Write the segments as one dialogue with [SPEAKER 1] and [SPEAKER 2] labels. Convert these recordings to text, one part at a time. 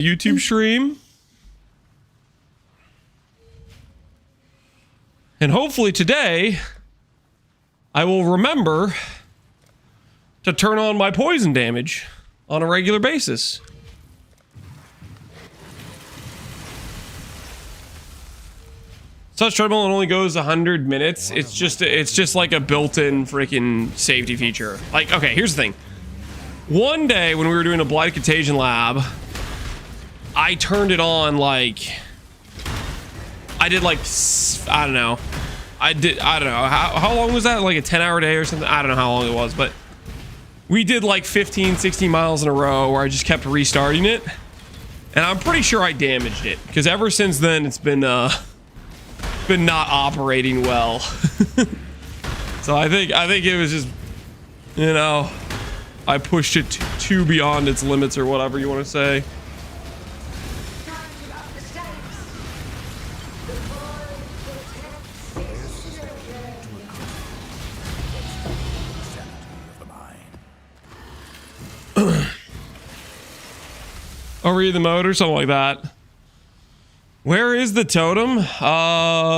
[SPEAKER 1] YouTube stream. And hopefully today I will remember to turn on my poison damage on a regular basis. Such treadmill only goes 100 minutes. It's just like a built-in freaking safety feature. Like, okay, here's the thing. One day when we were doing a Blight Contagion lab, I turned it on like I did like I don't know. I don't know. How long was that? Like a 10-hour day or something? I don't know how long it was, but we did like 15, 16 miles in a row where I just kept restarting it. And I'm pretty sure I damaged it because ever since then it's been not operating well. So I think it was just, you know, I pushed it too beyond its limits or whatever you want to say. Overheat the motor, something like that. Where is the totem?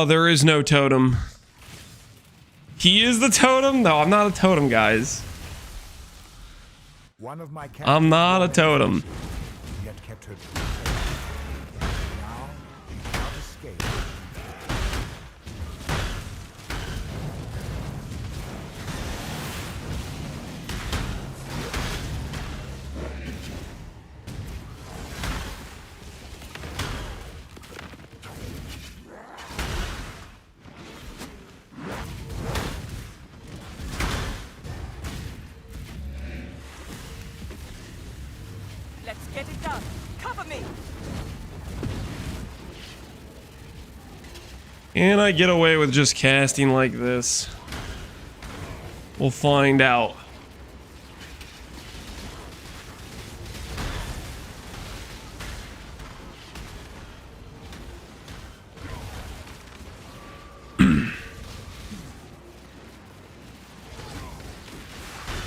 [SPEAKER 1] There is no totem. He is the totem? No, I'm not a totem, guys. I'm not a totem. Yet kept her now she cannot escape. Can I get away with just casting like this? We'll find out.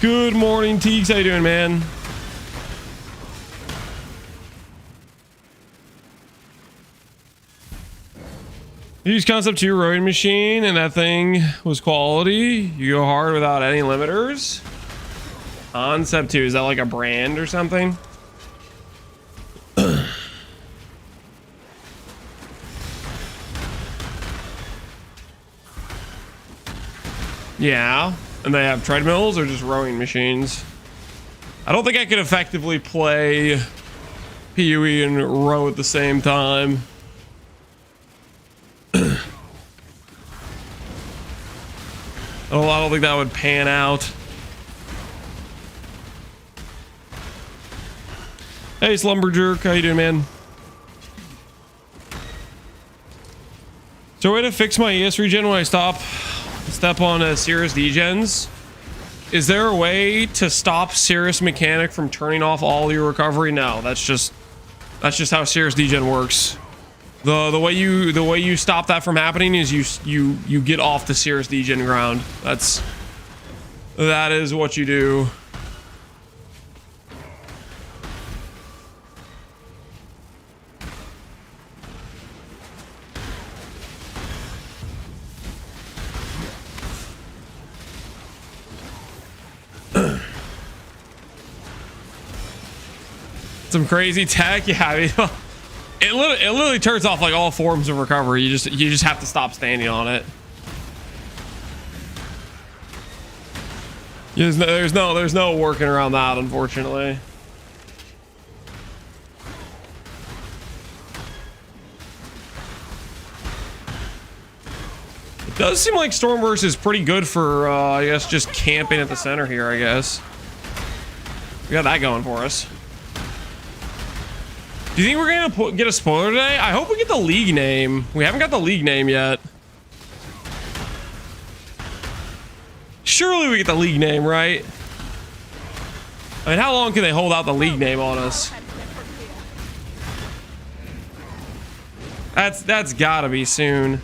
[SPEAKER 1] Good morning, Teeks. How you doing, man? Use concept 2 rowing machine and that thing was quality. You go hard without any limiters. Concept 2, is that like a brand or something? Yeah, and they have treadmills or just rowing machines. I don't think I could effectively play PoE and row at the same time. Oh, I don't think that would pan out. Hey, Slumberjerk, how you doing, man? Is there a way to fix my ES regen when I step on Cirrus degens? Is there a way to stop Cirrus mechanic from turning off all your recovery? No, that's just how Cirrus degen works. The way you stop that from happening is you get off the Cirrus degen ground. That is what you do. Some crazy tech, yeah. I mean, it literally turns off like all forms of recovery. You just have to stop standing on it. There's no working around that, unfortunately. It does seem like Stormburst is pretty good for I guess just camping at the center here, I guess. We got that going for us. Do you think we're gonna get a spoiler today? I hope we get the league name. We haven't got the league name yet. Surely we get the league name, right? I mean, how long can they hold out the league name on us? That's gotta be soon.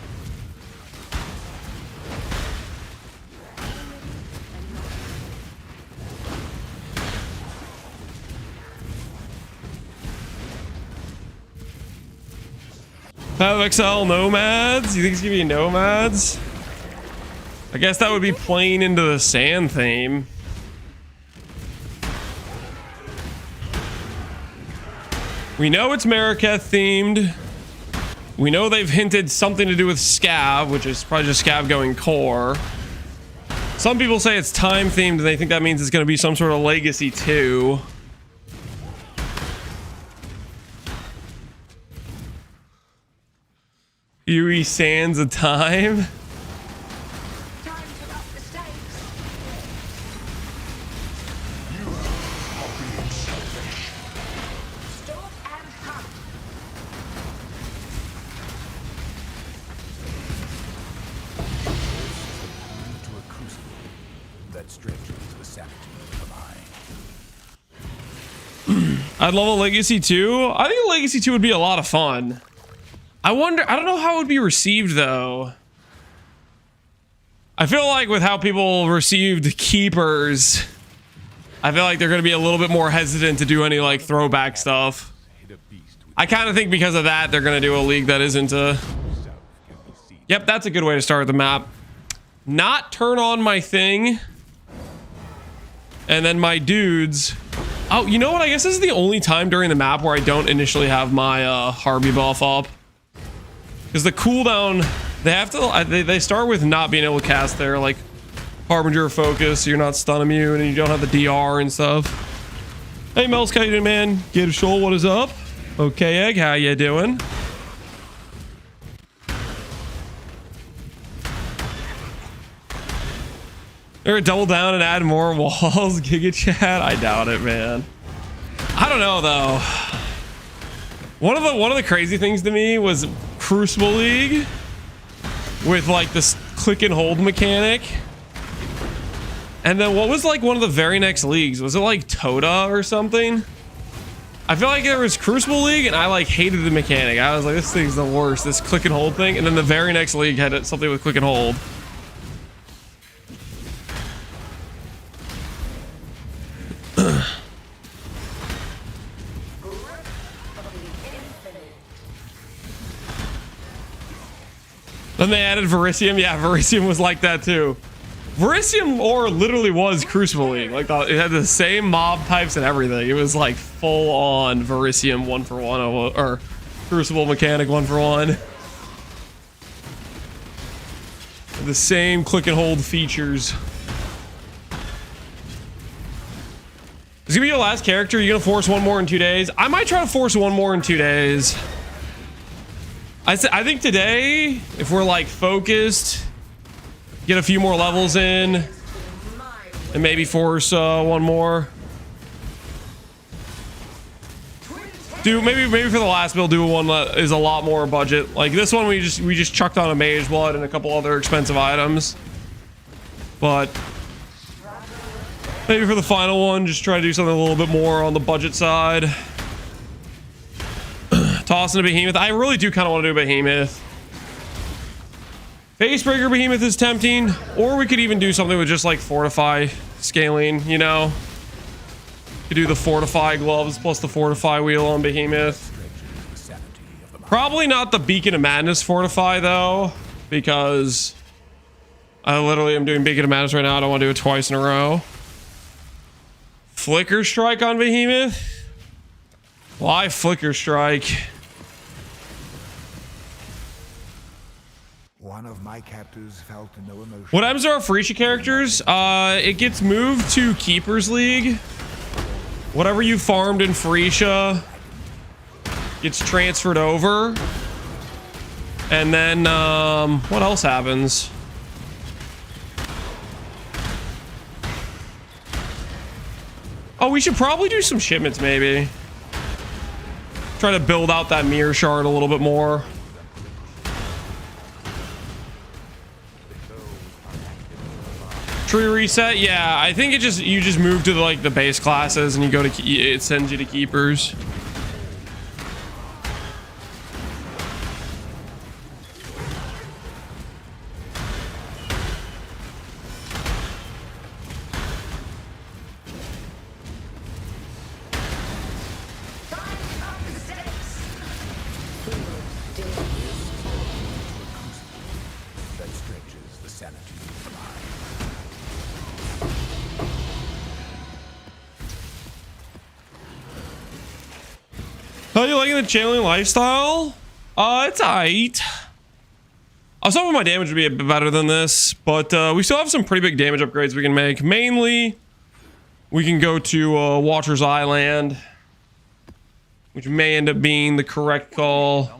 [SPEAKER 1] Have Exile nomads? You think it's gonna be nomads? I guess that would be playing into the sand theme. We know it's Mariketh themed. We know they've hinted something to do with Scav, which is probably just Scav going core. Some people say it's time themed and they think that means it's going to be some sort of Legacy 2. Eerie Sands of Time. I'd love a Legacy 2. I think a Legacy 2 would be a lot of fun. I wonder, I don't know how it would be received though. I feel like with how people received Keepers, I feel like they're going to be a little bit more hesitant to do any like throwback stuff. I kind of think because of that, they're going to do a league that isn't a... Yep, that's a good way to start the map. Not turn on my thing. And then my dudes... Oh, you know what? I guess this is the only time during the map where I don't initially have my Harby buff up. Because the cooldown, they have to, they start with not being able to cast their like Harbinger focus, so you're not stun immune and you don't have the DR and stuff. Hey, Melskaden man, get a shoal, what is up? Okay, Egg, how you doing? They're gonna double down and add more walls, Giga Chat. I doubt it, man. I don't know though. One of the crazy things to me was Crucible League with like this click and hold mechanic. And then what was like one of the very next leagues? Was it like Toda or something? I feel like there was Crucible League and I like hated the mechanic. I was like, this thing's the worst, this click and hold thing. And then the very next league had something with click and hold. Then they added Verisium. Yeah, Verisium was like that too. Verisium or literally was Crucible League. Like it had the same mob types and everything. It was like full on Verisium 1-for-1 or Crucible mechanic 1-for-1. The same click and hold features. Is gonna be your last character? You're gonna force one more in 2 days? I might try to force one more in 2 days. I think today, if we're like focused, get a few more levels in, and maybe force one more. Do maybe for the last build, do one that is a lot more budget. Like this one, we just chucked on a Mage Blood and a couple other expensive items. But maybe for the final one, just try to do something a little bit more on the budget side. Tossing a Behemoth. I really do kind of want to do a Behemoth. Facebreaker Behemoth is tempting, or we could even do something with just like Fortify scaling, you know? Could do the Fortify gloves plus the Fortify wheel on Behemoth. Probably not the Beacon of Madness Fortify though, because I literally am doing Beacon of Madness right now. I don't want to do it twice in a row. Flicker Strike on Behemoth? Why Flicker Strike?
[SPEAKER 2] One of my captors felt no emotion.
[SPEAKER 1] What happens to our Freesia characters? It gets moved to Keepers League. Whatever you farmed in Freesia gets transferred over. And then, what else happens? Oh, we should probably do some shipments, maybe. Try to build out that mirror shard a little bit more. Tree reset, yeah. I think you just move to the base classes and you go to it sends you to Keepers. How you liking the channeling lifestyle? It's aight. I was hoping my damage would be a bit better than this, but we still have some pretty big damage upgrades we can make. Mainly, we can go to Watcher's Island, which may end up being the correct call.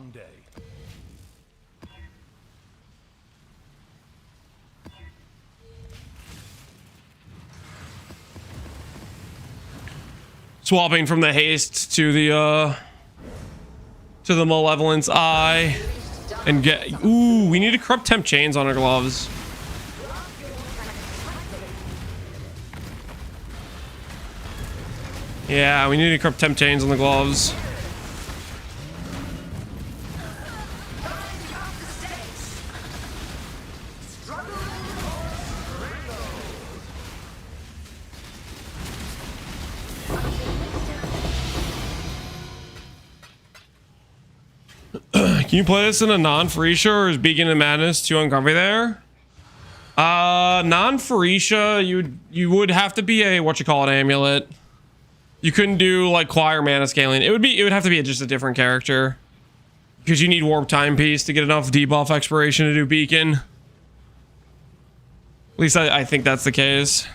[SPEAKER 1] Swapping from the haste to the Malevolence Eye and get. Ooh, we need to corrupt temp chains on our gloves. Yeah, we need to corrupt temp chains on the gloves. Can you play this in a non-Phoresia, or is Beacon of Madness too uncomfy there? Non-Phoresia, you would have to be a amulet. You couldn't do like Choir mana scaling. It would have to be just a different character, because you need Warp Timepiece to get enough debuff expiration to do Beacon. At least I think that's the case.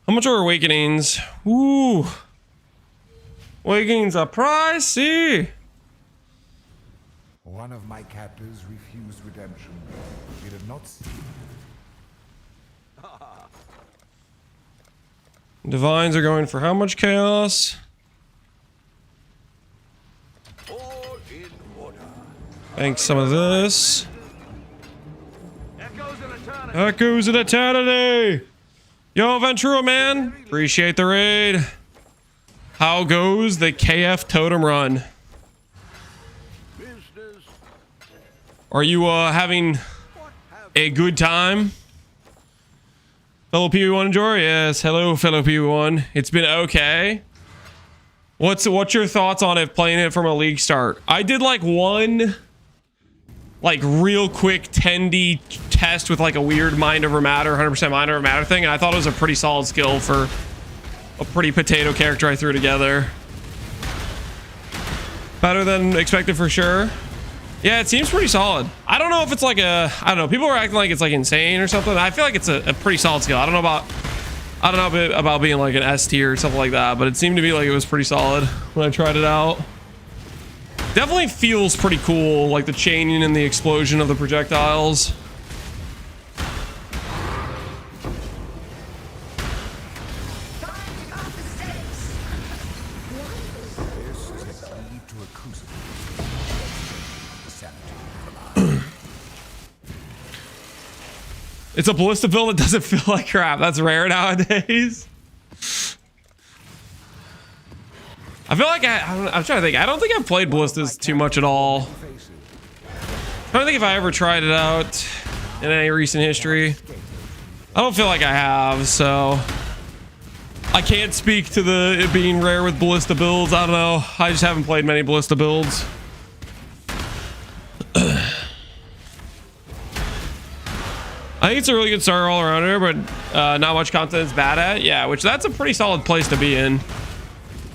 [SPEAKER 1] How much are Awakenings? Ooh. Awakenings are pricey.
[SPEAKER 2] One of my captors refused redemption. He did not see.
[SPEAKER 1] Divines are going for how much chaos?
[SPEAKER 3] All in order.
[SPEAKER 1] Thanks some of this.
[SPEAKER 3] Echoes of eternity.
[SPEAKER 1] Echoes of Eternity. Yo, Ventura, man. Appreciate the raid. How goes the KF Totem Run?
[SPEAKER 3] Business.
[SPEAKER 1] Are you having a good time? Fellow PV1 enjoyer? Yes, hello fellow PV1. It's been okay. What's your thoughts on it, playing it from a league start? I did like one real quick 10D test with like a weird mind over matter, 100% mind over matter thing, and I thought it was a pretty solid skill for a pretty potato character I threw together. Better than expected for sure. Yeah, it seems pretty solid. I don't know if it's like I don't know, people are acting like it's like insane or something. I feel like it's a pretty solid skill. I don't know about being like an S tier or something like that, but it seemed to be like it was pretty solid when I tried it out. Definitely feels pretty cool, like the chaining and the explosion of the projectiles. It's a ballista build that doesn't feel like crap. That's rare nowadays. I feel like I'm trying to think. I don't think I've played ballistas too much at all. I don't think if I ever tried it out in any recent history. I don't feel like I have, so I can't speak to it being rare with ballista builds. I don't know. I just haven't played many ballista builds. I think it's a really good starter all around here, but not much content is bad at. Yeah, which that's a pretty solid place to be in.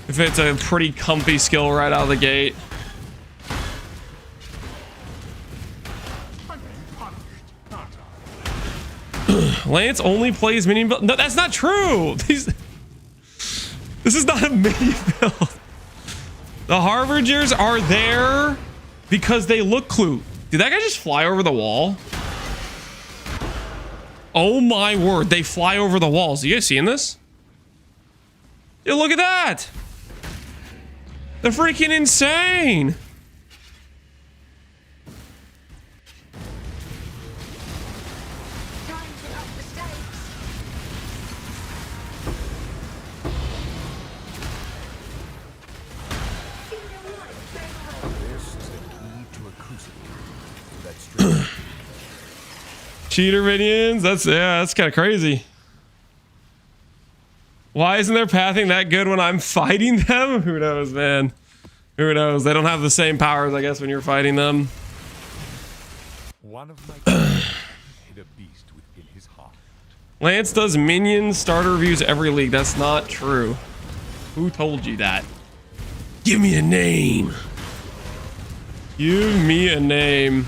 [SPEAKER 1] If it's a pretty comfy skill right out of the gate. Lance only plays mini build. No, that's not true. This is not a mini build. The Harbingers are there because they look clue. Did that guy just fly over the wall? Oh my word, they fly over the walls. You guys seeing this? Dude, look at that. They're freaking insane. Cheater minions? That's kind of crazy. Why isn't their pathing that good when I'm fighting them? Who knows, man. Who knows? They don't have the same powers, I guess, when you're fighting them.
[SPEAKER 2] One of my hid a beast within his heart.
[SPEAKER 1] Lance does minions starter reviews every league. That's not true. Who told you that? Give me a name. Give me a name.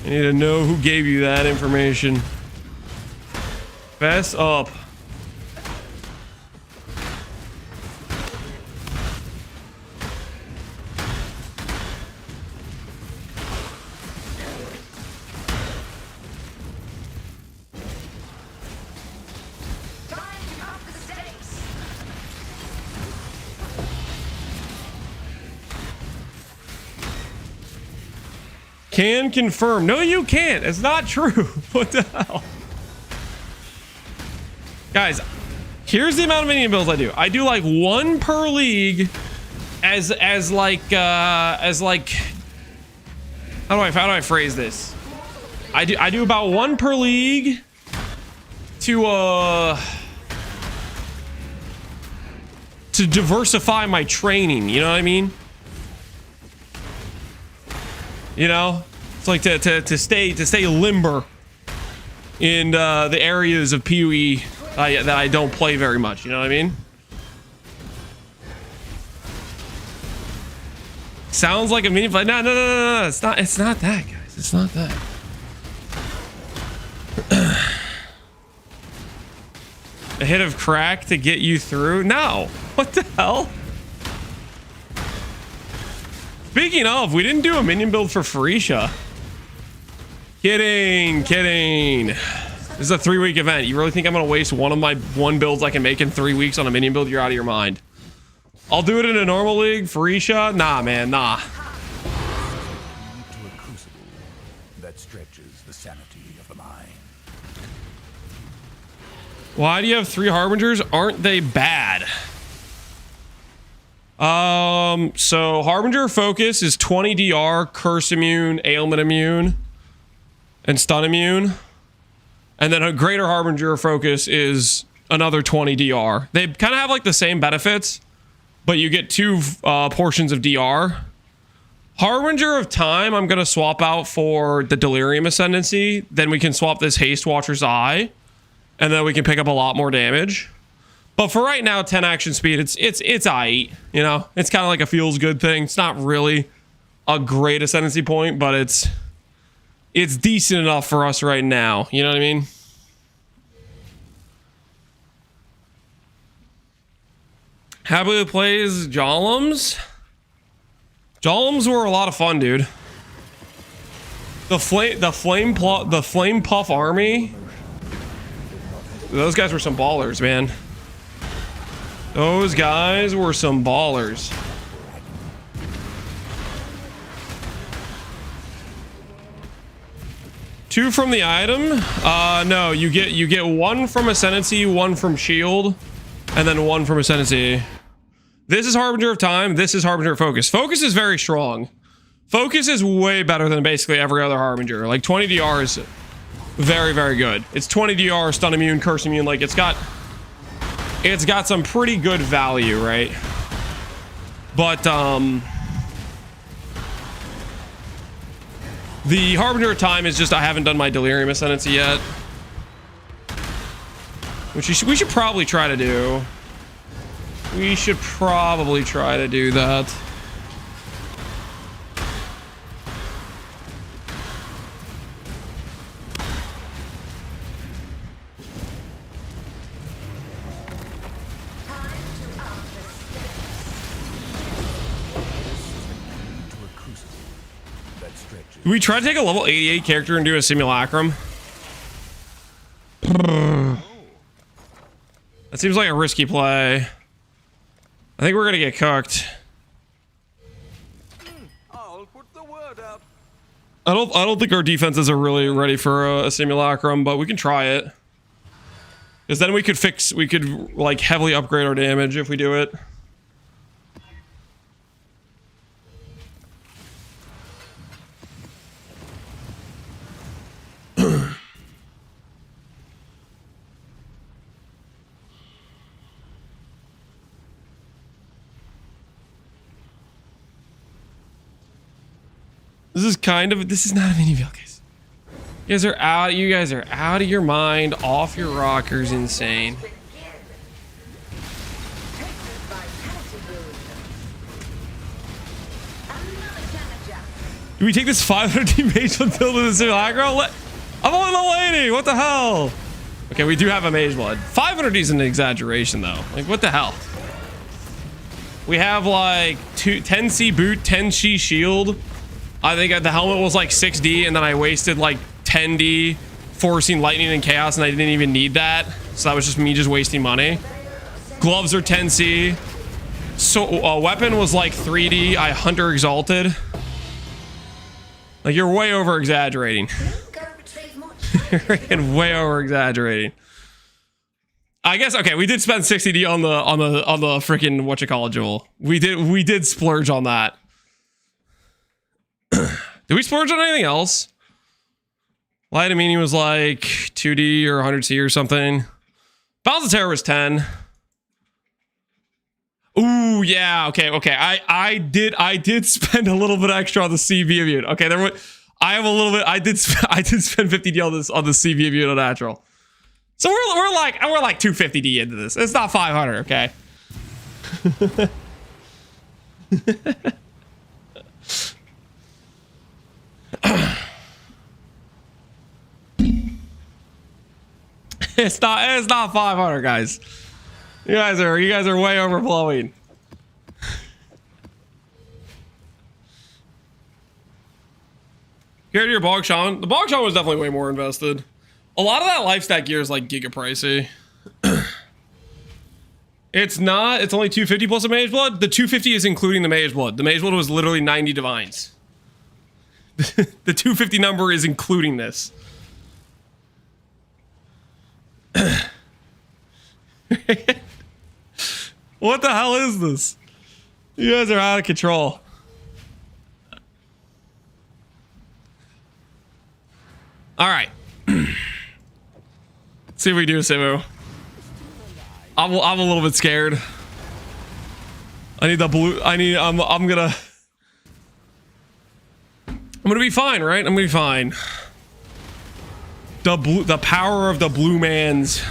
[SPEAKER 1] I need to know who gave you that information. Fess up. Can confirm. No, you can't. It's not true. What the hell? Guys, here's the amount of minion builds I do. I do like one per league as like how do I phrase this? I do about one per league to diversify my training, you know what I mean? You know, it's like to stay limber in the areas of PoE that I don't play very much. You know what I mean? Sounds like a mini play. No. It's not. It's not that, guys. It's not that. A hit of crack to get you through? No. What the hell? Speaking of, we didn't do a minion build for Farisha. Kidding. This is a 3-week event. You really think I'm gonna waste one of my builds I can make in 3 weeks on a minion build? You're out of your mind. I'll do it in a normal league. Farisha? Nah, man, nah.
[SPEAKER 2] To a crucible that stretches the sanity of the mind.
[SPEAKER 1] Why do you have 3 Harbingers? Aren't they bad? So Harbinger focus is 20 DR, curse immune, ailment immune, and stun immune. And then a greater Harbinger focus is another 20 DR. They kind of have like the same benefits, but you get 2 portions of DR. Harbinger of Time, I'm going to swap out for the Delirium Ascendancy. Then we can swap this Haste Watcher's Eye, and then we can pick up a lot more damage. But for right now, 10 action speed, it's aight, you know? It's kind of like a feels good thing. It's not really a great ascendancy point, but it's decent enough for us right now. You know what I mean? Happily plays Jolums. Jolums were a lot of fun, dude. The flame puff army. Those guys were some ballers, man. Those guys were some ballers. Two from the item? No, you get 1 from Ascendancy, 1 from Shield, and then 1 from Ascendancy. This is Harbinger of Time, this is Harbinger of Focus. Focus is very strong. Focus is way better than basically every other Harbinger. Like 20 DR is very, very good. It's 20 DR, stun immune, curse immune, like it's got some pretty good value, right? But the Harbinger of Time is just I haven't done my Delirium Ascendancy yet, which we should probably try to do. We should probably try to do that. Do we try to take a level 88 character and do a Simulacrum? That seems like a risky play. I think we're gonna get cooked.
[SPEAKER 3] I'll put the word out.
[SPEAKER 1] I don't think our defenses are really ready for a Simulacrum, but we can try it. Because then we could like heavily upgrade our damage if we do it. This is not a mini build, guys. You guys are out of your mind, off your rockers, insane. Do we take this 500 team mage blood build to the Simulacrum? I'm only level 80. What the hell? Okay, we do have a mage blood. 500 is an exaggeration, though. Like, what the hell? We have like 10C boot, 10C shield. I think the helmet was like 6D, and then I wasted like 10D forcing lightning and chaos, and I didn't even need that. So that was just me just wasting money. Gloves are 10C. So a weapon was like 3D. I hunter exalted. Like, you're way over exaggerating. You're freaking way over exaggerating. I guess, okay, we did spend 60D on the freaking whatchamacallit jewel. We did splurge on that. Did we splurge on anything else? Light Amini was like 2D or 100C or something. Balance of Terror was 10. Ooh, yeah, okay. I did spend a little bit extra on the CV immune. Okay, I did spend 50D on the CV immune on natural. So we're like 250D into this. It's not 500, okay? It's not 500, guys. You guys are way overflowing. Compared to your Bog Shaman, the Bog Shaman was definitely way more invested. A lot of that lifestack gear is like giga pricey. It's not. It's only 250 plus a mage blood. The 250 is including the mage blood. The mage blood was literally 90 divines. The 250 number is including this. What the hell is this? You guys are out of control. All right. Let's see if we do, Simu. I'm a little bit scared. I need the blue. I'm gonna be fine, right? I'm gonna be fine. The power of the blue mans.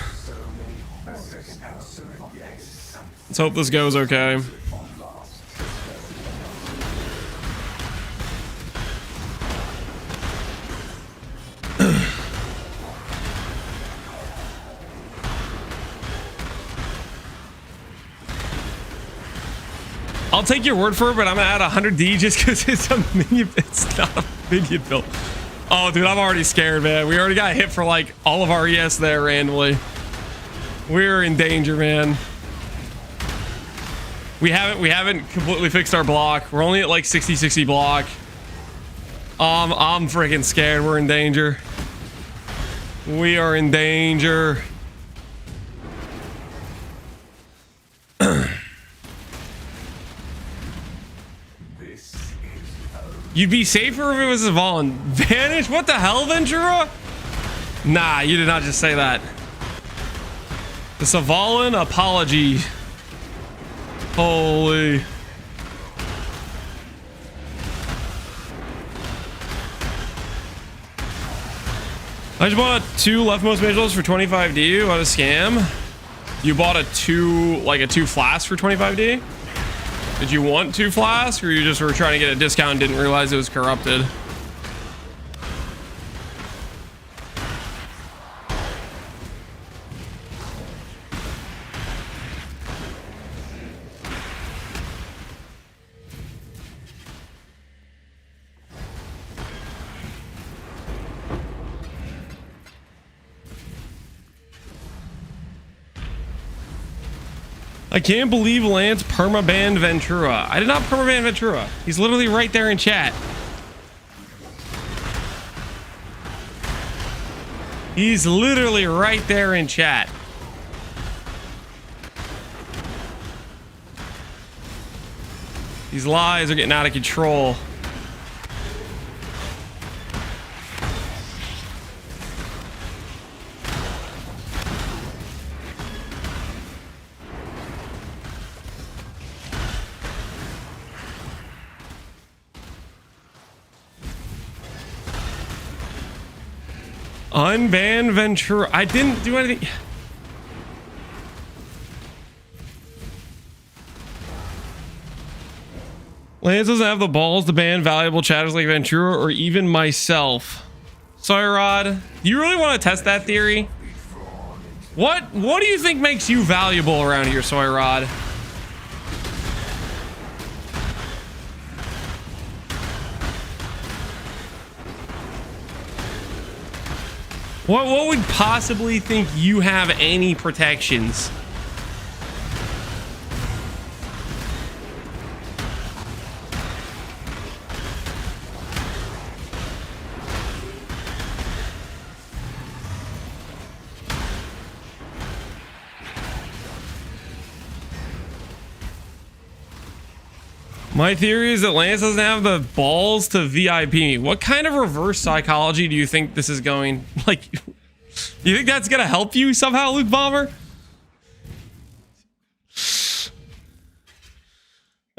[SPEAKER 1] Let's hope this goes okay. I'll take your word for it, but I'm gonna add 100D just because it's a minion. It's not a minion build. Oh, dude, I'm already scared, man. We already got hit for like all of our ES there randomly. We're in danger, man. We haven't completely fixed our block. We're only at like 60 block. I'm freaking scared. We're in danger. We are in danger. You'd be safer if it was a Vaughn. Vanish? What the hell, Ventura? Nah, you did not just say that. The Savalan apology. Holy. I just bought 2 leftmost mageless for 25D. What a scam. You bought a 2 flask for 25D? Did you want 2 flasks, or you just were trying to get a discount and didn't realize it was corrupted? I can't believe Lance permabanned Ventura. I did not permaban Ventura. He's literally right there in chat. He's literally right there in chat. These lies are getting out of control. Unban Ventura. I didn't do anything. Lance doesn't have the balls to ban valuable chatters like Ventura or even myself. Sorry, Rod. You really want to test that theory? What do you think makes you valuable around here, Soy Rod? What would possibly think you have any protections? My theory is that Lance doesn't have the balls to VIP me. What kind of reverse psychology do you think this is going? Like, you think that's gonna help you somehow, Luke Bomber?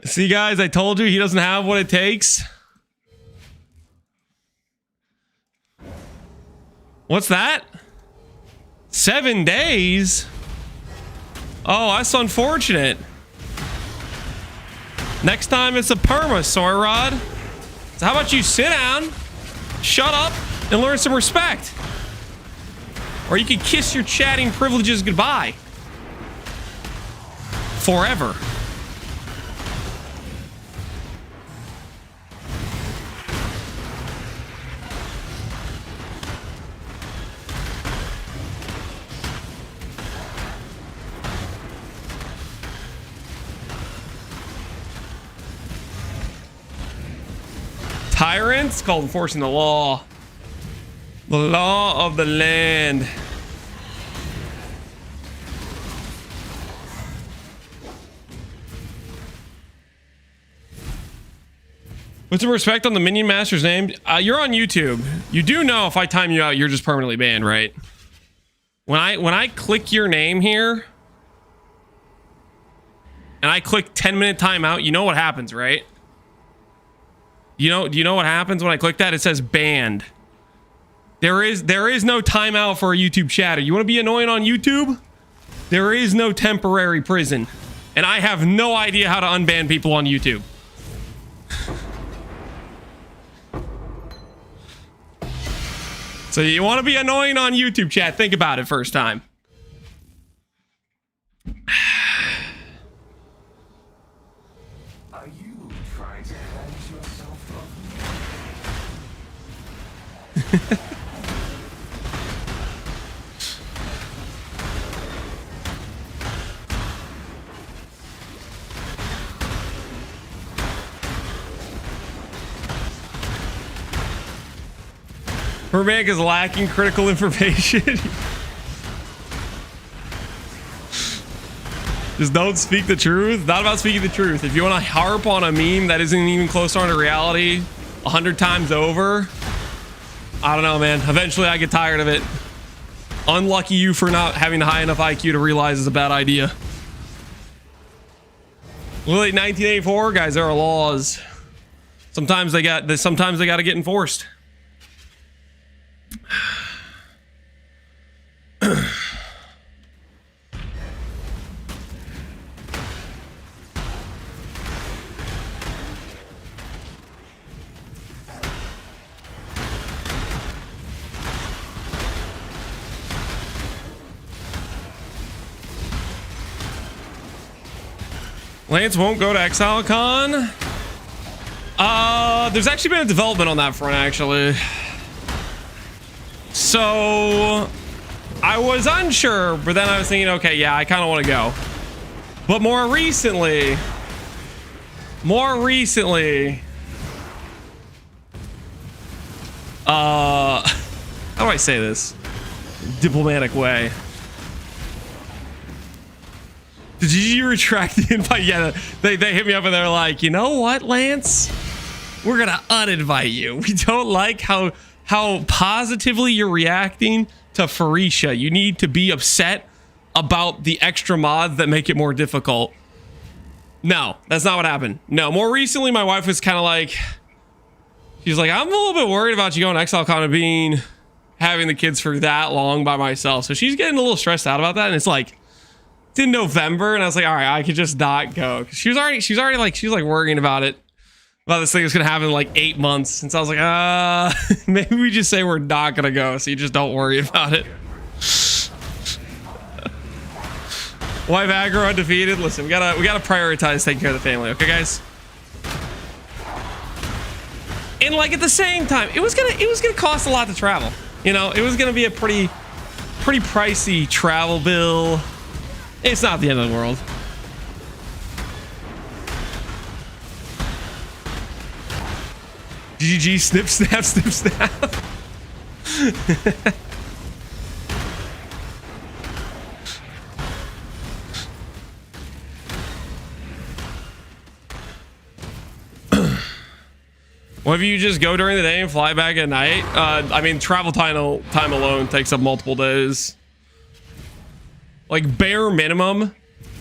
[SPEAKER 1] See, guys, I told you he doesn't have what it takes. What's that? 7 days? Oh, that's unfortunate. Next time it's a perma, Soyrod. So how about you sit down, shut up, and learn some respect? Or you can kiss your chatting privileges goodbye. Forever. Tyrants called enforcing the law. The law of the land. Put some respect on the Minion Master's name. You're on YouTube. You do know if I time you out, you're just permanently banned, right? When I click your name here and I click 10-minute timeout, you know what happens, right? Do you know what happens when I click that? It says banned. There is no timeout for a YouTube chatter. You want to be annoying on YouTube? There is no temporary prison. And I have no idea how to unban people on YouTube. So you want to be annoying on YouTube chat? Think about it first time.
[SPEAKER 2] Are you trying to hide yourself from me?
[SPEAKER 1] Hermanic is lacking critical information. Just don't speak the truth. Not about speaking the truth. If you want to harp on a meme that isn't even close on to reality 100 times over, I don't know, man. Eventually I get tired of it. Unlucky you for not having the high enough IQ to realize it's a bad idea. Late 1984, guys, there are laws. Sometimes they got to get enforced. Lance won't go to ExileCon. There's actually been a development on that front, actually. So I was unsure, but then I was thinking, okay, yeah, I kind of want to go. But more recently, how do I say this? Diplomatic way. Did you retract the invite? Yeah, they hit me up and they're like, you know what, Lance? We're gonna uninvite you. We don't like how positively you're reacting to Farisha. You need to be upset about the extra mods that make it more difficult. No, that's not what happened. No, more recently, my wife was kind of like, she's like, I'm a little bit worried about you going to ExileCon and being having the kids for that long by myself. So she's getting a little stressed out about that. And it's like, it's in November. And I was like, all right, I could just not go. Cause she was already like worrying about it. About this thing was going to happen in like 8 months. Since I was like, maybe we just say we're not going to go. So you just don't worry about it. Wife aggro undefeated. Listen, we gotta prioritize taking care of the family. Okay, guys? And like at the same time, it was gonna cost a lot to travel. You know, it was gonna be a pretty pricey travel bill. It's not the end of the world. GG, snip, snap, snip, snap. What if you just go during the day and fly back at night? I mean, travel time alone takes up multiple days. Like bare minimum,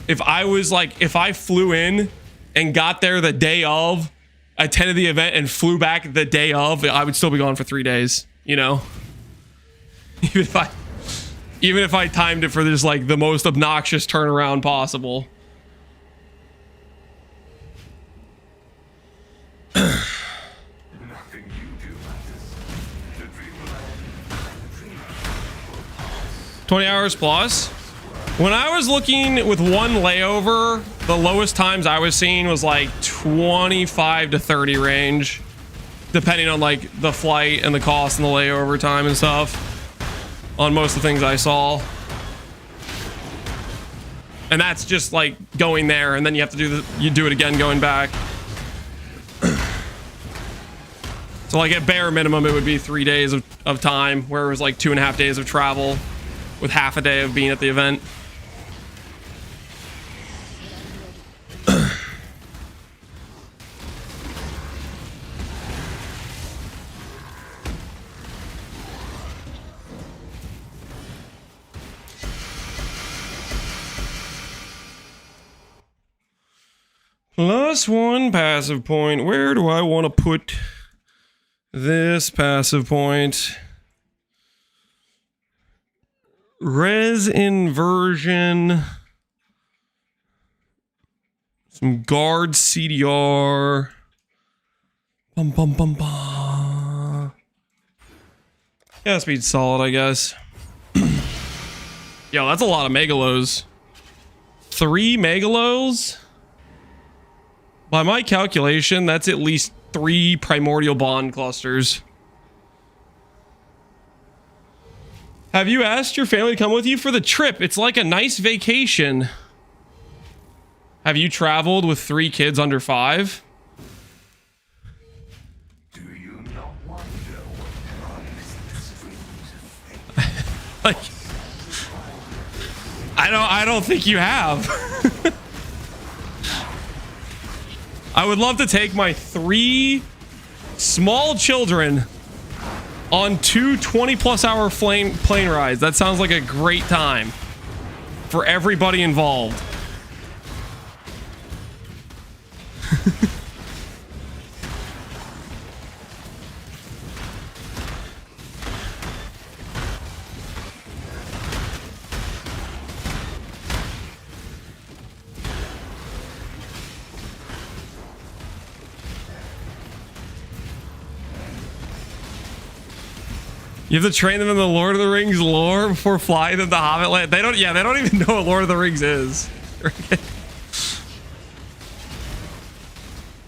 [SPEAKER 1] if I flew in and got there the day of, attended the event and flew back the day of, I would still be gone for 3 days, you know? Even if I timed it for this like the most obnoxious turnaround possible.
[SPEAKER 2] Nothing you do matters. The dreamland.
[SPEAKER 1] 20 hours plus. When I was looking with one layover, the lowest times I was seeing was like 25 to 30 range, depending on like the flight and the cost and the layover time and stuff on most of the things I saw. And that's just like going there, and then you have to do it again going back. So like at bare minimum, it would be 3 days of time, where it was like 2.5 days of travel with half a day of being at the event. +1 passive point. Where do I want to put this passive point? Res inversion. Some guard CDR. Bum bum bum bum. Yeah, speed's solid, I guess. Yo, that's a lot of megalos. 3 megalos? By my calculation, that's at least 3 primordial bond clusters. Have you asked your family to come with you for the trip? It's like a nice vacation. Have you traveled with 3 kids under 5?
[SPEAKER 2] Do you not wonder what drives the streams of fate?
[SPEAKER 1] Like, I don't think you have. I would love to take my 3 small children on 2 20+ hour plane rides. That sounds like a great time for everybody involved. You have to train them in the Lord of the Rings lore before flying them to Hobbit Land. They don't even know what Lord of the Rings is.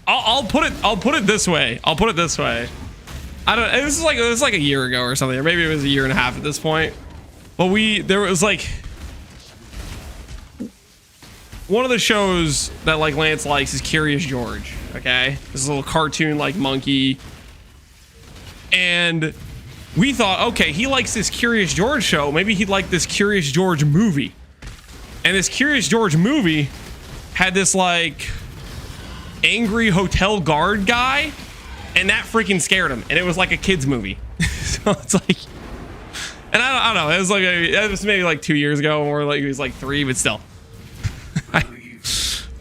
[SPEAKER 1] I'll put it this way. I don't. This is like a year ago or something, or maybe it was a year and a half at this point. But there was like one of the shows that like Lance likes is Curious George. Okay, this is a little cartoon like monkey, and we thought, okay, he likes this Curious George show. Maybe he'd like this Curious George movie. And this Curious George movie had this like angry hotel guard guy, and that freaking scared him. And it was like a kid's movie. So it's like, and I don't know. It was maybe like 2 years ago, or like he was like 3, but still.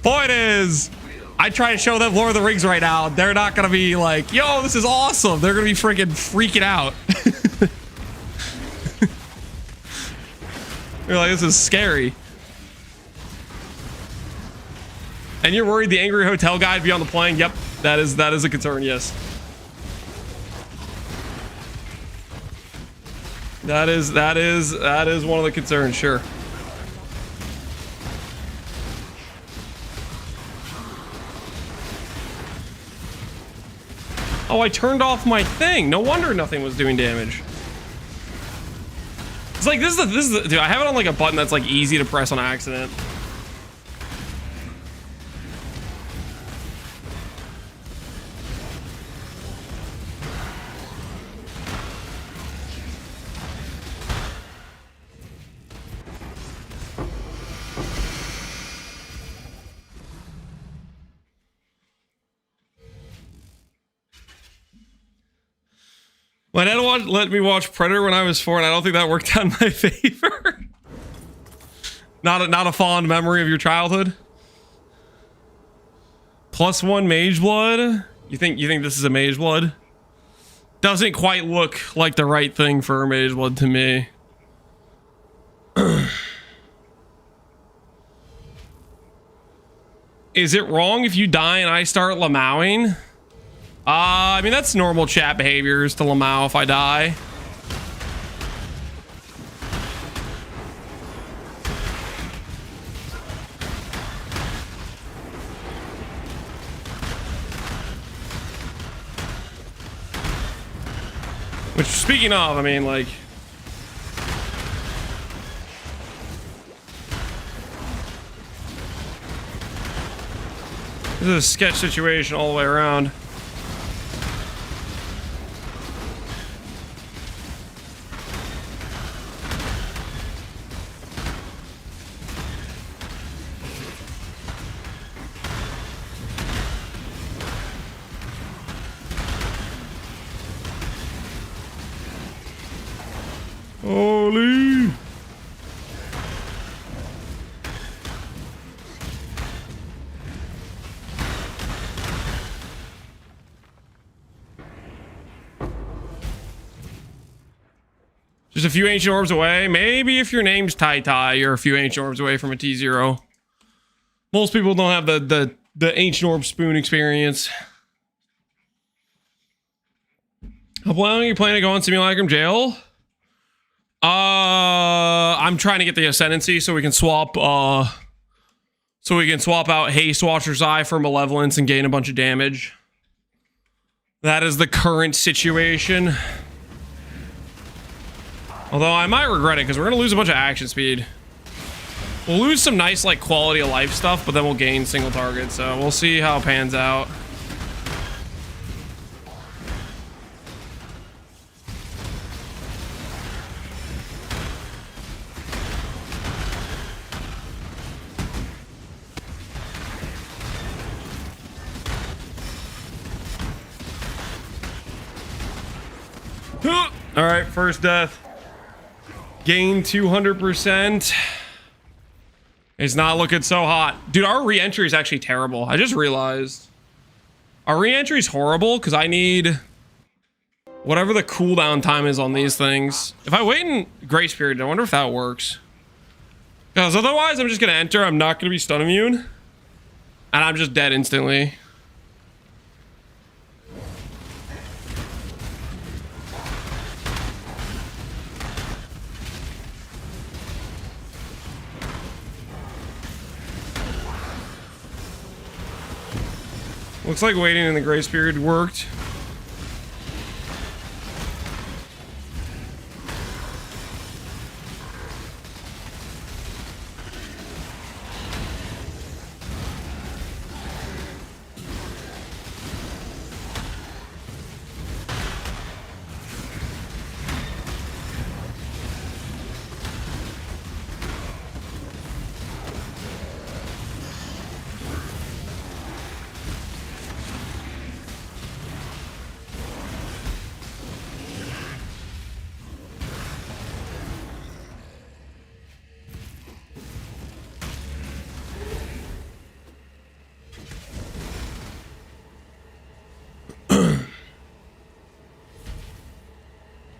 [SPEAKER 1] Point is, I try to show them Lord of the Rings right now. They're not gonna be like, yo, this is awesome. They're gonna be freaking out. You're like, this is scary. And you're worried the angry hotel guy would be on the plane? Yep, that is a concern, yes. That is one of the concerns, sure. Oh, I turned off my thing. No wonder nothing was doing damage. It's like this is the dude, I have it on like a button that's like easy to press on accident. My dad let me watch Predator when I was 4, and I don't think that worked out in my favor. Not a fond memory of your childhood. +1 Mage Blood. You think this is a Mage Blood? Doesn't quite look like the right thing for a Mage Blood to me. Is it wrong if you die and I start lamowing? I mean, that's normal chat behaviors to lamau if I die. Which, speaking of, I mean, like... This is a sketch situation all the way around. Holy! Just a few ancient orbs away. Maybe if your name's Tai, you're a few ancient orbs away from a T0. Most people don't have the ancient orb spoon experience. How long are you planning to go on Simulacrum jail? I'm trying to get the Ascendancy so we can swap out Haste Watcher's Eye for Malevolence and gain a bunch of damage. That is the current situation. Although I might regret it because we're gonna lose a bunch of action speed. We'll lose some nice like quality of life stuff, but then we'll gain single target, so we'll see how it pans out. All right, first death. Gain 200%. It's not looking so hot. Dude, our re-entry is actually terrible. I just realized. Our re-entry is horrible because I need whatever the cooldown time is on these things. If I wait in Grace Period, I wonder if that works. Because otherwise, I'm just going to enter. I'm not going to be stun immune. And I'm just dead instantly. Looks like waiting in the grace period worked.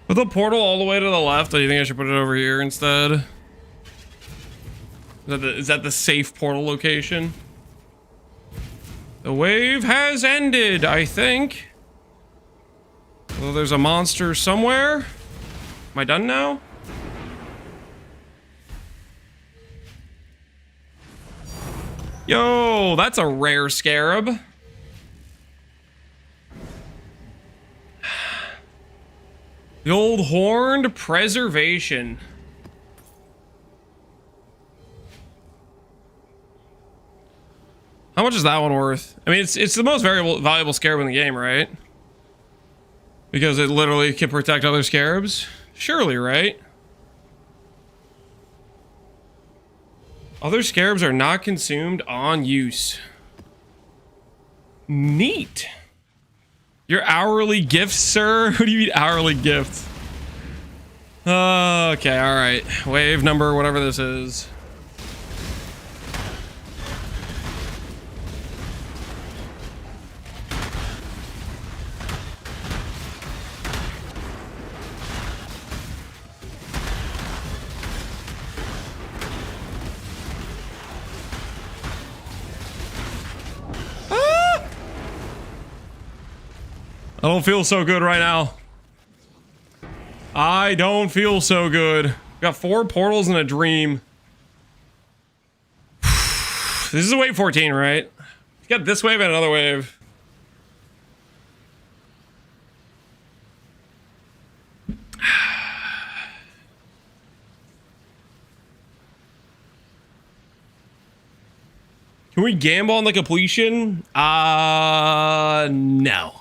[SPEAKER 1] Put the portal all the way to the left, or do you think I should put it over here instead? Is that the safe portal location? The wave has ended, I think. Well, there's a monster somewhere. Am I done now? Yo, that's a rare scarab. The old horned preservation. How much is that one worth? I mean, it's the most valuable scarab in the game, right? Because it literally can protect other scarabs. Surely, right? Other scarabs are not consumed on use. Neat. Your hourly gifts, sir? What do you mean hourly gifts? Okay, alright. Wave number, whatever this is. I don't feel so good right now. I don't feel so good. Got 4 portals and a dream. This is wave 14, right? You got this wave and another wave. Can we gamble on the completion? No.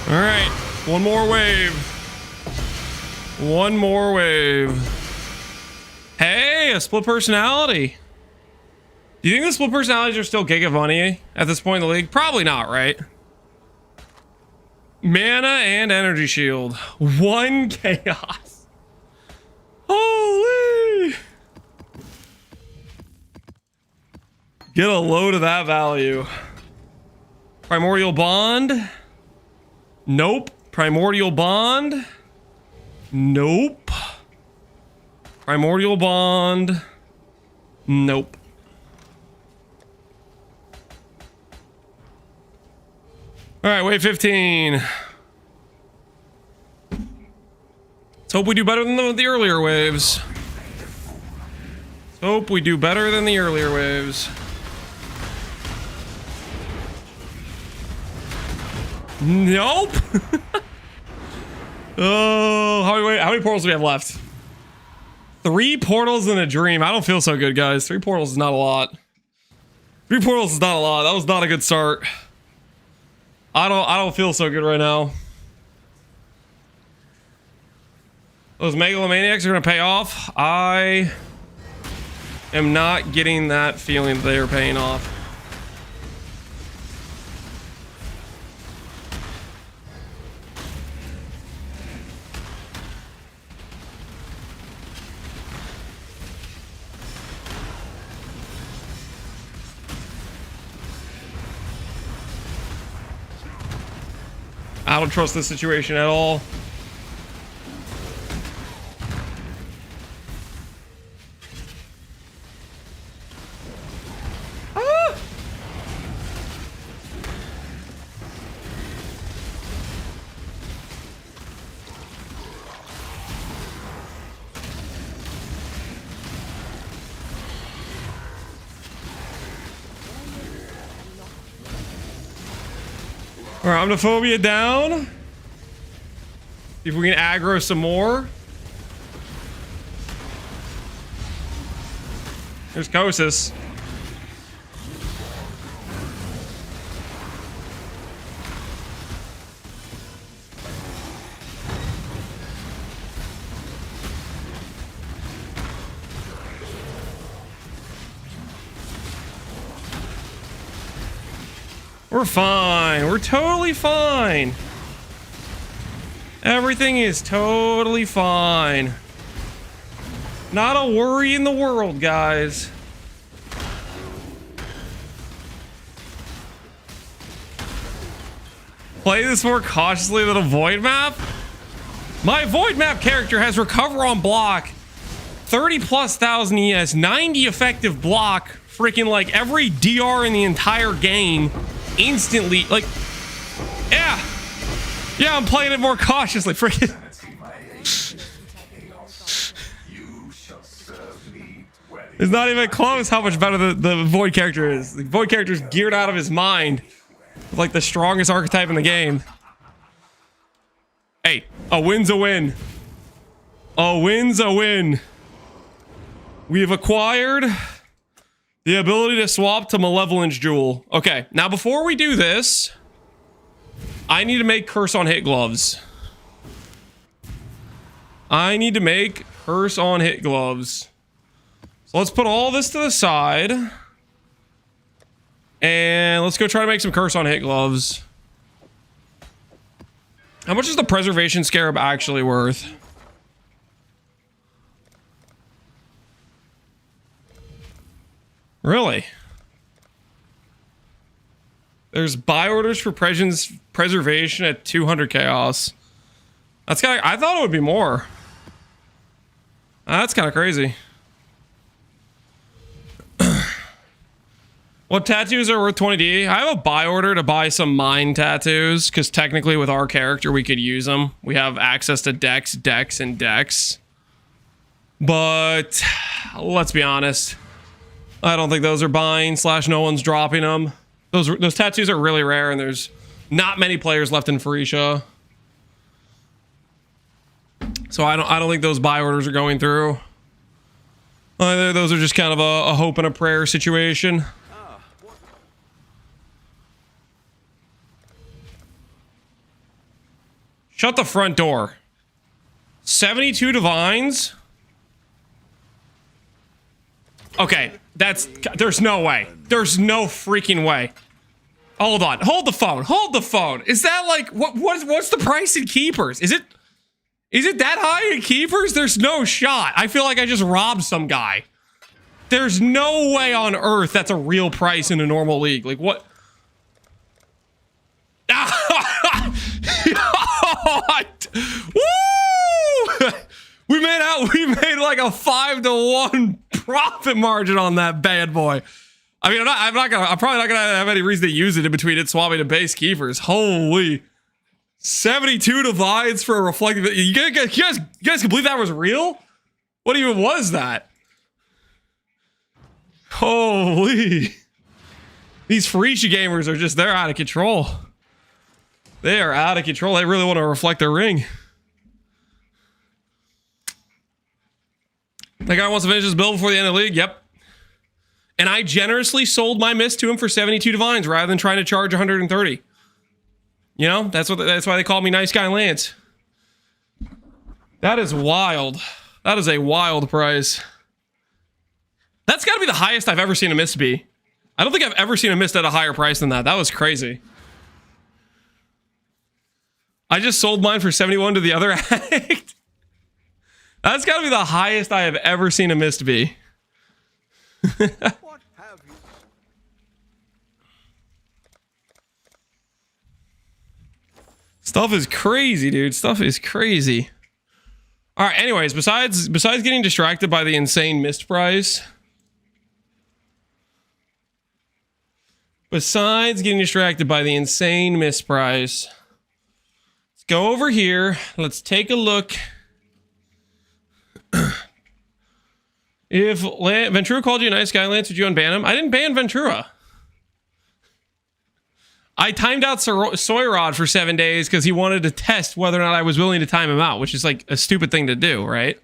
[SPEAKER 1] All right, one more wave. One more wave. Hey, a split personality. Do you think the split personalities are still giga money at this point in the league? Probably not, right? Mana and energy shield. 1 chaos. Holy. Get a load of that value. Primordial bond. Nope. Primordial bond. Nope. Primordial bond. Nope. All right, wave 15. Let's hope we do better than the earlier waves. Let's hope we do better than the earlier waves. Nope. Oh, how many portals do we have left? 3 portals and a dream. I don't feel so good, guys. 3 portals is not a lot. 3 portals is not a lot. That was not a good start. I don't feel so good right now. Those megalomaniacs are gonna pay off. I am not getting that feeling that they are paying off. I don't trust this situation at all. Our Omniphobia down. See if we can aggro some more. There's Kosis. We're fine. We're totally fine. Everything is totally fine. Not a worry in the world, guys. Play this more cautiously than a void map? My void map character has recover on block, 30,000+ ES, 90 effective block, freaking like every DR in the entire game instantly. Like, yeah. Yeah, I'm playing it more cautiously. Freaking. It's not even close how much better the Void character is. The Void character is geared out of his mind. Like the strongest archetype in the game. Hey, a win's a win. A win's a win. We have acquired the ability to swap to Malevolence Jewel. Okay, now before we do this, I need to make Curse on Hit Gloves. I need to make Curse on Hit Gloves. So let's put all this to the side. And let's go try to make some Curse on Hit Gloves. How much is the Preservation Scarab actually worth? Really? There's buy orders for preservation at 200 chaos. That's kind of, I thought it would be more. That's kind of crazy. What tattoos are worth 20D? I have a buy order to buy some mine tattoos, because technically with our character we could use them. We have access to decks, and decks. But let's be honest. I don't think those are buying / no one's dropping them. Those tattoos are really rare, and there's not many players left in Phoenicia. So I don't think those buy orders are going through. Either those are just kind of a hope and a prayer situation. Shut the front door. 72 divines? Okay, there's no way. There's no freaking way. Hold on, hold the phone. Is that like, what's the price in keepers? Is it that high in keepers? There's no shot. I feel like I just robbed some guy. There's no way on earth that's a real price in a normal league. Like what? Woo! We made like a 5-to-1 profit margin on that bad boy. I mean, I'm probably not gonna have any reason to use it in between it swapping to base keepers. Holy, 72 divides for a reflective. You guys can believe that was real? What even was that? Holy, these Phoenicia gamers are just, they're out of control. They are out of control. They really want to reflect their ring. That guy wants to finish his build before the end of the league. Yep. And I generously sold my mist to him for 72 divines rather than trying to charge 130. You know, that's why they call me Nice Guy Lance. That is wild. That is a wild price. That's got to be the highest I've ever seen a mist be. I don't think I've ever seen a mist at a higher price than that. That was crazy. I just sold mine for 71 to the other addict. That's got to be the highest I have ever seen a mist be.
[SPEAKER 3] What have you?
[SPEAKER 1] Stuff is crazy, dude. Stuff is crazy. All right. Anyways, besides getting distracted by the insane mist price. Besides getting distracted by the insane mist price. Let's go over here. Let's take a look. If Ventura called you a nice guy, Lance, would you unban him? I didn't ban Ventura. I timed out Soyrod for 7 days because he wanted to test whether or not I was willing to time him out, which is like a stupid thing to do, right?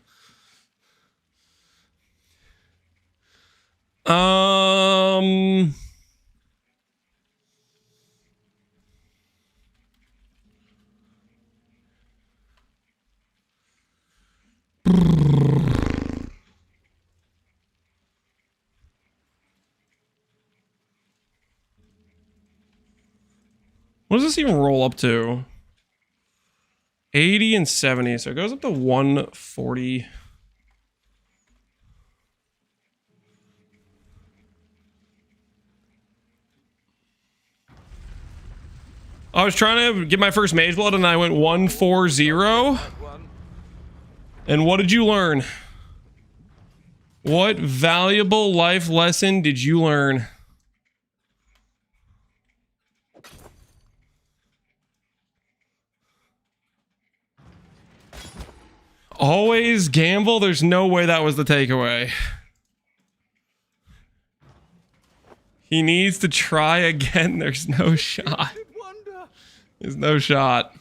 [SPEAKER 1] What does this even roll up to? 80 and 70, so it goes up to 140. I was trying to get my first Mage Blood and I went 140. And what did you learn? What valuable life lesson did you learn? Always gamble? There's no way that was the takeaway. He needs to try again. There's no shot. There's no shot.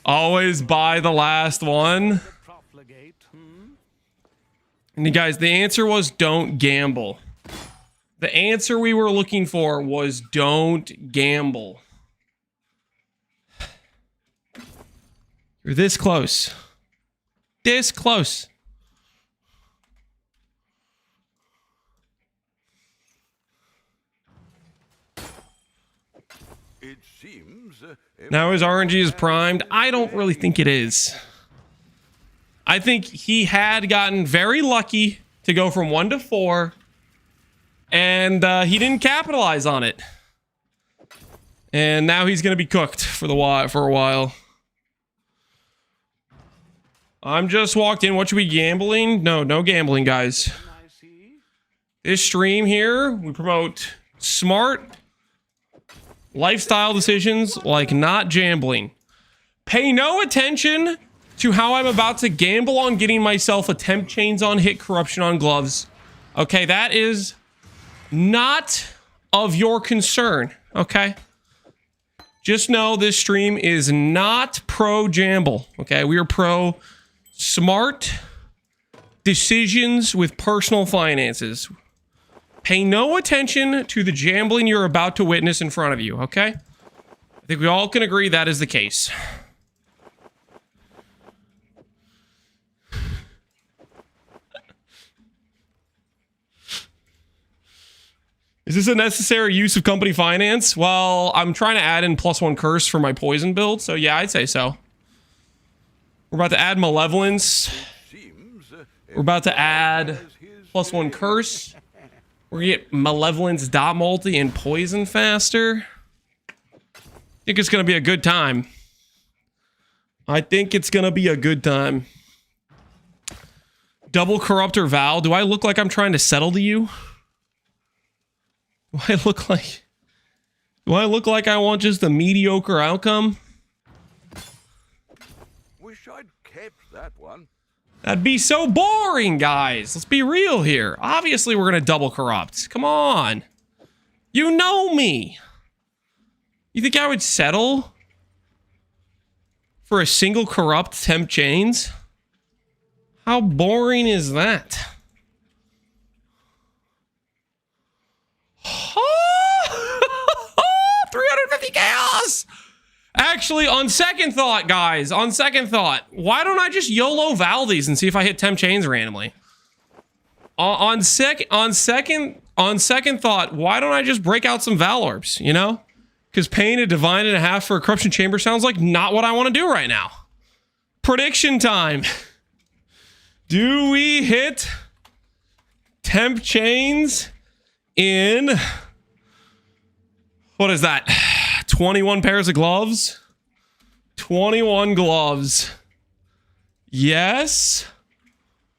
[SPEAKER 1] Always buy the last one. And you guys, the answer was don't gamble. The answer we were looking for was don't gamble. You're this close. This close.
[SPEAKER 3] It seems
[SPEAKER 1] Now his RNG is primed. I don't really think it is. I think he had gotten very lucky to go from 1 to 4. And he didn't capitalize on it. And now he's going to be cooked for a while. I'm just walked in. What should we gambling? No gambling, guys. This stream here, we promote smart lifestyle decisions like not gambling. Pay no attention to how I'm about to gamble on getting myself a temp chains on hit corruption on gloves. Okay, that is not of your concern, okay? Just know this stream is not pro gamble, okay? We are pro smart decisions with personal finances. Pay no attention to the gambling you're about to witness in front of you, okay? I think we all can agree that is the case. Is this a necessary use of company finance? Well, I'm trying to add in +1 curse for my poison build, so yeah, I'd say so. We're about to add malevolence. We're about to add +1 curse. We're gonna get malevolence dot multi and poison faster. I think it's gonna be a good time. I think it's gonna be a good time. Double corruptor Val. Do I look like I'm trying to settle to you? Do I look like I want just a mediocre outcome?
[SPEAKER 3] wish I'd kept that one.
[SPEAKER 1] That'd be so boring, guys. Let's be real here. Obviously, we're gonna double corrupt. Come on. You know me. You think I would settle for a single corrupt temp chains? How boring is that? 350 chaos! Actually, on second thought, guys, on second thought, why don't I just YOLO Val these and see if I hit temp chains randomly? On second thought, why don't I just break out some Val orbs, you know? Because paying a divine and a half for a corruption chamber sounds like not what I want to do right now. Prediction time. Do we hit temp chains in, what is that? 21 pairs of gloves? 21 gloves. Yes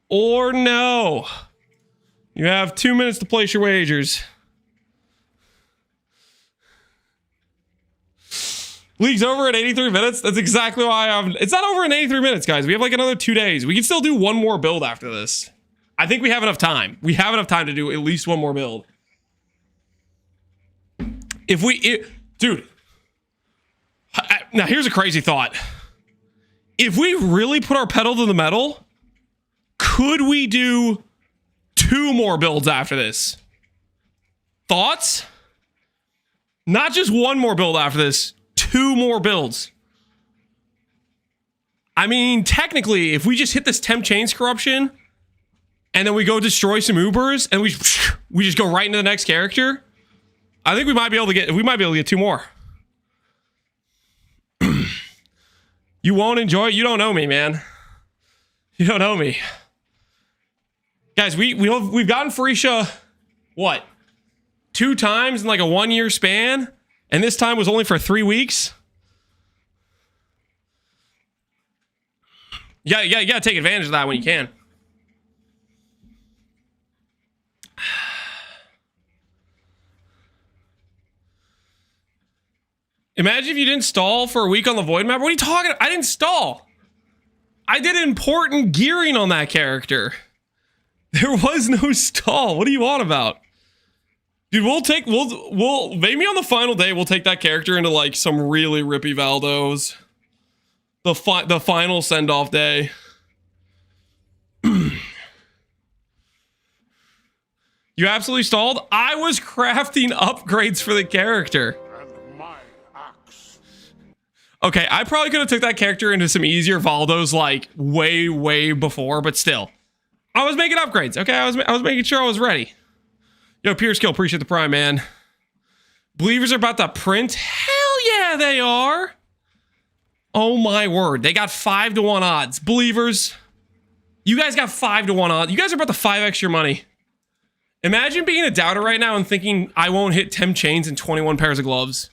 [SPEAKER 1] or no? You have 2 minutes to place your wagers. League's over at 83 minutes. That's exactly why it's not over in 83 minutes, guys. We have like another 2 days. We can still do one more build after this. I think we have enough time. We have enough time to do at least one more build. Dude, now here's a crazy thought. If we really put our pedal to the metal, could we do 2 more builds after this? Thoughts? Not just 1 more build after this, 2 more builds. I mean, technically, if we just hit this temp chains corruption and then we go destroy some Ubers and we just go right into the next character, I think we might be able to get 2 more. You won't enjoy it. You don't know me, man. You don't know me. Guys, we've gotten Freesia, what? 2 times in like a 1-year span, and this time was only for 3 weeks. Yeah, you gotta take advantage of that when you can. Imagine if you didn't stall for a week on the Void map. What are you talking about? I didn't stall. I did important gearing on that character. There was no stall. What are you on about? Dude, we'll maybe on the final day we'll take that character into like some really rippy Valdos. The final send-off day. You absolutely stalled? I was crafting upgrades for the character. Okay, I probably could have took that character into some easier Valdos like way before, but still. I was making upgrades, okay? I was making sure I was ready. Yo, Pure Skill, appreciate the prime, man. Believers are about to print? Hell yeah, they are. Oh my word, they got 5-to-1 odds. Believers, you guys got 5-to-1 odds. You guys are about to 5x your money. Imagine being a doubter right now and thinking I won't hit 10 chains and 21 pairs of gloves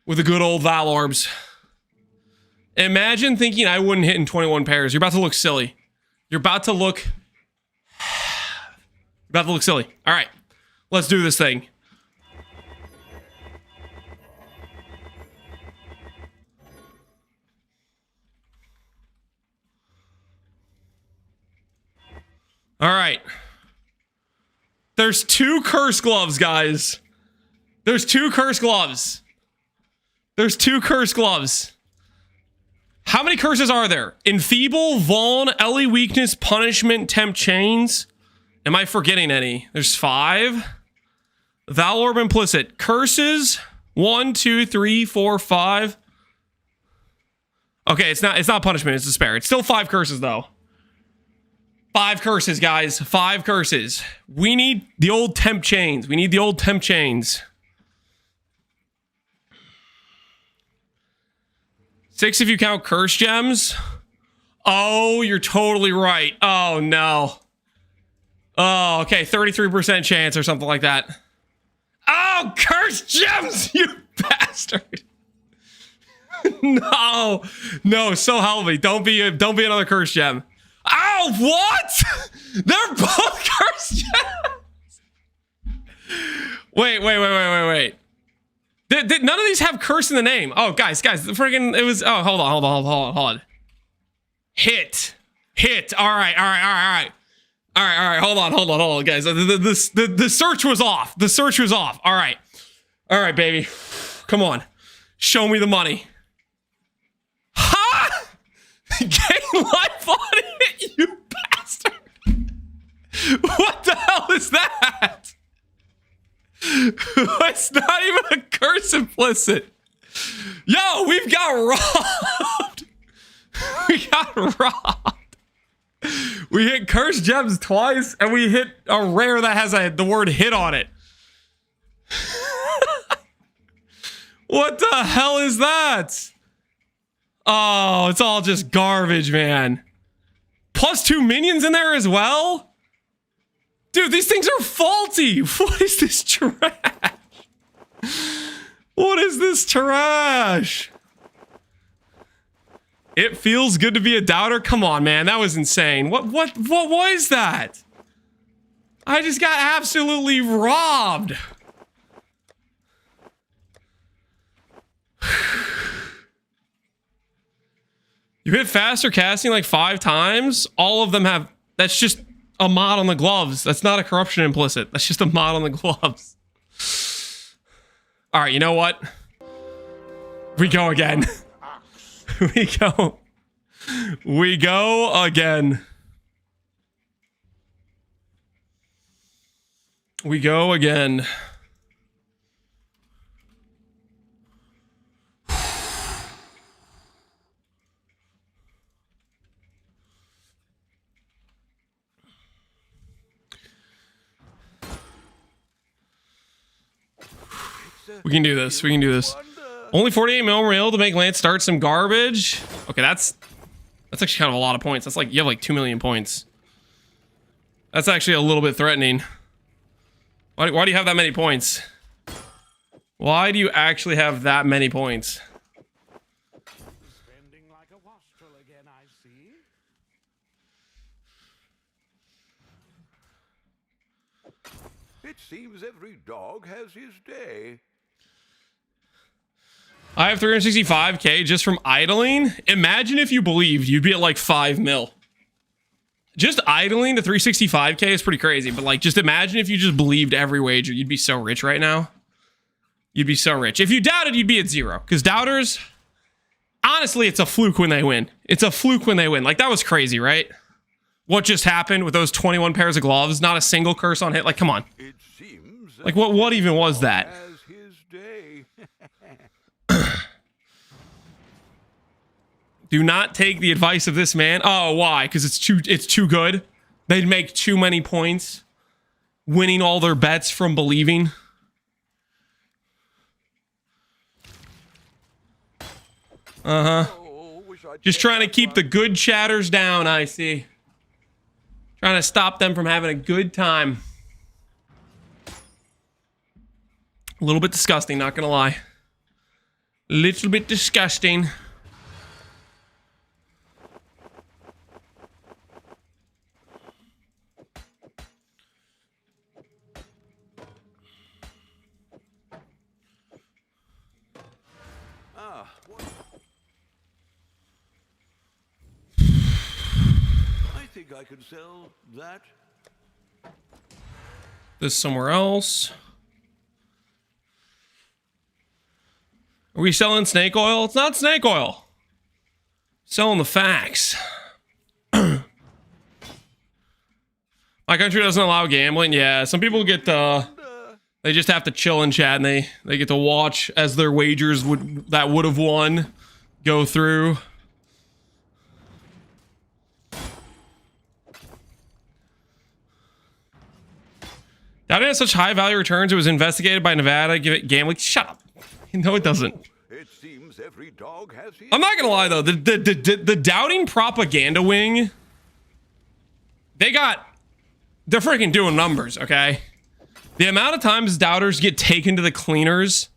[SPEAKER 1] with the good old Val Orbs. Imagine thinking I wouldn't hit in 21 pairs. You're about to look silly. You're about to look silly. All right, let's do this thing. All right. There's 2 curse gloves, guys. There's 2 curse gloves. There's 2 curse gloves. How many curses are there? Enfeeble, Vaughn, Ellie Weakness, Punishment, Temp Chains. Am I forgetting any? There's 5. Valorb Implicit. Curses. 1, 2, 3, 4, 5. Okay, it's not Punishment, it's Despair. It's still 5 curses, though. 5 curses, guys. 5 curses. We need the old Temp Chains. We need the old Temp Chains. 6 if you count curse gems. Oh, you're totally right. Oh, no. Oh, okay. 33% chance or something like that. Oh, curse gems, you bastard. No. No, so help me. Don't be another curse gem. Oh, what? They're both curse gems. Wait. None of these have curse in the name. Oh, guys, the friggin' it was. Oh, hold on. Hit. All right. Hold on, guys. The search was off. All right, baby. Come on, show me the money. Ha! Gain life on it, you bastard. What the hell is that? It's not even a curse implicit. Yo, we've got robbed. We hit curse gems twice, and we hit a rare that has the word hit on it. What the hell is that? Oh, it's all just garbage, man. +2 minions in there as well? Dude, these things are faulty. What is this trash? What is this trash? It feels good to be a doubter. Come on, man. That was insane. What was that? I just got absolutely robbed. You hit faster casting like 5 times. All of them have. That's just a mod on the gloves. That's not a corruption implicit. That's just a mod on the gloves. All right, you know what? We go again. We go. We go again. We go again. We can do this. We can do this. Only 48 mil real to make Lance start some garbage. Okay, that's actually kind of a lot of points. That's like, you have like 2 million points. That's actually a little bit threatening. Why do you have that many points? Why do you actually have that many points?
[SPEAKER 2] Spending like a wastrel again, I see.
[SPEAKER 3] It seems every dog has his day.
[SPEAKER 1] I have 365k just from idling. Imagine if you believed you'd be at like 5 mil. Just idling to 365k is pretty crazy, but like just imagine if you just believed every wager. You'd be so rich right now. You'd be so rich. If you doubted, you'd be at 0. Because doubters, honestly, it's a fluke when they win. It's a fluke when they win. Like, that was crazy, right? What just happened with those 21 pairs of gloves? Not a single curse on hit. Like, come on.
[SPEAKER 3] It seems
[SPEAKER 1] Like, what even was that?
[SPEAKER 3] has his day.
[SPEAKER 1] Do not take the advice of this man. Oh, why? Because it's too good. They'd make too many points, winning all their bets from believing.
[SPEAKER 3] Oh, wish I'd
[SPEAKER 1] Just
[SPEAKER 3] kept
[SPEAKER 1] trying to
[SPEAKER 3] that
[SPEAKER 1] keep
[SPEAKER 3] one.
[SPEAKER 1] the good chatters down, I see. Trying to stop them from having a good time. A little bit disgusting, not gonna lie. Little bit disgusting.
[SPEAKER 3] I think I could sell that.
[SPEAKER 1] This somewhere else. Are we selling snake oil? It's not snake oil. Selling the facts. My country doesn't allow gambling. Yeah, some people get they just have to chill and chat, and they get to watch as their wagers would have won go through. That has such high value returns. It was investigated by Nevada. Give it gambling. Shut up. No, it doesn't.
[SPEAKER 3] It seems every dog has his.
[SPEAKER 1] I'm not gonna lie though. The doubting propaganda wing. They're freaking doing numbers. Okay. The amount of times doubters get taken to the cleaners,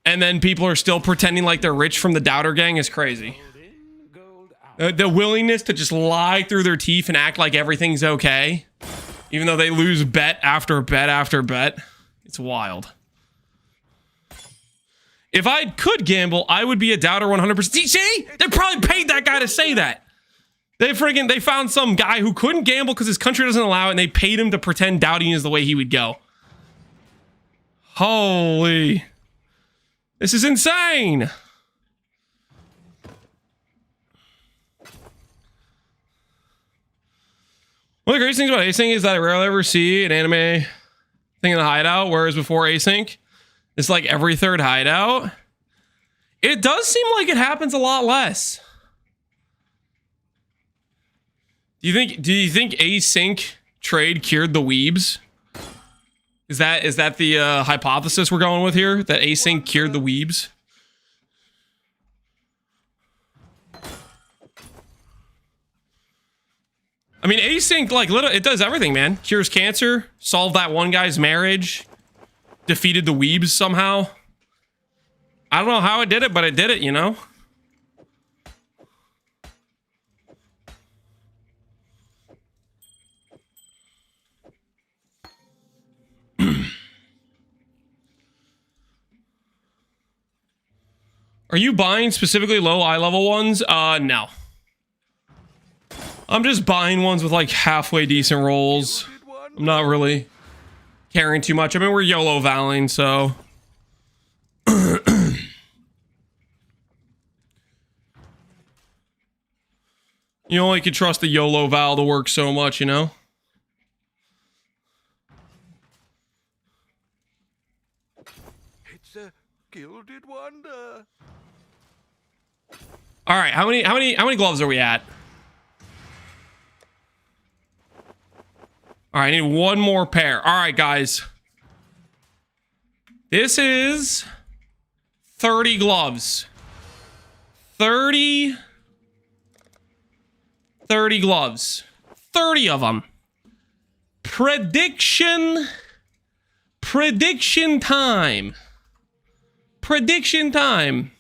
[SPEAKER 1] and then people are still pretending like they're rich from the doubter gang is crazy. The willingness to just lie through their teeth and act like everything's okay, even though they lose bet after bet after bet. It's wild. If I could gamble, I would be a doubter 100%. See? They probably paid that guy to say that. They found some guy who couldn't gamble because his country doesn't allow it, and they paid him to pretend doubting is the way he would go. Holy. This is insane. One of the greatest things about async is that I rarely ever see an anime thing in the hideout, whereas before async, it's like every third hideout. It does seem like it happens a lot less. Do you think async trade cured the weebs? Is that the hypothesis we're going with here? That async cured the weebs? I mean, async, like, it does everything, man. Cures cancer, solved that one guy's marriage, defeated the weebs somehow. I don't know how it did it, but it did it, you know? Are you buying specifically low eye level ones? No. I'm just buying ones with like halfway decent rolls. I'm not really caring too much. I mean, we're YOLO valing, so You only can trust the YOLO Val to work so much, you know?
[SPEAKER 3] It's a gilded wonder.
[SPEAKER 1] All right, how many gloves are we at? All right, I need one more pair. All right, guys. This is 30 gloves. 30 gloves. 30 of them. Prediction time. Prediction time.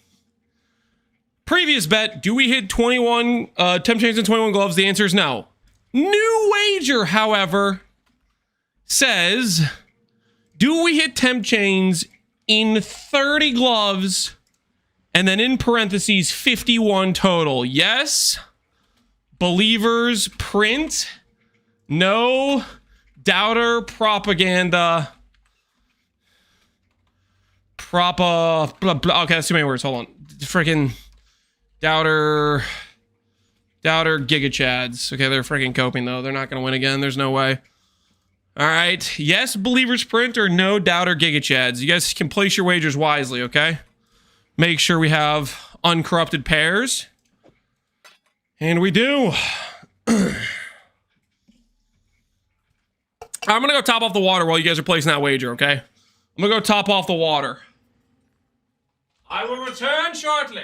[SPEAKER 1] Previous bet, do we hit 21 temp chains and 21 gloves? The answer is no. New wager, however, says, do we hit temp chains in 30 gloves and then in parentheses 51 total? Yes. Believers print. No. Doubter propaganda. Blah, blah. Okay, that's too many words. Hold on. Freaking doubter giga chads. Okay, they're freaking coping though. They're not gonna win again. There's no way. All right. Yes, believers print, or no doubter giga chads. You guys can place your wagers wisely, okay? Make sure we have uncorrupted pairs. And we do. I'm gonna go top off the water while you guys are placing that wager, okay? I'm gonna go top off the water. I will return shortly.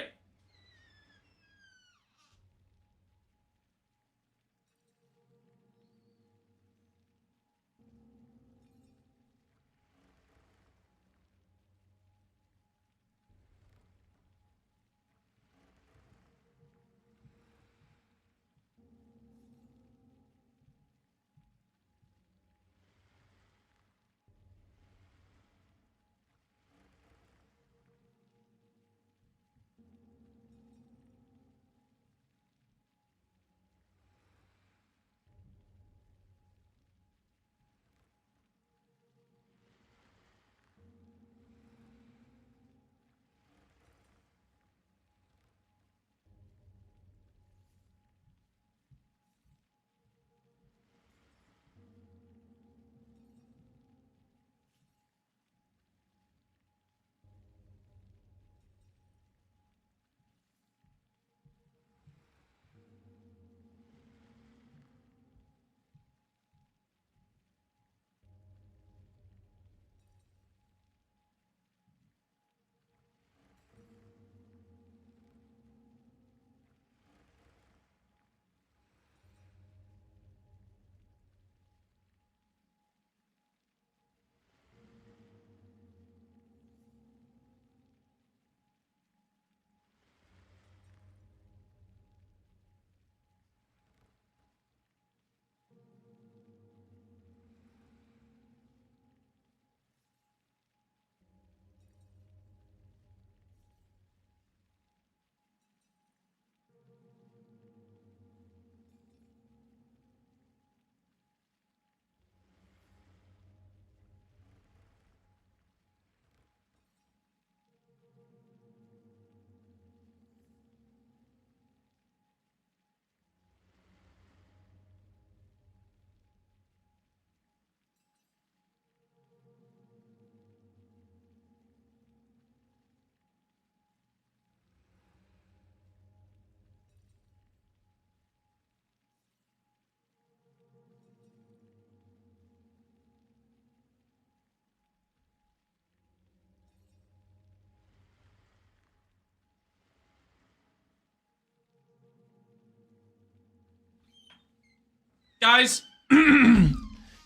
[SPEAKER 1] Guys, you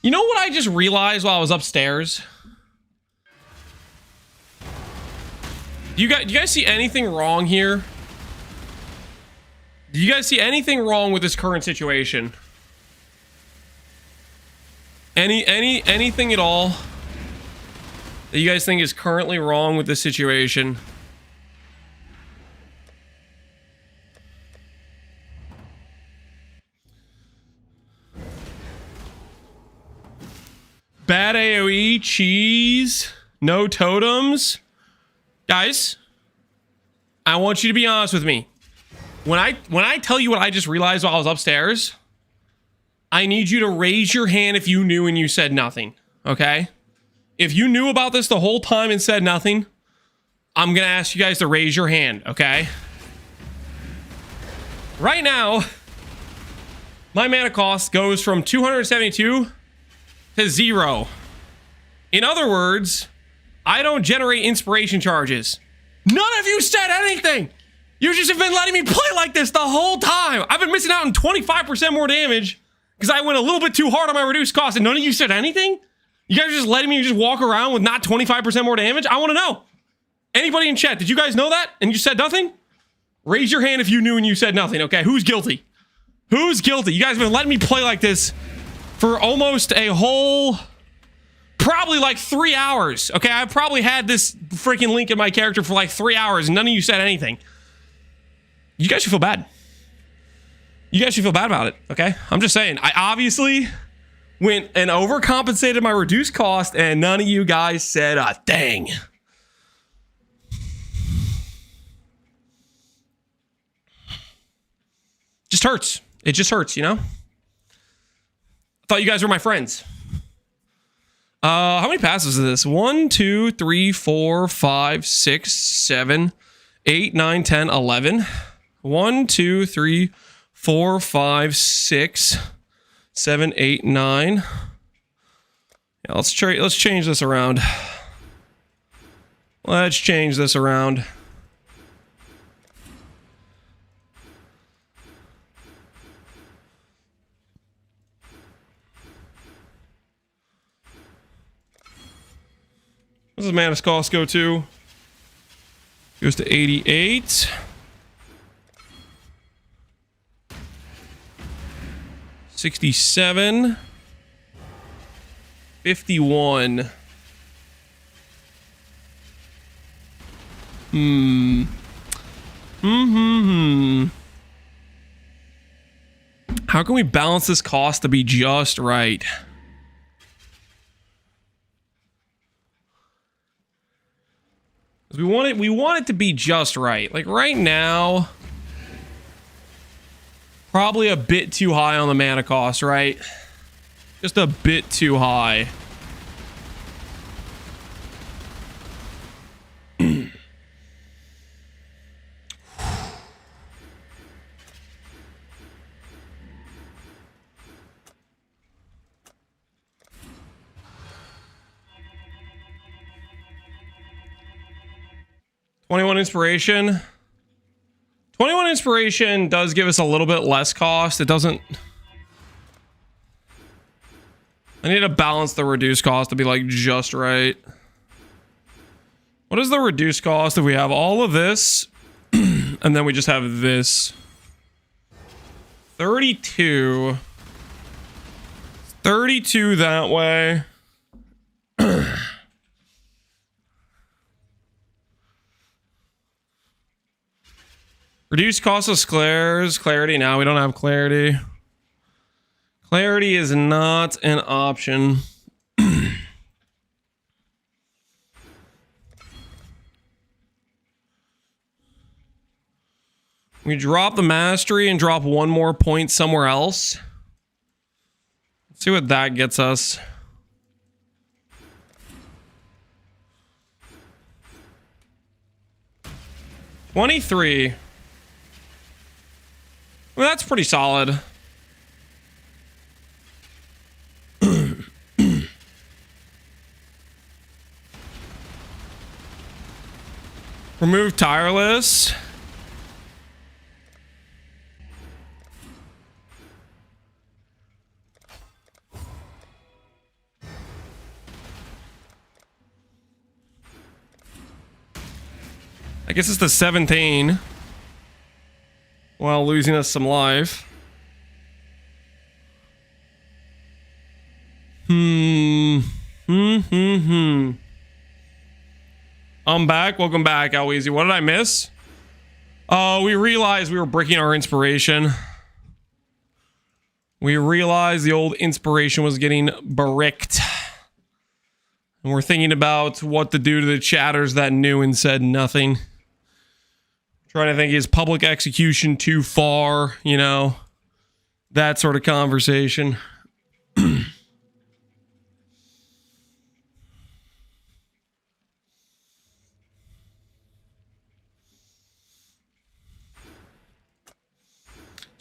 [SPEAKER 1] know what I just realized while I was upstairs? Do you guys see anything wrong here? Do you guys see anything wrong with this current situation? Anything at all that you guys think is currently wrong with this situation? Bad AoE, cheese, no totems. Guys, I want you to be honest with me. When I tell you what I just realized while I was upstairs, I need you to raise your hand if you knew and you said nothing, okay? If you knew about this the whole time and said nothing, I'm gonna ask you guys to raise your hand, okay? Right now, my mana cost goes from 272 to 0. In other words, I don't generate inspiration charges. None of you said anything! You just have been letting me play like this the whole time! I've been missing out on 25% more damage because I went a little bit too hard on my reduced cost and none of you said anything? You guys are just letting me just walk around with not 25% more damage? I want to know. Anybody in chat, did you guys know that and you said nothing? Raise your hand if you knew and you said nothing, okay? Who's guilty? Who's guilty? You guys have been letting me play like this for almost a whole... probably like 3 hours, okay? I've probably had this freaking link in my character for like 3 hours and none of you said anything. You guys should feel bad. You guys should feel bad about it, okay? I'm just saying, I obviously went and overcompensated my reduced cost and none of you guys said a thing. Just hurts. It just hurts, you know? I thought you guys were my friends. How many passes is this? 1, 2, 3, 4, 5, 6, 7, 8, 9, 10, 11. 1, 2, 3, 4, 5, 6, 7, 8, 9. Yeah, let's change this around. Let's change this around. What does mana cost go to? Goes to 88. 67. 51. How can we balance this cost to be just right? We want it to be just right. Like right now, probably a bit too high on the mana cost, right? Just a bit too high. $21 inspiration. 21 inspiration does give us a little bit less cost. It doesn't... I need to balance the reduced cost to be like just right. What is the reduced cost if we have all of this and then we just have this? 32. 32 that way. Reduced cost of squares. Clarity. Now we don't have clarity. Clarity is not an option. We drop the mastery and drop one more point somewhere else. Let's see what that gets us. $23. Well, that's pretty solid. Remove tireless. I guess it's the 17. While losing us some life. I'm back. Welcome back, How Easy. What did I miss? Oh, we realized we were breaking our inspiration. We realized the old inspiration was getting bricked. And we're thinking about what to do to the chatters that knew and said nothing. Trying to think, is public execution too far? You know, that sort of conversation. It's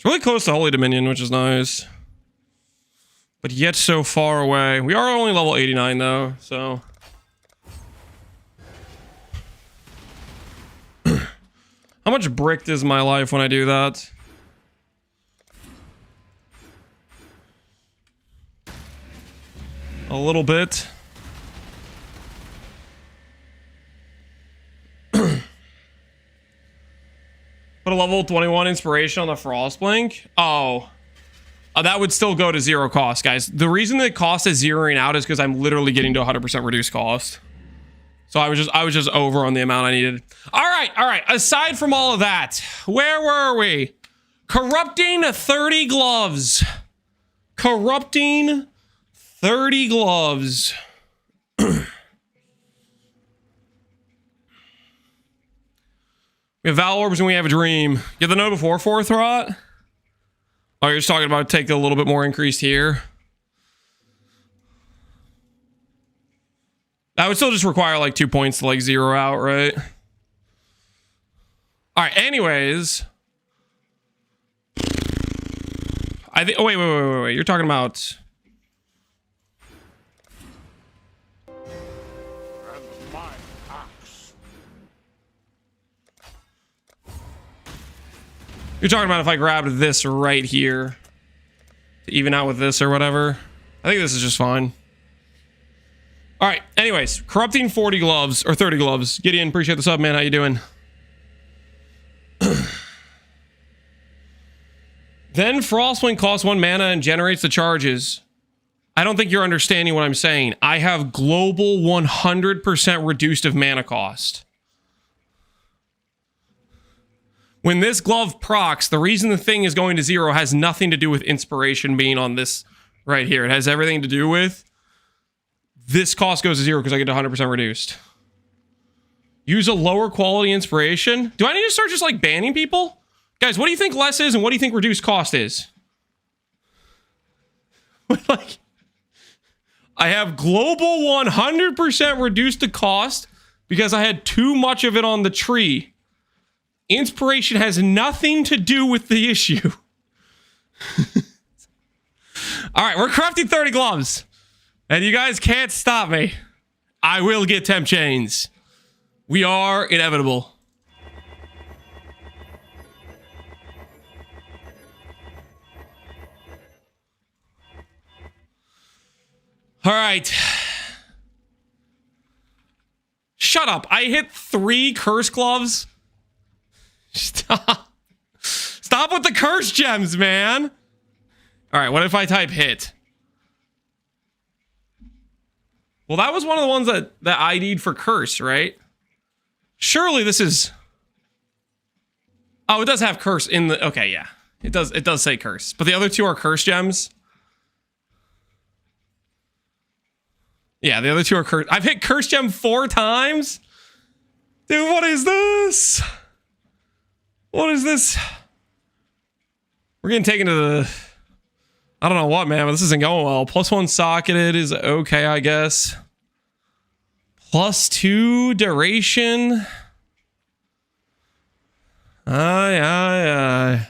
[SPEAKER 1] really close to Holy Dominion, which is nice. But yet so far away. We are only level 89 though, so. How much bricked is my life when I do that? A little bit. Put a level 21 inspiration on the Frostblink. Oh. That would still go to 0 cost, guys. The reason the cost is zeroing out is because I'm literally getting to 100% reduced cost. So I was just over on the amount I needed. All right. Aside from all of that, where were we? Corrupting 30 gloves. Corrupting 30 gloves. We have Val Orbs and we have a Dream. Get the note before 4th rot? Oh, you're just talking about take a little bit more increased here. That would still just require like 2 points to like zero out, right? All right, anyways. I think, oh, wait. You're talking about... You're talking about if I grabbed this right here to even out with this or whatever. I think this is just fine. All right. Anyways, corrupting 40 gloves or 30 gloves. Gideon, appreciate the sub, man. How you doing? Then Frostwing costs 1 mana and generates the charges. I don't think you're understanding what I'm saying. I have global 100% reduced of mana cost. When this glove procs, the reason the thing is going to 0 has nothing to do with inspiration being on this right here. It has everything to do with this cost goes to 0 because I get 100% reduced. Use a lower quality inspiration. Do I need to start just like banning people? Guys, what do you think less is and what do you think reduced cost is? Like, I have global 100% reduced to cost because I had too much of it on the tree. Inspiration has nothing to do with the issue. All right, we're crafting 30 gloves. And you guys can't stop me. I will get temp chains. We are inevitable. All right. Shut up. I hit 3 curse gloves. Stop with the curse gems, man. All right, what if I type hit? Well, that was one of the ones that ID'd for curse, right? Surely this is... Oh, it does have curse in the... Okay, yeah. It does say curse. But the other 2 are curse gems. Yeah, the other 2 are curse... I've hit curse gem 4 times? Dude, what is this? What is this? We're getting taken to the... I don't know what, man, but this isn't going well. +1 socketed is okay, I guess. +2 duration. Aye.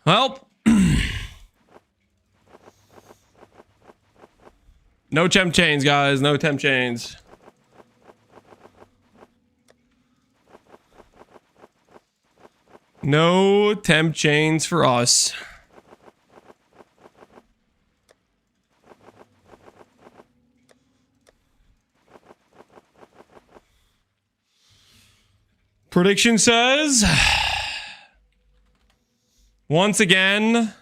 [SPEAKER 1] Well. No temp chains, guys. No temp chains. No temp chains for us. Prediction says, once again,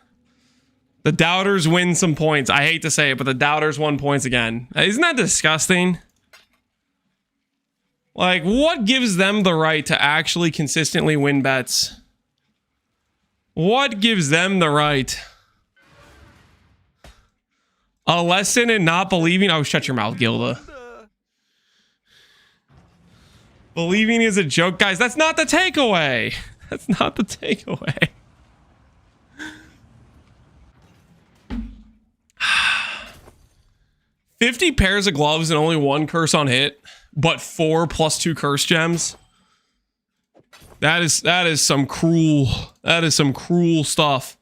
[SPEAKER 1] the doubters win some points. I hate to say it, but the doubters won points again. Isn't that disgusting? Like, what gives them the right to actually consistently win bets? What gives them the right? A lesson in not believing. Oh, shut your mouth, Gilda. Believing is a joke, guys. That's not the takeaway. That's not the takeaway. $50 pairs of gloves and only 1 curse on hit, but 4 plus 2 curse gems. That is some cruel stuff.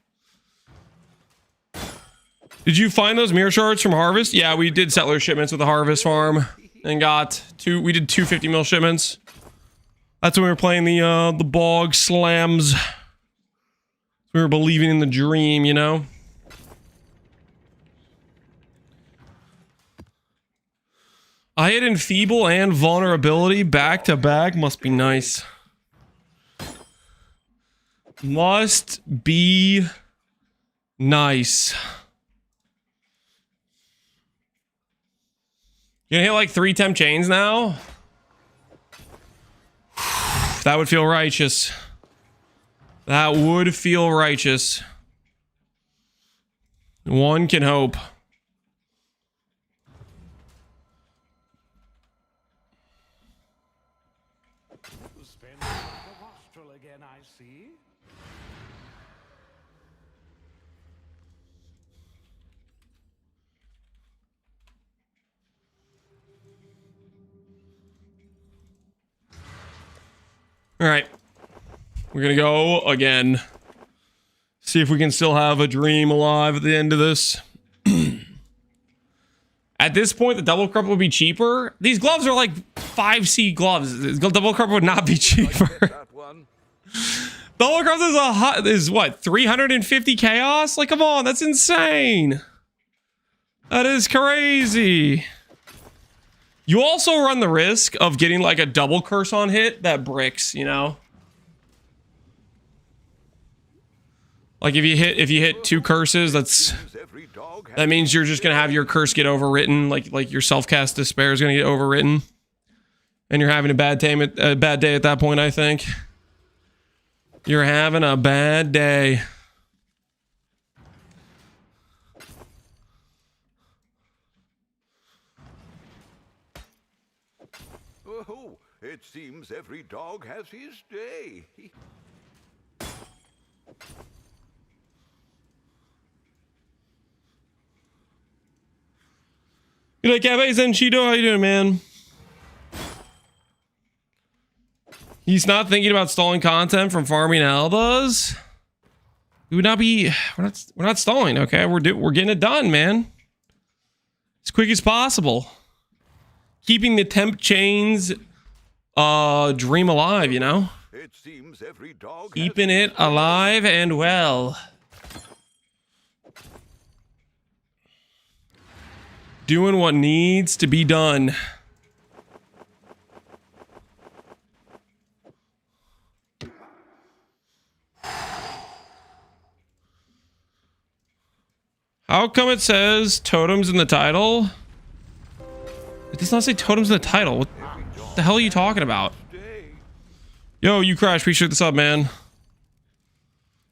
[SPEAKER 1] Did you find those mirror shards from Harvest? Yeah, we did settler shipments with the Harvest farm and got we did 2 50 mil shipments. That's when we were playing the bog slams. We were believing in the dream, you know? I hit Enfeeble and Vulnerability back to back. Must be nice. Must be nice. You gonna hit like 3 temp chains now? That would feel righteous. That would feel righteous. One can hope.
[SPEAKER 2] Again, I see.
[SPEAKER 1] All right. We're gonna go again. See if we can still have a dream alive at the end of this. At this point, the double crop would be cheaper. These gloves are like 5C gloves. Double crop would not be cheaper. Double crop is what, 350 chaos? Like, come on, that's insane. That is crazy. You also run the risk of getting like a double curse on hit that bricks, you know? Like if you hit 2 curses, that means you're just gonna have your curse get overwritten, like your self-cast despair is gonna get overwritten. And you're having a bad day at that point, I think. You're having a bad day.
[SPEAKER 3] Oh, it seems every dog has his day.
[SPEAKER 1] You're like, Cafe Zenchido, how you doing, man? He's not thinking about stalling content from farming Eldas. We would not be. We're not stalling. Okay, we're getting it done, man. As quick as possible. Keeping the temp chains dream alive, you know.
[SPEAKER 3] It seems every dog
[SPEAKER 1] Keeping it alive and well. Doing what needs to be done. How come it says totems in the title? It does not say totems in the title. What the hell are you talking about? Yo, you crash. Appreciate the sub, man.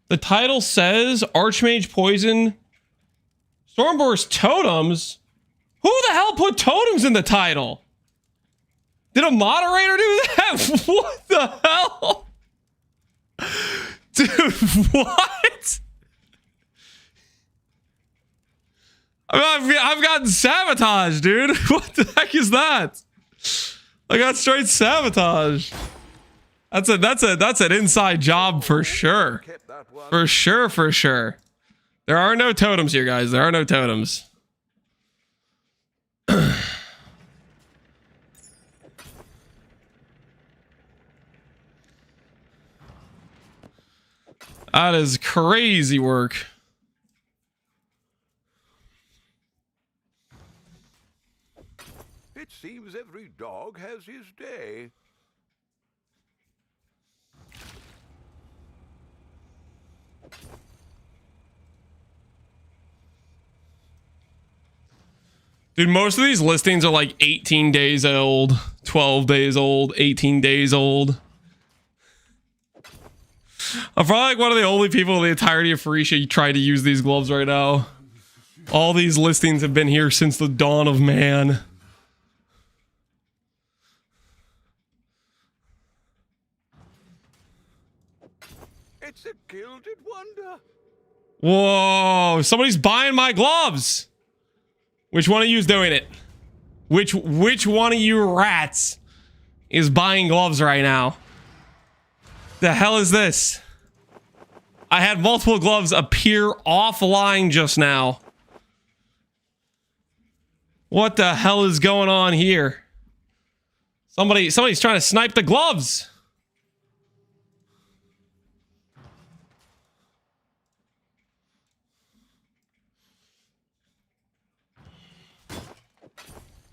[SPEAKER 1] The title says Archmage Poison Stormburst totems. Who the hell put totems in the title? Did a moderator do that? What the hell? Dude, what? I've gotten sabotaged, dude. What the heck is that? I got straight sabotage. That's an inside job for sure. For sure. There are no totems here, guys. There are no totems. That is crazy work.
[SPEAKER 3] It seems every dog has his day.
[SPEAKER 1] Dude, most of these listings are like 18 days old, 12 days old, 18 days old. I'm probably like one of the only people in the entirety of Phoenicia try to use these gloves right now. All these listings have been here since the dawn of man.
[SPEAKER 3] gilded wonder.
[SPEAKER 1] Whoa, somebody's buying my gloves. Which one of you is doing it? Which one of you rats is buying gloves right now? The hell is this? I had multiple gloves appear offline just now. What the hell is going on here? Somebody's trying to snipe the gloves.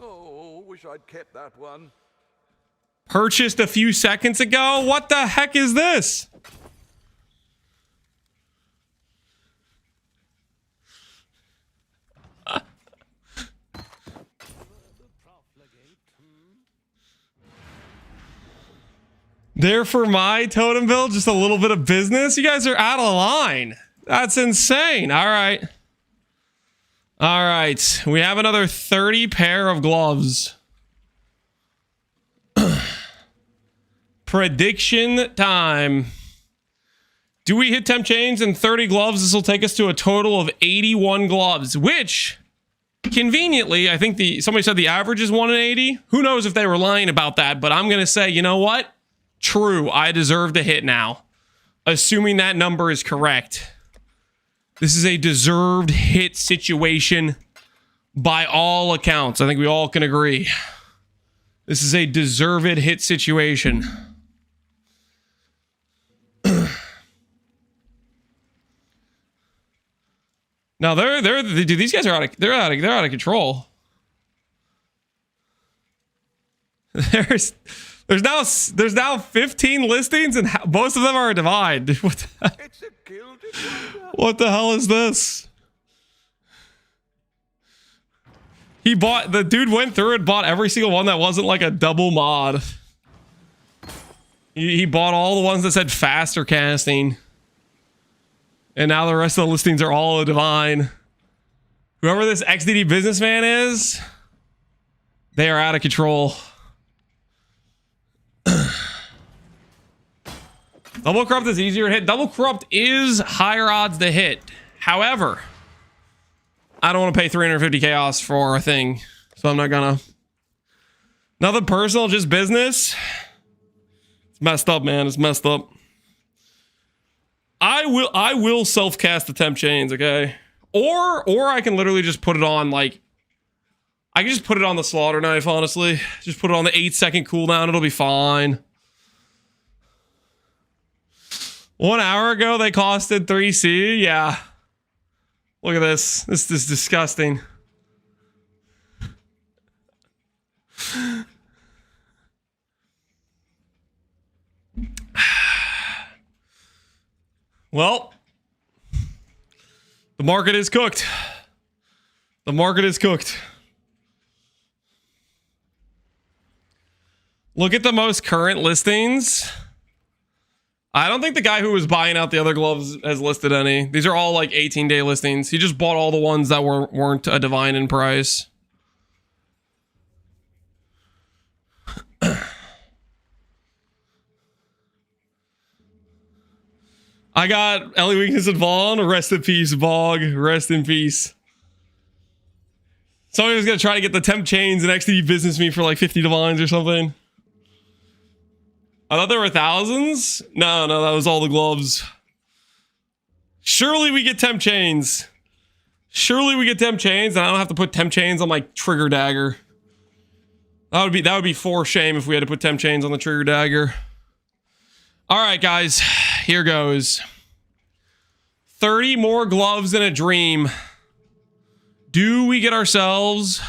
[SPEAKER 3] Oh, wish I'd kept that one.
[SPEAKER 1] Purchased a few seconds ago? What the heck is this? There for my totem build, just a little bit of business. You guys are out of line. That's insane. All right. All right. We have another 30 pair of gloves. Prediction time. Do we hit temp chains and 30 gloves? This will take us to a total of 81 gloves, which conveniently, I think somebody said the average is 1 in 80. Who knows if they were lying about that, but I'm going to say, you know what? True, I deserve to hit now. Assuming that number is correct. This is a deserved hit situation by all accounts. I think we all can agree. This is a deserved hit situation. Now dude, these guys are out of control. There's now 15 listings and most of them are divine. What the hell is this? The dude went through and bought every single one that wasn't like a double mod. He bought all the ones that said faster casting. And now the rest of the listings are all a divine. Whoever this XDD businessman is, they are out of control. Double corrupt is easier to hit. Double corrupt is higher odds to hit. However, I don't want to pay 350 chaos for a thing, so I'm not gonna. Nothing personal, just business. It's messed up, man. It's messed up. I will self-cast the temp chains, okay? Or I can literally just put it on, like, I can just put it on the slaughter knife, honestly. Just put it on the 8-second cooldown. It'll be fine. 1 hour ago, they costed 3C. Yeah. Look at this. This is disgusting. Well, the market is cooked. The market is cooked. Look at the most current listings. I don't think the guy who was buying out the other gloves has listed any. These are all like 18-day listings. He just bought all the ones that weren't a divine in price. I got Ellie Weakness and Vaughn. Rest in peace, Bog. Rest in peace. Somebody was going to try to get the temp chains and XD business me for like 50 divines or something. I thought there were thousands. No, that was all the gloves. Surely we get temp chains. Surely we get temp chains and I don't have to put temp chains on my trigger dagger. That would be for shame if we had to put temp chains on the trigger dagger. All right, guys, here goes. 30 more gloves in a dream. Do we get ourselves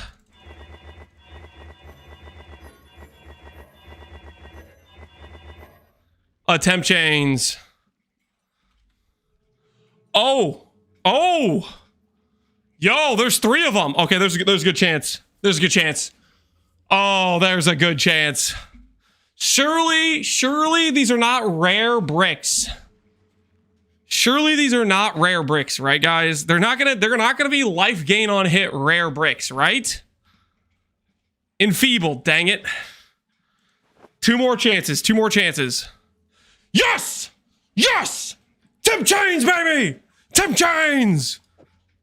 [SPEAKER 1] a temp chains? Oh, yo, there's 3 of them. Okay, there's a good chance. There's a good chance. Oh, there's a good chance. Surely these are not rare bricks. Surely these are not rare bricks, right, guys? They're not gonna be life gain on hit rare bricks, right? Enfeebled, dang it. 2 more chances. 2 more chances. Yes! Yes! Temp chains, baby! Temp chains!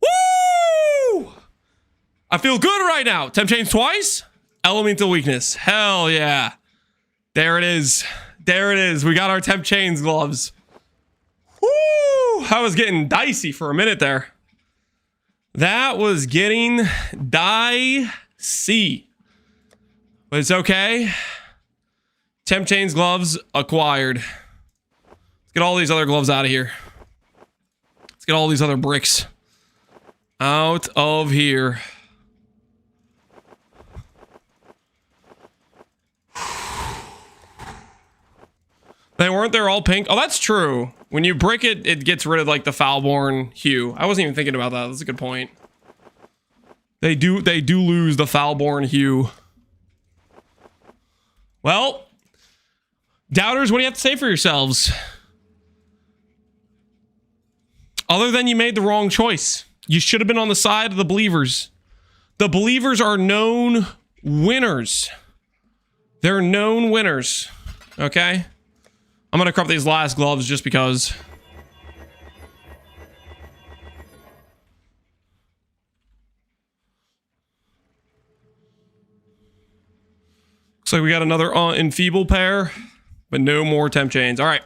[SPEAKER 1] Woo! I feel good right now. Temp chains twice. Elemental weakness. Hell yeah. There it is. There it is. We got our temp chains gloves. Woo! I was getting dicey for a minute there. That was getting dicey. But it's okay. Temp chains gloves acquired. Let's get all these other gloves out of here. Let's get all these other bricks out of here. They weren't there all pink. Oh, that's true. When you brick it, it gets rid of like the foulborn hue. I wasn't even thinking about that. That's a good point. They do lose the foulborn hue. Well, doubters, what do you have to say for yourselves? Other than you made the wrong choice. You should have been on the side of the believers. The believers are known winners. They're known winners. Okay? I'm gonna crop these last gloves just because. Looks like we got another enfeeble pair, but no more temp chains. All right.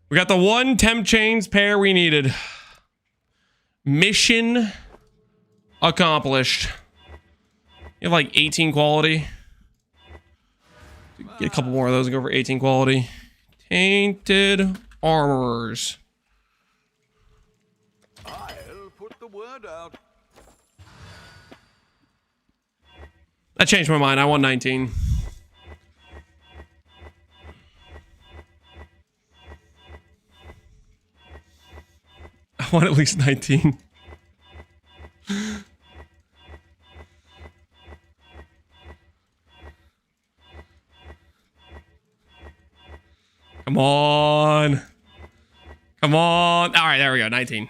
[SPEAKER 1] We got the one temp chains pair we needed. Mission accomplished. You have like 18 quality. Get a couple more of those and go for 18 quality. Tainted Armorers.
[SPEAKER 3] I'll put the word out.
[SPEAKER 1] I changed my mind. I want 19. I want at least 19. Come on. Come on. All right, there we go. 19.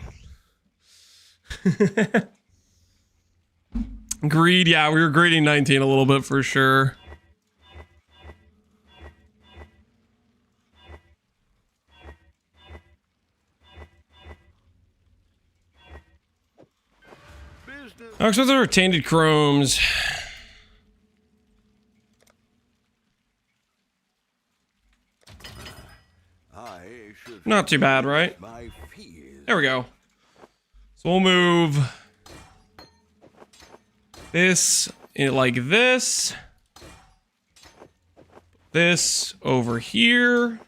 [SPEAKER 1] Greed. Yeah, we were greeding 19 a little bit for sure. Oh, so there are tainted chromes. Not too bad, right? There we go. So we'll move this in like this. This over here.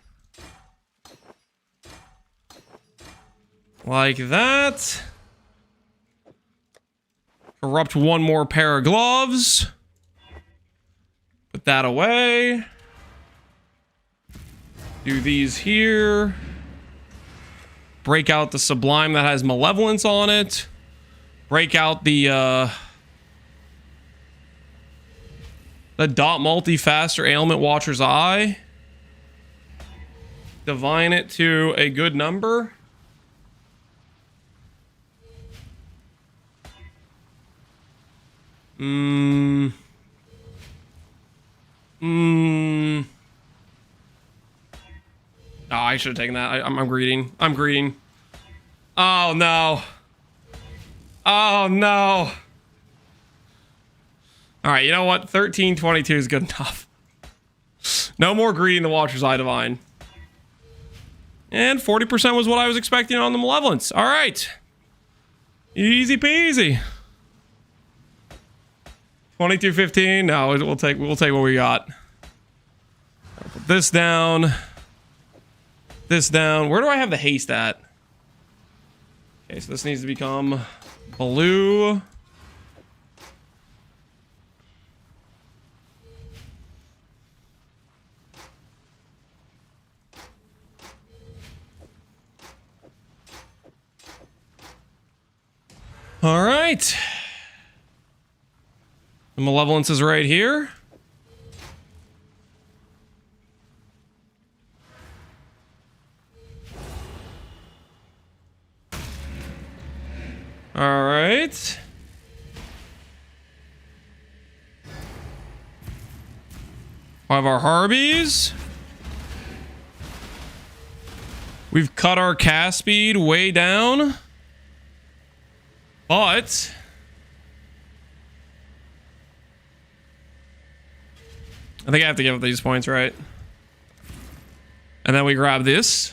[SPEAKER 1] Like that. Corrupt one more pair of gloves. Put that away. Do these here. Break out the Sublime that has Malevolence on it. Break out the Dot Multi-Faster Ailment Watcher's Eye. Divine it to a good number. Oh, I should have taken that. I'm greeting. I'm greeting. Oh, no. Oh, no. All right, you know what? 1322 is good enough. No more greeting the Watcher's Eye Divine. And 40% was what I was expecting on the Malevolence. All right. Easy peasy. 2215. No, we'll take what we got. Put this down. This down. Where do I have the haste at? Okay, so this needs to become blue. All right. The Malevolence is right here. All right. We have our Harbies. We've cut our cast speed way down. But I think I have to give up these points, right? And then we grab this.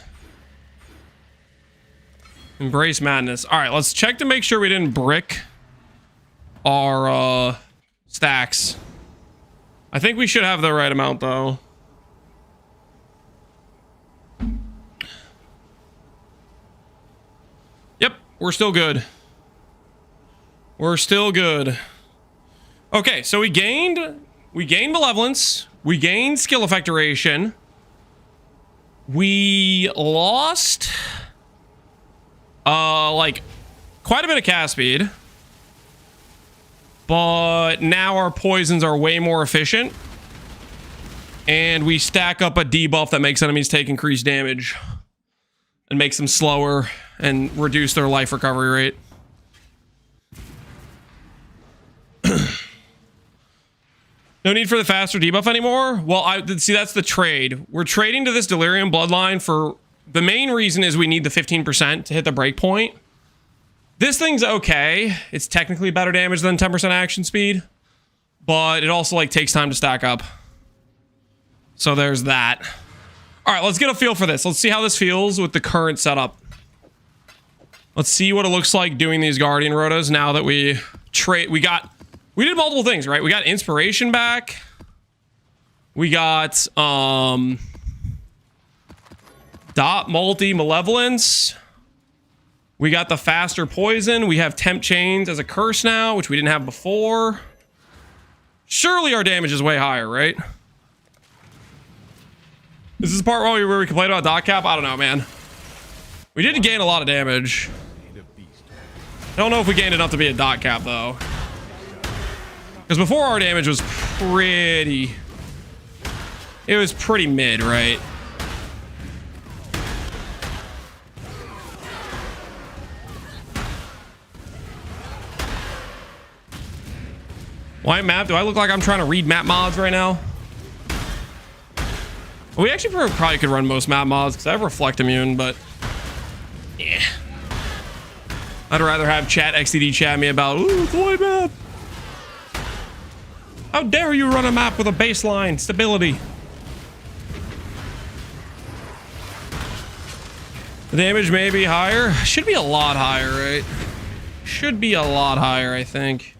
[SPEAKER 1] Embrace madness. All right, let's check to make sure we didn't brick our stacks. I think we should have the right amount though. Yep, we're still good. We're still good. Okay, so we gained malevolence, we gained skill effect duration, we lost like quite a bit of cast speed, but now our poisons are way more efficient, and we stack up a debuff that makes enemies take increased damage and makes them slower and reduce their life recovery rate. No need for the faster debuff anymore? Well, see, that's the trade. We're trading to this Delirium Bloodline for... The main reason is we need the 15% to hit the breakpoint. This thing's okay. It's technically better damage than 10% action speed. But it also, like, takes time to stack up. So there's that. Alright, let's get a feel for this. Let's see how this feels with the current setup. Let's see what it looks like doing these Guardian Rotas now that we trade... We did multiple things, right? We got inspiration back. We got dot multi malevolence. We got the faster poison. We have temp chains as a curse now, which we didn't have before. Surely our damage is way higher, right? Is this the part where we complain about dot cap? I don't know, man. We did gain a lot of damage. I don't know if we gained enough to be a dot cap though. Because before our damage was pretty... It was pretty mid, right? White map? Do I look like I'm trying to read map mods right now? Well, we actually probably could run most map mods because I have Reflect Immune, but... Yeah. I'd rather have chat XDD chat me about, ooh, it's a white map. How dare you run a map with a baseline stability? The damage may be higher. Should be a lot higher, right? Should be a lot higher, I think.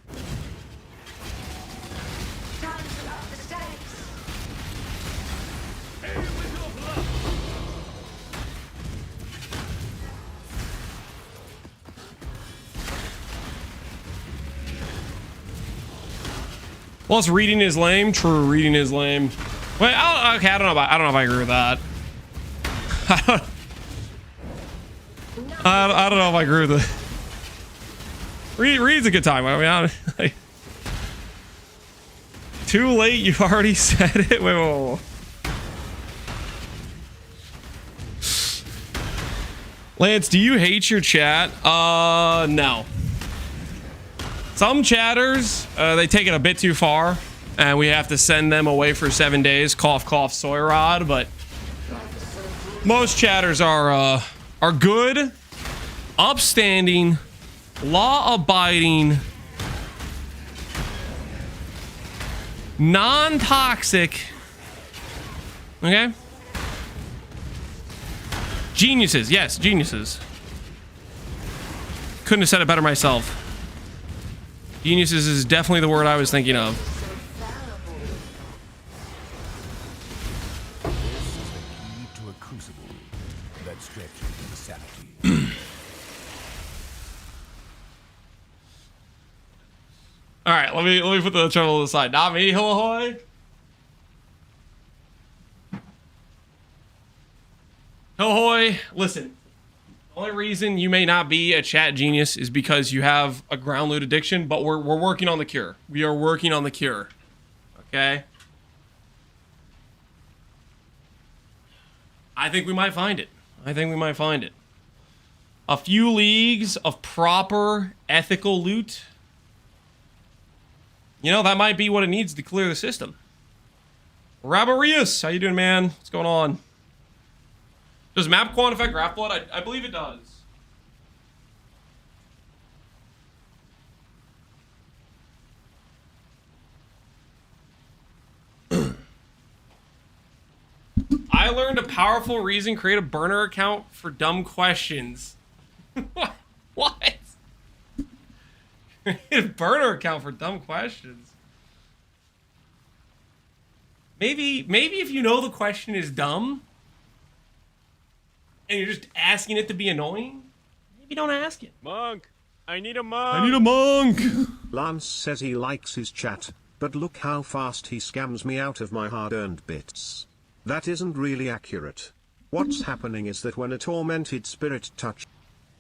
[SPEAKER 1] Plus, reading is lame. True, reading is lame. Wait, okay, I don't know if I agree with that. I don't know if I agree with it. Read's a good time. I mean, like, too late. You've already said it. Wait. Lance, do you hate your chat? No. Some chatters, they take it a bit too far, and we have to send them away for 7 days. Cough, cough, soy rod. But most chatters are good, upstanding, law-abiding, non-toxic. Okay? Geniuses. Yes, geniuses. Couldn't have said it better myself. Geniuses is definitely the word I was thinking of. All right, let me put the turtle to the side. Not me, Hillahoy. Hillahoy, listen. The only reason you may not be a chat genius is because you have a ground loot addiction, but we're working on the cure. We are working on the cure. Okay? I think we might find it. I think we might find it. A few leagues of proper ethical loot. You know, that might be what it needs to clear the system. Rabarius, how you doing, man? What's going on? Does map quant affect Graph Blood? I believe it does. I learned a powerful reason. Create a burner account for dumb questions. What? Create a burner account for dumb questions. Maybe if you know the question is dumb and you're just asking it to be annoying, maybe don't ask it.
[SPEAKER 4] Monk, I need a monk.
[SPEAKER 1] I need a monk.
[SPEAKER 5] Lance says he likes his chat, but look how fast he scams me out of my hard-earned bits. That isn't really accurate. What's happening is that when a tormented spirit touch...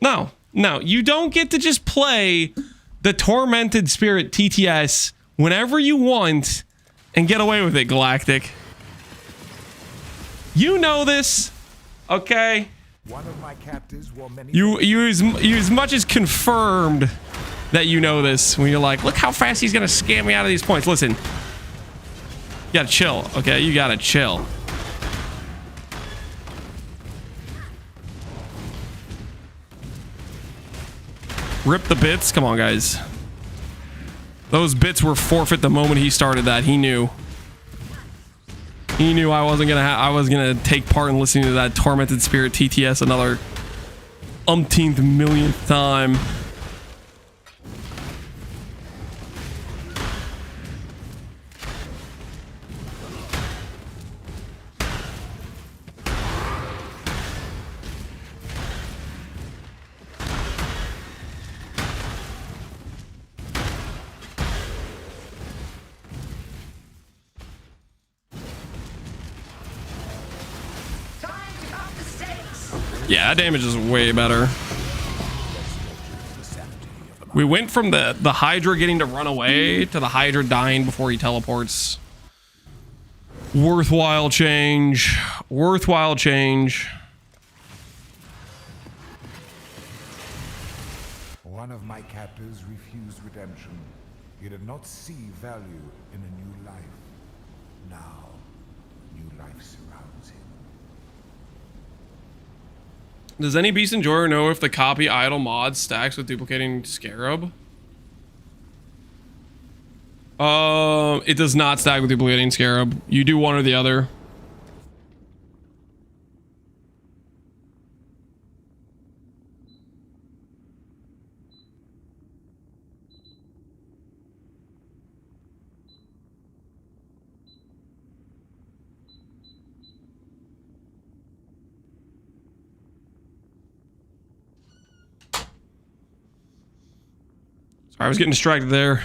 [SPEAKER 1] No, you don't get to just play the Tormented Spirit TTS whenever you want and get away with it, Galactic. You know this, okay?
[SPEAKER 2] One of my captives wore many.
[SPEAKER 1] You as much as confirmed that you know this when you're like, look how fast he's gonna scam me out of these points. Listen, you gotta chill, okay? You gotta chill. Rip the bits. Come on, guys. Those bits were forfeit the moment he started that. He knew. He knew I was gonna take part in listening to that Tormented Spirit TTS another umpteenth millionth time. Yeah, that damage is way better. We went from the Hydra getting to run away to the Hydra dying before he teleports. Worthwhile change. Worthwhile change.
[SPEAKER 2] One of my captors refused redemption. He did not see value in a new life. Now, new life surrounds him.
[SPEAKER 1] Does any Beast Enjoyer know if the copy idle mod stacks with duplicating Scarab? It does not stack with duplicating Scarab. You do one or the other. I was getting distracted there.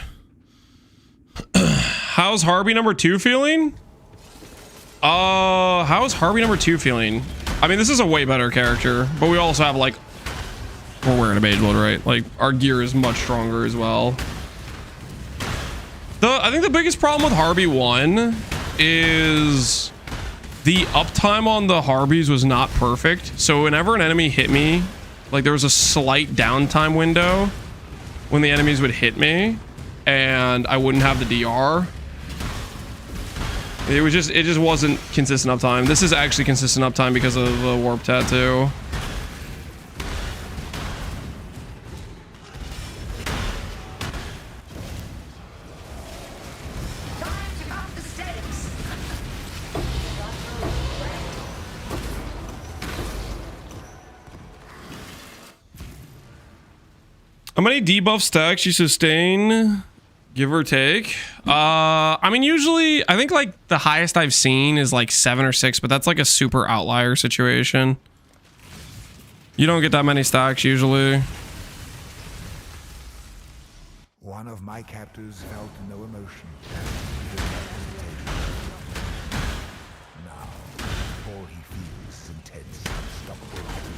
[SPEAKER 1] How's Harby number 2 feeling? How's Harby number 2 feeling? I mean, this is a way better character, but we also have like, we're wearing a mage blood, right? Like our gear is much stronger as well. I think the biggest problem with Harby 1 is the uptime on the Harbies was not perfect. So whenever an enemy hit me, like there was a slight downtime window when the enemies would hit me and I wouldn't have the DR. It just wasn't consistent uptime. This is actually consistent uptime because of the warp tattoo. How many debuff stacks you sustain, give or take? I mean, usually, I think like the highest I've seen is like 7 or 6, but that's like a super outlier situation. You don't get that many stacks usually.
[SPEAKER 2] One of my captors felt no emotion. Now, all he feels is intense, unstoppable agony.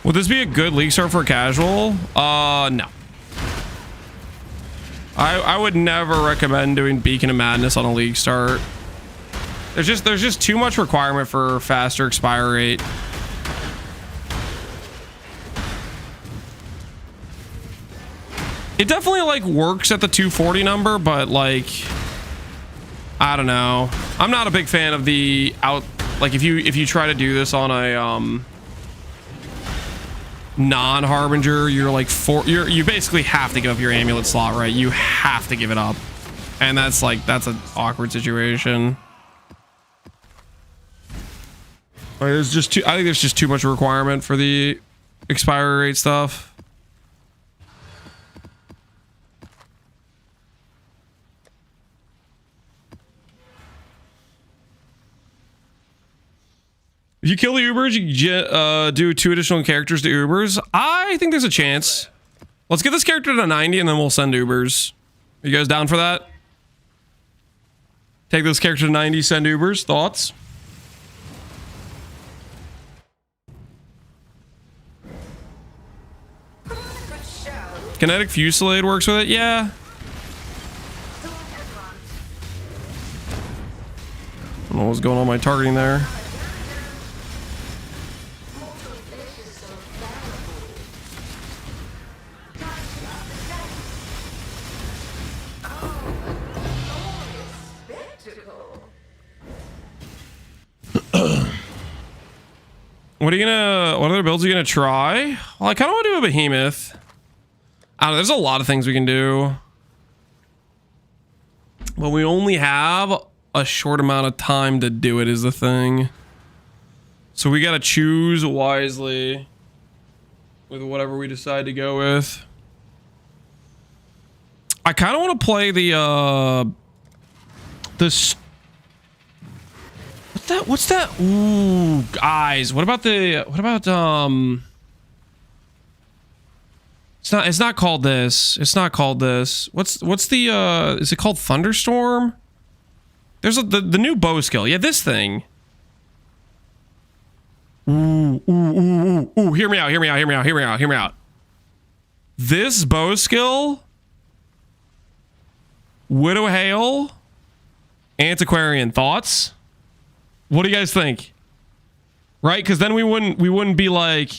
[SPEAKER 1] Would this be a good league start for casual? No. I would never recommend doing Beacon of Madness on a league start. There's just too much requirement for faster expire rate. It definitely like works at the 240 number, but like, I don't know. I'm not a big fan of the like if you try to do this on a non-Harbinger, you're like you basically have to give up your amulet slot, right? You have to give it up. And that's an awkward situation. Like, I think there's just too much requirement for the expiry rate stuff. If you kill the Ubers, you do 2 additional characters to Ubers. I think there's a chance. Let's get this character to 90 and then we'll send Ubers. Are you guys down for that? Take this character to 90, send Ubers. Thoughts? Kinetic Fusillade works with it? Yeah. I don't know what's going on with my targeting there. What other builds are you gonna try? Well, I kind of want to do a behemoth. I don't know, there's a lot of things we can do, but we only have a short amount of time to do it is the thing. So we gotta choose wisely with whatever we decide to go with. I kind of want to play this. What's that? Ooh, guys. What about It's not called this. It's not called this. What's the is it called Thunderstorm? There's the new bow skill. Yeah, this thing. Ooh, hear me out. This bow skill, Widow Hail, Antiquarian. Thoughts? What do you guys think? Right? Because then we wouldn't be like,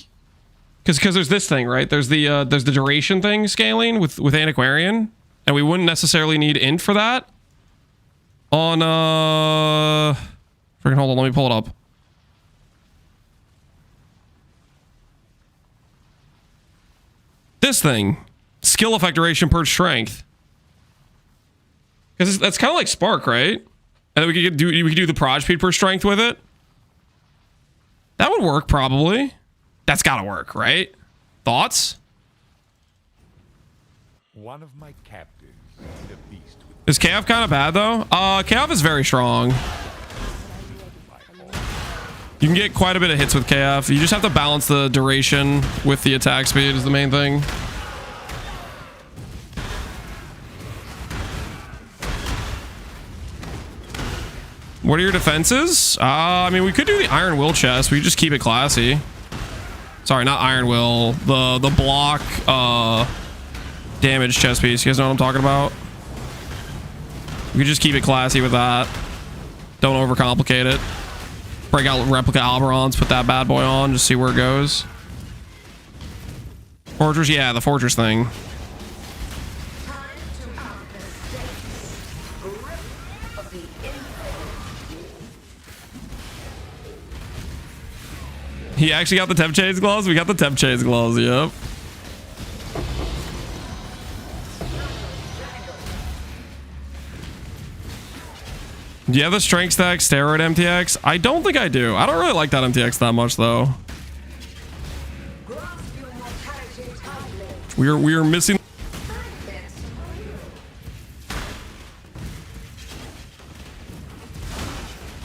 [SPEAKER 1] because there's this thing, right? There's the duration thing scaling with Antiquarian, and we wouldn't necessarily need int for that. On freaking hold on, let me pull it up. This thing, skill effect duration per strength, because that's kind of like Spark, right? And then we could do the proj speed per strength with it. That would work probably. That's gotta work, right? Thoughts?
[SPEAKER 2] One of my captives, the beast with
[SPEAKER 1] Is KF kind of bad though? KF is very strong. You can get quite a bit of hits with KF. You just have to balance the duration with the attack speed is the main thing. What are your defenses? I mean, we could do the Iron Will chest. We could just keep it classy. Sorry, not Iron Will. The block damage chest piece. You guys know what I'm talking about? We could just keep it classy with that. Don't overcomplicate it. Break out replica Alberons, put that bad boy on, just see where it goes. Fortress, yeah, the fortress thing. He actually got the temp chains gloves? We got the temp chains gloves, yep. Do you have the strength stack steroid MTX? I don't think I do. I don't really like that MTX that much though. We are missing.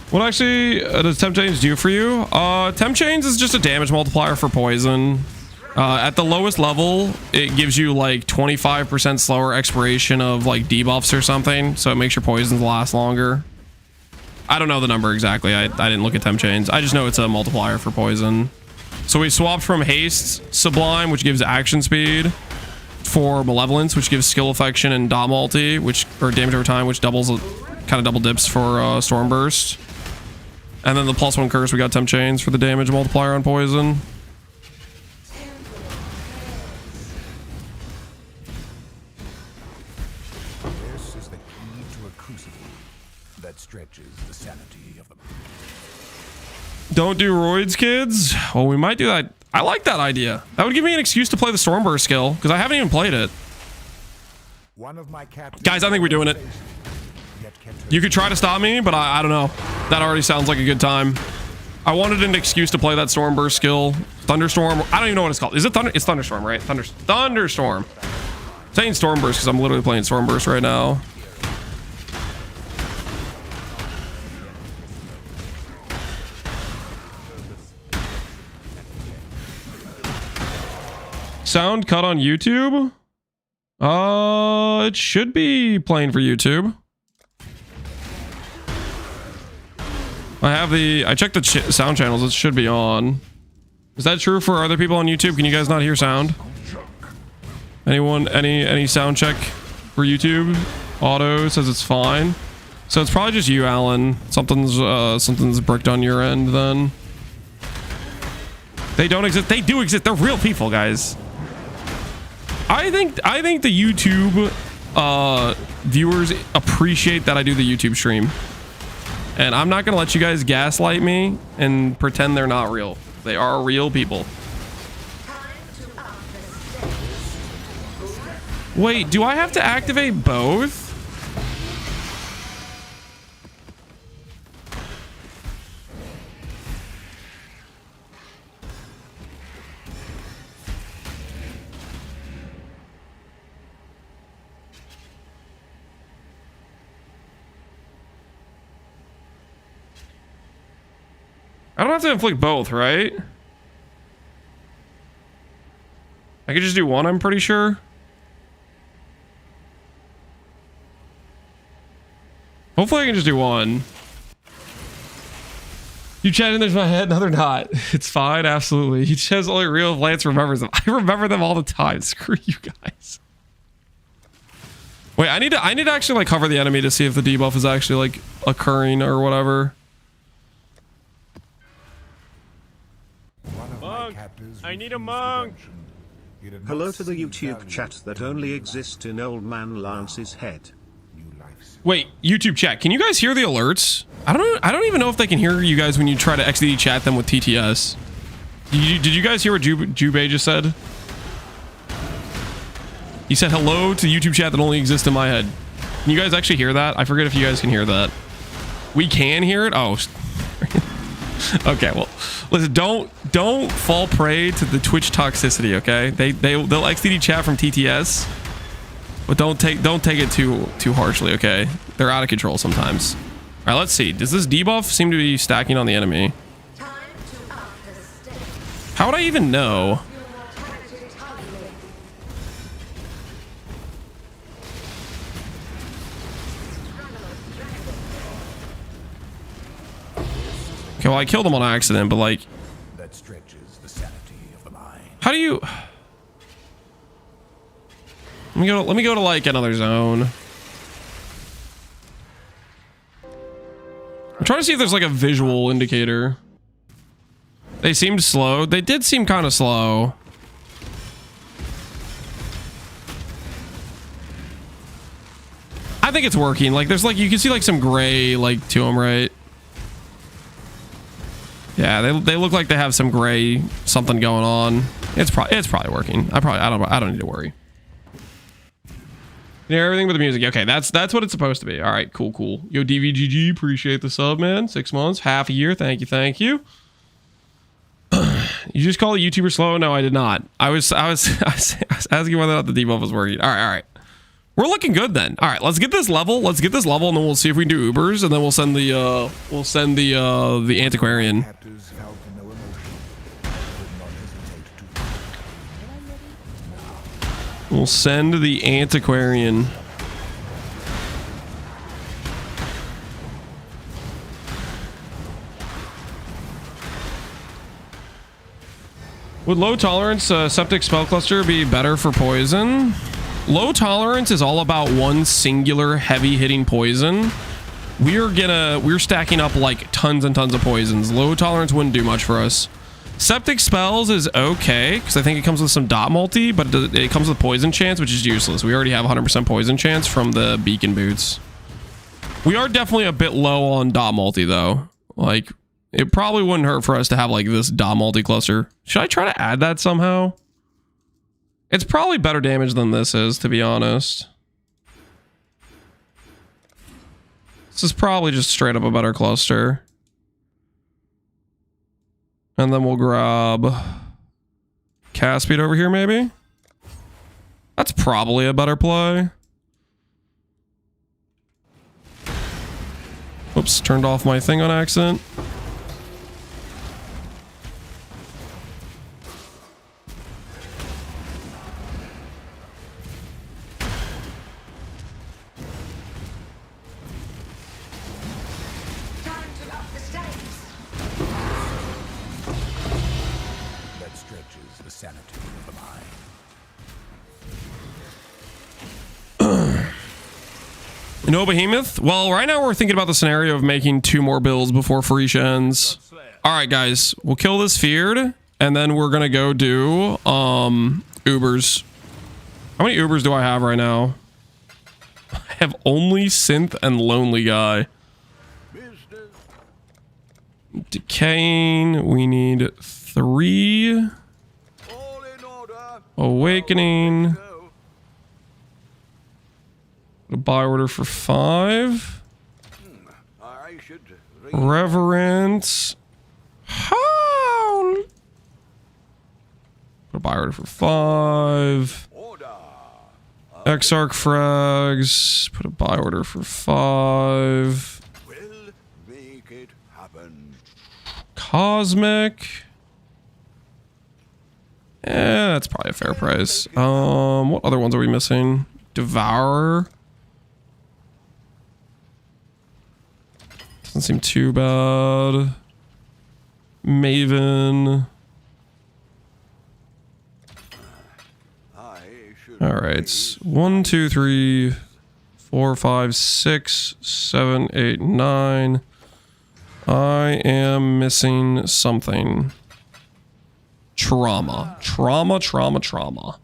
[SPEAKER 1] What actually does temp chains do for you? Temp chains is just a damage multiplier for poison. At the lowest level, it gives you like 25% slower expiration of like debuffs or something, so it makes your poisons last longer. I don't know the number exactly. I didn't look at temp chains. I just know it's a multiplier for poison. So we swapped from haste Sublime, which gives action speed, for Malevolence, which gives skill affection, and dot multi, or damage over time, which doubles, kind of double dips for Stormburst. And then the +1 curse, we got temp chains for the damage multiplier on poison. Don't do roids, kids. Well, we might do that. I like that idea. That would give me an excuse to play the Stormburst skill because I haven't even played it.
[SPEAKER 2] One of my captains,
[SPEAKER 1] Guys, I think we're doing it. You could try to stop me, but I don't know. That already sounds like a good time. I wanted an excuse to play that Stormburst skill. Thunderstorm. I don't even know what it's called. Is it Thunder? It's Thunderstorm, right? Thunderstorm. I'm saying Stormburst because I'm literally playing Stormburst right now. Sound cut on YouTube? It should be playing for YouTube. I checked the sound channels. It should be on. Is that true for other people on YouTube? Can you guys not hear sound? Anyone, any sound check for YouTube? Auto says it's fine. So it's probably just you, Alan. Something's bricked on your end then. They don't exist. They do exist. They're real people, guys. I think the YouTube viewers appreciate that I do the YouTube stream. And I'm not gonna let you guys gaslight me and pretend they're not real. They are real people. Wait, do I have to activate both? I don't have to inflict both, right? I could just do one, I'm pretty sure. Hopefully I can just do one. You chatting there's my head? No, they're not. It's fine, absolutely. He says only real if Lance remembers them. I remember them all the time. Screw you guys. Wait, I need to actually like cover the enemy to see if the debuff is actually like occurring or whatever.
[SPEAKER 4] I need a monk.
[SPEAKER 5] Hello to the YouTube chat that only exists in Old Man Lance's head.
[SPEAKER 1] Wait, YouTube chat, can you guys hear the alerts? I don't even know if they can hear you guys when you try to XD chat them with TTS. Did you guys hear what Jubei just said? He said hello to YouTube chat that only exists in my head. Can you guys actually hear that? I forget if you guys can hear that. We can hear it? Oh. Okay, well, listen, don't fall prey to the Twitch toxicity, okay? They'll XD chat from TTS, but don't take it too harshly, okay? They're out of control sometimes. All right, let's see. Does this debuff seem to be stacking on the enemy? How would I even know? Okay, well, I killed him on accident, but like,
[SPEAKER 2] that stretches the sanity of the mind.
[SPEAKER 1] how do you? Let me go to like another zone. I'm trying to see if there's like a visual indicator. They seemed slow. They did seem kind of slow. I think it's working. Like there's like, you can see like some gray like to them, right? Yeah, they look like they have some gray something going on. It's probably working. I don't need to worry. Yeah, everything but the music. Okay, that's what it's supposed to be. All right, cool. Yo, DVGG, appreciate the sub, man. 6 months, half a year. Thank you. You just called a YouTuber slow? No, I did not. I was asking whether or not the debuff was working. All right. We're looking good then. All right, let's get this level, and then we'll see if we can do Ubers, and then we'll send the Antiquarian. We'll send the Antiquarian. Would low tolerance septic spell cluster be better for poison? Low tolerance is all about one singular heavy hitting poison. We're stacking up like tons and tons of poisons. Low tolerance wouldn't do much for us. Septic spells is okay because I think it comes with some dot multi, but it comes with poison chance, which is useless. We already have 100% poison chance from the beacon boots. We are definitely a bit low on dot multi though. Like it probably wouldn't hurt for us to have like this Dom multi-cluster. Should I try to add that somehow? It's probably better damage than this is, to be honest. This is probably just straight up a better cluster. And then we'll grab cast speed over here, maybe? That's probably a better play. Oops, turned off my thing on accident. No behemoth? Well, right now we're thinking about the scenario of making 2 more builds before Freesia ends. Alright guys, we'll kill this Feared, and then we're gonna go do Ubers. How many Ubers do I have right now? I have only Synth and Lonely Guy. Decaying, we need 3. Awakening. A buy order for 5. Reverence. Howl. A buy order for 5. Exarch frags. Put a buy order for 5.
[SPEAKER 3] We'll make it happen.
[SPEAKER 1] Cosmic. Yeah, that's probably a fair price. What other ones are we missing? Devourer. Doesn't seem too bad. Maven. All right. 1, 2, 3, 4, 5, 6, 7, 8, 9. I am missing something. Trauma. Trauma llama.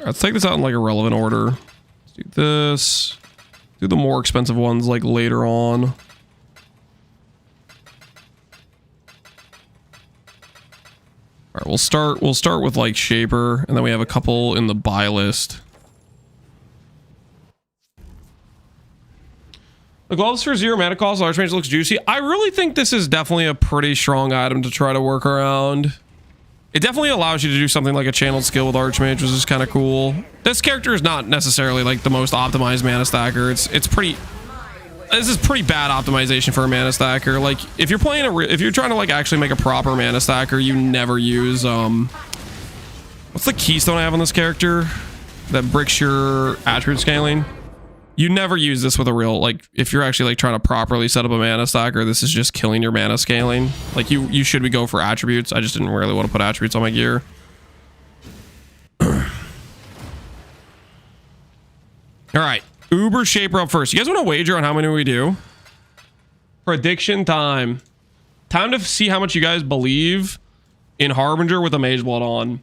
[SPEAKER 1] Let's take this out in like a relevant order. Let's do this. Do the more expensive ones like later on. All right, we'll start with like Shaper, and then we have a couple in the buy list. The gloves for 0 mana cost. Archmage looks juicy. I really think this is definitely a pretty strong item to try to work around. It definitely allows you to do something like a channeled skill with Archmage, which is kind of cool. This character is not necessarily like the most optimized mana stacker. It's pretty. This is pretty bad optimization for a mana stacker. Like if you're playing if you're trying to like actually make a proper mana stacker, you never use what's the keystone I have on this character that bricks your attribute scaling? You never use this with a real, like, if you're actually like trying to properly set up a mana stacker, this is just killing your mana scaling. Like you should go for attributes. I just didn't really want to put attributes on my gear. All right, Uber Shaper up first. You guys want to wager on how many we do? Prediction time. Time to see how much you guys believe in Harbinger with a Mage Blood on.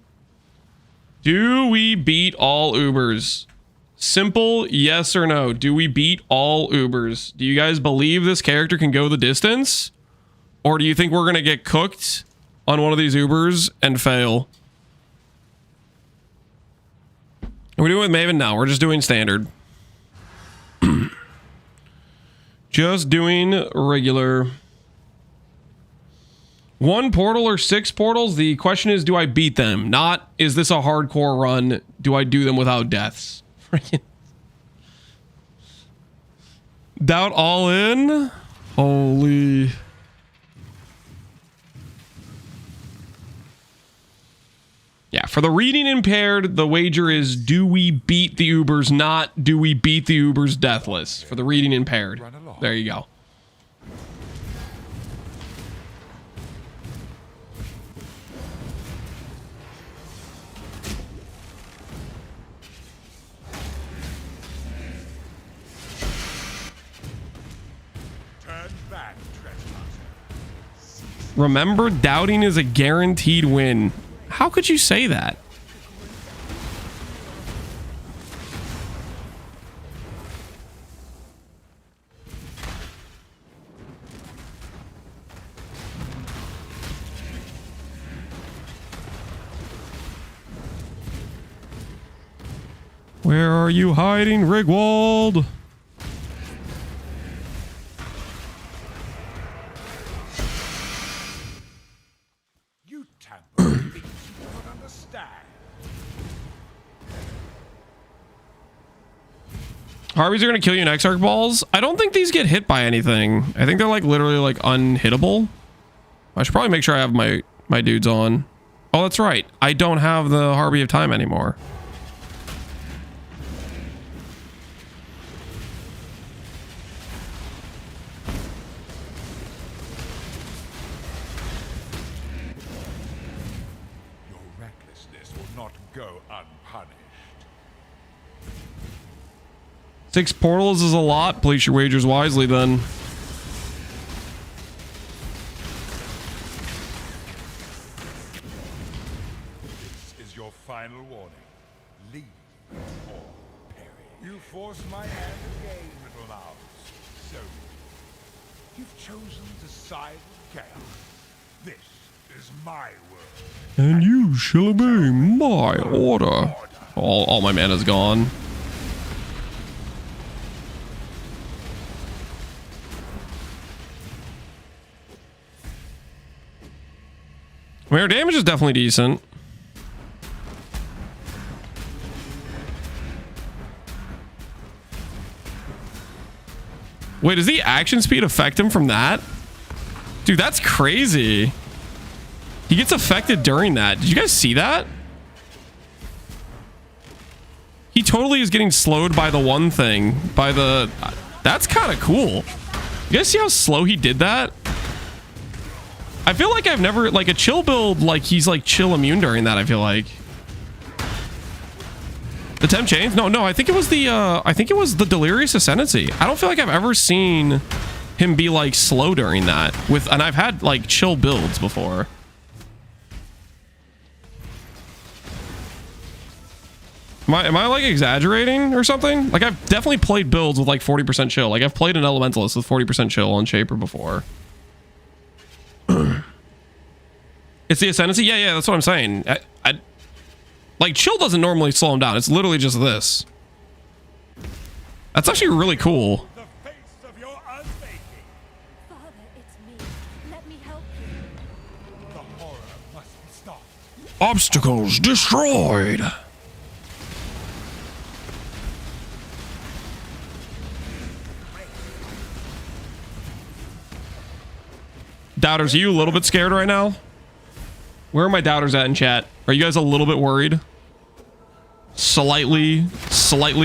[SPEAKER 1] Do we beat all Ubers? Simple yes or no. Do we beat all Ubers? Do you guys believe this character can go the distance? Or do you think we're going to get cooked on one of these Ubers and fail? Are we doing with Maven? No, we're just doing standard. Just doing regular. 1 portal or 6 portals? The question is, do I beat them? Not, is this a hardcore run? Do I do them without deaths? Freaking doubt all in. Holy. Yeah, for the reading impaired, the wager is, do we beat the Ubers, not do we beat the Ubers deathless? For the reading impaired. There you go. Remember, doubting is a guaranteed win. How could you say that? Where are you hiding, Rigwald?
[SPEAKER 2] You tamper with things you don't understand.
[SPEAKER 1] Harbies are gonna kill you in Exarch balls. I don't think these get hit by anything. I think they're like literally like unhittable. I should probably make sure I have my dudes on. Oh, that's right. I don't have the Harby of Time anymore.
[SPEAKER 2] Go unpunished.
[SPEAKER 1] 6 portals is a lot. Place your wagers wisely then.
[SPEAKER 2] This is your final warning. Leave or perish. You force my hand again, little mouse. So you've chosen to side with chaos. This is my world.
[SPEAKER 1] And you shall obey my order. All my mana's gone. I mean, our damage is definitely decent. Wait, does the action speed affect him from that? Dude, that's crazy. He gets affected during that. Did you guys see that? He totally is getting slowed by the one thing. By the... That's kind of cool. You guys see how slow he did that? I feel like I've never... Like, a chill build, like, he's, like, chill immune during that, I feel like. The temp chains? No, I think it was the, I think it was the Delirious Ascendancy. I don't feel like I've ever seen him be, like, slow during that. And I've had, like, chill builds before. Am I like exaggerating or something? Like I've definitely played builds with like 40% chill. Like I've played an Elementalist with 40% chill on Shaper before. It's the Ascendancy? Yeah, that's what I'm saying. Like chill doesn't normally slow him down. It's literally just this. That's actually really cool.
[SPEAKER 2] The face of your unmaking.
[SPEAKER 6] Father, it's me. Let me help you.
[SPEAKER 2] The horror must be stopped.
[SPEAKER 1] Obstacles destroyed. Doubters, are you a little bit scared right now? Where are my doubters at in chat? Are you guys a little bit worried? Slightly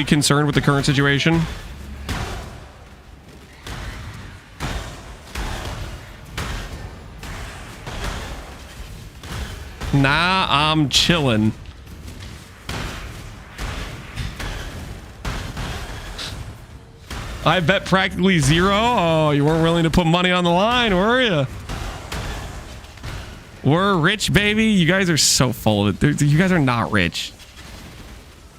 [SPEAKER 1] concerned with the current situation? Nah, I'm chilling. I bet practically zero. Oh, you weren't willing to put money on the line, were you? We're rich, baby. You guys are so full of it. You guys are not rich.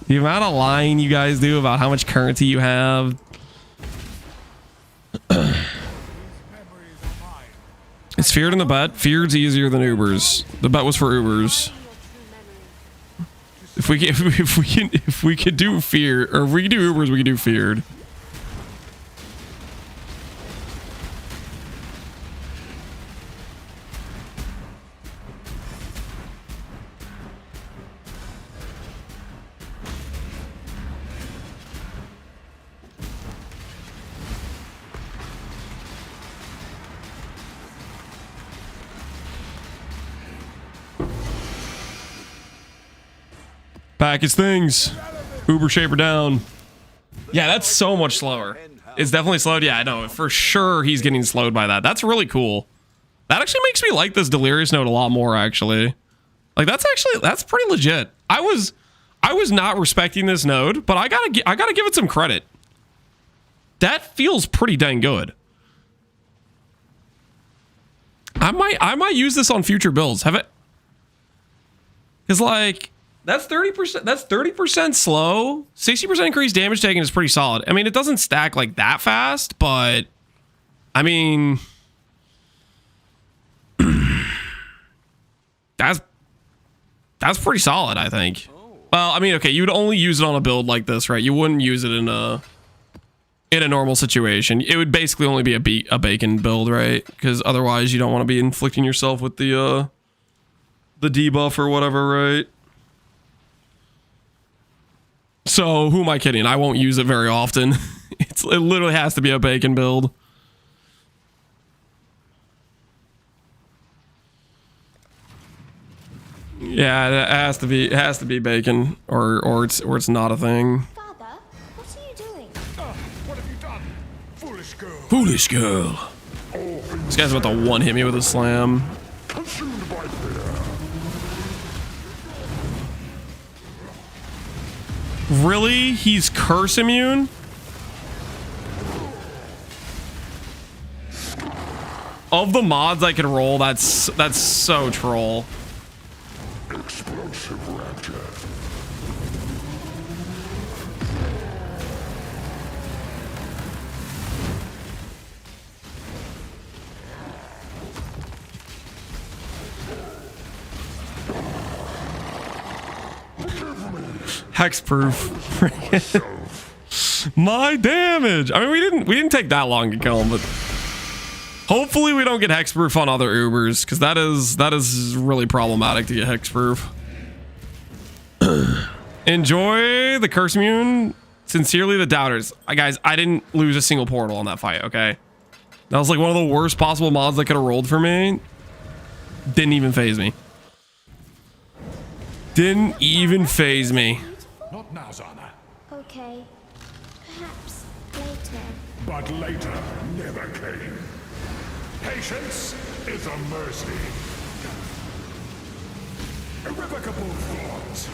[SPEAKER 1] The amount of lying you guys do about how much currency you have. It's feared in the bet. Feared's easier than Ubers. The bet was for Ubers. If we could do fear, or if we could do Ubers, we could do feared. Pack his things. Uber Shaper down. Yeah, that's so much slower. It's definitely slowed. Yeah, I know. For sure he's getting slowed by that. That's really cool. That actually makes me like this Delirious node a lot more, actually. Like, that's pretty legit. I was not respecting this node, but I gotta give it some credit. That feels pretty dang good. I might use this on future builds. Have it? Because like that's 30%. That's 30% slow. 60% increased damage taken is pretty solid. I mean, it doesn't stack like that fast, but I mean, that's pretty solid, I think. Well, I mean, okay, you would only use it on a build like this, right? You wouldn't use it in a normal situation. It would basically only be a bacon build, right? Because otherwise you don't want to be inflicting yourself with the debuff or whatever, right? So who am I kidding? I won't use it very often. It literally has to be a bacon build. Yeah, it has to be bacon, or it's not a thing.
[SPEAKER 6] Father, what are you doing?
[SPEAKER 2] What have you done? Foolish girl.
[SPEAKER 1] Foolish girl. This guy's about to one hit me with a slam.
[SPEAKER 2] Consumed by fear.
[SPEAKER 1] Really? He's curse immune? Of the mods I can roll, that's so troll.
[SPEAKER 2] Explosive rapture.
[SPEAKER 1] Hexproof. My damage. I mean, we didn't take that long to kill him, but hopefully we don't get hexproof on other Ubers, because that is really problematic to get hexproof. Enjoy the curse immune. Sincerely, the doubters. Guys, I didn't lose a single portal on that fight, okay? That was like one of the worst possible mods that could have rolled for me. Didn't even phase me. Didn't even phase me.
[SPEAKER 2] Not now, Zana.
[SPEAKER 6] Okay. Perhaps later.
[SPEAKER 2] But later never came. Patience is a mercy. Irrevocable thoughts.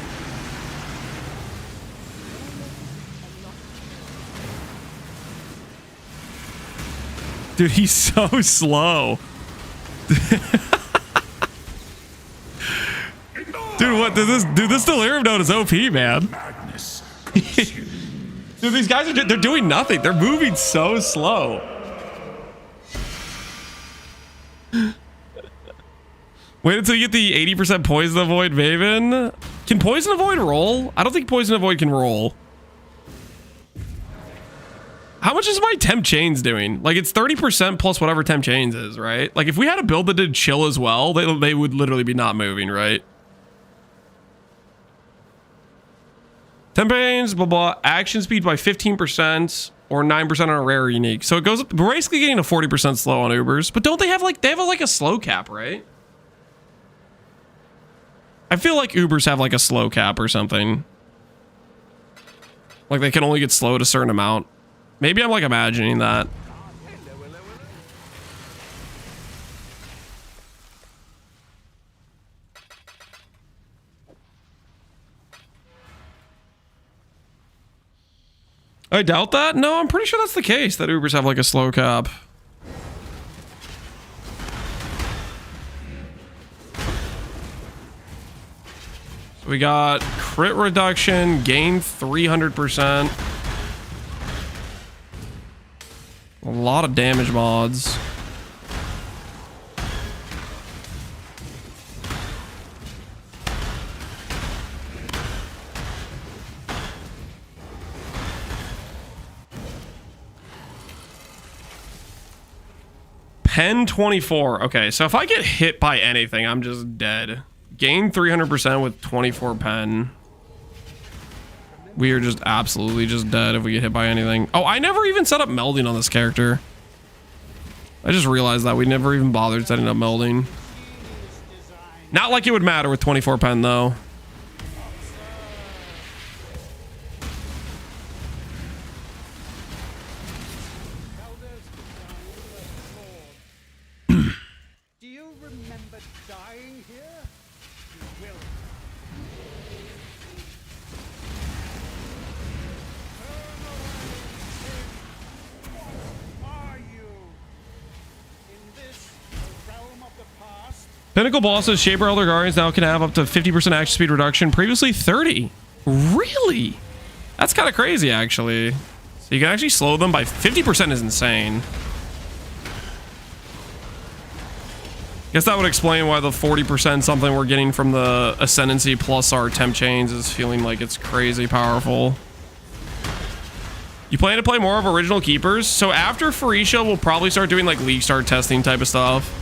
[SPEAKER 1] Dude, he's so slow. Dude, what does this? Dude, this delirium node is OP, man.
[SPEAKER 2] Madness.
[SPEAKER 1] Dude, these guys they're doing nothing. They're moving so slow. Wait until you get the 80% poison avoid Maven. Can poison avoid roll? I don't think poison avoid can roll. How much is my temp chains doing? Like, it's 30% plus whatever temp chains is, right? Like, if we had a build that did chill as well, they would literally be not moving, right? Temp chains, blah, blah. Action speed by 15% or 9% on a rare or unique. So it goes up, we're basically getting a 40% slow on Ubers. But don't they have like, a slow cap, right? I feel like Ubers have like a slow cap or something. Like they can only get slowed a certain amount. Maybe I'm like imagining that. I doubt that. No, I'm pretty sure that's the case, that Ubers have like a slow cap. So we got crit reduction, gain 300%. A lot of damage mods. Pen 24. Okay, so if I get hit by anything, I'm just dead. Gain 300% with 24 pen. We are just absolutely just dead if we get hit by anything. Oh, I never even set up melding on this character. I just realized that we never even bothered setting up melding. Not like it would matter with 24 pen though.
[SPEAKER 7] Do you remember dying here? You will. Are you in this the realm of the
[SPEAKER 1] Pinnacle bosses, Shaper Elder Guardians now can have up to 50% action speed reduction. Previously 30. Really? That's kind of crazy, actually. So you can actually slow them by 50% is insane. Guess that would explain why the 40% something we're getting from the Ascendancy plus our temp chains is feeling like it's crazy powerful. You plan to play more of original keepers? So after Phoresia, we'll probably start doing like league start testing type of stuff.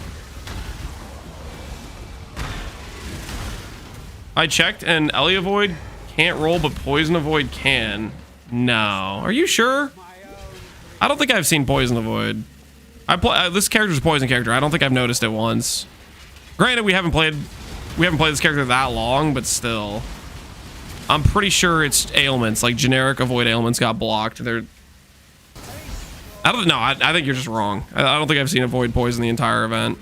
[SPEAKER 1] I checked and Elia Void can't roll, but Poison Avoid can. No. Are you sure? I don't think I've seen Poison Avoid. This character's a poison character. I don't think I've noticed it once. Granted, we haven't played this character that long, but still. I'm pretty sure it's ailments, like generic avoid ailments got blocked. I don't know. I think you're just wrong. I don't think I've seen avoid poison the entire event.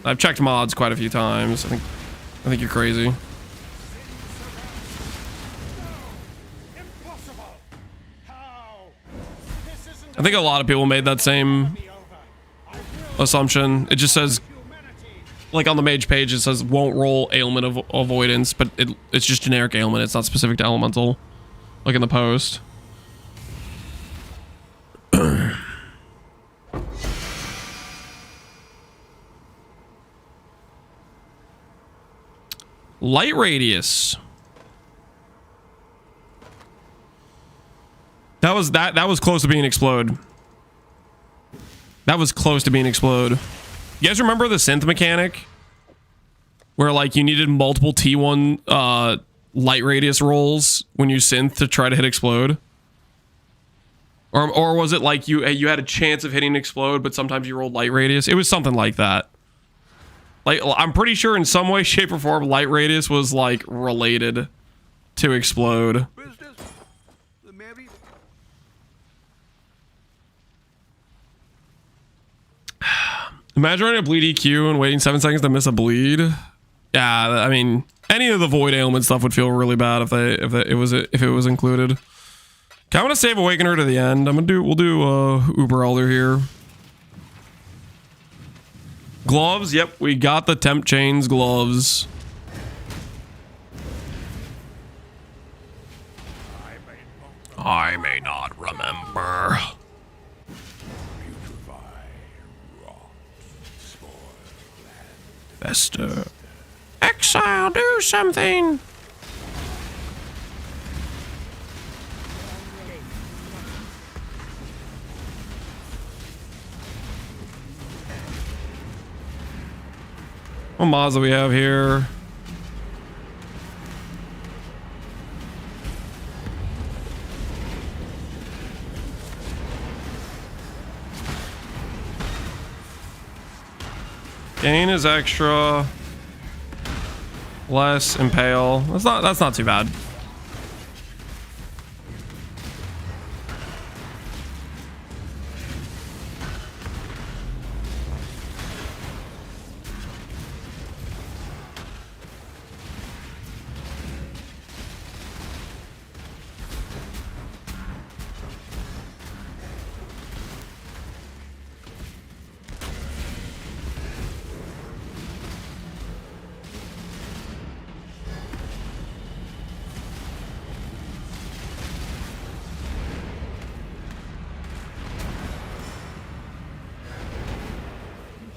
[SPEAKER 1] I've checked mods quite a few times. I think you're crazy. I think a lot of people made that same assumption. It just says, like on the mage page, it says won't roll ailment of avoidance, but it's just generic ailment. It's not specific to elemental, like in the post. Light radius. That was close to being explode. That was close to being explode. You guys remember the synth mechanic? Where like you needed multiple T1 light radius rolls when you synth to try to hit explode? Or was it like you had a chance of hitting explode, but sometimes you rolled light radius? It was something like that. Like I'm pretty sure in some way, shape, or form, light radius was like related to explode. Imagine running a bleed EQ and waiting 7 seconds to miss a bleed. Yeah, I mean, any of the void ailment stuff would feel really bad if it was included. Okay, I'm gonna save Awakener to the end. We'll do Uber Elder here. Gloves, yep, we got the temp chains gloves. I may not remember. Fester. Exile, do something. What mods do we have here? Gain is extra. Less impale. That's not too bad.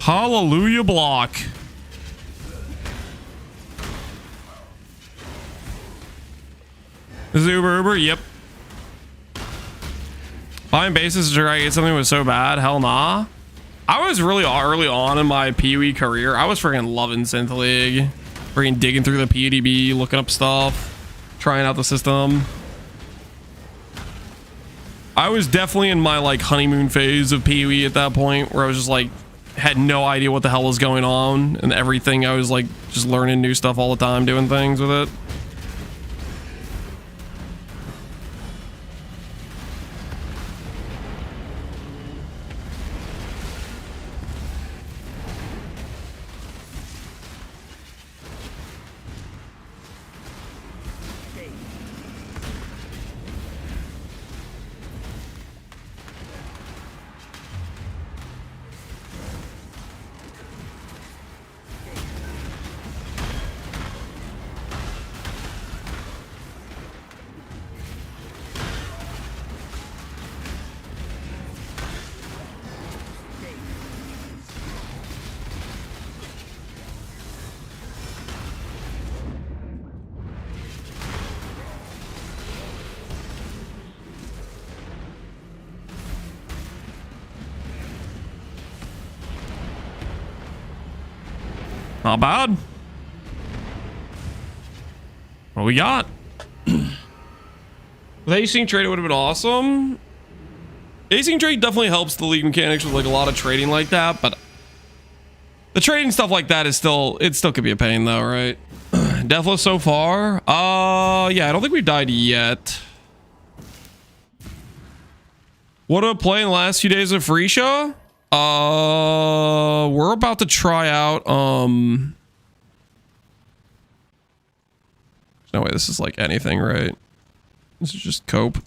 [SPEAKER 1] Hallelujah block. This is Uber. Yep. Buying bases to try to get something that was so bad. Hell nah. I was really early on in my PoE career. I was freaking loving Synth League. Freaking digging through the PDB, looking up stuff, trying out the system. I was definitely in my like honeymoon phase of PoE at that point, where I was just like, had no idea what the hell was going on and everything. I was like just learning new stuff all the time, doing things with it. Not bad. What we got? With async trade, it would have been awesome. Async trade definitely helps the league mechanics with like a lot of trading like that, but the trading stuff like that is still, it still could be a pain though, right? Deathless so far? Yeah, I don't think we've died yet. What did I play in the last few days of Freesha? We're about to try out, no way this is like anything, right? This is just cope.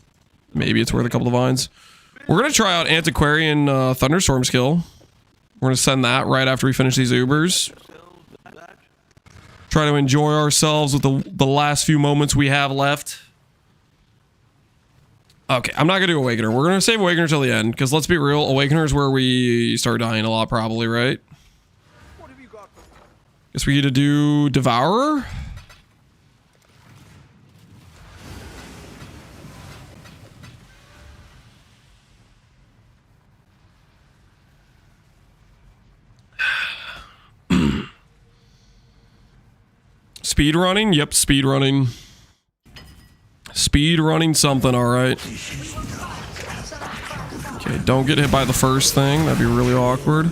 [SPEAKER 1] Maybe it's worth a couple of vines. We're gonna try out Antiquarian Thunderstorm skill. We're gonna send that right after we finish these Ubers. Try to enjoy ourselves with the last few moments we have left. Okay, I'm not gonna do Awakener. We're gonna save Awakener till the end, because let's be real, Awakener is where we start dying a lot, probably, right? Guess we get to do Devourer. Speed running? Yep, speed running. Speed running something, alright. Okay, don't get hit by the first thing. That'd be really awkward.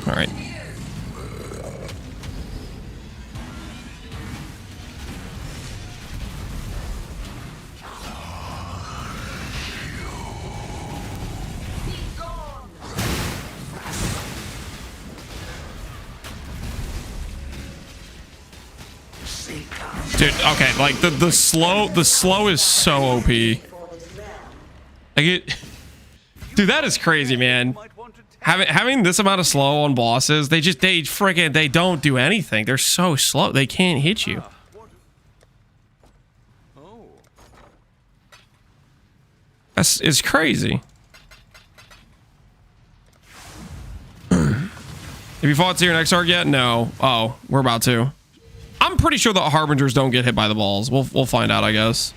[SPEAKER 1] Alright. Dude, okay, like the slow is so OP. Like it, dude, that is crazy, man. Having this amount of slow on bosses, they don't do anything. They're so slow, they can't hit you. It's crazy. Have you fought Seer and Exarch yet? No. Oh, we're about to. I'm pretty sure the Harbingers don't get hit by the balls. We'll find out, I guess.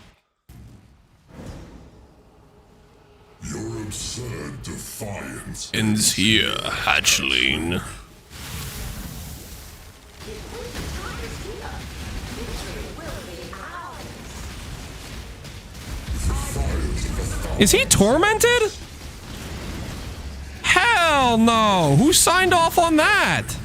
[SPEAKER 8] Your absurd defiance
[SPEAKER 1] ends here, hatchling. Is he tormented? Hell no! Who signed off on that?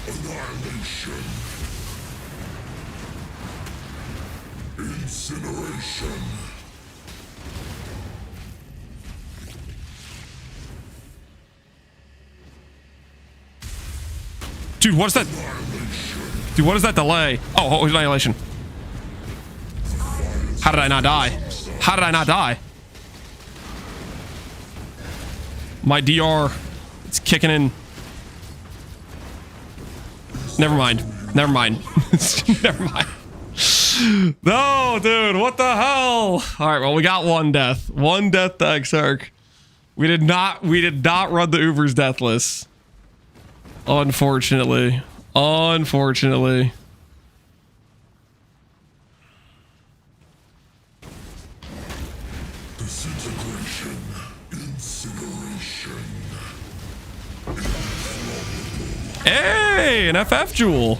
[SPEAKER 8] annihilation, incineration.
[SPEAKER 1] Dude, what's that? Dude, what is that delay? Oh, annihilation. How did I not die? How did I not die? My DR, it's kicking in. Never mind. Never mind. Never mind. No, dude, what the hell? All right, well, we got one death. One death to Exarch. We did not run the Ubers deathless. Unfortunately. Unfortunately.
[SPEAKER 8] Disintegration, incineration.
[SPEAKER 1] Hey, an FF jewel.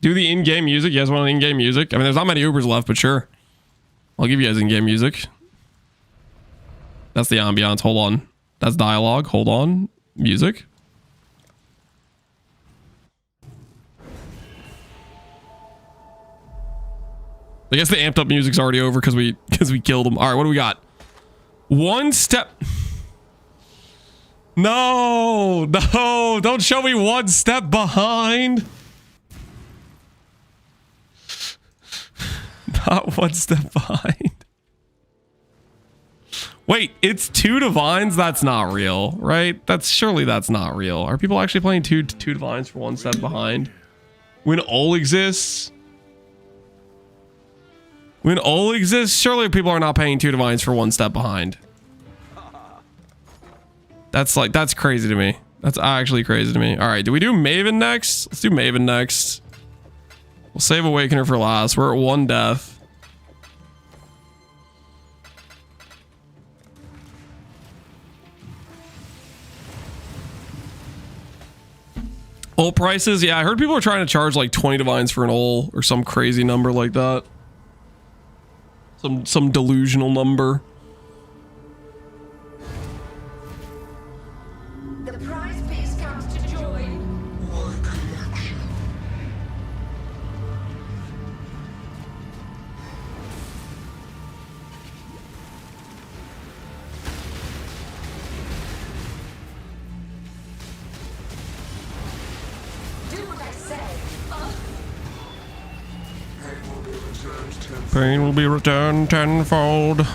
[SPEAKER 1] Do the in-game music. You guys want in-game music? I mean, there's not many Ubers left, but sure. I'll give you guys in-game music. That's the ambiance. Hold on. That's dialogue. Hold on. Music. I guess the amped up music's already over because we killed him. All right, what do we got? One step. No, no, don't show me one step behind. not one step behind. Wait, it's 2 divines? That's not real, right? Surely that's not real. Are people actually playing two divines for 1 step behind? When all exists? When all exists, surely people are not paying 2 divines for 1 step behind. That's crazy to me. That's actually crazy to me. All right, do we do Maven next? Let's do Maven next. We'll save Awakener for last. We're at 1 death. Ult prices? Yeah, I heard people are trying to charge like 20 divines for an ult or some crazy number like that. Some delusional number.
[SPEAKER 6] The prize piece comes to join. Do what I say.
[SPEAKER 1] Pain will be returned tenfold. If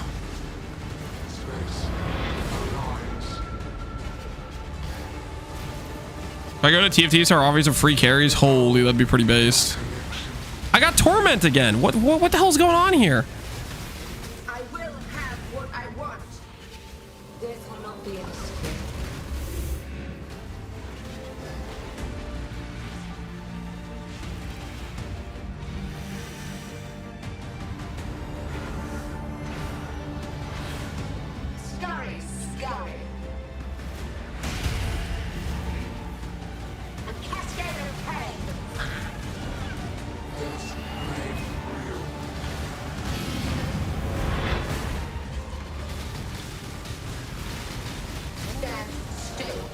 [SPEAKER 1] I go to TFTs, our obvious of free carries. Holy, that'd be pretty based. I got Torment again. What the hell's going on here?
[SPEAKER 6] I will have what I want. Death will not be an escape. Scurry, scurry. A cascade of pain. Stand still.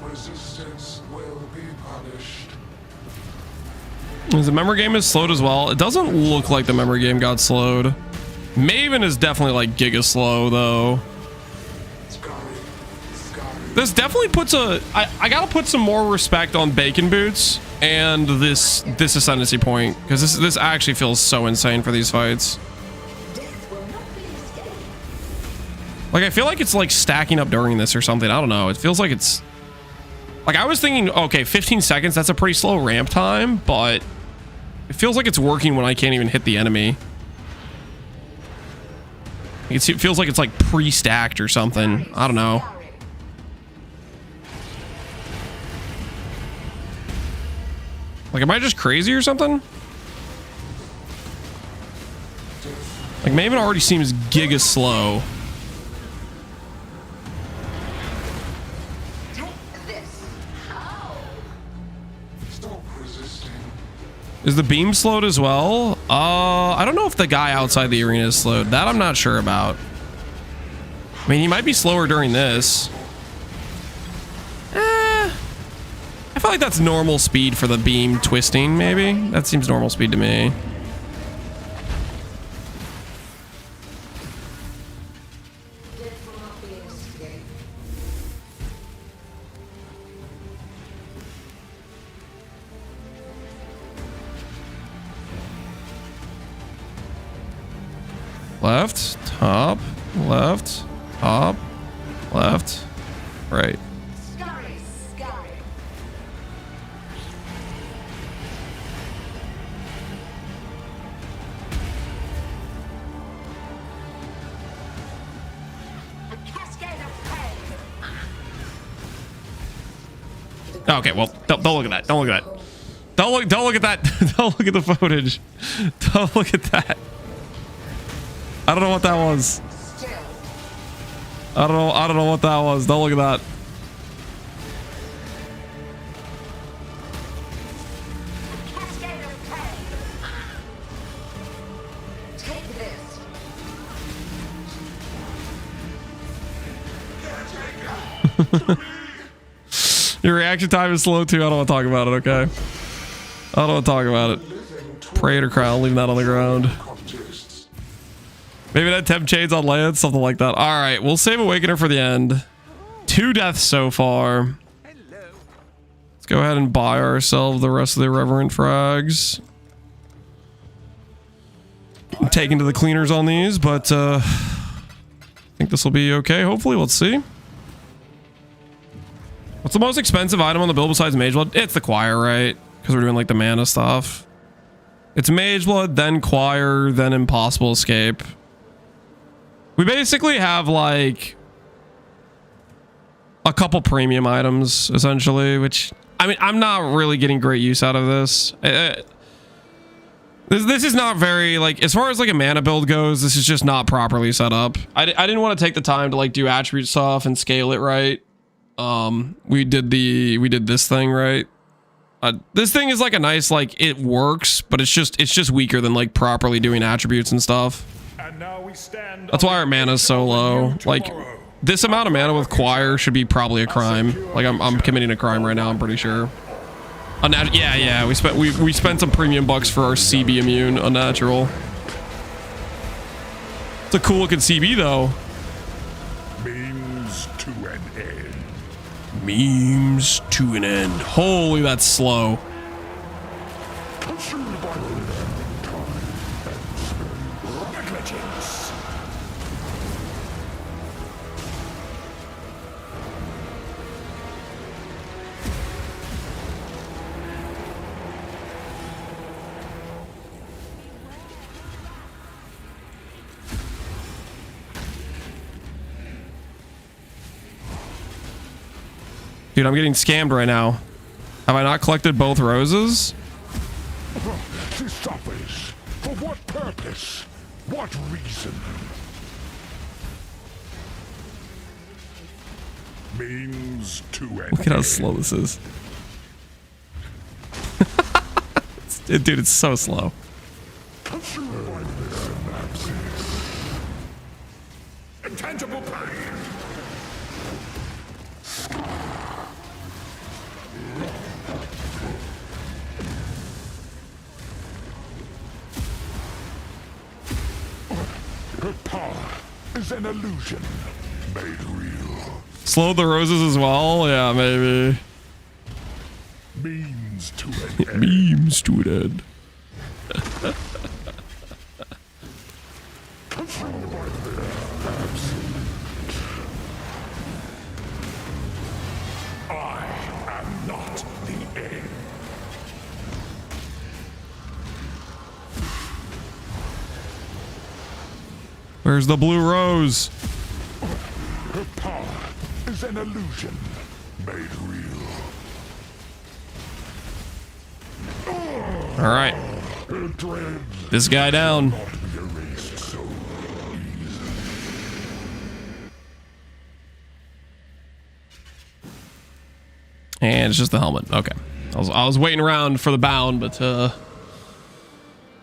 [SPEAKER 8] Resistance will be punished.
[SPEAKER 1] The memory game is slowed as well. It doesn't look like the memory game got slowed. Maven is definitely like giga slow though. This definitely puts I gotta put some more respect on Bacon Boots and this Ascendancy point, because this actually feels so insane for these fights.
[SPEAKER 6] Death will not be an escape.
[SPEAKER 1] Like, I feel like it's like stacking up during this or something. I don't know. It feels like it's like, I was thinking, okay, 15 seconds, that's a pretty slow ramp time, but it feels like it's working when I can't even hit the enemy. It feels like it's like pre-stacked or something. I don't know. Like, am I just crazy or something? Like, Maven already seems giga slow.
[SPEAKER 6] Take this.
[SPEAKER 8] Stop resisting.
[SPEAKER 1] Is the beam slowed as well? I don't know if the guy outside the arena is slowed. That I'm not sure about. I mean, he might be slower during this. I feel like that's normal speed for the beam twisting, maybe? That seems normal speed to me.
[SPEAKER 6] Death will not be an escape.
[SPEAKER 1] Left, top, left, top, left, right.
[SPEAKER 6] Scurry, scurry. A cascade of pain.
[SPEAKER 1] Okay, well, don't look at that. Don't look at that. Don't look at that. Don't look at the footage. Don't look at that. I don't know what that was.
[SPEAKER 6] Still.
[SPEAKER 1] I don't know what that was. Don't look at that.
[SPEAKER 6] Cascade of pain. Take this.
[SPEAKER 1] Your reaction time is slow too. I don't want to talk about it, okay? I don't want to talk about it. Praetor Crown, leaving that on the ground. Maybe that temp chains on Lance, something like that. All right, we'll save Awakener for the end. 2 deaths so far. Let's go ahead and buy ourselves the rest of the irreverent frags. I'm taking to the cleaners on these, but I think this will be okay. Hopefully, let's see. What's the most expensive item on the build besides Mage Blood? It's the Choir, right? Because we're doing like the mana stuff. It's Mage Blood, then Choir, then Impossible Escape. We basically have like a couple premium items, essentially, which, I mean, I'm not really getting great use out of this. This is not very, like, as far as like a mana build goes, this is just not properly set up. I didn't want to take the time to like do attribute stuff and scale it right. We did this thing right. This thing is like a nice, like, it works, but it's just weaker than like properly doing attributes and stuff.
[SPEAKER 2] And now we stand.
[SPEAKER 1] That's why our mana is so low. Like, this amount of mana with Choir should be probably a crime. Like, I'm committing a crime right now, I'm pretty sure. Yeah, we spent some premium bucks for our CB immune, unnatural. It's a cool looking CB though.
[SPEAKER 2] Means to an end.
[SPEAKER 1] Memes to an end. Holy, that's slow. Dude, I'm getting scammed right now. Have I not collected both roses?
[SPEAKER 2] This suffers. For what purpose? What reason? Means to an
[SPEAKER 1] Look at how slow this is. Dude, it's so slow.
[SPEAKER 2] Intangible pain. Her power is an illusion made real.
[SPEAKER 1] Slow the roses as well? Yeah, maybe.
[SPEAKER 2] Means to an end.
[SPEAKER 1] Memes to an end.
[SPEAKER 2] I am not the end.
[SPEAKER 1] Where's the blue rose?
[SPEAKER 2] Her power is an illusion made real.
[SPEAKER 1] All right.
[SPEAKER 2] Her dreads
[SPEAKER 1] This guy down.
[SPEAKER 2] not be erased so easily.
[SPEAKER 1] And it's just the helmet. Okay. I was waiting around for the bound, but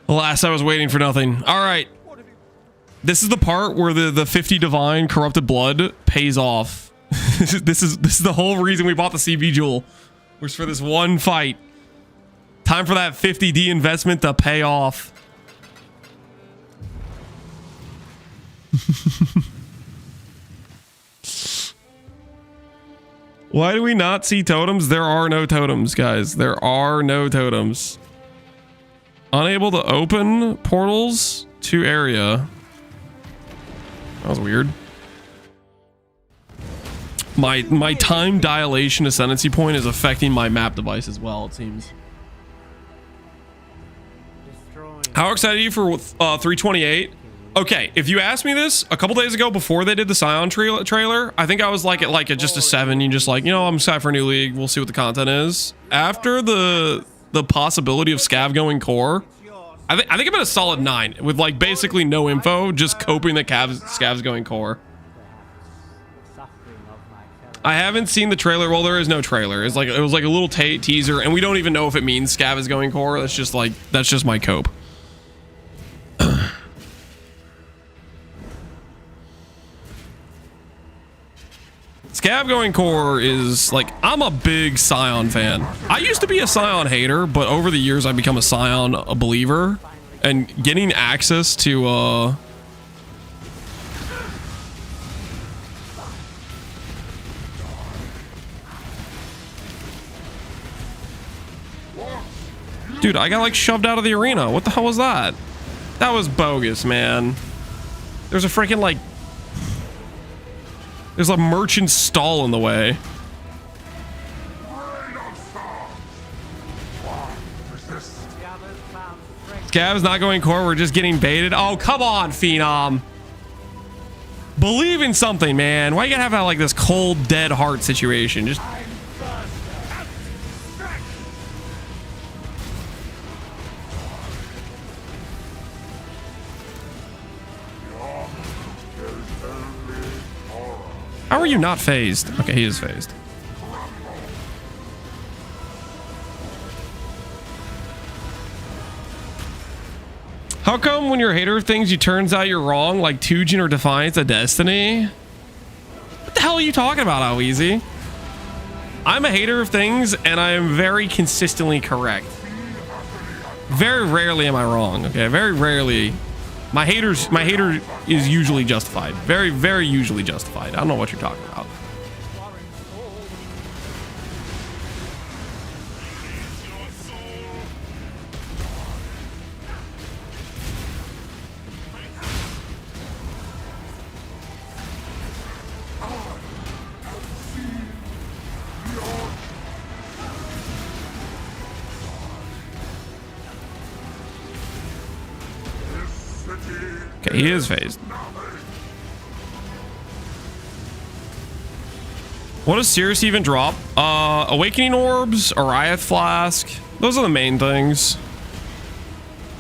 [SPEAKER 1] alas, I was waiting for nothing. All right. This is the part where the 50 divine corrupted blood pays off. this is the whole reason we bought the CB jewel, was for this one fight. Time for that 50D investment to pay off. Why do we not see totems? There are no totems, guys. There are no totems. Unable to open portals to area. That was weird. My time dilation ascendancy point is affecting my map device as well, it seems. How excited are you for 328? Okay, if you asked me this a couple days ago before they did the Scion trailer, I think I was like at just a 7. You just like, you know, I'm excited for a new league. We'll see what the content is. After the possibility of Scav going core, I think I'm at a solid 9 with like basically no info, just coping that Scav's going core. I haven't seen the trailer. Well, there is no trailer. It was like a little teaser, and we don't even know if it means Scav is going core. That's just my cope. Scav going core is like, I'm a big Scion fan. I used to be a Scion hater, but over the years I've become a Scion believer, and getting access to Dude, I got like shoved out of the arena. What the hell was that? That was bogus, man. There's a freaking like... There's a merchant stall in the way. Scab's not going core. We're just getting baited. Oh, come on, Phenom. Believe in something, man. Why you gotta have like this cold, dead heart situation? Just... How are you not phased? Okay, he is phased. How come when you're a hater of things, you turns out you're wrong, like Tujin or Defiance of Destiny? What the hell are you talking about, How Easy? I'm a hater of things, and I am very consistently correct. Very rarely am I wrong, okay? Very rarely. My hater is usually justified. Very, very usually justified. I don't know what you're talking about. Okay, he is phased. What does Sirius even drop? Awakening Orbs, Ariath Flask. Those are the main things.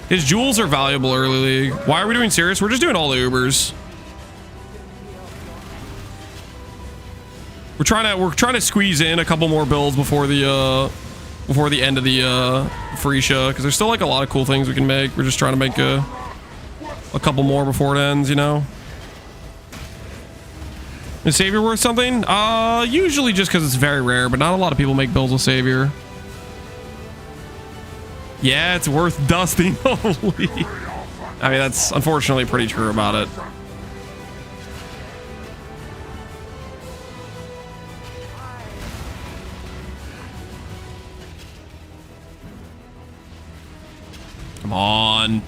[SPEAKER 1] His jewels are valuable early league. Why are we doing Sirius? We're just doing all the Ubers. We're trying to squeeze in a couple more builds before the end of the Freesia, because there's still like a lot of cool things we can make. We're just trying to make a couple more before it ends, you know. Is Savior worth something? Usually just because it's very rare, but not a lot of people make builds with Savior. Yeah, it's worth dusting. Holy. I mean, that's unfortunately pretty true about it. Come on.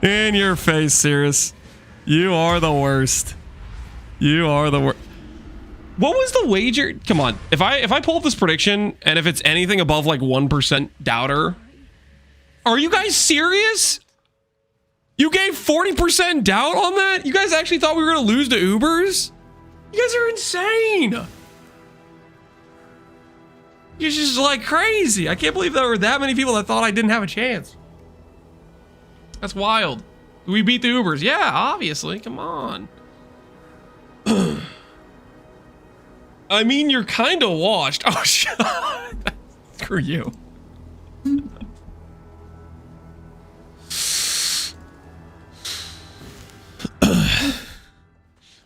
[SPEAKER 1] In your face, Sirius. You are the worst. You are the worst. What was the wager? Come on. If I pull up this prediction and if it's anything above like 1% doubter, are you guys serious? You gave 40% doubt on that? You guys actually thought we were gonna lose to Ubers? You guys are insane. You're just like crazy. I can't believe there were that many people that thought I didn't have a chance. That's wild. We beat the Ubers. Yeah, obviously. Come on. I mean, you're kind of washed. Oh, shit. Screw you.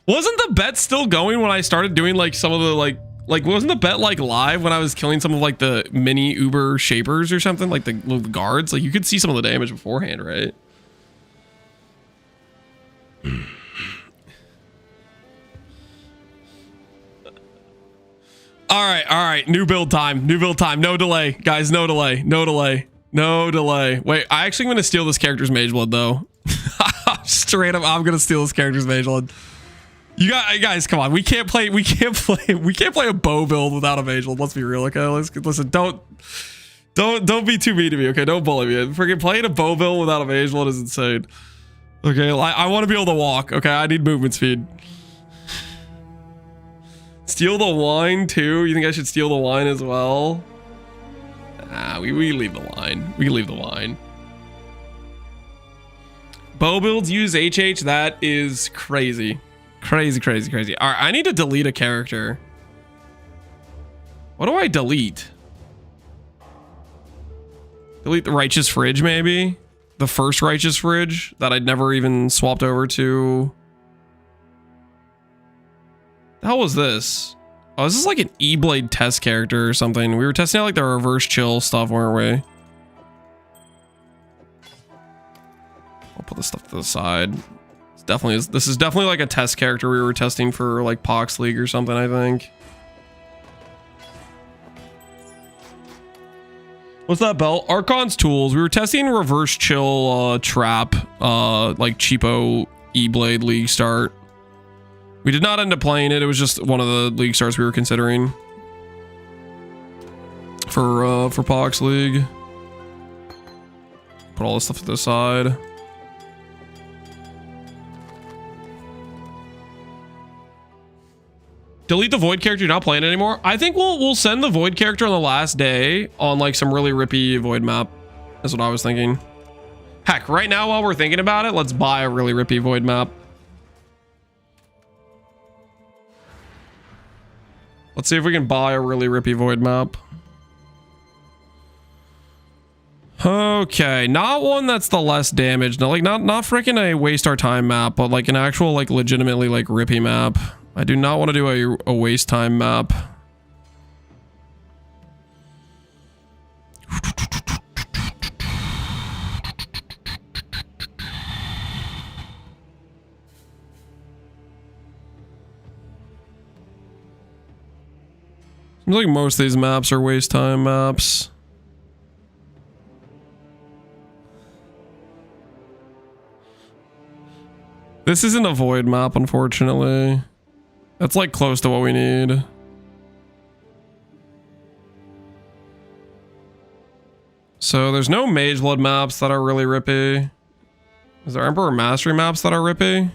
[SPEAKER 1] Wasn't the bet still going when I started doing like some of the like wasn't the bet like live when I was killing some of like the mini Uber shapers or something, like the guards? Like you could see some of the damage beforehand, right? All right. New build time. No delay, guys. No delay. Wait, I actually am gonna steal this character's mage blood though. Straight up, I'm gonna steal this character's mage blood. You guys, come on. We can't play a bow build without a mage blood. Let's be real, okay? Listen. Don't be too mean to me, okay? Don't bully me. Freaking playing a bow build without a mage blood is insane. Okay, I want to be able to walk. Okay, I need movement speed. Steal the wine too? You think I should steal the wine as well? Nah, we leave the wine. We leave the wine. Bow builds use HH. That is crazy. Crazy. All right, I need to delete a character. What do I delete? Delete the Righteous Fridge, maybe? The first Righteous Fridge that I'd never even swapped over to. The hell was this? Oh, this is like an E-Blade test character or something. We were testing out like the reverse chill stuff, weren't we? put this stuff to the side. This is definitely like a test character we were testing for like Pox League or something, I think. What's that belt? Archon's tools. We were testing reverse chill trap, like cheapo E-Blade League start. We did not end up playing it. It was just one of the league starts we were considering for Pox League. Put all this stuff to the side. Delete the Void character, you're not playing it anymore? I think we'll send the Void character on the last day on like some really rippy Void map. That's what I was thinking. Heck, right now while we're thinking about it, let's buy a really rippy Void map. Let's see if we can buy a really rippy Void map. Okay, not one that's the less damage. No, like not freaking a waste our time map, but like an actual like legitimately like rippy map. I do not want to do a waste time map. Seems like most of these maps are waste time maps. This isn't a Void map, unfortunately. That's like close to what we need. So there's no Mage Blood maps that are really rippy. Is there Emperor Mastery maps that are rippy?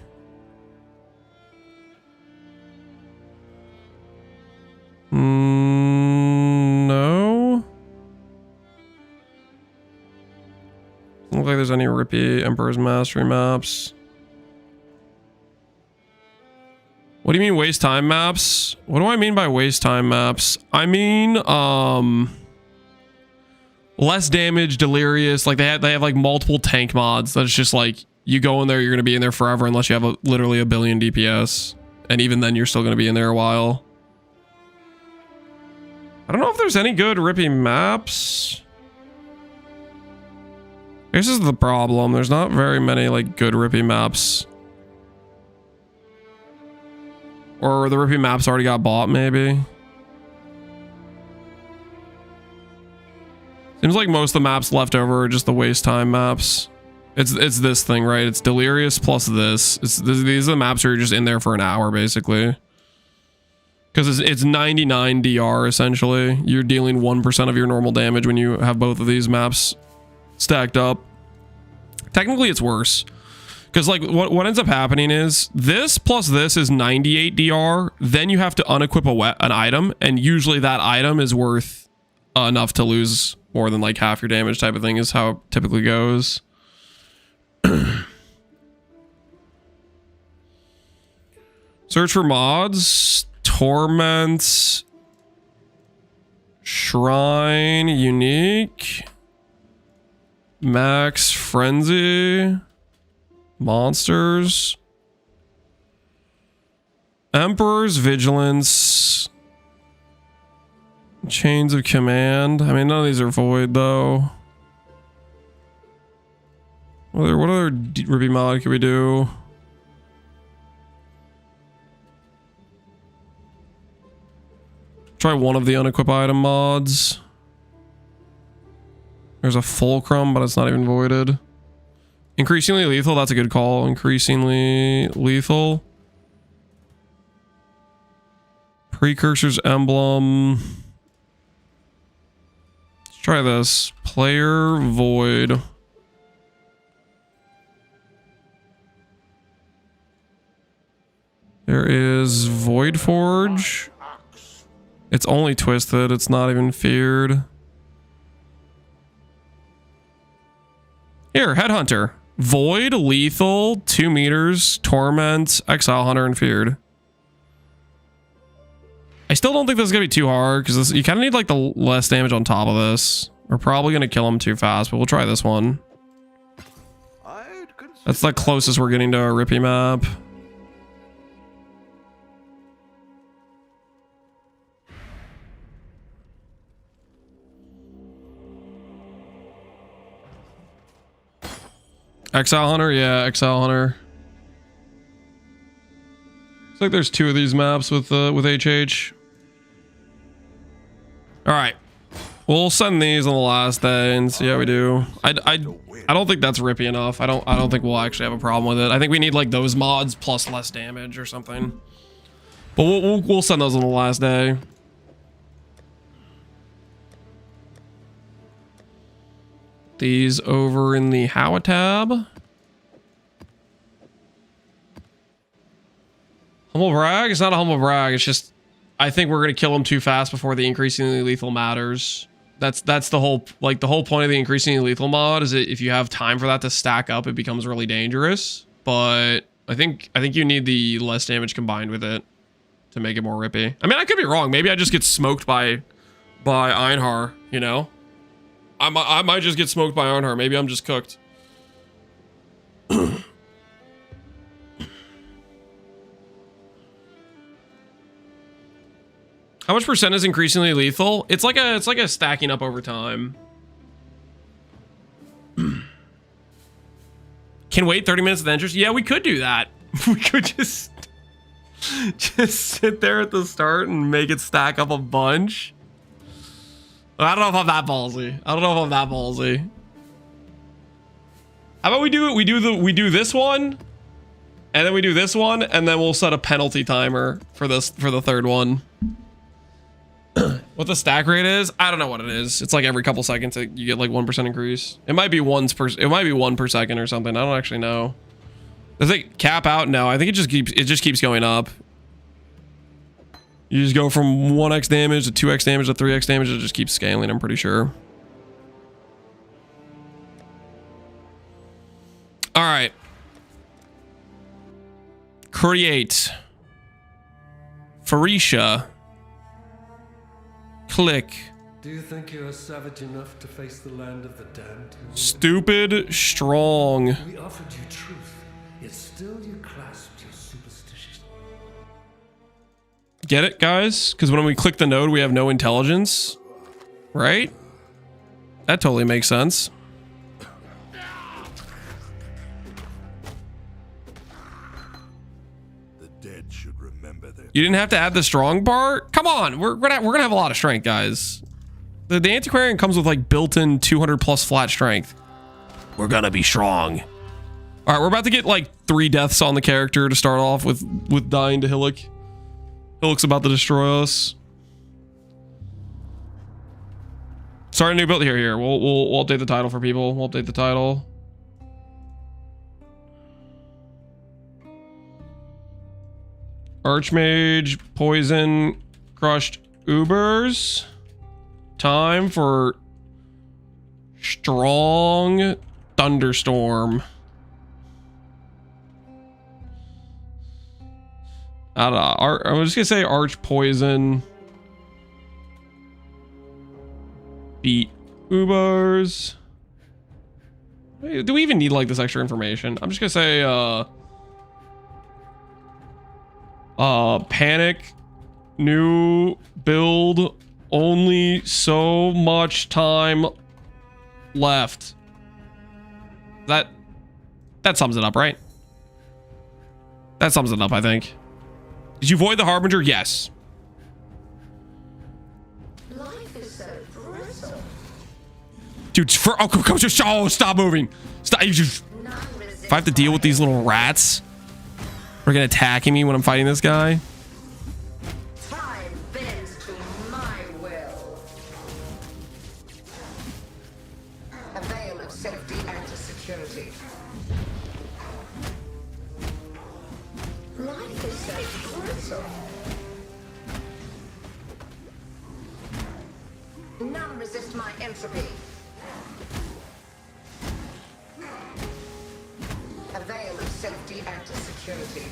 [SPEAKER 1] No. Doesn't look like there's any rippy Emperor's Mastery maps. What do you mean waste time maps? What do I mean by waste time maps? I mean, less damage, delirious. Like they have like multiple tank mods. That's just like you go in there, you're gonna be in there forever unless you have literally a billion DPS, and even then you're still gonna be in there a while. I don't know if there's any good rippy maps. This is the problem. There's not very many like good rippy maps. Or the rippy maps already got bought, maybe. Seems like most of the maps left over are just the waste time maps. It's this thing, right? It's Delirious plus this. These are the maps where you're just in there for an hour, basically. Because it's 99 DR, essentially. You're dealing 1% of your normal damage when you have both of these maps stacked up. Technically, it's worse. Because like what ends up happening is this plus this is 98 DR. Then you have to unequip an item, and usually that item is worth enough to lose more than like half your damage type of thing is how it typically goes. Search for mods. Torment. Shrine. Unique. Max Frenzy. Monsters. Emperor's Vigilance. Chains of Command. I mean, none of these are void, though. What other rippy mod can we do? Try one of the unequip item mods. There's a Fulcrum, but it's not even voided. Increasingly lethal, that's a good call. Increasingly lethal. Precursor's Emblem. Let's try this. Player Void. There is Void Forge. It's only twisted, it's not even feared. Here, Headhunter. Void, lethal, 2 meters, torment, exile hunter, and feared. I still don't think this is gonna be too hard because you kind of need like the less damage on top of this. We're probably gonna kill him too fast, but we'll try this one. That's the closest we're getting to a rippy map. Exile Hunter, yeah, Exile Hunter. Looks like there's 2 of these maps with HH. All right, we'll send these on the last day and see how we do. I don't think that's rippy enough. I don't think we'll actually have a problem with it. I think we need like those mods plus less damage or something. But we'll send those on the last day. These over in the How tab. Humble brag? It's not a humble brag. It's just I think we're gonna kill him too fast before the increasingly lethal matters. That's the whole point of the increasingly lethal mod is that if you have time for that to stack up, it becomes really dangerous. But I think you need the less damage combined with it to make it more rippy. I mean, I could be wrong. Maybe I just get smoked by Einhar, you know? I might just get smoked by Einhar. Maybe I'm just cooked. How much percent is increasingly lethal? It's like a stacking up over time. Can wait 30 minutes at the entrance? Yeah, we could do that. We could just sit there at the start and make it stack up a bunch. I don't know if I'm that ballsy. How about we do it? We do this one, and then we do this one, and then we'll set a penalty timer for the third one. What the stack rate is? I don't know what it is. It's like every couple seconds you get like 1% increase. It might be 1 per second or something. I don't actually know. Does it cap out? No, I think it just keeps going up. You just go from 1x damage to 2x damage to 3x damage. It just keeps scaling, I'm pretty sure. All right. Create. Pharisha. Click.
[SPEAKER 9] Do you think you are savage enough to face the land of the damned?
[SPEAKER 1] Stupid strong.
[SPEAKER 9] We offered you truth, yet still you clasped your superstition.
[SPEAKER 1] Get it, guys? Because when we click the node, we have no intelligence. Right? That totally makes sense.
[SPEAKER 2] The dead should remember their...
[SPEAKER 1] You didn't have to add the strong part? Come on, we're gonna have a lot of strength, guys. The Antiquarian comes with like built-in 200 plus flat strength. We're gonna be strong. All right, we're about to get like 3 deaths on the character to start off with dying to Hillock. Hillock's about to destroy us. Start a new build here. We'll update the title for people. We'll update the title. Archmage, poison, crushed Ubers. Time for strong thunderstorm. I don't know. I'm just gonna say arch poison. Beat Ubers. Do we even need like this extra information? I'm just gonna say panic, new build, only so much time left. That sums it up, right? That sums it up, I think. Did you void the Harbinger? Yes.
[SPEAKER 6] Life is so brutal.
[SPEAKER 1] Dude, stop moving. Stop. If I have to deal with these little rats, they're gonna attack me when I'm fighting this guy.
[SPEAKER 6] Time bends to my will. A veil of safety and security. Life is so brutal. None resist my entropy. A veil of safety and security.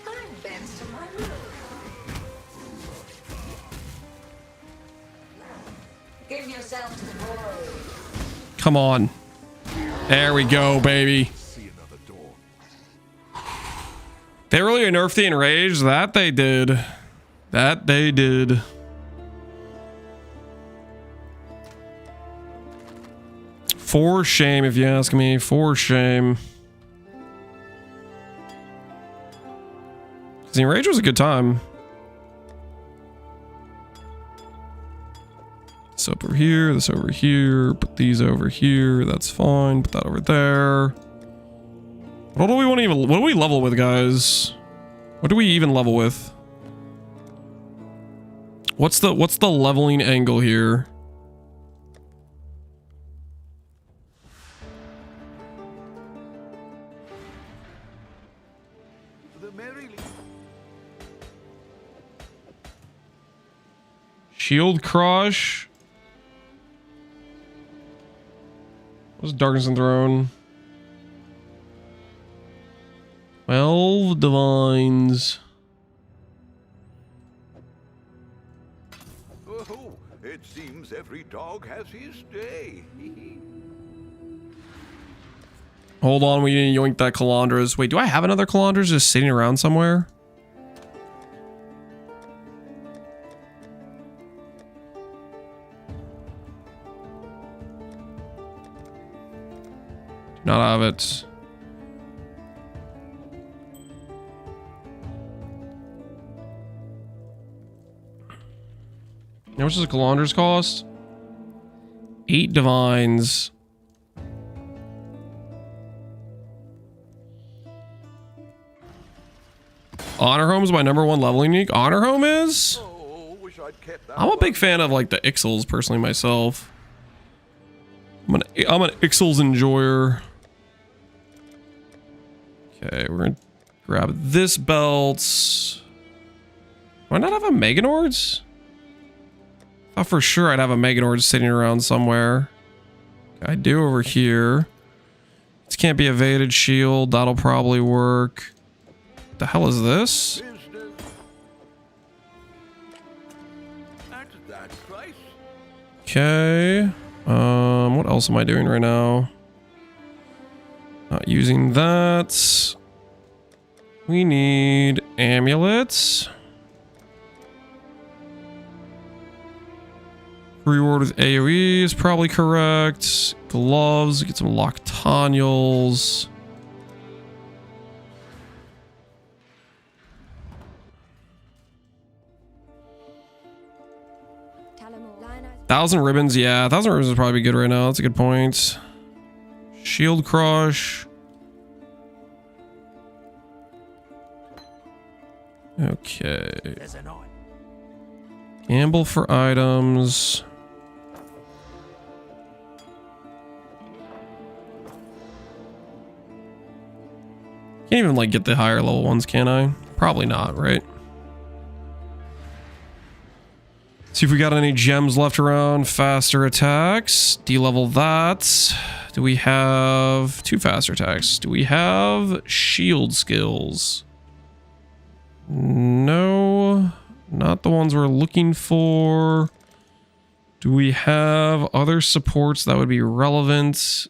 [SPEAKER 6] Time bends to my will. Give yourself to the void.
[SPEAKER 1] Come on. There we go, baby.
[SPEAKER 2] See another door.
[SPEAKER 1] They really nerfed the enrage. That they did. That they did. For shame, if you ask me. For shame. The Enrage was a good time. This over here, this over here, put these over here, that's fine, put that over there. What do we want to even, what do we level with, guys? What do we even level with? What's the leveling angle here? Shield Crush. What's Darkness and Throne? 12 Divines.
[SPEAKER 3] Oh, it seems every dog has his day.
[SPEAKER 1] Hold on, we need to yoink that Calandras. Wait, do I have another Calandras just sitting around somewhere? Do not have it. How much does a Calandras cost? 8 Divines. Honor Home is my #1 leveling unique. Honor Home is?
[SPEAKER 3] Oh, wish I'd kept that.
[SPEAKER 1] I'm a big fan of like the Exiles personally myself. I'm an Exiles enjoyer. Okay, we're gonna grab this belt. Do I not have a Meganords? I thought for sure I'd have a Meganord sitting around somewhere. I do over here. This can't be evaded shield. That'll probably work. What the hell is this? Okay. What else am I doing right now? Not using that. We need amulets. Reward with AoE is probably correct. Gloves, get some Loctanials. Thousand Ribbons, yeah. 1,000 Ribbons would probably be good right now. That's a good point. Shield Crush. Okay. Gamble for items. Can't even like get the higher level ones, can I? Probably not, right? See if we got any gems left around. Faster attacks. D-level that. Do we have 2 faster attacks? Do we have shield skills? No, not the ones we're looking for. Do we have other supports that would be relevant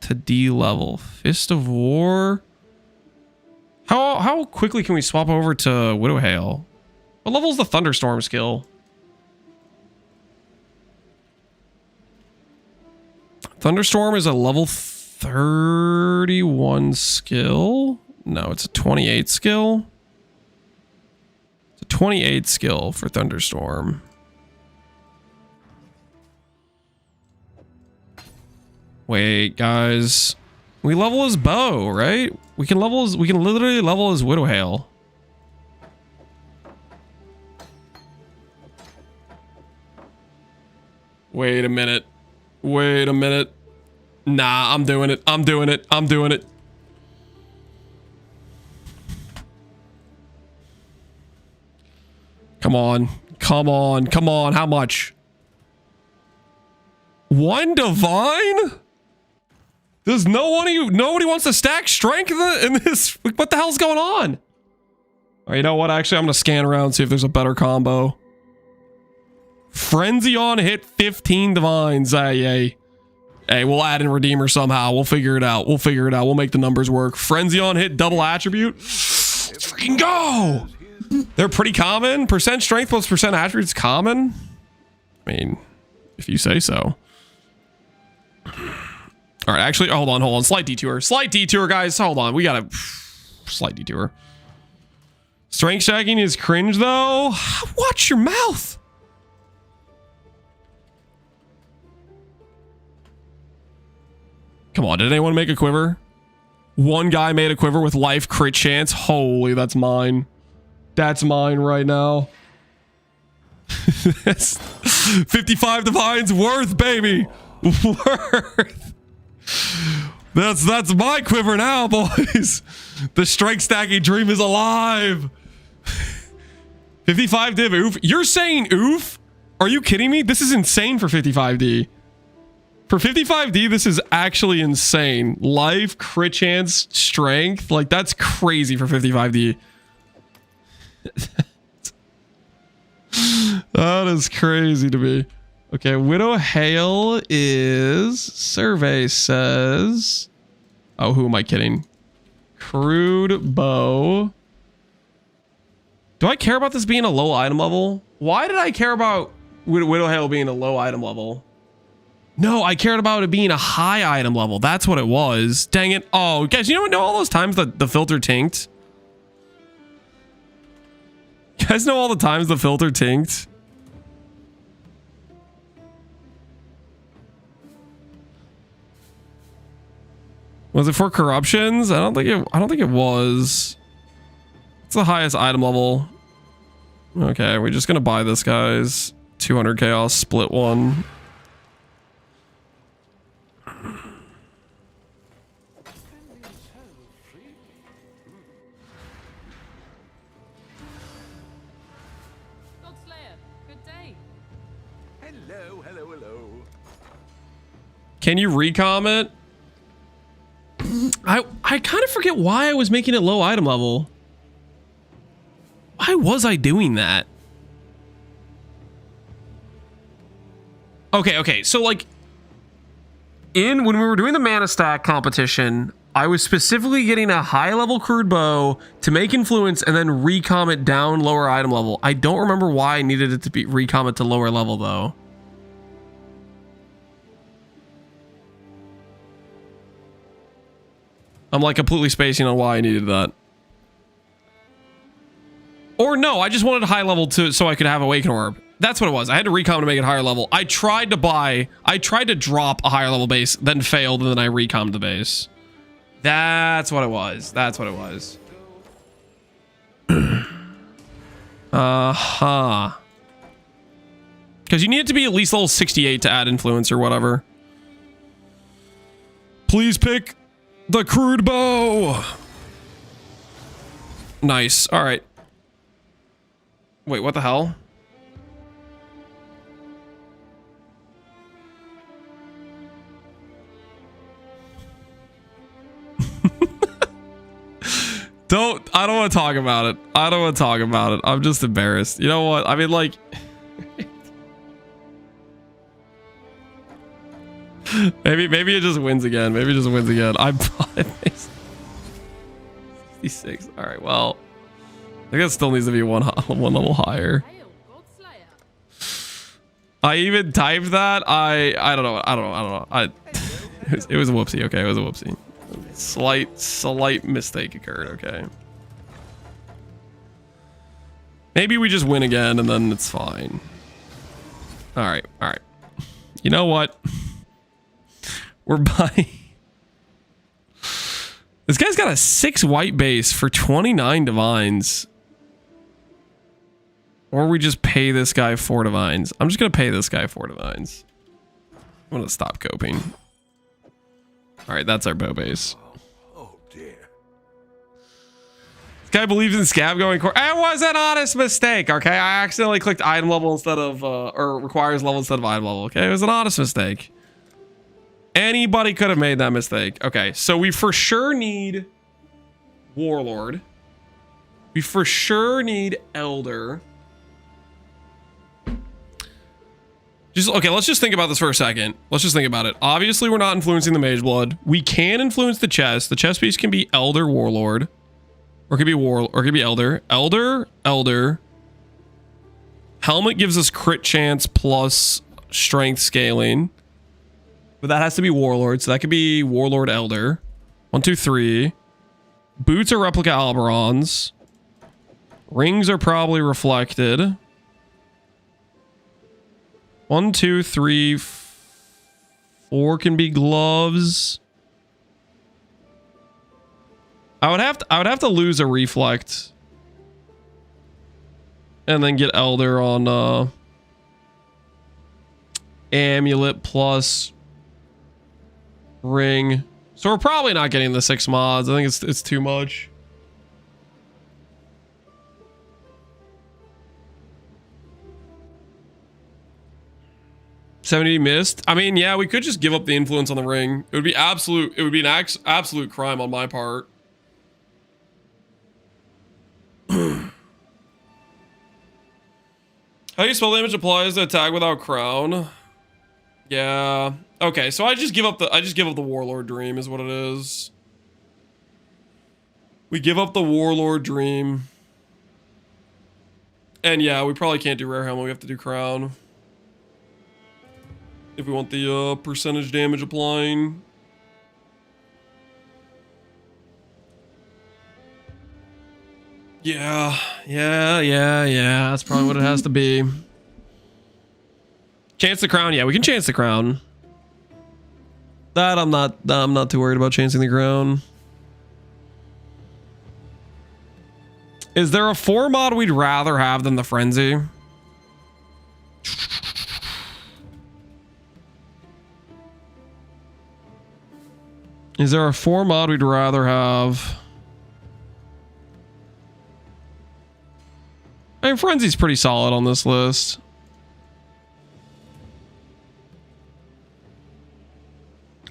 [SPEAKER 1] to D-level? Fist of War. How quickly can we swap over to Widowhail? What level is the Thunderstorm skill? Thunderstorm is a level 31 skill. No, it's a 28 skill. It's a 28 skill for Thunderstorm. Wait, guys. We level his bow, right? We can literally level his Widowhail. Wait a minute. Wait a minute. Nah, I'm doing it. I'm doing it. I'm doing it. Come on. Come on. Come on. How much? 1 divine? Does nobody wants to stack strength in this? What the hell's going on? All right, you know what? Actually, I'm going to scan around and see if there's a better combo. Frenzy on hit 15 divines. Hey, we'll add in Redeemer somehow. We'll figure it out. We'll figure it out. We'll make the numbers work. Frenzy on hit double attribute. Let's freaking go. They're pretty common. Percent strength plus percent attributes common. I mean, if you say so. All right, actually, hold on. Slight detour, guys. Hold on. We got a slight detour. Strength stacking is cringe, though. Watch your mouth. Come on, did anyone make a quiver? One guy made a quiver with life crit chance. Holy, that's mine. That's mine right now. 55 divines worth, baby. Worth. That's my quiver now, boys. The strength stacking dream is alive. 55 div oof. You're saying oof? Are you kidding me? This is insane for 55D. For 55D, this is actually insane. Life, crit chance, strength. Like, that's crazy for 55D. That is crazy to me. Okay, Widow Hail is... Survey says... Oh, who am I kidding? Crude Bow. Do I care about this being a low item level? Why did I care about Widow Hail being a low item level? No, I cared about it being a high item level. That's what it was. Dang it. Oh, guys, you know all those times that the filter tinked? You guys know all the times the filter tinked? Was it for corruptions? I don't think it was. It's the highest item level. Okay, we're just gonna buy this, guys. 200 chaos, split one. Can you recomment? I kind of forget why I was making it low item level. Why was I doing that? Okay. So like when we were doing the mana stack competition, I was specifically getting a high level crude bow to make influence and then recom it down lower item level. I don't remember why I needed it to be recom it to lower level though. I'm like completely spacing on why I needed that. Or no, I just wanted a high level so I could have Awaken Orb. That's what it was. I had to recom to make it higher level. I tried to drop a higher level base, then failed, and then I recommed the base. That's what it was. That's what it was. Uh-huh. Because you need it to be at least level 68 to add influence or whatever. Please pick the crude bow. Nice. All right. Wait, what the hell? I don't want to talk about it. I don't want to talk about it. I'm just embarrassed. You know what? I mean, like... maybe it just wins again. Maybe it just wins again. I'm 66. All right, well... I guess it still needs to be one level higher. I even typed that. I don't know. It was a whoopsie. Okay, it was a whoopsie. Slight mistake occurred. Okay. Maybe we just win again and then it's fine. All right. You know what? We're buying. This guy's got a 6 white base for 29 divines. Or we just pay this guy 4 divines. I'm just going to pay this guy 4 divines. I'm going to stop coping. All right, that's our bow base.
[SPEAKER 3] Oh, dear.
[SPEAKER 1] This guy believes in scab going core. It was an honest mistake, okay? I accidentally clicked item level instead of, or requires level instead of item level, okay? It was an honest mistake. Anybody could have made that mistake. Okay, so we for sure need Warlord. We for sure need Elder. Okay, let's just think about this for a second. Let's just think about it. Obviously, we're not influencing the Mage Blood. We can influence the chest. The chest piece can be Elder, Warlord. Or it could be or it could be Elder. Elder. Helmet gives us crit chance plus strength scaling. But that has to be Warlord. So that could be Warlord Elder. 1, 2, 3. Boots are replica Alberons. Rings are probably reflected. 1, 2, 3, 4 can be gloves. I would have to lose a reflect. And then get Elder on amulet plus ring. So we're probably not getting the 6 mods. I think it's too much. $70 missed. I mean, yeah, we could just give up the influence on the ring. It would be an absolute crime on my part. How do you spell damage applies to attack without crown? Yeah. Okay, so I just give up the Warlord Dream is what it is. We give up the Warlord Dream. And yeah, we probably can't do Rare Helmet, we have to do Crown. If we want the percentage damage applying. Yeah. That's probably what it has to be. Chance the crown. Yeah, we can chance the crown. That I'm not too worried about chancing the crown. Is there a 4 mod we'd rather have than the frenzy? Is there a 4 mod we'd rather have? I mean, Frenzy's pretty solid on this list.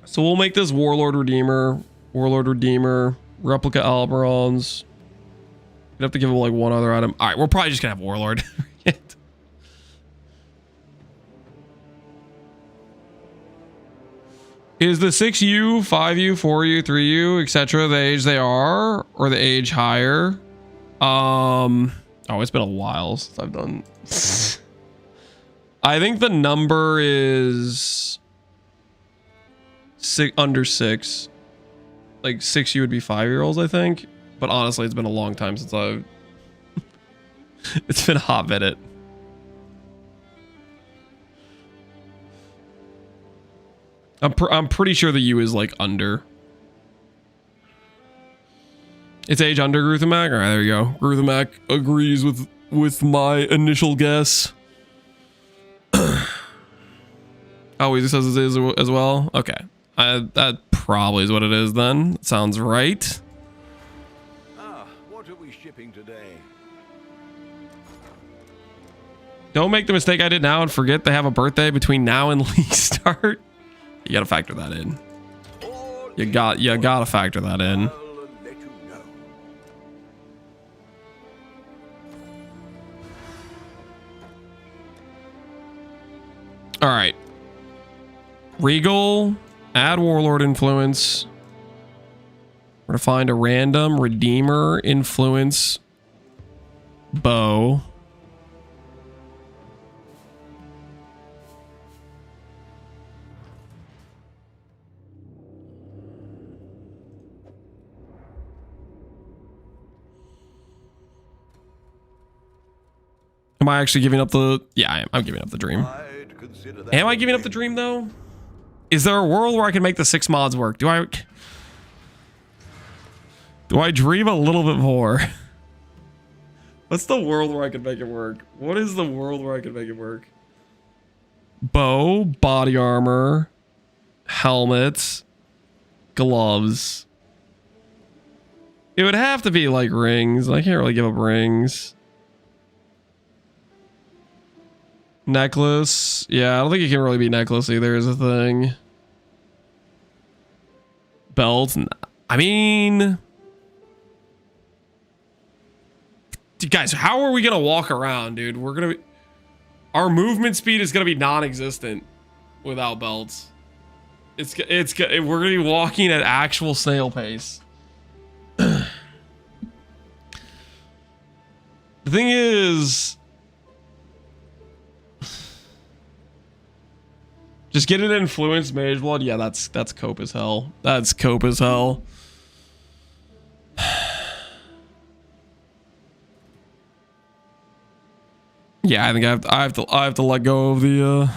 [SPEAKER 1] So we'll make this Warlord Redeemer, Replica Alberons. We'd have to give him like one other item. All right, we're probably just gonna have Warlord. Is the 6U, 5U, 4U, 3U, etc. the age they are, or the age higher? Oh, it's been a while since I've done. I think the number is under 6. Like 6U would be 5-year-olds, I think. But honestly, it's been a long time since I've. It's been a hot minute. I'm pretty sure the U is like under. It's age under Gruthamac. All right, there you go. Gruthamac agrees with my initial guess. Oh, he says it is as well. Okay, that probably is what it is then. Sounds right.
[SPEAKER 3] What are we shipping today?
[SPEAKER 1] Don't make the mistake I did now and forget they have a birthday between now and league start. You gotta factor that in. You gotta factor that in. All right. Regal, add Warlord influence. We're gonna find a random Redeemer influence bow. Am I actually giving up the... Yeah, I am. I'm giving up the dream. Am I giving up the dream, though? Is there a world where I can make the 6 mods work? Do I dream a little bit more? What's the world where I can make it work? What is the world where I can make it work? Bow, body armor, helmet, gloves. It would have to be like rings. I can't really give up rings. Necklace. Yeah, I don't think it can really be necklace either is a thing. Belt. I mean... Dude, guys, how are we going to walk around, dude? We're going to be... Our movement speed is going to be non-existent without belts. We're going to be walking at actual snail pace. The thing is... Just get it influenced mage blood. Yeah, that's cope as hell. That's cope as hell. Yeah, I think I have to let go of the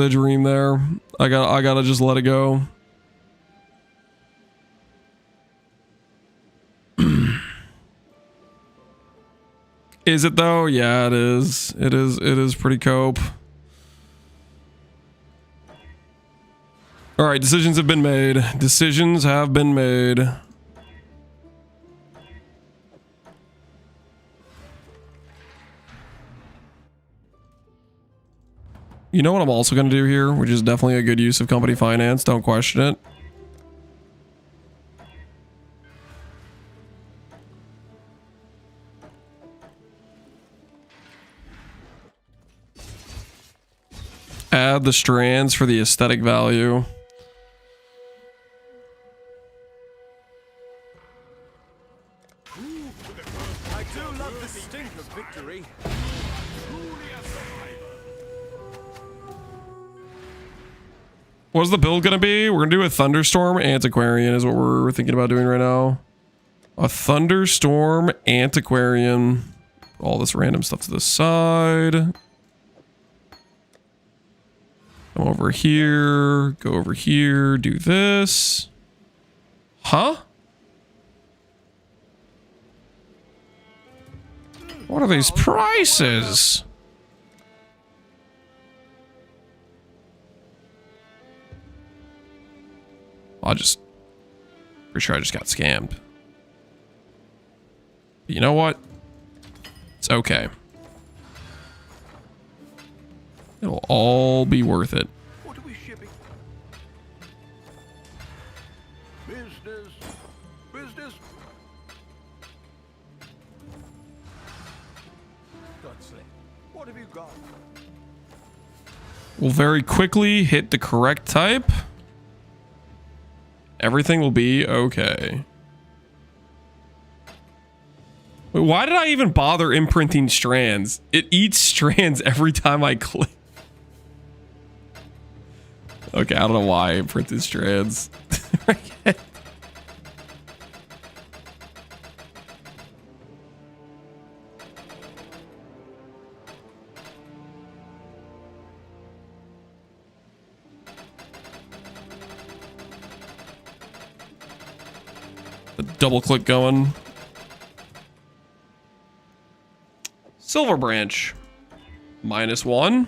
[SPEAKER 1] dream there. I gotta just let it go. Is it though? Yeah, it is. It is pretty cope. All right, decisions have been made. Decisions have been made. You know what I'm also going to do here, which is definitely a good use of company finance. Don't question it. Add the strands for the aesthetic value.
[SPEAKER 7] I do love the stink of victory.
[SPEAKER 1] What's the build gonna be? We're gonna do a Thunderstorm Antiquarian is what we're thinking about doing right now. A Thunderstorm Antiquarian. All this random stuff to the side. Come over here. Go over here. Do this. Huh? What are these prices? Pretty sure I just got scammed. But you know what? It's okay. It'll all be worth it.
[SPEAKER 3] What are we shipping? Business. Business. Godsley, what have you got?
[SPEAKER 1] We'll very quickly hit the correct type. Everything will be okay. Wait, why did I even bother imprinting strands? It eats strands every time I click. Okay, I don't know why I imprinted strands. The double click going. Silver branch. -1.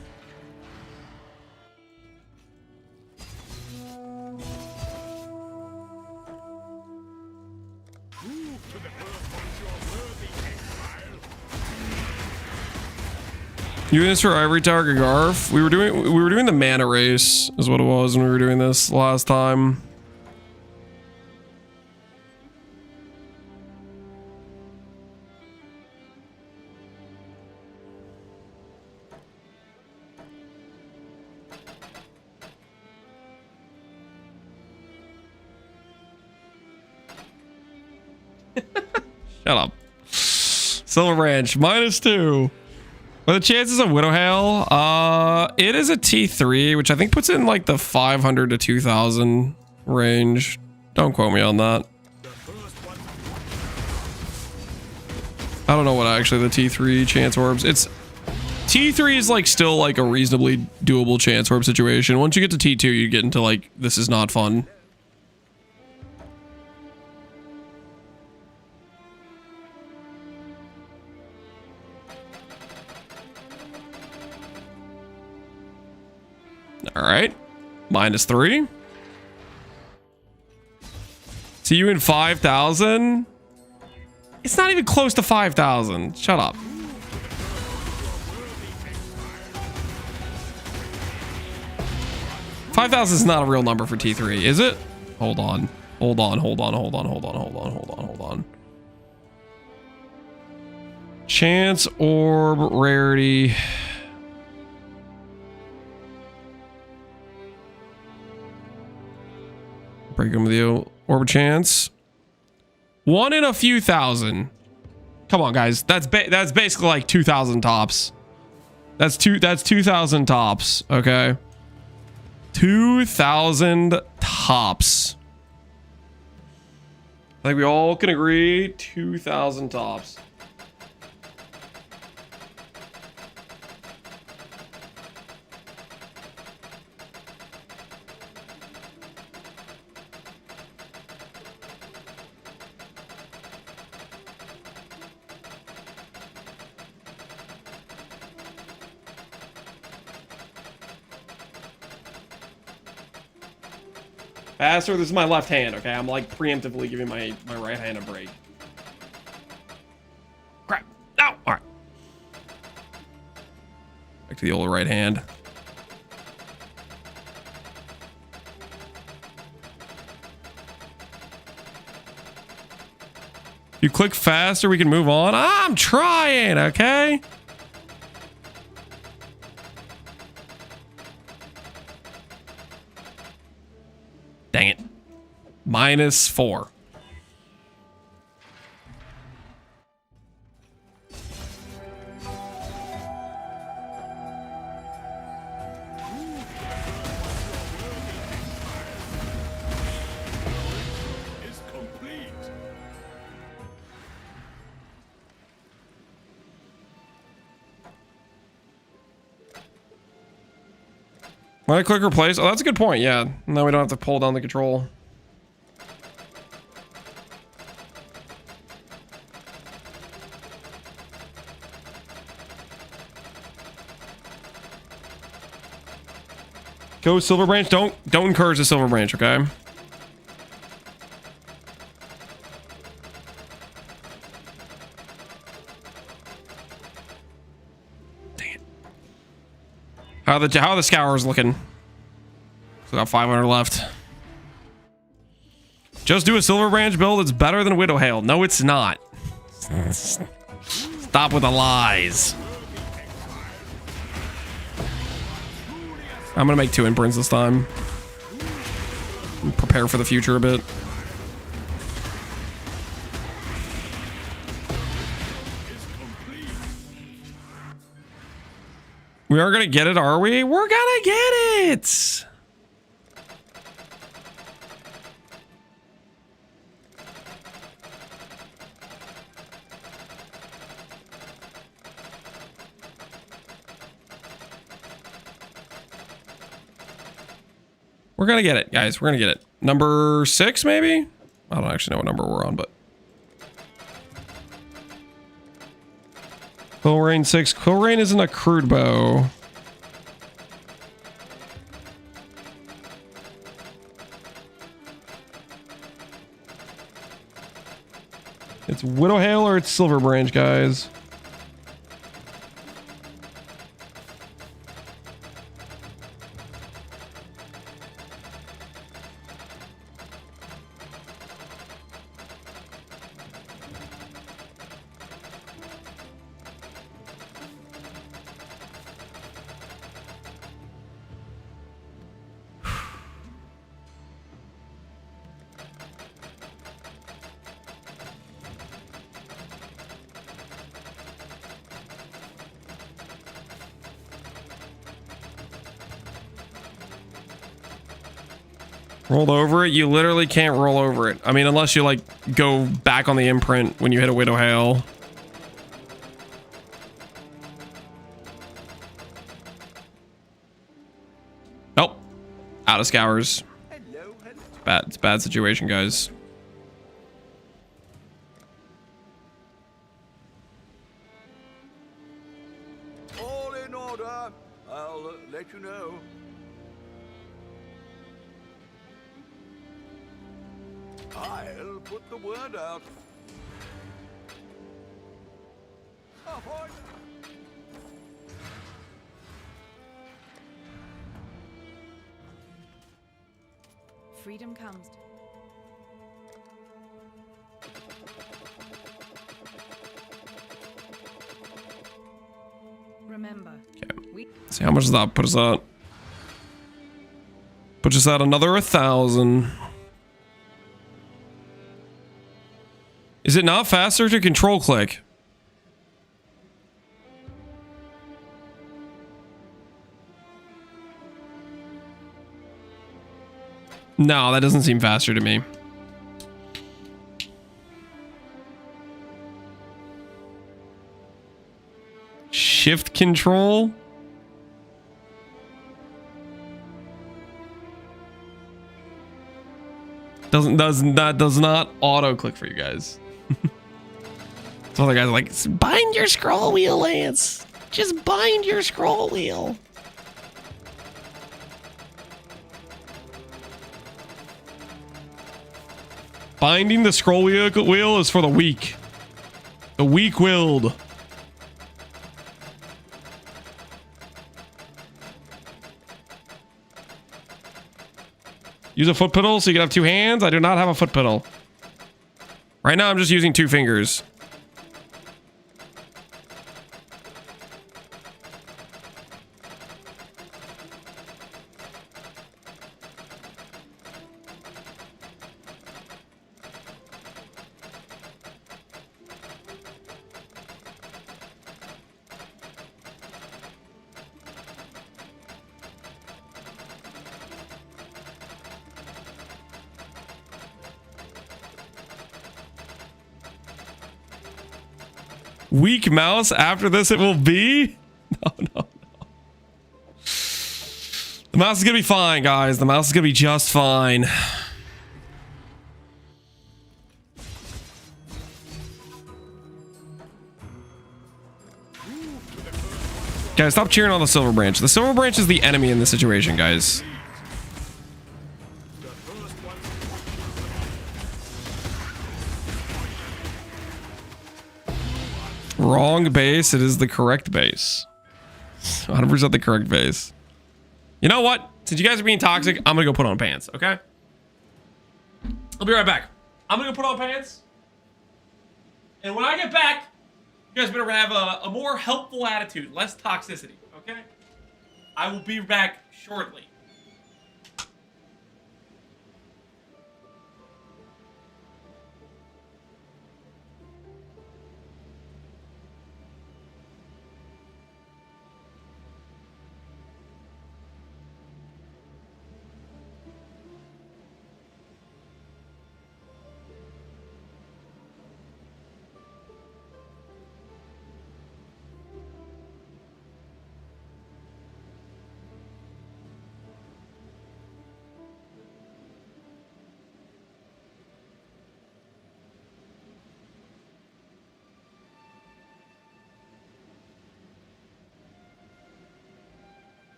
[SPEAKER 1] You doing this for Ivory Tower Garf? We were doing the mana race is what it was when we were doing this last time. Shut up. Silver Branch, -2. What are the chances of Widow Hail? It is a T3, which I think puts it in like the 500 to 2000 range. Don't quote me on that. I don't know what actually the T3 chance orbs. It's T3 is like still like a reasonably doable chance orb situation. Once you get to T2, you get into like, this is not fun. All right, -3. See you in 5,000. It's not even close to 5,000. Shut up. $5,000 is not a real number for T3, is it? Hold on. Hold on. Chance orb rarity. Break them with the orb chance. 1 in a few thousand. Come on, guys. That's basically like 2,000 tops. That's 2,000 tops. Okay. 2,000 tops. I think we all can agree 2,000 tops. Faster, this is my left hand, okay? I'm like preemptively giving my right hand a break. Crap. No! Alright. Back to the old right hand. You click faster, we can move on. I'm trying, okay? Dang it. -4.
[SPEAKER 2] Is complete.
[SPEAKER 1] When I click replace, oh, that's a good point. Yeah, now we don't have to pull down the control. Go Silver Branch. Don't encourage the Silver Branch, okay? Dang it. How are the Scours looking? So got 500 left. Just do a Silver Branch build. It's better than Widow Hail. No, it's not. Stop with the lies. I'm gonna make 2 imprints this time. Prepare for the future a bit. We are gonna get it, are we? We're gonna get it! We're gonna get it, guys. We're gonna get it. Number 6, maybe? I don't actually know what number we're on, but... Quill Rain 6. Quill Rain isn't a crude bow. It's Widow Hail or it's Silver Branch, guys. Rolled over it? You literally can't roll over it. I mean, unless you like go back on the imprint when you hit a Widow Hail. Nope. Out of Scours. It's a bad situation, guys.
[SPEAKER 3] All in order. I'll let you know. I'll put the word out. Ahoy!
[SPEAKER 6] Freedom comes. Remember.
[SPEAKER 1] Okay. See how much does that put us at? Put us at another 1,000. Is it not faster to control click? No, that doesn't seem faster to me. Shift control. Does not auto click for you guys. So other guys are like, bind your scroll wheel, Lance. Just bind your scroll wheel. Binding the scroll wheel is for the weak. The weak-willed. Use a foot pedal so you can have two hands. I do not have a foot pedal. Right now I'm just using two fingers. Weak mouse after this it will be? No. The mouse is gonna be fine, guys. The mouse is gonna be just fine. Guys, stop cheering on the Silver Branch. The Silver Branch is the enemy in this situation, guys. Wrong base. It is the correct base. 100% the correct base. You know what? Since you guys are being toxic, I'm gonna go put on pants, okay? I'll be right back. I'm gonna go put on pants. And when I get back, you guys better have a more helpful attitude, less toxicity, okay? I will be back shortly.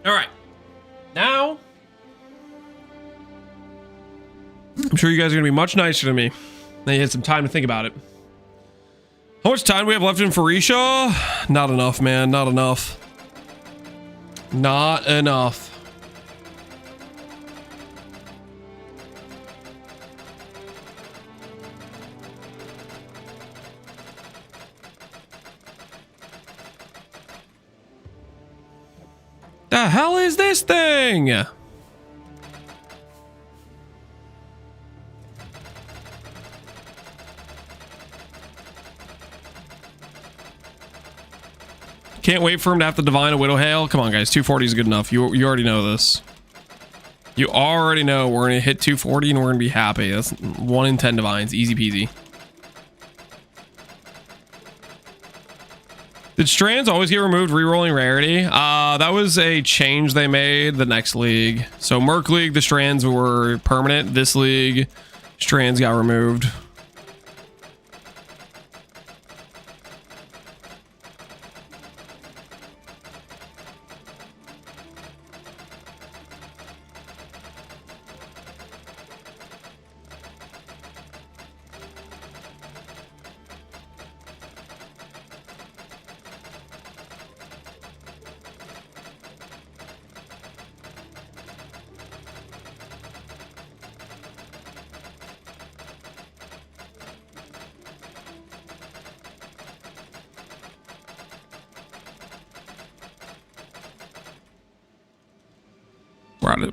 [SPEAKER 1] All right. Now, I'm sure you guys are going to be much nicer to me. Now you had some time to think about it. How much time do we have left in Phorecia? Not enough, man. Not enough. Not enough. The hell is this thing? Can't wait for him to have to divine a Widow Hail. Come on, guys. 240 is good enough. You already know this. You already know we're going to hit 240 and we're going to be happy. That's 1 in 10 divines. Easy peasy. Did strands always get removed re-rolling rarity? That was a change they made the next league. So Merc League, the strands were permanent. This league, strands got removed.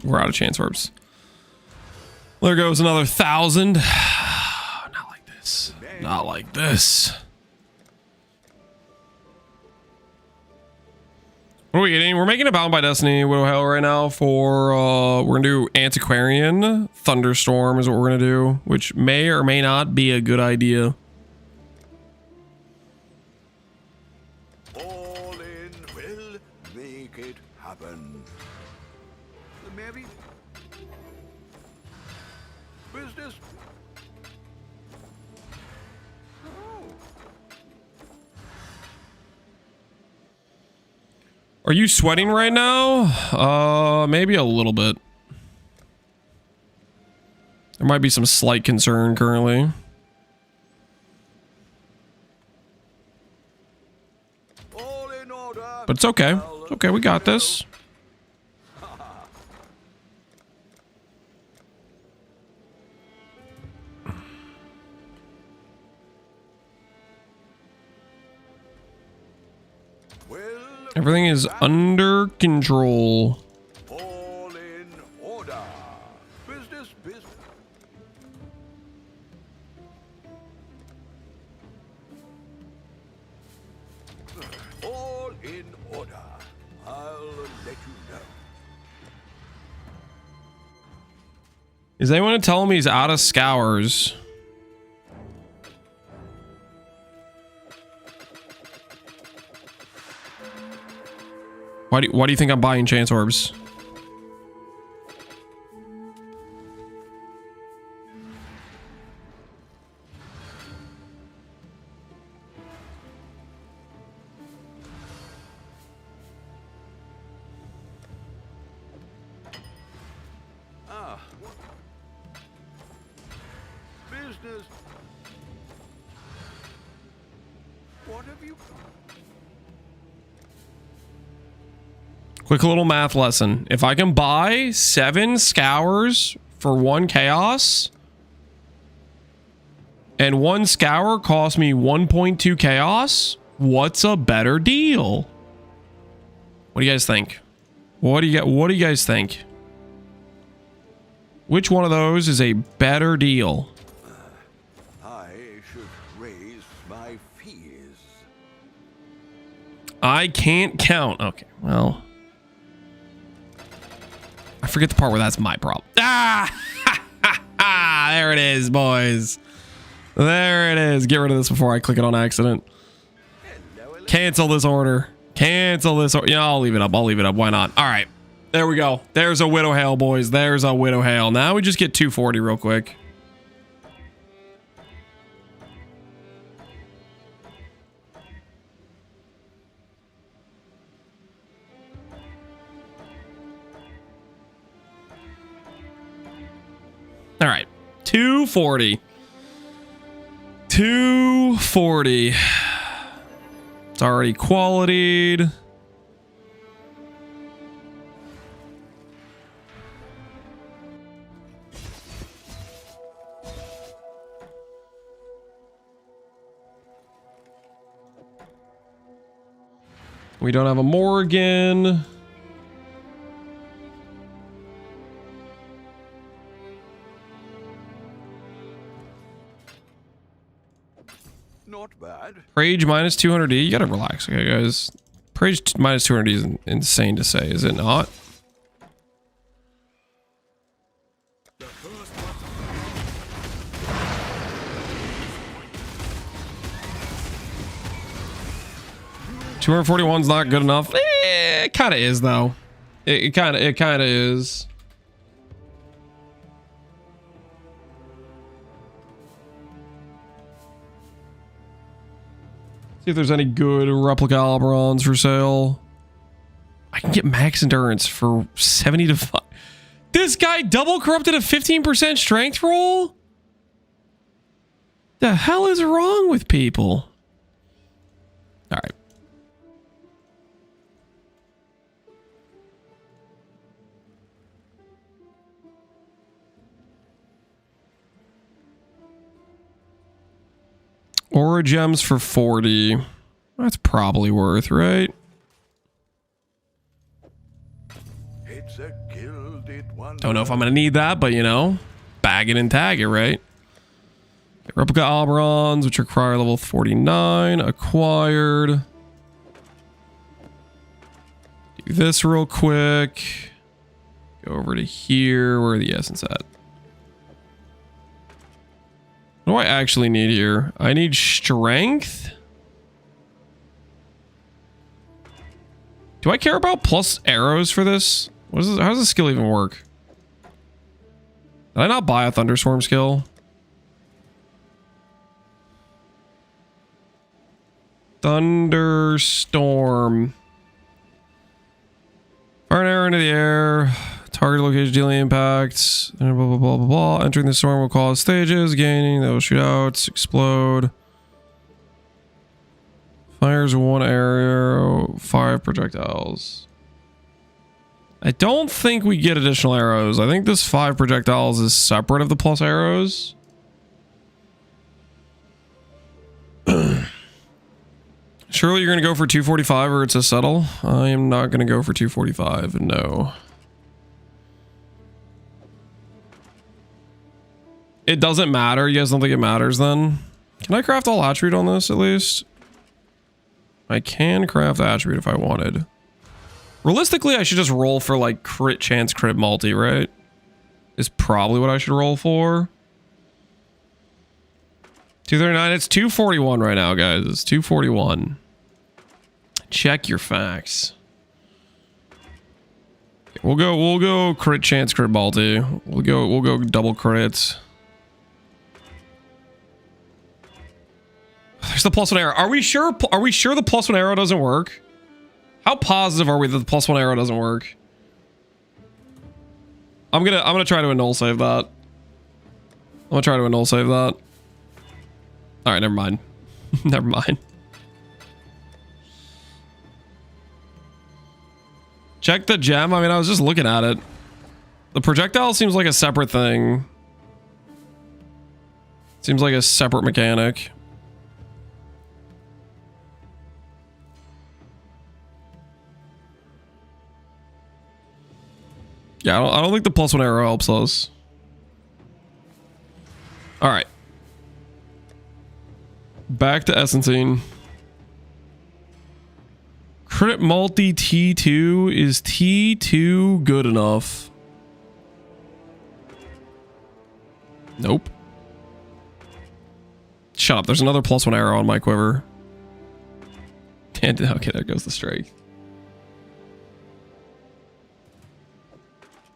[SPEAKER 1] We're out of chance orbs. There goes another 1,000. Not like this. Not like this. What are we getting? We're making a Bound by Destiny Widow Hail right now for we're gonna do Antiquarian. Thunderstorm is what we're gonna do, which may or may not be a good idea.
[SPEAKER 3] All in will make it happen. Maybe business. Oh.
[SPEAKER 1] Are you sweating right now? Maybe a little bit. There might be some slight concern currently.
[SPEAKER 3] All in order.
[SPEAKER 1] But it's okay. It's okay, we got this. Everything is under control.
[SPEAKER 3] All in order. Business, business. All in order. I'll let you know.
[SPEAKER 1] Is anyone to tell him he's out of scours? Why do you think I'm buying chance orbs?
[SPEAKER 3] Business. What have you?
[SPEAKER 1] Quick little math lesson. If I can buy 7 scours for 1 chaos, and 1 scour costs me 1.2 chaos, what's a better deal? What do you guys think? What do you guys think? Which one of those is a better deal?
[SPEAKER 3] I should raise my fees.
[SPEAKER 1] I can't count. Okay, well, I forget the part where that's my problem. Ah, there it is, boys. There it is. Get rid of this before I click it on accident. Cancel this order. Cancel this order. Yeah, I'll leave it up. I'll leave it up. Why not? All right. There we go. There's a Widow Hail, boys. There's a Widow Hail. Now we just get 240 real quick. All right. 240. 240. It's already qualityed. We don't have a Morgan.
[SPEAKER 3] Not bad.
[SPEAKER 1] Rage minus 200D. You gotta relax, okay, guys. Rage minus 200D is insane to say, is it not? $241's not good enough. It kind of is, though. It kind of is. See if there's any good replica Alberons for sale. I can get max endurance for 70 to 5. This guy double corrupted a 15% strength roll? The hell is wrong with people? All right. Aura gems for 40. That's probably worth, right?
[SPEAKER 3] It's a gilded one.
[SPEAKER 1] Don't know if I'm gonna need that, but you know, bag it and tag it, right? Replica Alberons, which require level 49, acquired. Do this real quick. Go over to here. Where are the essence at? What do I actually need here? I need strength. Do I care about plus arrows for this? What is this? How does this skill even work? Did I not buy a thunderstorm skill? Thunderstorm. Fire an arrow into the air. Target location dealing impacts. Blah, blah, blah, blah, blah. Entering the storm will cause stages. Gaining. They'll shoot outs. Explode. Fires 1 arrow. 5 projectiles. I don't think we get additional arrows. I think this 5 projectiles is separate of the plus arrows. Surely you're going to go for 245 or it's a settle. I am not going to go for 245. No. It doesn't matter. You guys don't think it matters then? Can I craft all attribute on this at least? I can craft attribute if I wanted. Realistically, I should just roll for like crit chance, crit multi, right? Is probably what I should roll for. 239. It's 241 right now, guys. It's 241. Check your facts. We'll go crit chance, crit multi. We'll go double crits. There's the +1 arrow. Are we sure the +1 arrow doesn't work? How positive are we that the +1 arrow doesn't work? I'm gonna try to annul save that. I'm gonna try to annul save that. All right, never mind. Never mind. Check the gem. I mean, I was just looking at it. The projectile seems like a separate thing. Seems like a separate mechanic. Yeah, I don't think the +1 arrow helps us. All right. Back to Essenting. Crit multi T2. Is T2 good enough? Nope. Shut up. There's another +1 arrow on my quiver. And okay, there goes the strength.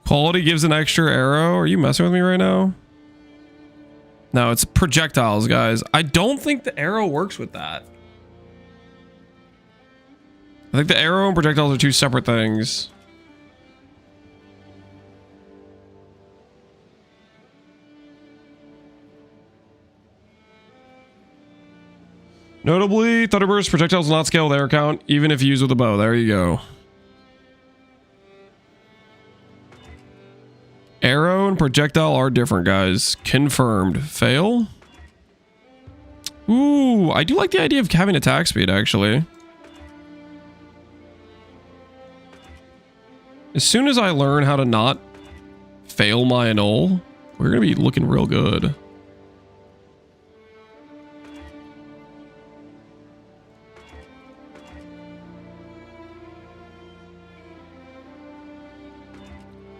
[SPEAKER 1] Quality gives an extra arrow. Are you messing with me right now? No, it's projectiles, guys. I don't think the arrow works with that. I think the arrow and projectiles are two separate things. Notably, Thunderburst projectiles will not scale with air count, even if used with a bow. There you go. Arrow and projectile are different, guys. Confirmed. Fail? Ooh, I do like the idea of having attack speed, actually. As soon as I learn how to not fail my annul, we're going to be looking real good.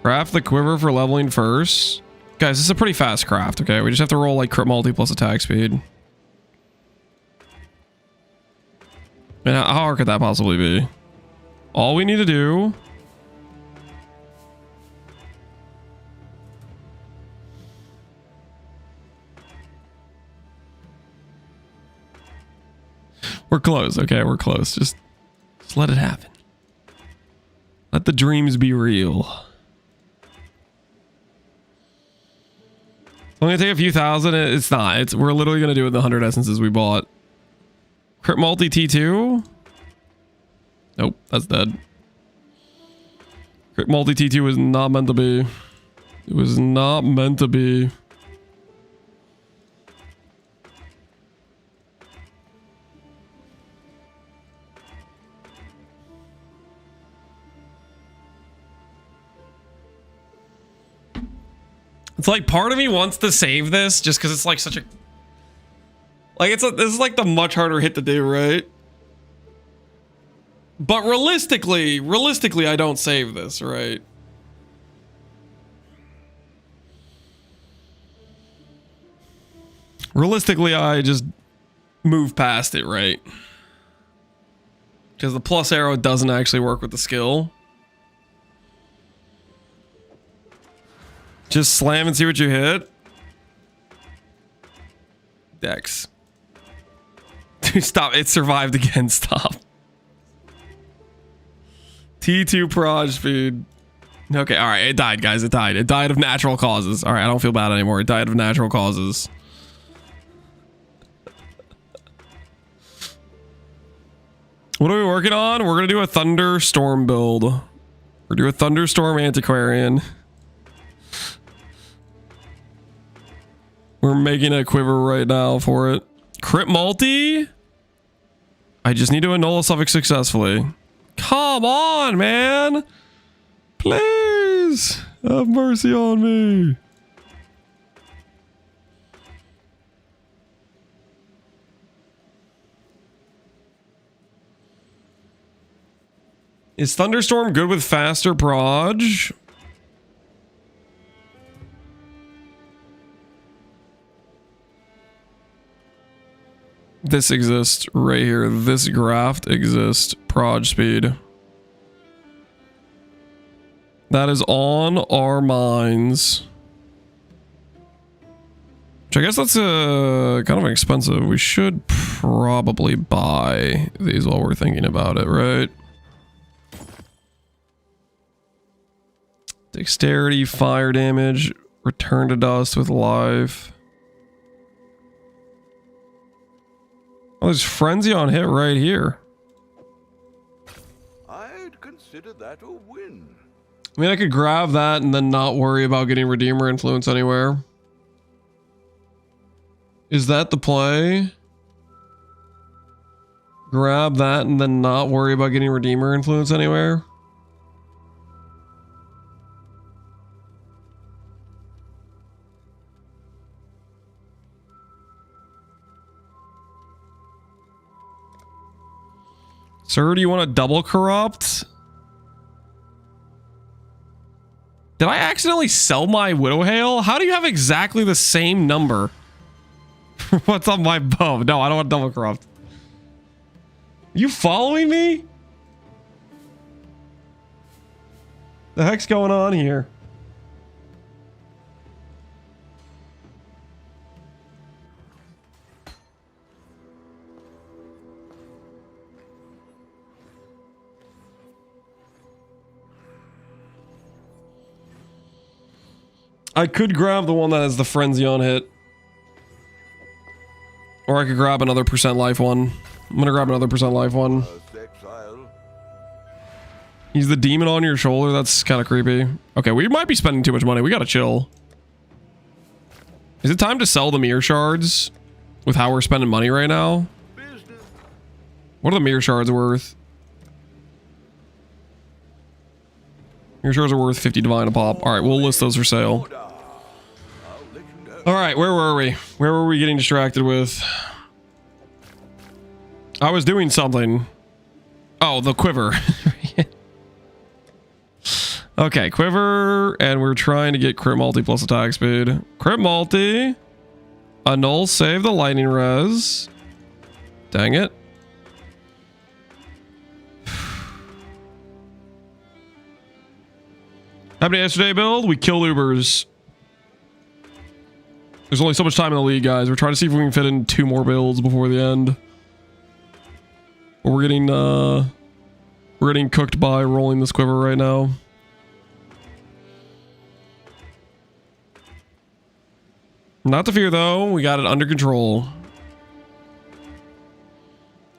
[SPEAKER 1] Craft the quiver for leveling first. Guys, this is a pretty fast craft, okay? We just have to roll like crit multi plus attack speed. And how hard could that possibly be? All we need to do... We're close, okay? We're close. Just let it happen. Let the dreams be real. It's only gonna take a few thousand. It's not. We're literally gonna do it with the 100 essences we bought. Crit multi T2. Nope, that's dead. Crit multi T2 was not meant to be. It was not meant to be. It's like part of me wants to save this just because it's like such a... Like, this is like the much harder hit to do, right? But realistically, I don't save this, right? Realistically, I just move past it, right? Because the plus arrow doesn't actually work with the skill. Just slam and see what you hit. Dex. Dude, stop. It survived again. Stop. T2 proj speed. Okay, alright. It died, guys. It died. It died of natural causes. Alright, I don't feel bad anymore. It died of natural causes. What are we working on? We're going to do a thunderstorm build. We're doing a thunderstorm antiquarian. We're making a quiver right now for it. Crit multi? I just need to annul a suffix successfully. Come on, man. Please have mercy on me. Is Thunderstorm good with faster proj? This exists right here. This graph exists. Proj speed. That is on our minds. Which I guess that's kind of expensive. We should probably buy these while we're thinking about it, right? Dexterity, fire damage, return to dust with life. Oh, there's frenzy on hit right here.
[SPEAKER 3] I'd consider that a win.
[SPEAKER 1] I mean, I could grab that and then not worry about getting Redeemer influence anywhere. Is that the play? Grab that and then not worry about getting Redeemer influence anywhere? Sir, do you want to double corrupt? Did I accidentally sell my Widowhail? How do you have exactly the same number? What's on my bow? No, I don't want double corrupt. You following me? The heck's going on here? I could grab the one that has the frenzy on hit. Or I could grab another percent life one. I'm gonna grab another percent life one.
[SPEAKER 3] Exile.
[SPEAKER 1] He's the demon on your shoulder. That's kind of creepy. Okay, we might be spending too much money. We gotta chill. Is it time to sell the mirror shards with how we're spending money right now? What are the mirror shards worth? Mirror shards are worth 50 divine a pop. All right, we'll list those for sale. All right, where were we? Where were we getting distracted with? I was doing something. Oh, the quiver. Okay, quiver, and we're trying to get crit multi plus attack speed. Crit multi. Annul save the lightning res. Dang it. Happened yesterday build? We killed Ubers. There's only so much time in the league, guys. We're trying to see if we can fit in 2 more builds before the end. But we're getting cooked by rolling this quiver right now. Not to fear though, we got it under control.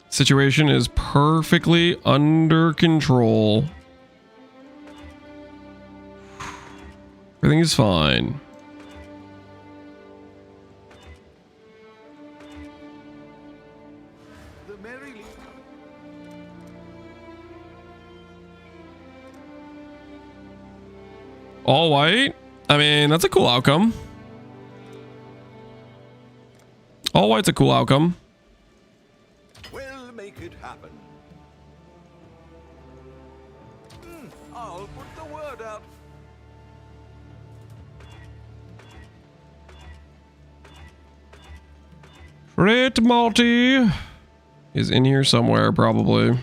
[SPEAKER 1] Situation is perfectly under control. Everything is fine. All white? I mean, that's a cool outcome. All white's a cool outcome.
[SPEAKER 3] We'll make it happen. I'll put the word out.
[SPEAKER 1] Crit multi is in here somewhere, probably.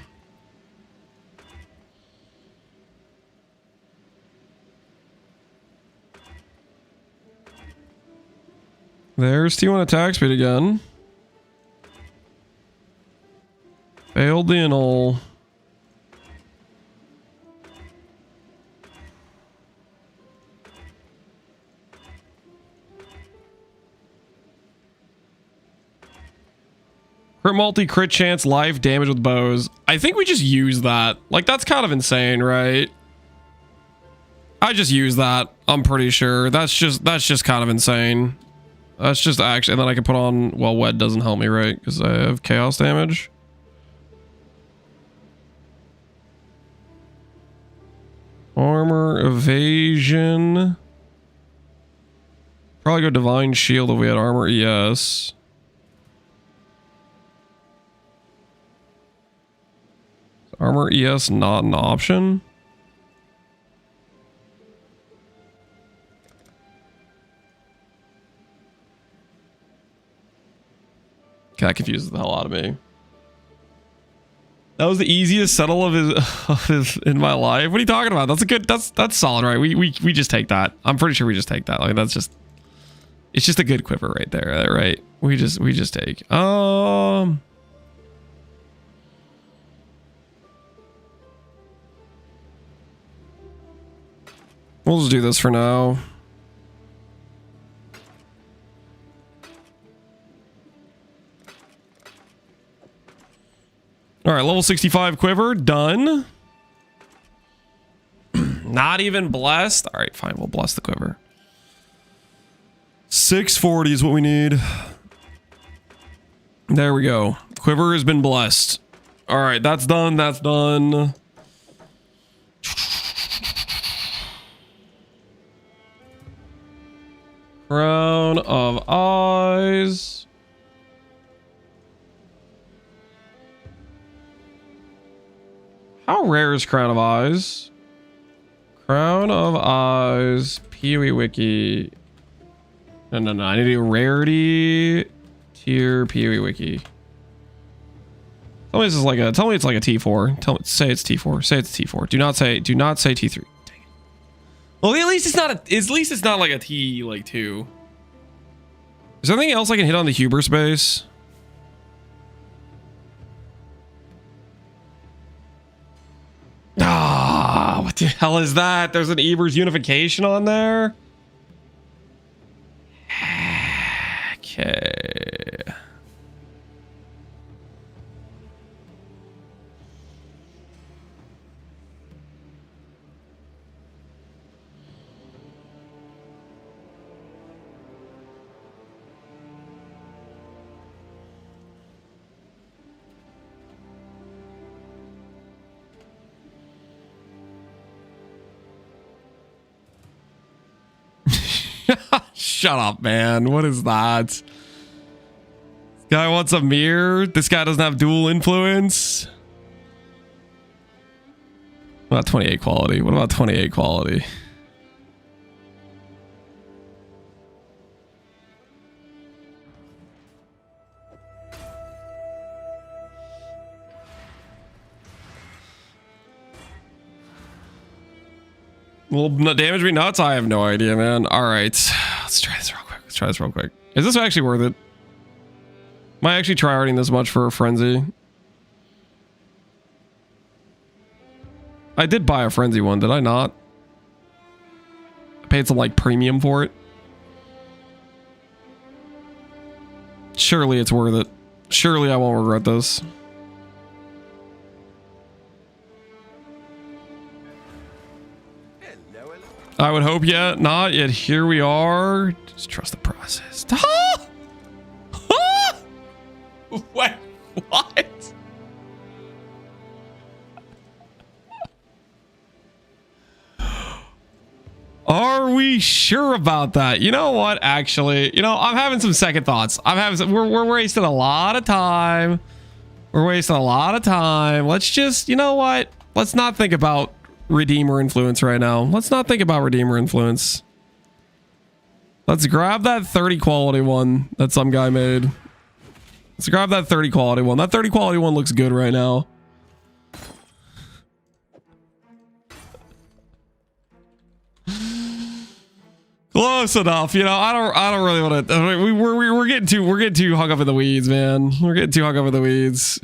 [SPEAKER 1] There's T1 attack speed again. Failed the annul. Crit multi, crit chance, life, damage with bows. I think we just use that. Like, that's kind of insane, right? I just use that. I'm pretty sure. That's just kind of insane. That's just actually, and then I can put on, well, Wed doesn't help me, right? Because I have chaos damage. Armor, evasion. Probably go divine shield if we had armor, yes. Armor ES not an option. Okay, that confuses the hell out of me. That was the easiest settle of his in my life. What are you talking about? That's a good. That's solid, right? We just take that. I'm pretty sure we just take that. Like that's just. It's just a good quiver right there, right? We just take. We'll just do this for now. All right, level 65 quiver, done. Not even blessed. All right, fine, we'll bless the quiver. 640 is what we need. There we go. Quiver has been blessed. All right, that's done, that's done. Crown of Eyes. How rare is Crown of Eyes? Crown of Eyes, PoE Wiki. No. I need a rarity tier PoE Wiki. Tell me this is like a. Tell me it's like a T4. Say it's T4. Say it's T4. Do not say T3. Dang it. Well, at least it's not. At least it's not like a T like 2. Is there anything else I can hit on the Huber space? Ah, what the hell is that? There's an Ebers unification on there. Okay. Shut up, man. What is that? This guy wants a mirror. This guy doesn't have dual influence. What about 28 quality? What about 28 quality? Will damage me nuts? I have no idea, man. All right. Let's try this real quick. Is this actually worth it? Might I actually try harding this much for a frenzy? I did buy a frenzy one, did I not? I paid some like premium for it. Surely it's worth it. Surely I won't regret this. I would hope yet not, yet here we are. Just trust the process. Ah! Ah! Wait, what? Are we sure about that? You know what? Actually, you know, I'm having some second thoughts. We're wasting a lot of time. We're wasting a lot of time. Let's just, you know what? Let's not think about Redeemer influence right now. Let's not think about Redeemer influence. Let's grab that 30 quality one that some guy made. Let's grab that 30 quality one. That 30 quality one looks good right now. Close enough, you know. I don't really want to. We're getting too hung up in the weeds, man. We're getting too hung up in the weeds.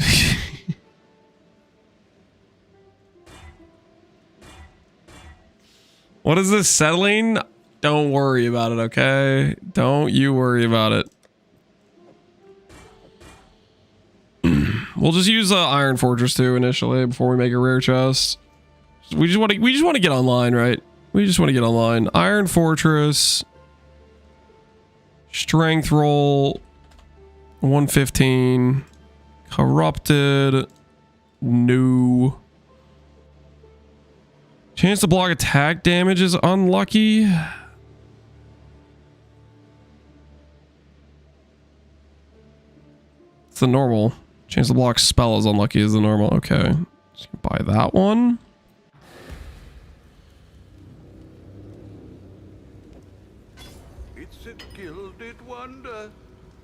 [SPEAKER 1] What is this settling? Don't worry about it, okay? Don't you worry about it. We'll just use Iron Fortress 2 initially before we make a rare chest. We just want to get online, right? We just want to get online. Iron Fortress, Strength roll, 115, Corrupted, new. Chance to block attack damage is unlucky. It's the normal. Chance to block spell is unlucky is the normal. Okay. Just buy that one.
[SPEAKER 3] It's a gilded wonder.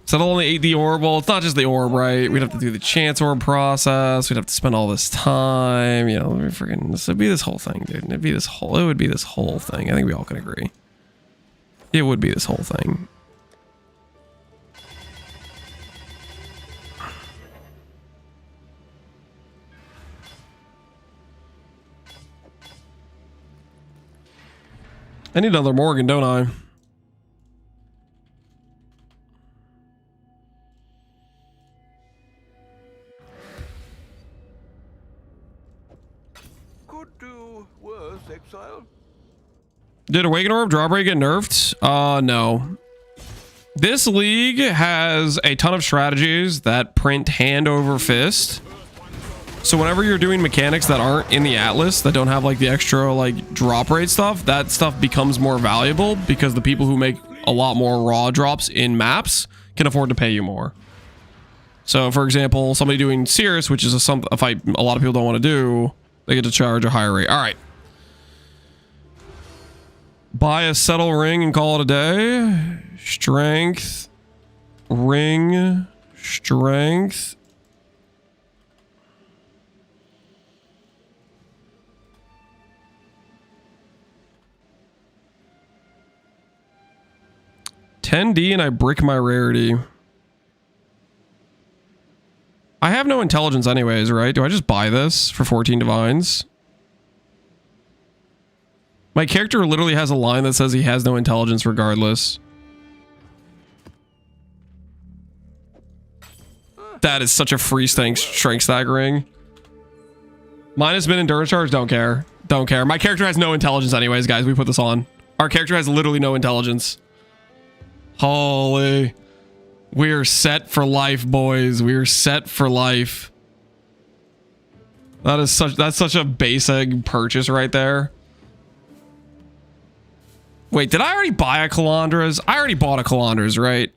[SPEAKER 1] Settle only the orb. Well, it's not just the orb, right? We'd have to do the chance orb process. We'd have to spend all this time. You know, freaking. This would be this whole thing, dude. It would be this whole thing. I think we all can agree. It would be this whole thing. I need another Morgan, don't I?
[SPEAKER 3] Could do worse, Exile.
[SPEAKER 1] Did Awaken Orb Drawbreak get nerfed? No. This league has a ton of strategies that print hand over fist. So whenever you're doing mechanics that aren't in the Atlas, that don't have like the extra like drop rate stuff, that stuff becomes more valuable because the people who make a lot more raw drops in maps can afford to pay you more. So for example, somebody doing Cirrus, which is a fight a lot of people don't want to do, they get to charge a higher rate. All right. Buy a settle ring and call it a day. Strength. Ring. Strength. $10D and I brick my rarity. I have no intelligence anyways, right? Do I just buy this for 14 divines? My character literally has a line that says he has no intelligence regardless. That is such a free strength stack ring. Minus min endurance charge, don't care. Don't care. My character has no intelligence anyways, guys. We put this on. Our character has literally no intelligence. Holy. We are set for life, boys. We are set for life. That's such a basic purchase right there. Wait, did I already buy a Calandras? I already bought a Calandras, right?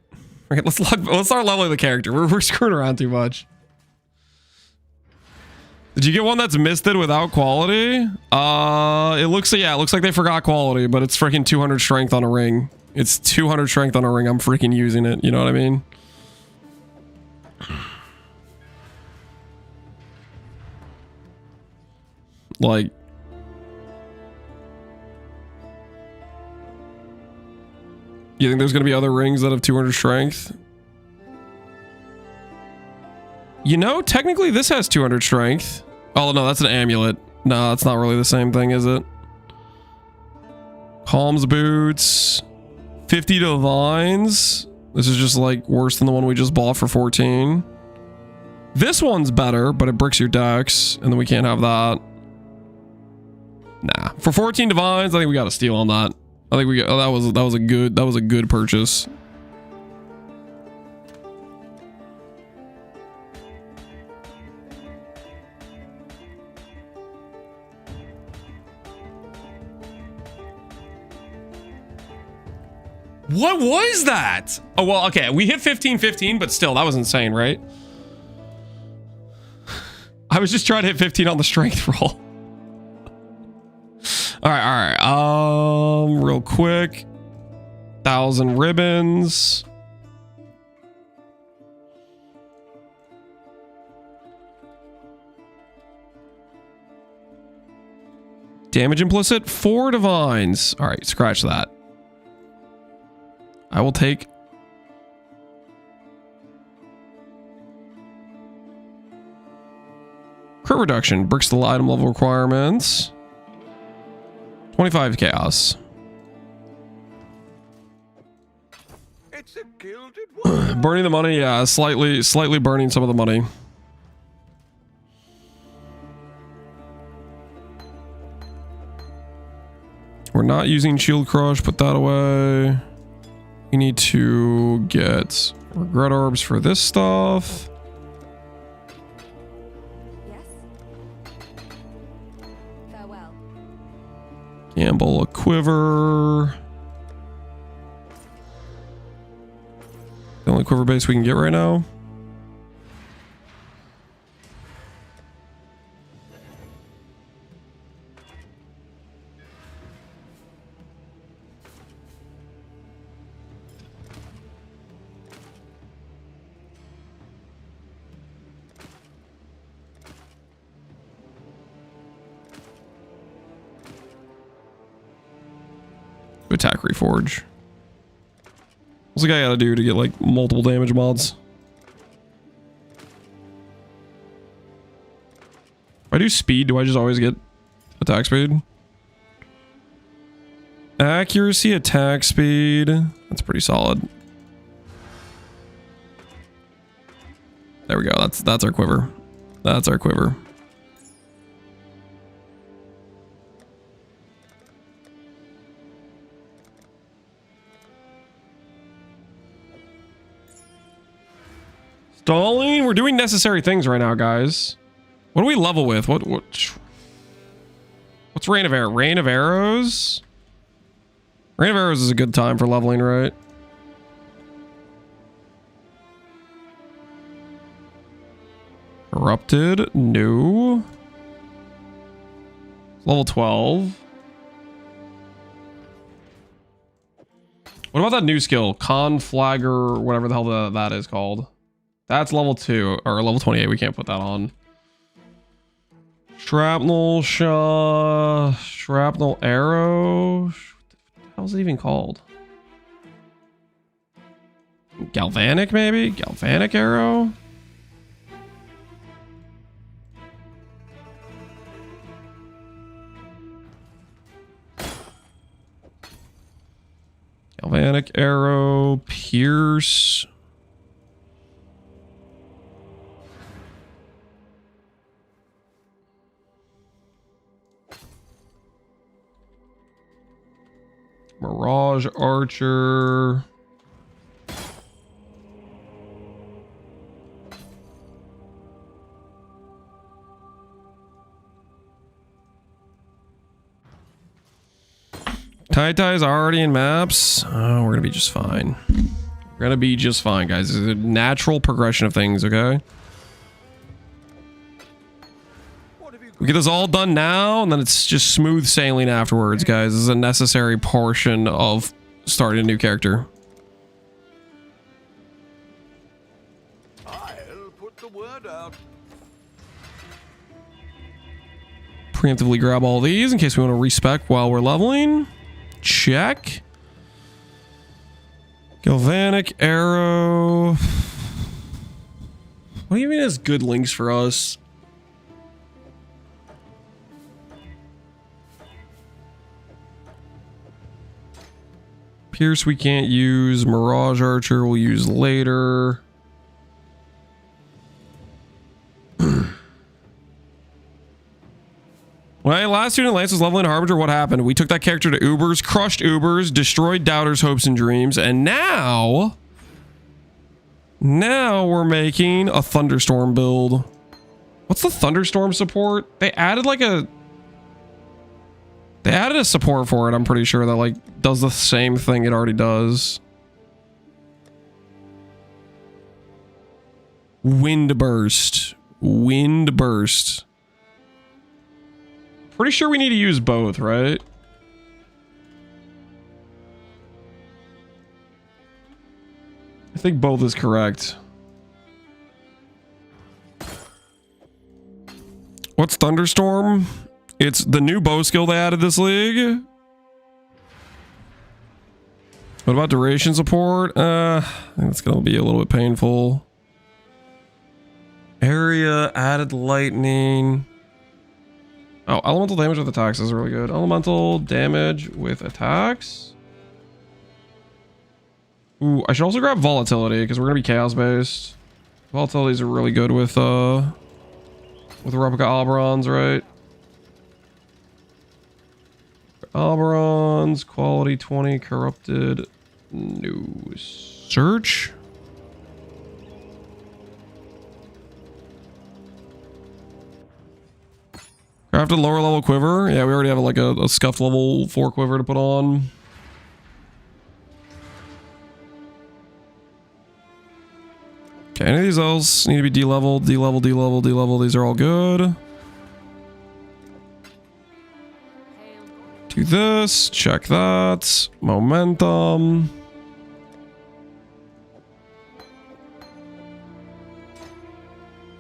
[SPEAKER 1] Okay, let's start leveling the character. We're screwing around too much. Did you get one that's misted without quality? It looks like they forgot quality, but it's freaking 200 strength on a ring. It's 200 strength on a ring. I'm freaking using it. You know what I mean? Like, you think there's going to be other rings that have 200 strength? You know, technically this has 200 strength. Oh, no, that's an amulet. No, that's not really the same thing, is it? Calms boots. 50 divines. This is just like worse than the one we just bought for 14. This one's better, but it bricks your decks, and then we can't have that. Nah, for 14 divines, I think we got a steal on that. I think we got, that was a good purchase. What was that? Oh, well, okay, we hit 15-15, but still, that was insane, right? I was just trying to hit 15 on the strength roll. All right. Real quick. 1,000 ribbons. Damage implicit, 4 divines. All right, scratch that. I will take... Crit reduction, bricks the item level requirements. 25 chaos.
[SPEAKER 3] It's a gilded one.
[SPEAKER 1] Burning the money, yeah, slightly burning some of the money. We're not using shield crush, put that away. We need to get regret orbs for this stuff.
[SPEAKER 6] Yes. Farewell.
[SPEAKER 1] Gamble a quiver. The only quiver base we can get right now. Attack reforge. What's the guy gotta do to get like multiple damage mods? If I do speed, do I just always get attack speed? Accuracy, attack speed. That's pretty solid. There we go. That's our quiver. That's our quiver. Stalling? We're doing necessary things right now, guys. What do we level with? What's Rain of Arrows? Rain of Arrows? Rain of Arrows is a good time for leveling, right? Corrupted? No. Level 12. What about that new skill? Conflagger, whatever the hell that is called. That's level 2, or level 28. We can't put that on. Shrapnel Shrapnel Arrow? What the hell is it even called? Galvanic, maybe? Galvanic Arrow? Galvanic Arrow, Pierce. Mirage Archer. Tai is already in maps. Oh, we're gonna be just fine. We're gonna be just fine, guys. This is a natural progression of things, okay? We get this all done now, and then it's just smooth sailing afterwards, guys. This is a necessary portion of starting a new character.
[SPEAKER 3] I'll put the word out.
[SPEAKER 1] Preemptively grab all these in case we want to respec while we're leveling. Check. Galvanic arrow. What do you mean is good links for us? Pierce we can't use. Mirage Archer we'll use later. When last student Lance was leveling Harbinger, what happened? We took that character to Ubers, crushed Ubers, destroyed Doubters' hopes and dreams, and now we're making a Thunderstorm build. What's the Thunderstorm support? They added like a support for it, I'm pretty sure, that like does the same thing it already does. Windburst. Windburst. Pretty sure we need to use both, right? I think both is correct. What's Thunderstorm? It's the new bow skill they added this league. What about duration support? I think it's gonna be a little bit painful. Area, added lightning. Oh, elemental damage with attacks is really good. Elemental damage with attacks. Ooh, I should also grab volatility because we're gonna be chaos based. Volatilities are really good with replica Alberons, right? Alberons, quality 20, corrupted. No. Search. Crafted lower level quiver. Yeah, we already have like a scuffed level 4 quiver to put on. Okay, any of these else need to be de-leveled, de-level, de-level, de-level. These are all good. Do this, check that. Momentum.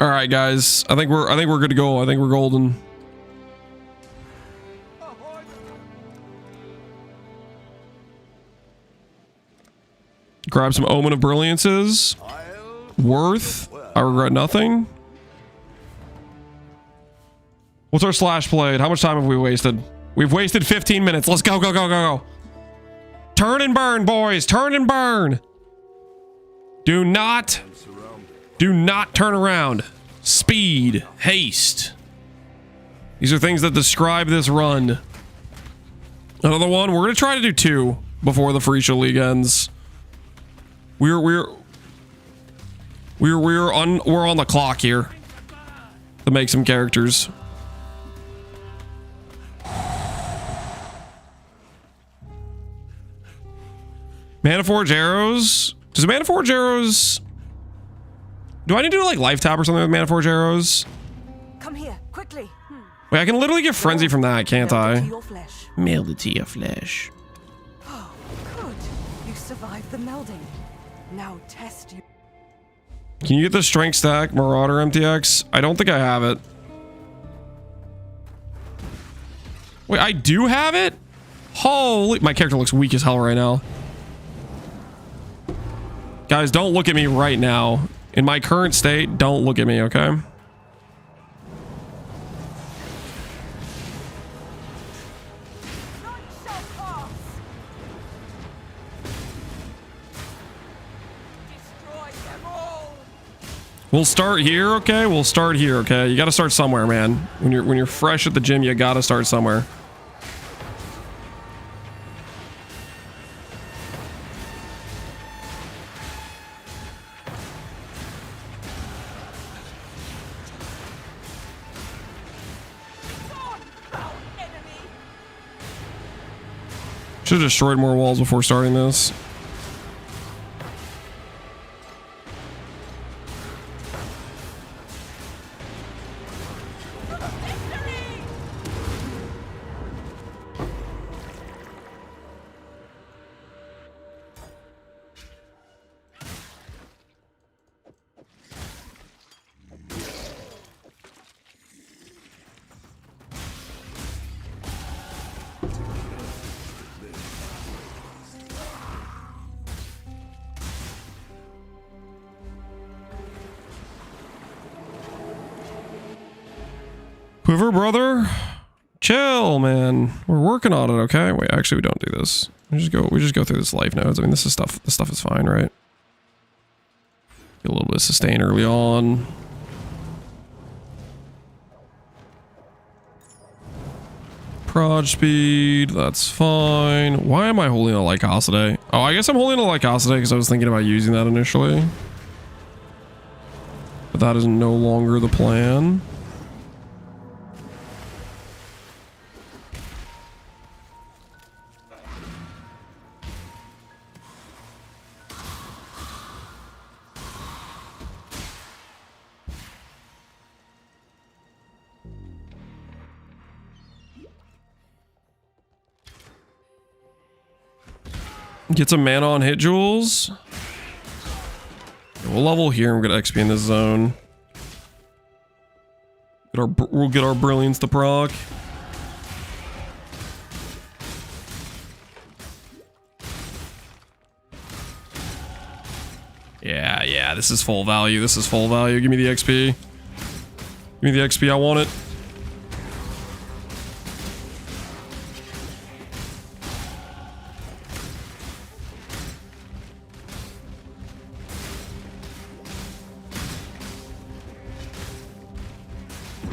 [SPEAKER 1] All right, guys. I think we're good to go. I think we're golden. Grab some Omen of Brilliances. Worth. I regret nothing. What's our slash blade? How much time have we wasted? We've wasted 15 minutes. Let's go, go, go, go, go. Turn and burn, boys. Turn and burn. Do not turn around. Speed. Haste. These are things that describe this run. Another one. We're going to try to do 2 before the Freesia League ends. We're on the clock here to make some characters. Maniforge arrows. Does Maniforge arrows? Do I need to do like life tap or something with Maniforge arrows?
[SPEAKER 6] Come here, quickly.
[SPEAKER 1] Wait, I can literally get frenzy from that, can't I?
[SPEAKER 6] Meld it to your flesh.
[SPEAKER 1] Meld it to your flesh.
[SPEAKER 6] Oh, good. You survived the melding. Now test you.
[SPEAKER 1] Can you get the strength stack Marauder MTX? I don't think I have it. Wait, I do have it? Holy, my character looks weak as hell right now. Guys, don't look at me right now. In my current state, don't look at me, okay? We'll start here, okay? We'll start here, okay? You gotta start somewhere, man. When you're fresh at the gym, you gotta start somewhere. Should have destroyed more walls before starting this. Quiver, brother, chill, man. We're working on it, okay? Wait, actually, we don't do this. We just go through this life nodes. I mean, this stuff is fine, right? Get a little bit of sustain early on. Prod speed, that's fine. Why am I holding a Lycosity? Oh, I guess I'm holding a Lycosity because I was thinking about using that initially. But that is no longer the plan. Get some mana on hit jewels. We'll level here and we'll get XP in this zone. We'll get our brilliance to proc. Yeah, this is full value. This is full value. Give me the XP. Give me the XP. I want it.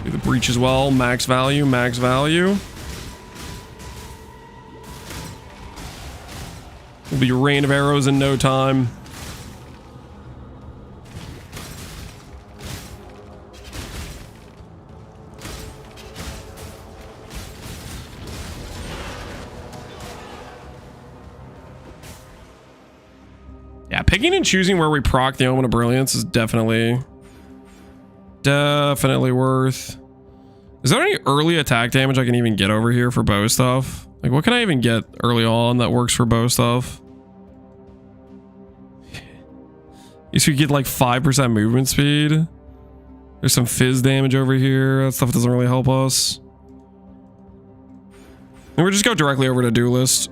[SPEAKER 1] Do the breach as well. Max value, max value. Will be a rain of arrows in no time. Yeah, picking and choosing where we proc the Omen of Brilliance is definitely worth. Is there any early attack damage I can even get over here for bow stuff? Like, what can I even get early on that works for bow stuff? You should get like 5% movement speed. There's some fizz damage over here. That stuff doesn't really help us. And we'll just go directly over to Duelist.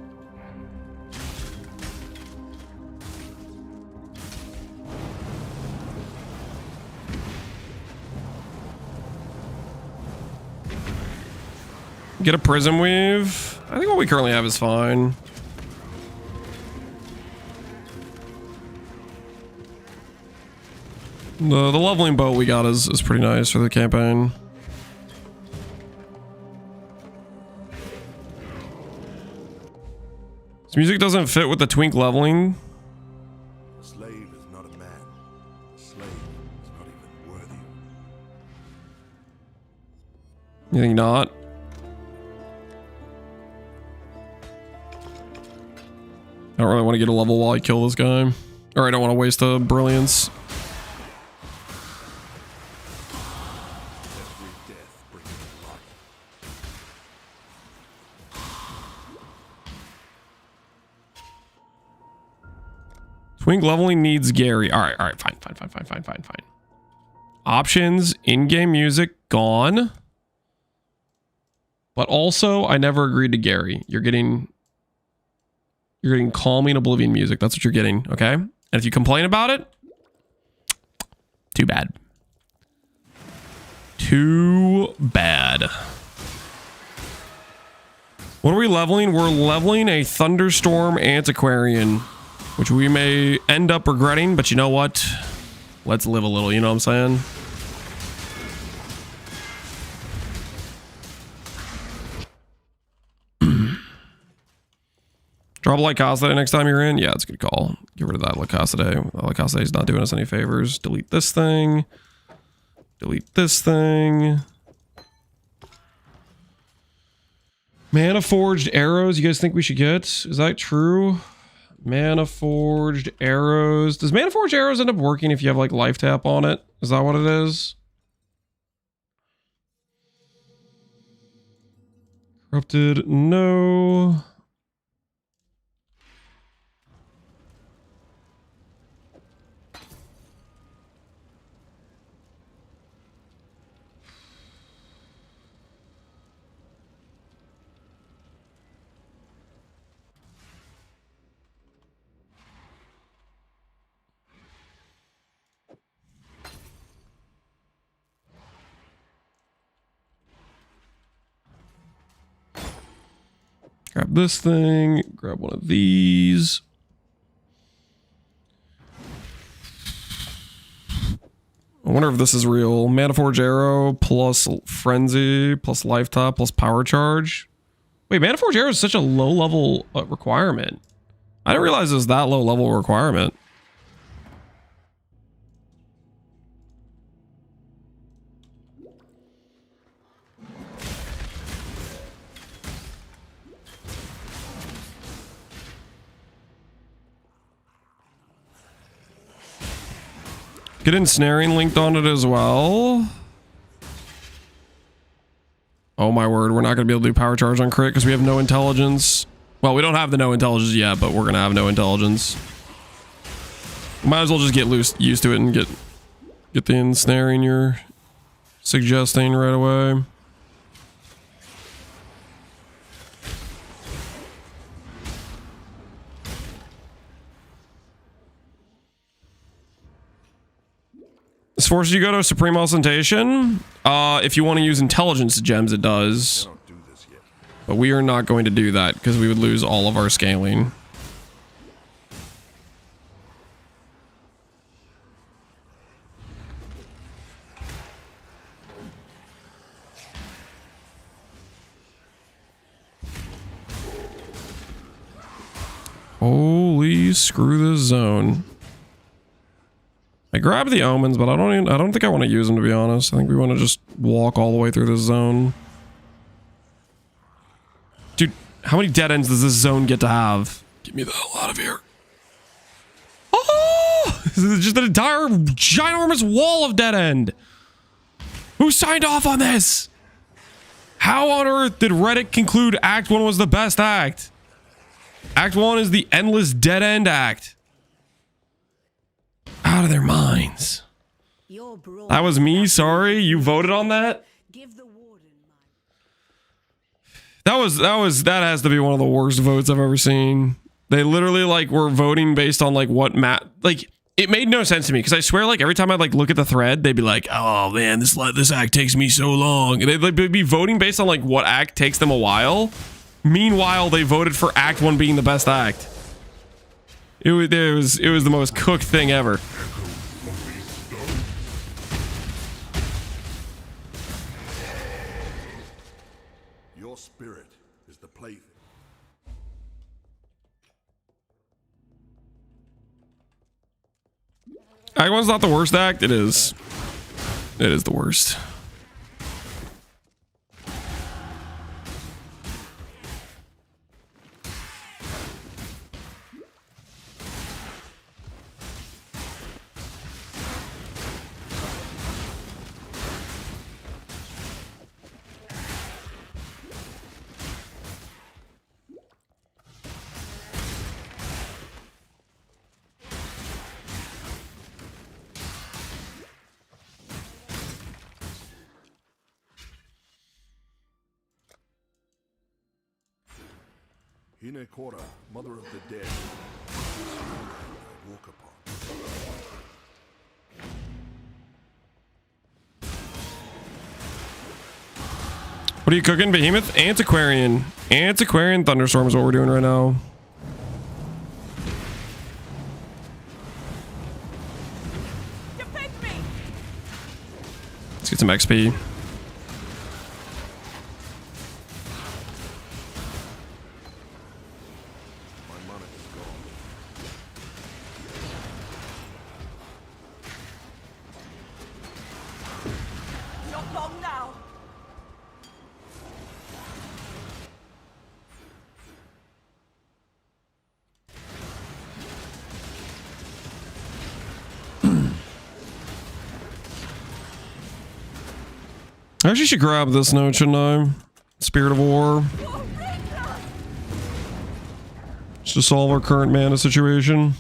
[SPEAKER 1] Get a Prism Weave. I think what we currently have is fine. The leveling boat we got is pretty nice for the campaign. This music doesn't fit with the twink leveling.
[SPEAKER 3] A slave is not a man. A slave is not even worthy.
[SPEAKER 1] You think not? I don't really want to get a level while I kill this guy. Or I don't want to waste a brilliance. Twink leveling needs Gary. Alright, fine. Options, in-game music, gone. But also, I never agreed to Gary. You're getting calming oblivion music. That's what you're getting, okay? And if you complain about it, too bad. Too bad. What are we leveling? We're leveling a Thunderstorm Antiquarian, which we may end up regretting, but you know what? Let's live a little, you know what I'm saying? Drop a Lycosity next time you're in. Yeah, it's a good call. Get rid of that Lycosity. Lycosity is not doing us any favors. Delete this thing. Delete this thing. Mana forged arrows. You guys think we should get? Is that true? Mana forged arrows. Does mana forged arrows end up working if you have like life tap on it? Is that what it is? Corrupted, no. Grab this thing, grab one of these. I wonder if this is real. Mana Forge Arrow plus Frenzy plus Life Top plus Power Charge. Wait, Mana Forge Arrow is such a low level requirement. I didn't realize it was that low level requirement. Get ensnaring linked on it as well. Oh my word, we're not going to be able to do power charge on crit because we have no intelligence. Well, we don't have the no intelligence yet, but we're going to have no intelligence. Might as well just get used to it and get the ensnaring you're suggesting right away. This forces you to go to Supreme Ostentation. If you want to use intelligence gems, it does. But we are not going to do that because we would lose all of our scaling. Holy screw this zone. I grabbed the omens, but I don't think I want to use them, to be honest. I think we want to just walk all the way through this zone. Dude, how many dead ends does this zone get to have? Get me the hell out of here. Oh! This is just an entire ginormous wall of dead end. Who signed off on this? How on earth did Reddit conclude Act 1 was the best act? Act 1 is the endless dead end act. Out of their minds. That was me, sorry. You voted on that? That has to be one of the worst votes I've ever seen. They literally like were voting based on like what like it made no sense to me because I swear like every time I like look at the thread, they'd be like, "Oh man, this act takes me so long." And they'd be voting based on like what act takes them a while. Meanwhile, they voted for Act 1 being the best act. It was the most cooked thing ever.
[SPEAKER 3] Your spirit is the plaything.
[SPEAKER 1] Act 1's not the worst act. It is. It is the worst.
[SPEAKER 3] Hine Kora, mother of the dead, walk upon.
[SPEAKER 1] What are you cooking, Behemoth? Antiquarian. Antiquarian Thunderstorm is what we're doing right now. Let's get some XP. actually should grab this note, shouldn't I? Spirit of War. Just to solve our current mana situation.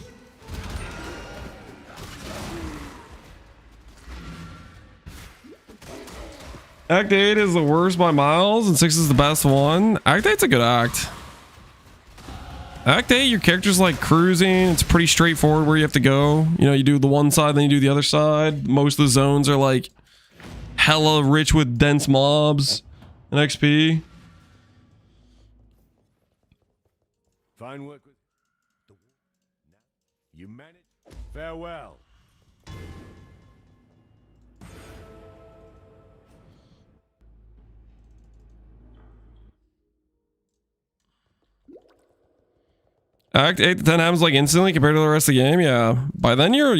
[SPEAKER 1] Act 8 is the worst by miles, and 6 is the best one. Act 8's a good act. Act 8, your character's like cruising. It's pretty straightforward where you have to go. You know, you do the one side, then you do the other side. Most of the zones are like hella rich with dense mobs and XP.
[SPEAKER 3] Fine work with the you manage. Farewell.
[SPEAKER 1] Act 8 to 10 happens like instantly compared to the rest of the game. Yeah, by then you're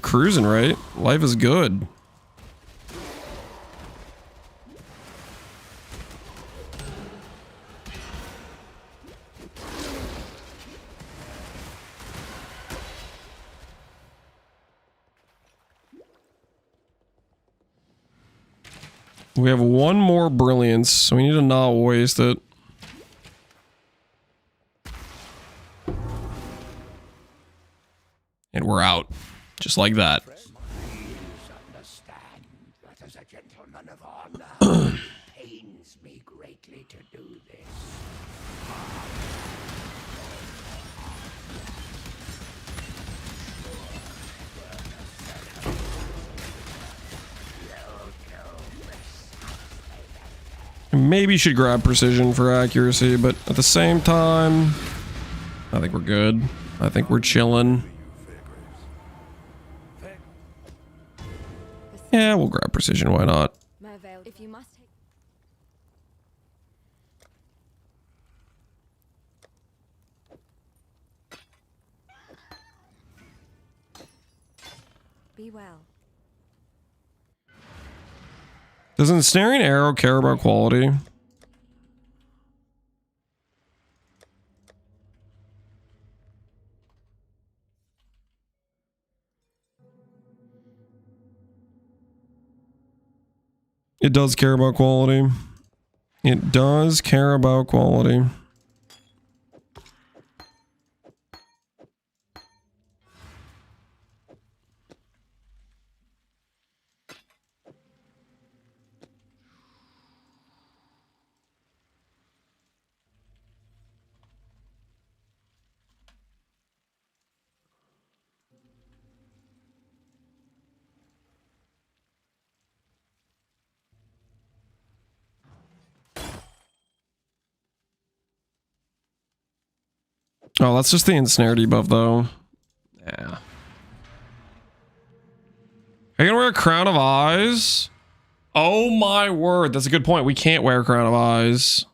[SPEAKER 1] cruising, right? Life is good. We have one more brilliance, so we need to not waste it. And we're out. Just like that.
[SPEAKER 9] Understand that as a gentleman of honor, it pains me greatly to do this.
[SPEAKER 1] Maybe should grab precision for accuracy, but at the same time, I think we're good. I think we're chilling. Yeah, we'll grab precision. Why not?
[SPEAKER 6] If you must take... Be well.
[SPEAKER 1] Does Ensnaring Arrow care about quality? It does care about quality. It does care about quality. Oh, that's just the ensnare debuff, though. Yeah. Are you gonna wear a Crown of Eyes? Oh my word, that's a good point. We can't wear a Crown of Eyes.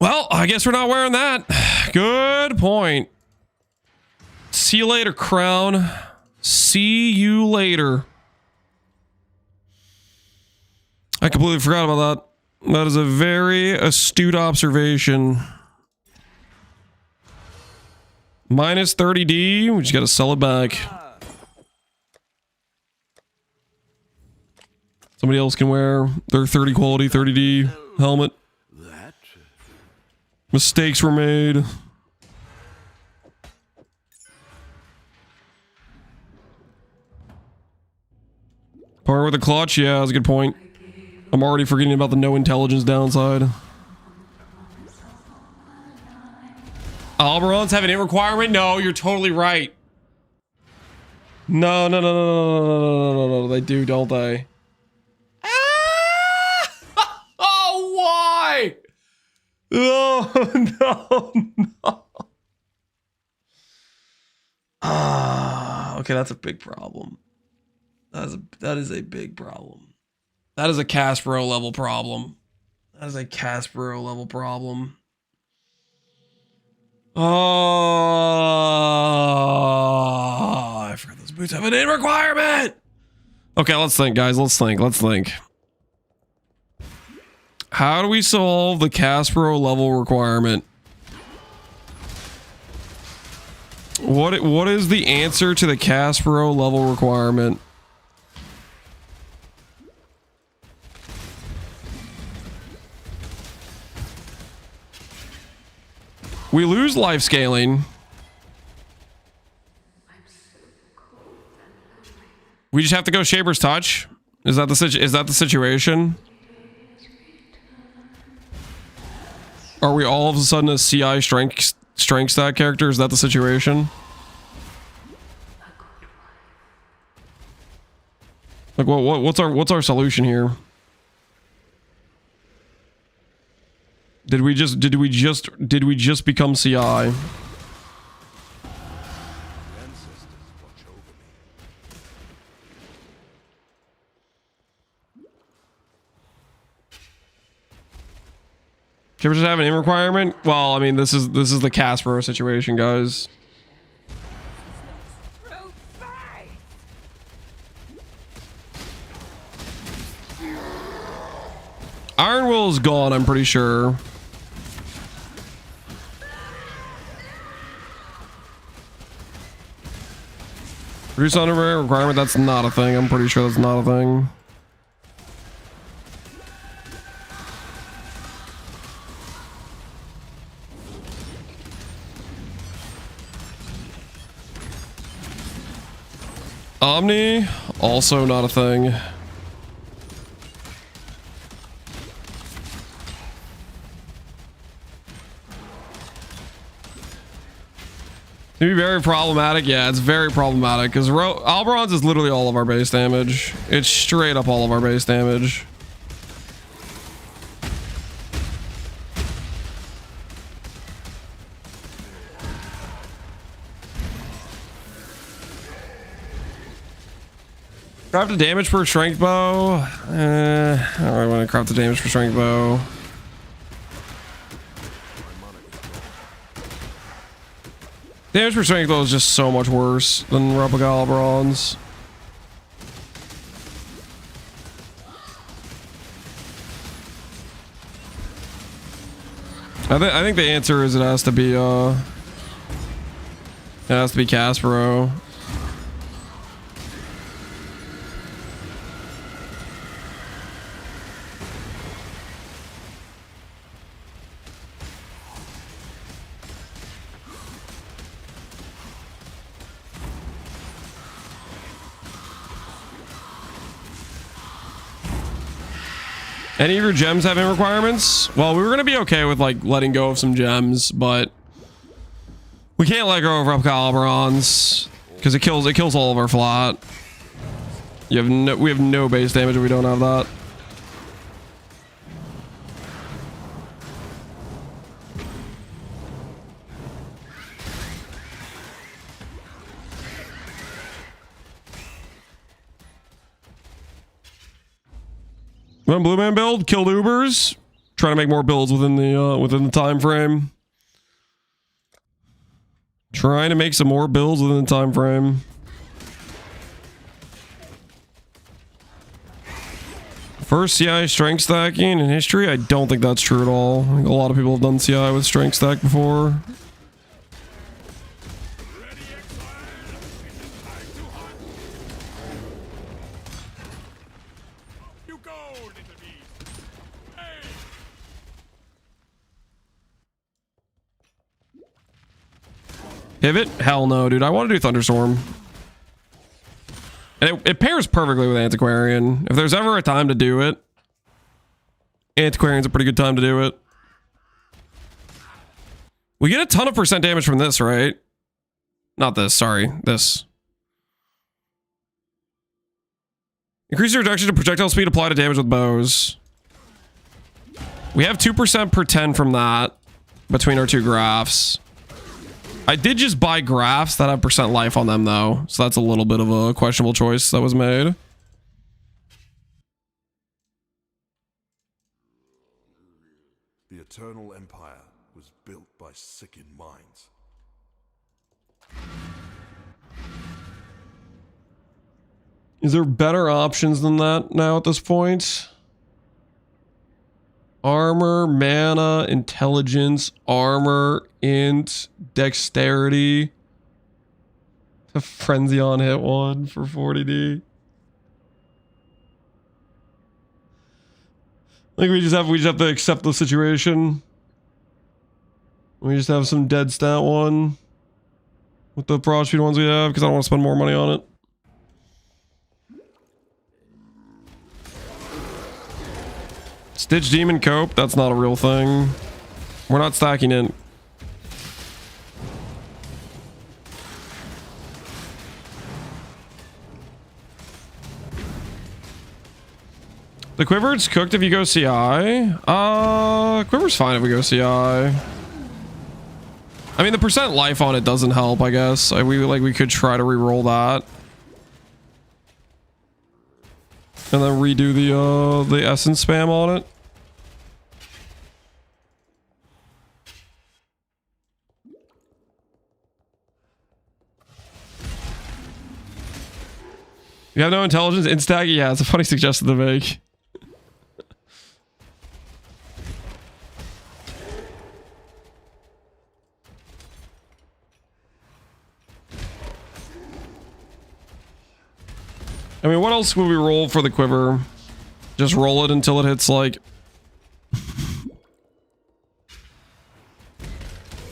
[SPEAKER 1] Well, I guess we're not wearing that. Good point. See you later, Crown. See you later. I completely forgot about that. That is a very astute observation. Minus 30D. We just gotta sell it back. Somebody else can wear their 30 quality 30D helmet. Mistakes were made. Part with the clutch? Yeah, that's a good point. I'm already forgetting about the no intelligence downside. Alberons have an int requirement? No, you're totally right. No, they do, don't they? Ah! Oh, why? Oh, no. Ah, okay, that's a big problem. That is a big problem. That is a Caspero level problem. That is a Caspero level problem. Oh, I forgot those boots have an in requirement. Okay, let's think, guys. Let's think. How do we solve the Caspero level requirement? What is the answer to the Caspero level requirement? We lose life scaling. We just have to go Shaper's Touch. Is that the situation? Are we all of a sudden a CI strength stat character? Is that the situation? Like what's our solution here? Did we just become CI? Do you ever just have an in requirement? Well, I mean, this is the Casper situation, guys. Iron Will is gone, I'm pretty sure. Reduce underwear requirement, that's not a thing. I'm pretty sure that's not a thing. Omni, also not a thing. It'd be very problematic. Yeah, it's very problematic because Alberon's is literally all of our base damage. It's straight up all of our base damage. Craft the damage per strength bow. I don't really want to craft the damage per strength bow. Damage per strength bow is just so much worse than Replica Alberon's. I think the answer is it has to be Caspero. Any of your gems having requirements? Well, we were gonna be okay with like letting go of some gems, but we can't let go of Replica Alberon's because it kills all of our flat. We have no base damage if we don't have that. When Blue Man build, killed Ubers, trying to make more builds within the time frame. Trying to make some more builds within the time frame. First CI strength stacking in history? I don't think that's true at all. I think a lot of people have done CI with strength stack before. Pivot? Hell no, dude. I want to do Thunderstorm. And it pairs perfectly with Antiquarian. If there's ever a time to do it, Antiquarian's a pretty good time to do it. We get a ton of percent damage from this, right? Not this, sorry. This. Increase your reduction to projectile speed applied to damage with bows. We have 2% per 10 from that between our two graphs. I did just buy graphs that have percent life on them though, so that's a little bit of a questionable choice that was made.
[SPEAKER 3] The Eternal Empire was built by sickened minds.
[SPEAKER 1] Is there better options than that now at this point? Armor, mana, intelligence, armor, int, dexterity. A frenzy on hit one for 40D. Like we just have to accept the situation. We just have some dead stat one with the broad speed ones we have because I don't want to spend more money on it. Stitch Demon Cope, that's not a real thing. We're not stacking it. The Quiver's cooked if you go CI. Quiver's fine if we go CI. I mean, the percent life on it doesn't help, I guess. We could try to re-roll that. And then redo the essence spam on it. You have no intelligence? Instag? Yeah, it's a funny suggestion to make. I mean, what else would we roll for the Quiver? Just roll it until it hits, like...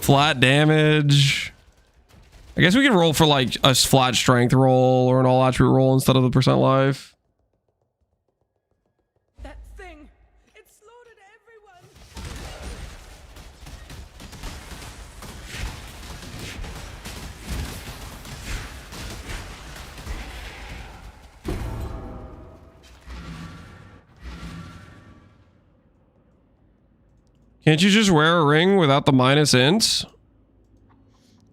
[SPEAKER 1] flat damage. I guess we can roll for, like, a flat strength roll or an all-attribute roll instead of the percent life.
[SPEAKER 7] That thing! It slaughtered everyone!
[SPEAKER 1] Can't you just wear a ring without the minus int?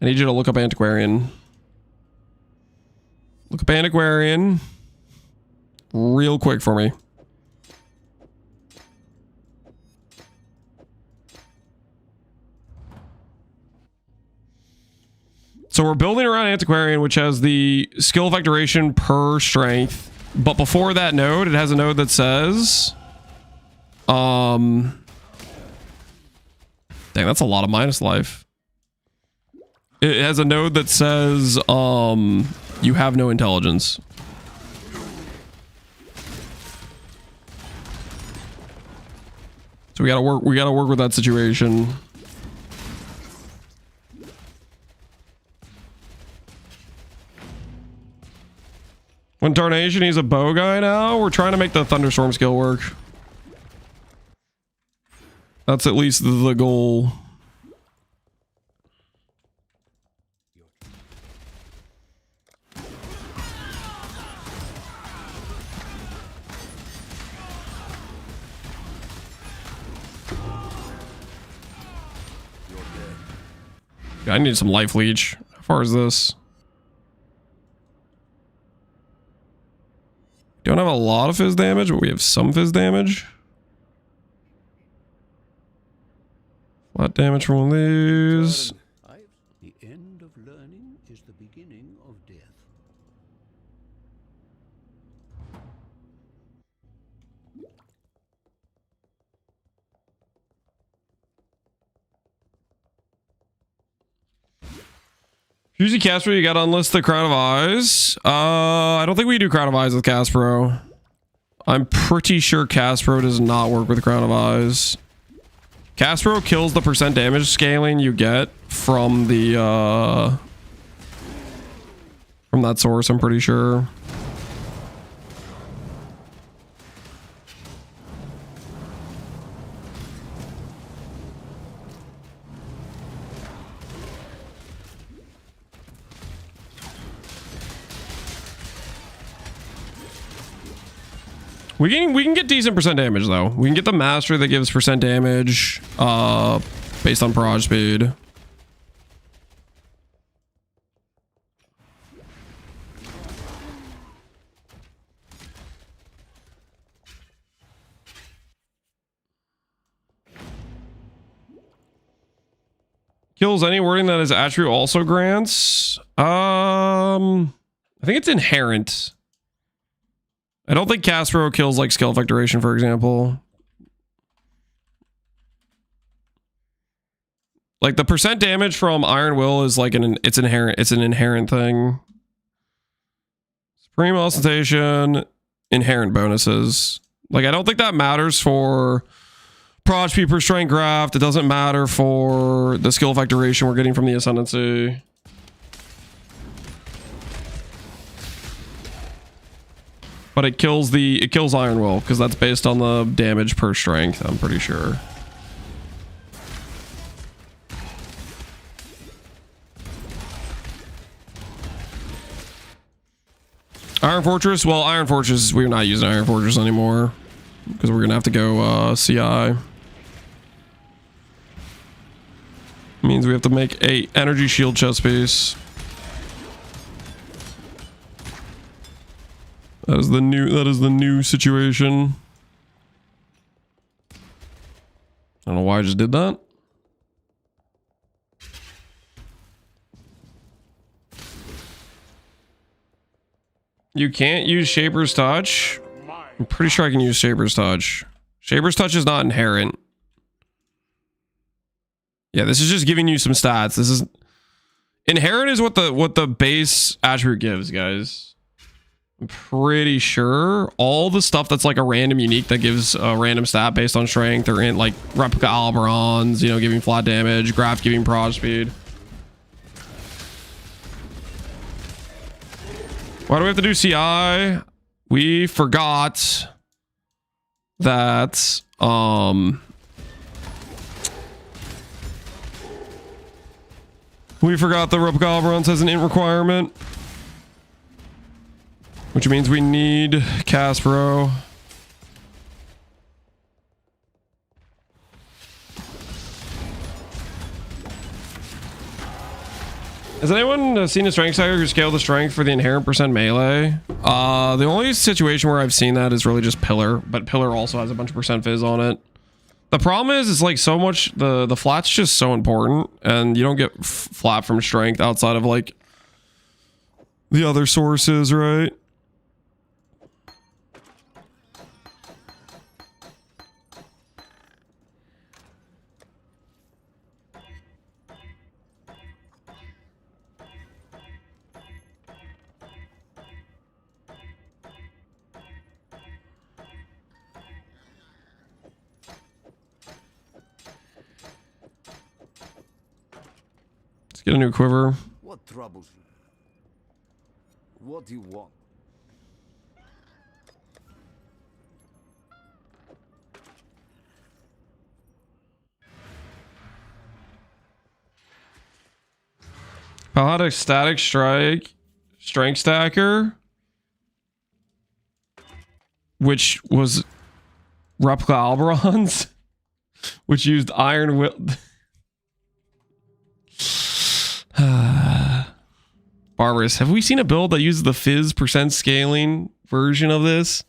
[SPEAKER 1] I need you to look up Antiquarian. Look up Antiquarian real quick for me. So we're building around Antiquarian, which has the skill effect duration per strength. But before that node, it has a node that says... Dang, that's a lot of minus life. It has a node that says, you have no intelligence. So we gotta work with that situation. When Tarnation, he's a bow guy now. We're trying to make the Thunderstorm skill work. That's at least the goal. I need some life leech. How far is this? Don't have a lot of fizz damage, but we have some fizz damage. Flat damage from one of these.
[SPEAKER 9] The end of learning is the beginning of death.
[SPEAKER 1] Usually Caspro, you gotta unlist the Crown of Eyes. I don't think we do Crown of Eyes with Caspro. I'm pretty sure Caspro does not work with Crown of Eyes. Caspro kills the percent damage scaling you get from the from that source, I'm pretty sure. We can get decent percent damage though. We can get the master that gives percent damage based on proj speed. Kills any wording that his attribute also grants. I think it's inherent. I don't think Caspro kills like skill effect duration, for example. Like the percent damage from Iron Will is like it's an inherent thing. Supreme Ostentation, inherent bonuses. Like I don't think that matters for Proj P per strength graft. It doesn't matter for the skill effect duration we're getting from the Ascendancy. But it kills Iron Will because that's based on the damage per strength, I'm pretty sure. Iron Fortress? Well, Iron Fortress, we're not using Iron Fortress anymore because we're gonna have to go CI. Means we have to make a energy shield chest piece. That is the new situation. I don't know why I just did that. You can't use Shaper's Touch? I'm pretty sure I can use Shaper's Touch. Shaper's Touch is not inherent. Yeah, this is just giving you some stats. This is inherent is what the base attribute gives, guys. I'm pretty sure all the stuff that's like a random unique that gives a random stat based on strength or in like replica Alberons, you know, giving flat damage, graft giving prod speed. Why do we have to do CI? We forgot that the replica Alberons has an int requirement. Which means we need Caspero. Has anyone seen a strength stacker who scaled the strength for the inherent percent melee? The only situation where I've seen that is really just Pillar, but Pillar also has a bunch of percent fizz on it. The problem is, it's like so much, the flat's just so important, and you don't get flat from strength outside of like the other sources, right? Let's get a new Quiver.
[SPEAKER 3] What troubles you? What do you want?
[SPEAKER 1] Paladin Static Strike Strength Stacker, which was replica Alberons, which used Iron Will. Barbarous. Have we seen a build that uses the fizz percent scaling version of this?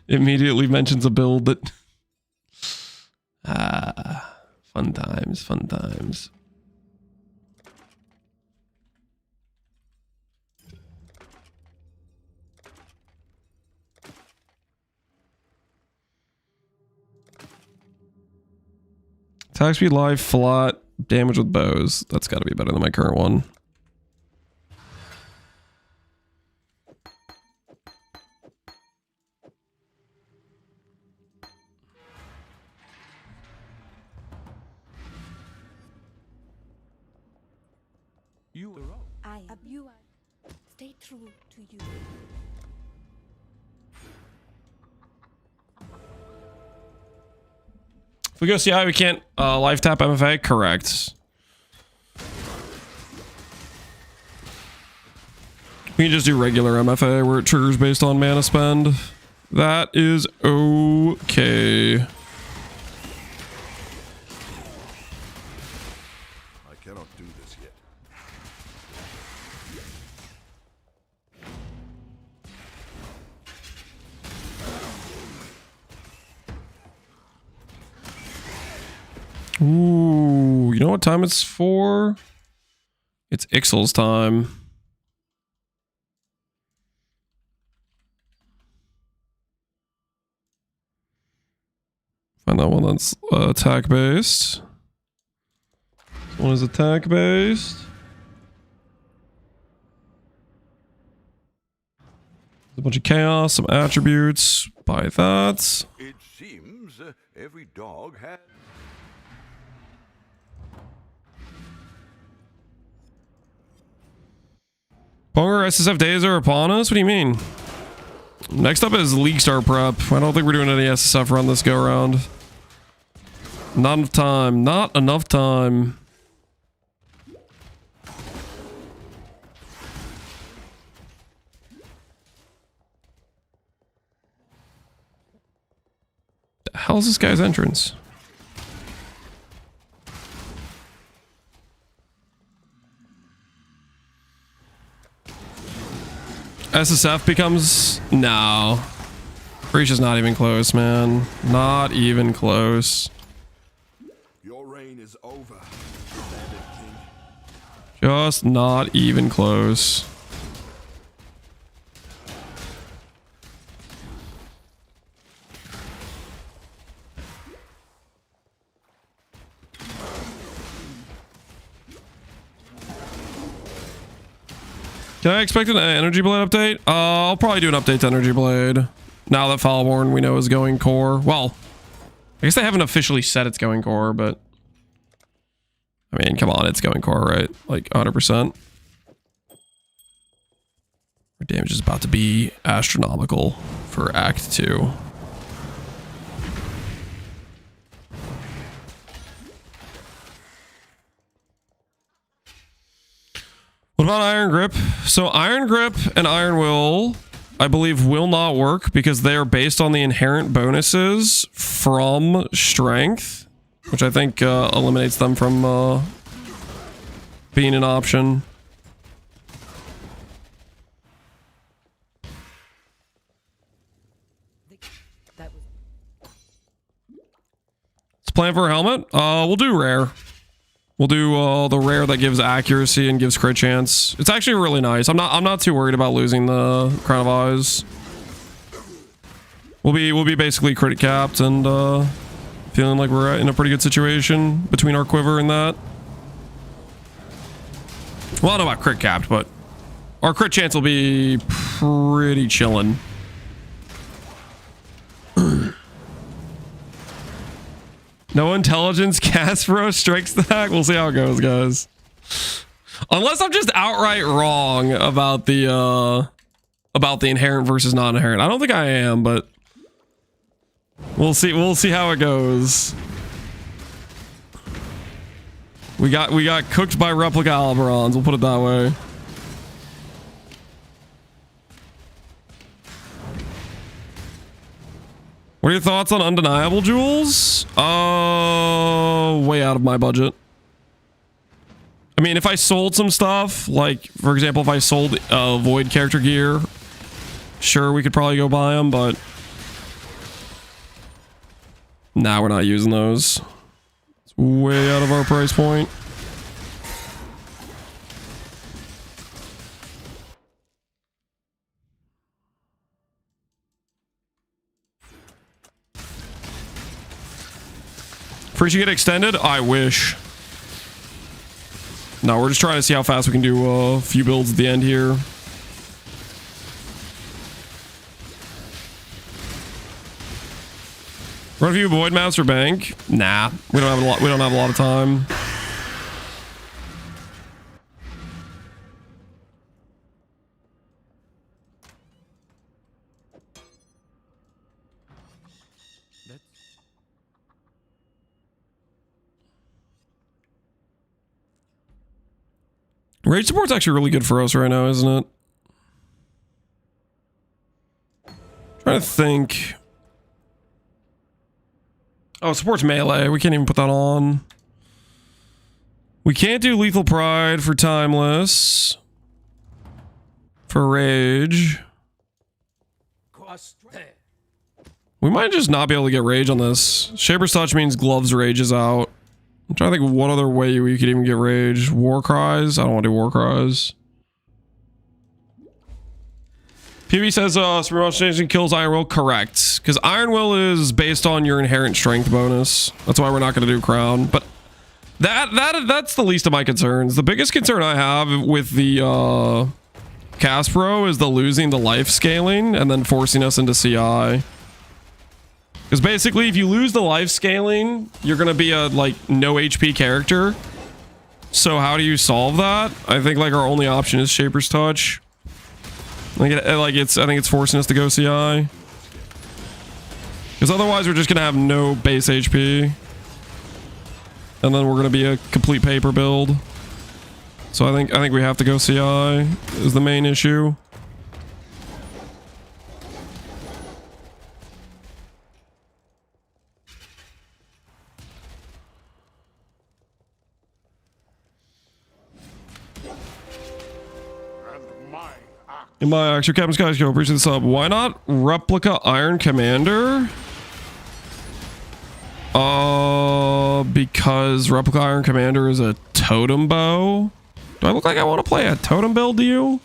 [SPEAKER 1] Immediately mentions a build that fun times, fun times. Attack speed, life, flat, damage with bows. That's got to be better than my current one.
[SPEAKER 6] Stay true to you.
[SPEAKER 1] If we go CI, we can't life tap MFA? Correct. We can just do regular MFA where it triggers based on mana spend. That is okay.
[SPEAKER 3] I cannot do this yet.
[SPEAKER 1] Ooh, you know what time it's for? It's Exile's time. Find that one that's attack based. This one is attack based. A bunch of chaos, some attributes. Buy that.
[SPEAKER 3] It seems Besides, every dog has...
[SPEAKER 1] Ponger SSF days are upon us? What do you mean? Next up is League Star Prep. I don't think we're doing any SSF run this go around. Not enough time. Not enough time. The hell's this guy's entrance? SSF becomes... No. Breach is not even close, man. Not even close.
[SPEAKER 3] Your reign is over, King.
[SPEAKER 1] Just not even close. Can I expect an Energy Blade update? I'll probably do an update to Energy Blade. Now that Foulborn we know is going core. Well, I guess they haven't officially said it's going core, but... I mean, come on, it's going core, right? Like, 100%. Our damage is about to be astronomical for Act 2. What about Iron Grip? So Iron Grip and Iron Will, I believe, will not work because they are based on the inherent bonuses from Strength, which I think eliminates them from being an option. Let's plan for a helmet. We'll do rare. We'll do the rare that gives accuracy and gives crit chance. It's actually really nice. I'm not too worried about losing the Crown of Eyes. We'll be basically crit capped and feeling like we're in a pretty good situation between our Quiver and that. Well, I don't know about crit capped, but our crit chance will be pretty chillin'. No intelligence Castro strikes the hack. We'll see how it goes, guys. Unless I'm just outright wrong about the inherent versus non-inherent. I don't think I am, but we'll see. We'll see how it goes. We got cooked by replica Alberons. We'll put it that way. What are your thoughts on undeniable jewels? Way out of my budget. I mean, if I sold some stuff, like, for example, if I sold Void character gear, sure, we could probably go buy them, but... Nah, we're not using those. It's way out of our price point. Free to get extended? I wish. No, we're just trying to see how fast we can do a few builds at the end here. Run a few Void maps for bank? Nah, we don't have a lot. We don't have a lot of time. Rage support's actually really good for us right now, isn't it? Trying to think. Oh, support's melee. We can't even put that on. We can't do Lethal Pride for Timeless. For Rage. We might just not be able to get Rage on this. Shaper's Touch means Gloves Rage is out. I'm trying to think of what other way we could even get Rage. War Cries? I don't want to do War Cries. PB says Supreme Station kills Iron Will. Correct. Because Iron Will is based on your inherent strength bonus. That's why we're not going to do Crown. But that's the least of my concerns. The biggest concern I have with the Caspro is the losing the life scaling and then forcing us into CI. Because basically, if you lose the life scaling, you're gonna be a like no HP character. So how do you solve that? I think like our only option is Shaper's Touch. I think it's forcing us to go CI. Because otherwise, we're just gonna have no base HP, and then we're gonna be a complete paper build. So I think we have to go CI is the main issue. In my actual Captain Skyscale, appreciate the sub. Why not Replica Iron Commander? Because Replica Iron Commander is a totem bow. Do I look like I want to play a totem build to you?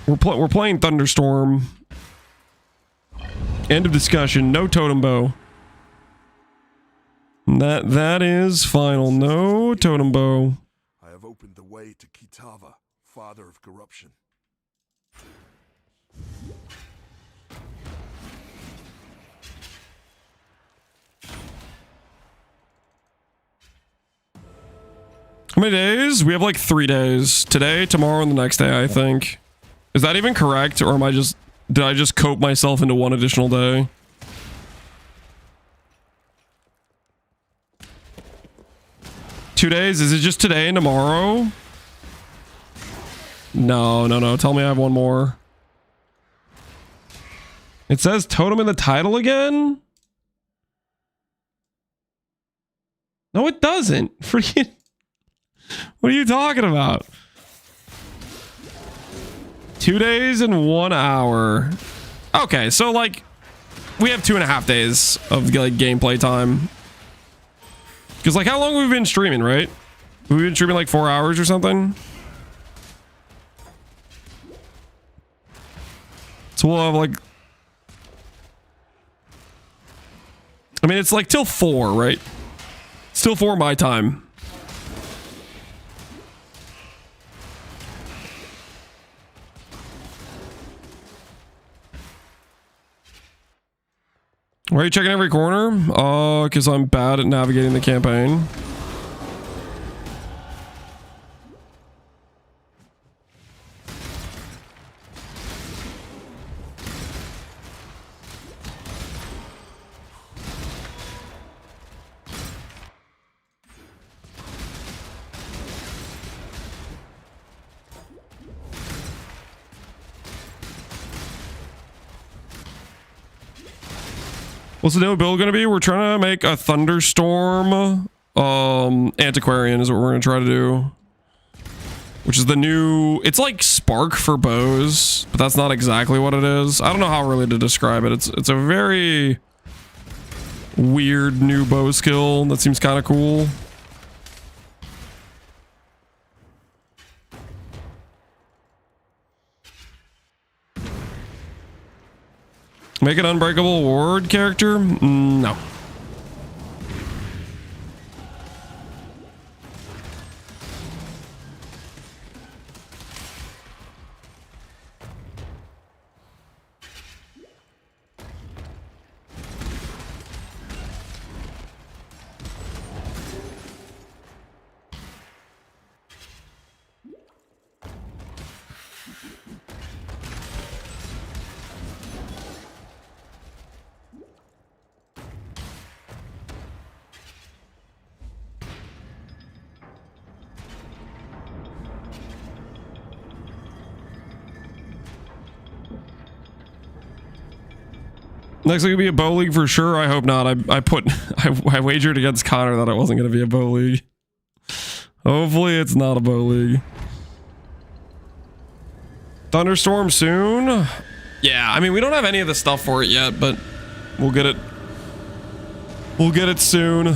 [SPEAKER 1] We're playing Thunderstorm. End of discussion. No totem bow. That is final. No totem bow.
[SPEAKER 3] I have opened the way to Kitava, father of corruption.
[SPEAKER 1] How many days? We have like 3 days. Today, tomorrow, and the next day, I think. Is that even correct? Or did I just cope myself into 1 additional day? Two days? Is it just today and tomorrow? No. Tell me I have 1 more. It says totem in the title again? No, it doesn't. Freaking... What are you talking about? 2 days and 1 hour. Okay, so like we have 2.5 days of like gameplay time. Because like how long have we been streaming, right? We've been streaming like 4 hours or something. So we'll have like, I mean, it's like till 4, right? Still 4 my time. Why are you checking every corner? Because I'm bad at navigating the campaign. What's the new build gonna be? We're trying to make a Thunderstorm Antiquarian is what we're gonna try to do. Which is the new... It's like Spark for bows, but that's not exactly what it is. I don't know how really to describe it. It's a very weird new bow skill that seems kind of cool. Make an Unbreakable Ward character? No. Next week will be a bow league for sure. I hope not. I wagered against Connor that it wasn't going to be a bow league. Hopefully it's not a bow league. Thunderstorm soon? Yeah, I mean, we don't have any of the stuff for it yet, but we'll get it. We'll get it soon.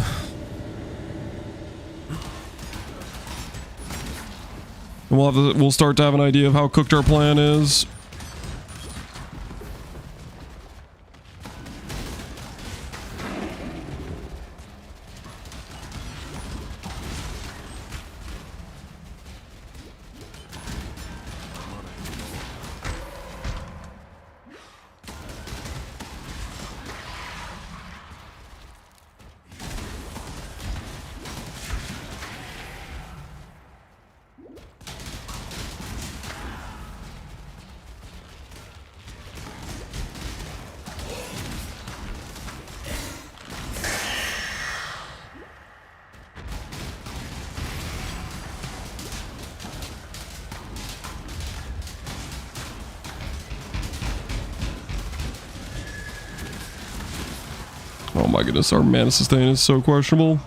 [SPEAKER 1] And we'll start to have an idea of how cooked our plan is. Oh my goodness, our mana sustain is so questionable.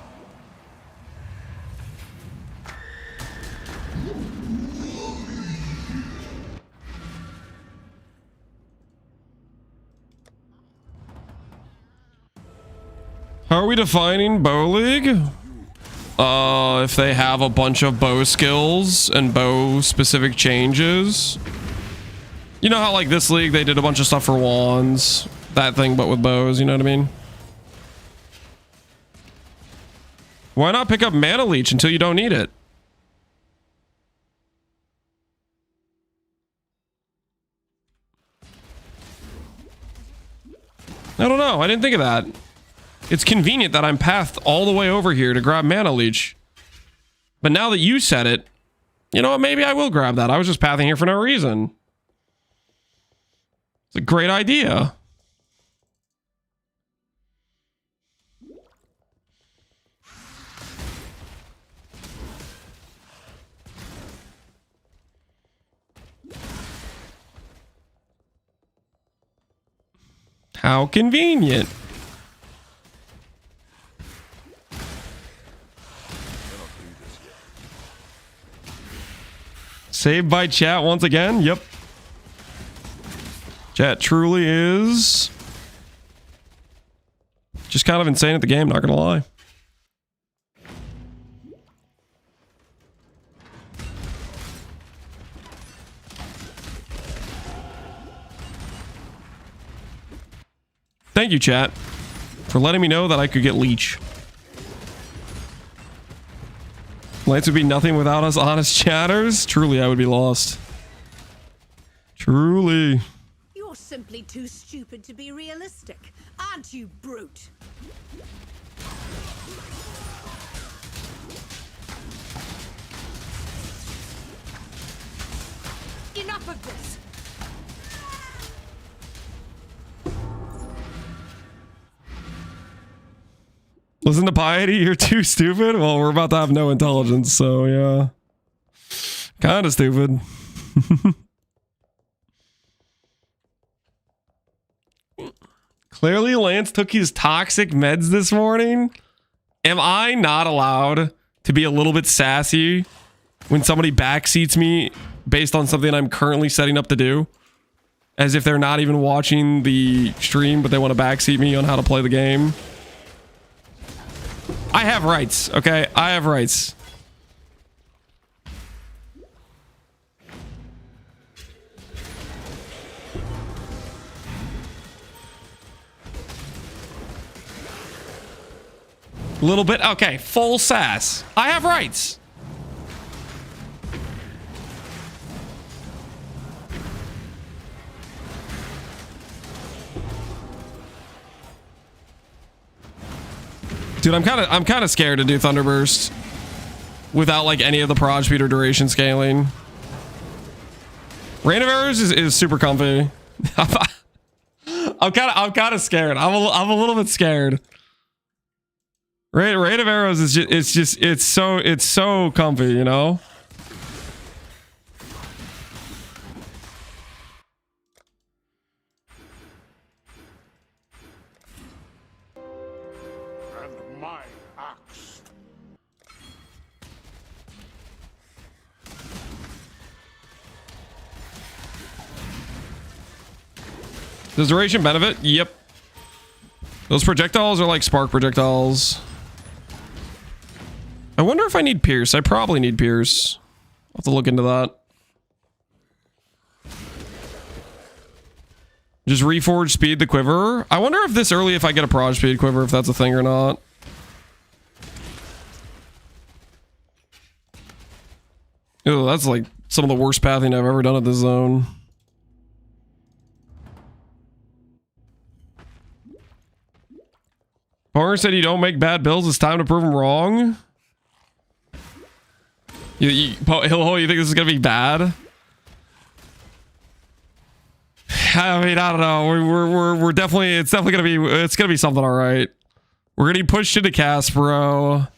[SPEAKER 1] How are we defining Bow League? If they have a bunch of bow skills and bow specific changes. You know how like this league, they did a bunch of stuff for wands. That thing, but with bows, you know what I mean? Why not pick up Mana Leech until you don't need it? I don't know. I didn't think of that. It's convenient that I'm pathed all the way over here to grab Mana Leech. But now that you said it, you know what? Maybe I will grab that. I was just pathing here for no reason. It's a great idea. How convenient. Saved by chat once again. Yep. Chat truly is just kind of insane at the game, not gonna lie. Thank you, chat, for letting me know that I could get Leech. Lance would be nothing without us honest chatters. Truly, I would be lost. Truly.
[SPEAKER 6] You're simply too stupid to be realistic, aren't you, brute? Enough of this.
[SPEAKER 1] Listen to Piety, you're too stupid. Well, we're about to have no intelligence, so yeah. Kind of stupid. Clearly, Lance took his toxic meds this morning. Am I not allowed to be a little bit sassy when somebody backseats me based on something I'm currently setting up to do? As if they're not even watching the stream, but they want to backseat me on how to play the game. I have rights, okay? I have rights. A little bit, okay, full sass. I have rights. Dude, I'm kind of scared to do Thunderburst without like any of the proj speed or duration scaling. Rain of Arrows is super comfy. I'm kind of scared. I'm a little bit scared. Rain of Arrows is just it's so comfy, you know. Does duration benefit? Yep. Those projectiles are like spark projectiles. I wonder if I need Pierce. I probably need Pierce. I'll have to look into that. Just reforge speed the Quiver. I wonder if this early if I get a proj speed Quiver, if that's a thing or not. Ew, that's like some of the worst pathing I've ever done at this zone. Parker said you don't make bad builds. It's time to prove him wrong. You think this is gonna be bad? I mean, I don't know. We're definitely. It's definitely gonna be. It's gonna be something. All right. We're gonna be pushed into Caspro.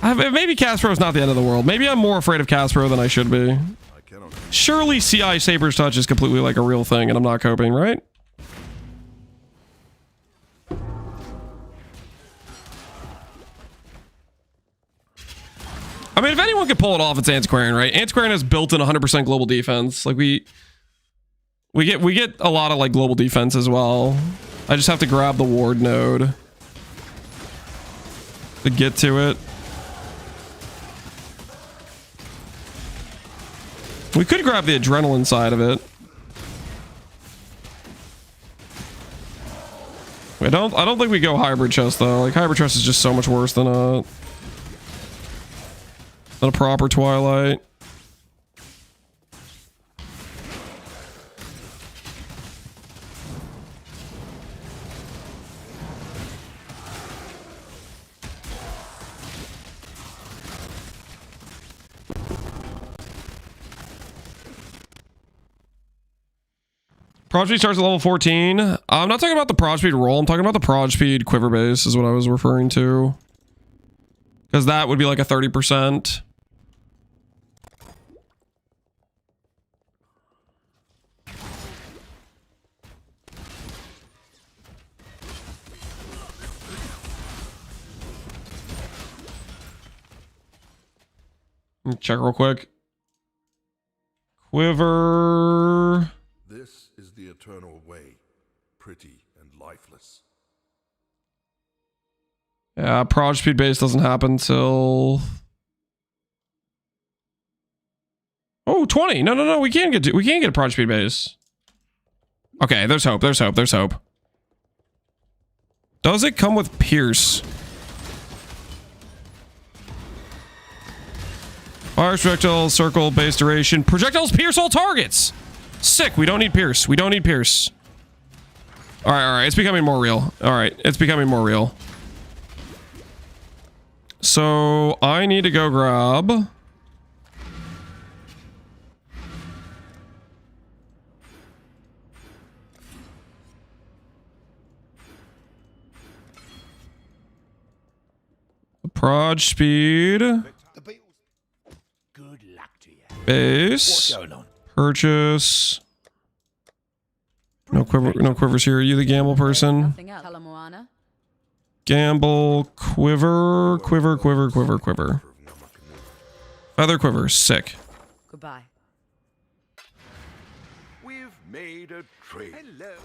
[SPEAKER 1] Maybe Caspro is not the end of the world. Maybe I'm more afraid of Caspro than I should be. Surely CI Saber's Touch is completely like a real thing, and I'm not coping, right? I mean, if anyone could pull it off, it's Antiquarian, right? Antiquarian has built-in 100% global defense. Like we get a lot of like global defense as well. I just have to grab the ward node to get to it. We could grab the adrenaline side of it. I don't think we go hybrid chest though. Like hybrid chest is just so much worse than a proper Twilight. Prod speed starts at level 14. I'm not talking about the prod speed roll. I'm talking about the prod speed quiver base is what I was referring to. Because that would be like a 30%. Let me check real quick. Quiver.
[SPEAKER 3] This is the eternal way, pretty and lifeless.
[SPEAKER 1] Yeah, prod speed base doesn't happen till... Oh, 20. No. We can't get a prod speed base. Okay, there's hope. There's hope. Does it come with Pierce? Fire projectile, circle, base duration. Projectiles pierce all targets. Sick. We don't need Pierce. All right. It's becoming more real. So I need to go grab. Prod speed.
[SPEAKER 9] Good luck to you.
[SPEAKER 1] Base.
[SPEAKER 9] What's going on?
[SPEAKER 1] Purchase. No quivers here. Are you the gamble person? Gamble, quiver. Feather quiver, sick.
[SPEAKER 6] Goodbye.
[SPEAKER 2] We've made a trade.
[SPEAKER 3] Hello.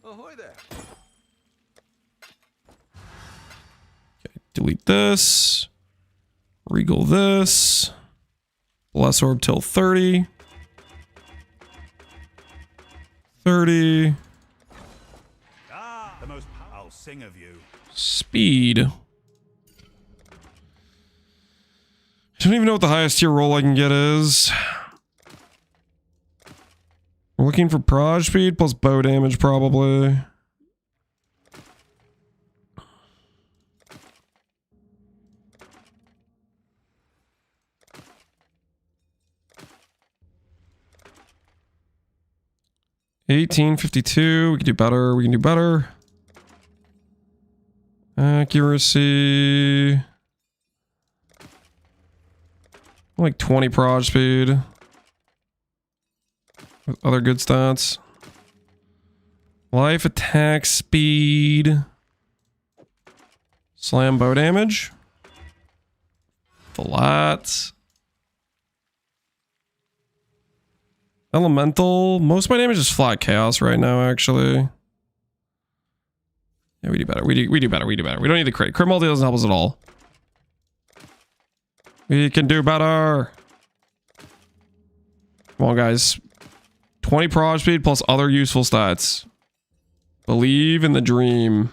[SPEAKER 3] Ahoy there.
[SPEAKER 1] Okay, delete this. Regal this. Bless orb till 30. 30.
[SPEAKER 7] The most I'll sing of you.
[SPEAKER 1] Speed. I don't even know what the highest tier roll I can get is. We're looking for prod speed plus bow damage probably. $18.52. We can do better. Accuracy. Like 20 prod speed. With other good stats. Life attack speed. Slam bow damage. Flat. Elemental. Most of my damage is flat chaos right now, actually. Yeah, we do better. We do better. We don't need the crit. Crit multi doesn't help us at all. We can do better. Come on, guys. 20 prod speed plus other useful stats. Believe in the dream.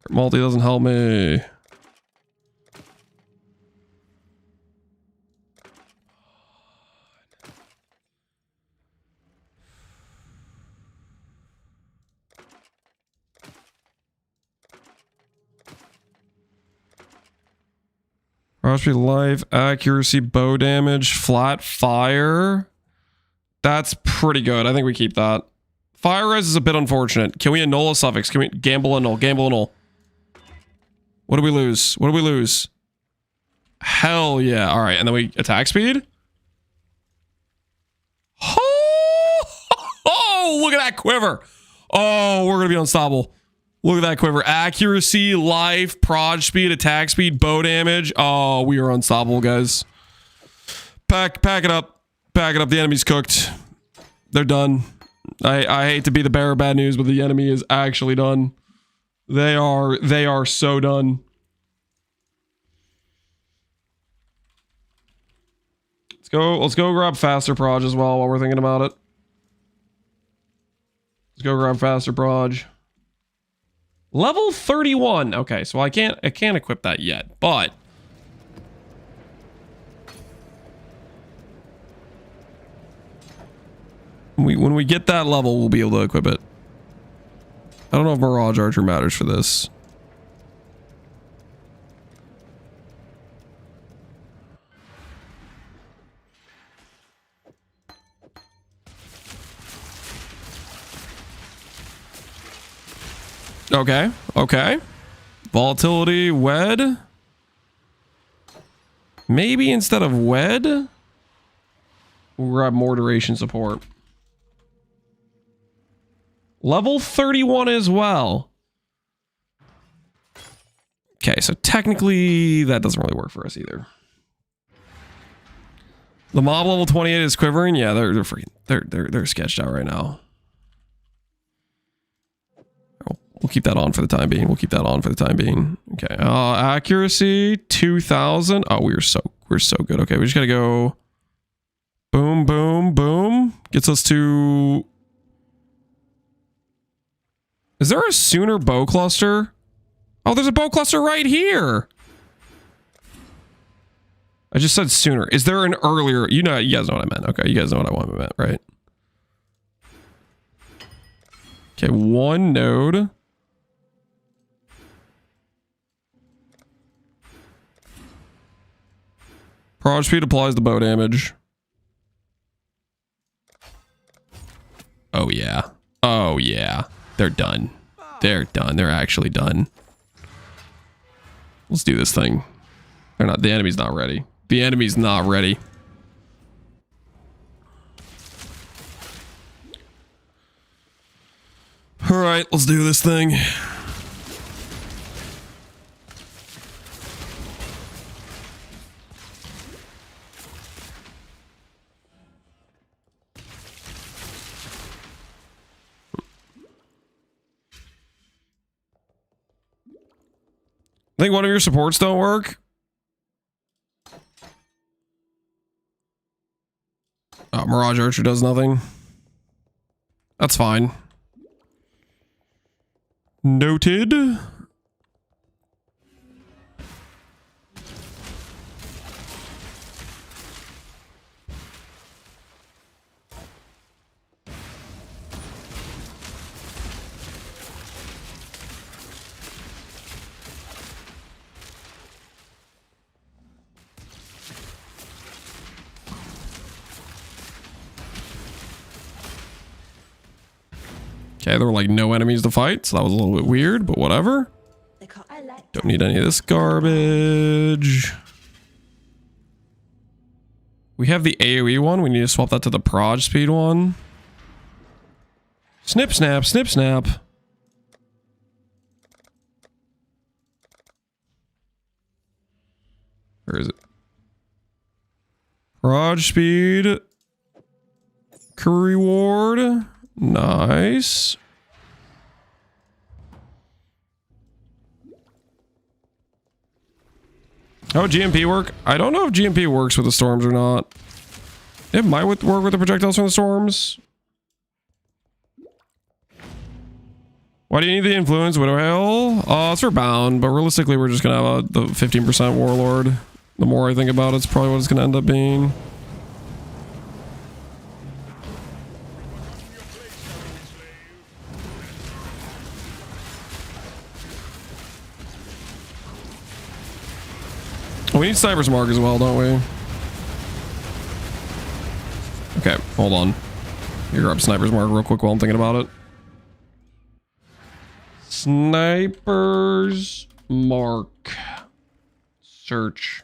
[SPEAKER 1] Crit multi doesn't help me. Crossby life, accuracy, bow damage, flat fire. That's pretty good. I think we keep that. Fire res is a bit unfortunate. Can we annul a suffix? Can we gamble annul? Gamble annul. What do we lose? Hell yeah. All right. And then we attack speed. Oh, look at that quiver. Oh, we're going to be unstoppable. Look at that quiver. Accuracy, life, prod speed, attack speed, bow damage. Oh, we are unstoppable, guys. Pack it up. Pack it up. The enemy's cooked. They're done. I hate to be the bearer of bad news, but the enemy is actually done. They are so done. Let's go grab faster proj as well while we're thinking about it. Let's go grab faster proj. Level 31. Okay, so I can't equip that yet, but when we get that level, we'll be able to equip it. I don't know if Mirage Archer matters for this. Okay, okay. Volatility, wed. Maybe instead of wed, we'll grab more duration support. Level 31 as well. Okay, so technically that doesn't really work for us either. The mob level 28 is quivering. Yeah, they're freaking they're sketched out right now. We'll keep that on for the time being. We'll keep that on for the time being. Okay. Accuracy 2000. Oh, we're so good. Okay, we just gotta go. Boom, boom, boom. Gets us to. Is there a sooner bow cluster? Oh, there's a bow cluster right here. I just said sooner. Is there an earlier? You guys know what I meant. Okay, you guys know what I meant, right? Okay, one node. Proj speed applies the bow damage. Oh yeah. Oh yeah. They're done. They're done. They're actually done. Let's do this thing. They're not. The enemy's not ready. The enemy's not ready. All right, let's do this thing. I think one of your supports don't work. Oh, Mirage Archer does nothing. That's fine. Noted. Okay, there were like no enemies to fight, so that was a little bit weird, but whatever. Don't need any of this garbage. We have the AoE one. We need to swap that to the proj speed one. Snip, snap, snip, snap. Where is it? Proj speed. Career reward. Nice. Oh, GMP work? I don't know if GMP works with the storms or not. It might work with the projectiles from the storms. Why do you need the influence Widow Hail? It's for bound, but realistically we're just gonna have the 15% warlord. The more I think about it, it's probably what it's gonna end up being. We need Sniper's Mark as well, don't we? Okay, hold on. Here, grab Sniper's Mark real quick while I'm thinking about it. Sniper's Mark. Search.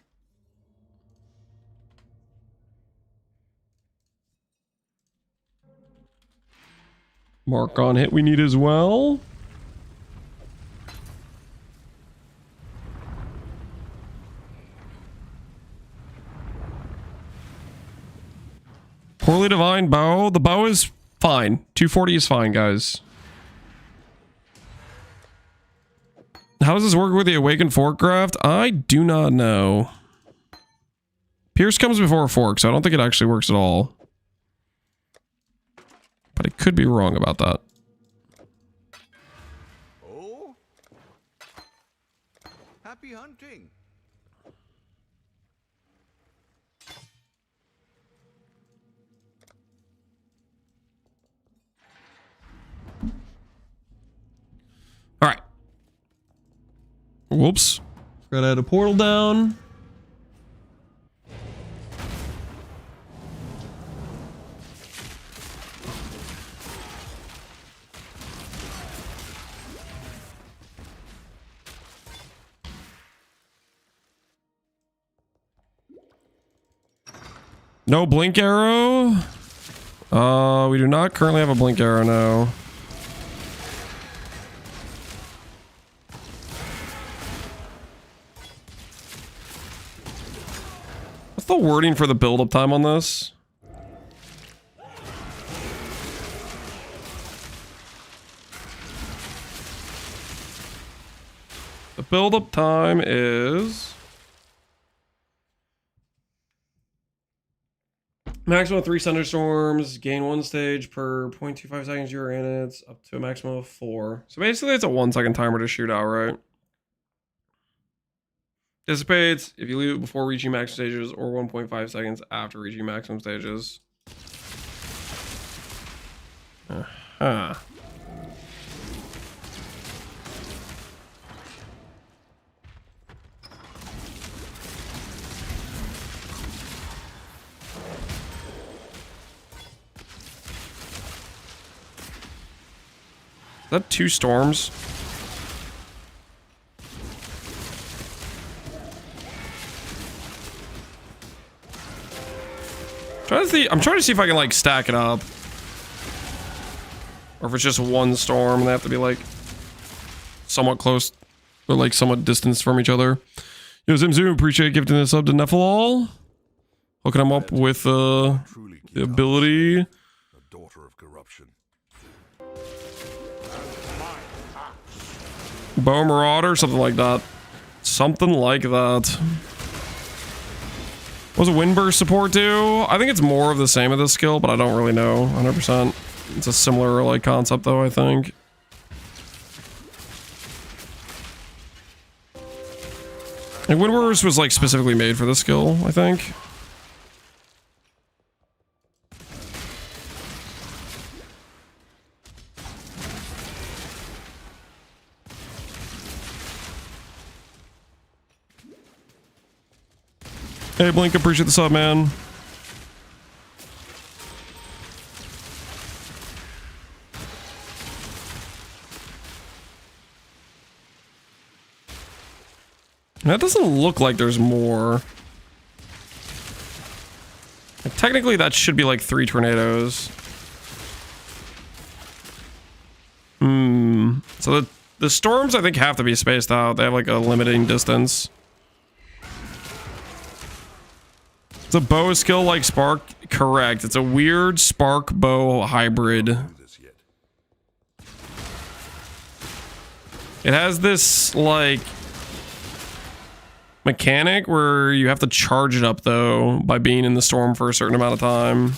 [SPEAKER 1] Mark on hit we need as well. Poorly Divine bow. The bow is fine. 240 is fine, guys. How does this work with the Awakened Fork Craft? I do not know. Pierce comes before a fork, so I don't think it actually works at all. But I could be wrong about that.
[SPEAKER 7] Oh? Happy hunting.
[SPEAKER 1] All right. Whoops. Forgot I had a portal down. No blink arrow. We do not currently have a blink arrow now. What's the wording for the build-up time on this? The build-up time is maximum 3 thunderstorms, gain 1 stage per 0.25 seconds you're in it, up to a maximum of 4. So basically it's a 1-second timer to shoot out, right? Dissipates if you leave it before reaching max stages or 1.5 seconds after reaching maximum stages. Uh-huh. Is that 2 storms? I'm trying to see if I can like stack it up. Or if it's just 1 storm and they have to be like somewhat close or like somewhat distanced from each other. Yo, Zimzoom, appreciate gifting this up to Nephalol. Hooking him up with the ability.
[SPEAKER 3] A daughter of corruption.
[SPEAKER 1] Bow Marauder, something like that. Something like that. What does Windburst support do? I think it's more of the same of this skill, but I don't really know 100%. It's a similar like concept though, I think. And Windburst was like specifically made for this skill, I think. Hey Blink, appreciate the sub, man. That doesn't look like there's more. Technically, that should be like 3 tornadoes. So the storms, I think, have to be spaced out. They have like a limiting distance. It's a bow skill like Spark. Correct. It's a weird Spark bow hybrid. It has this like mechanic where you have to charge it up though by being in the storm for a certain amount of time.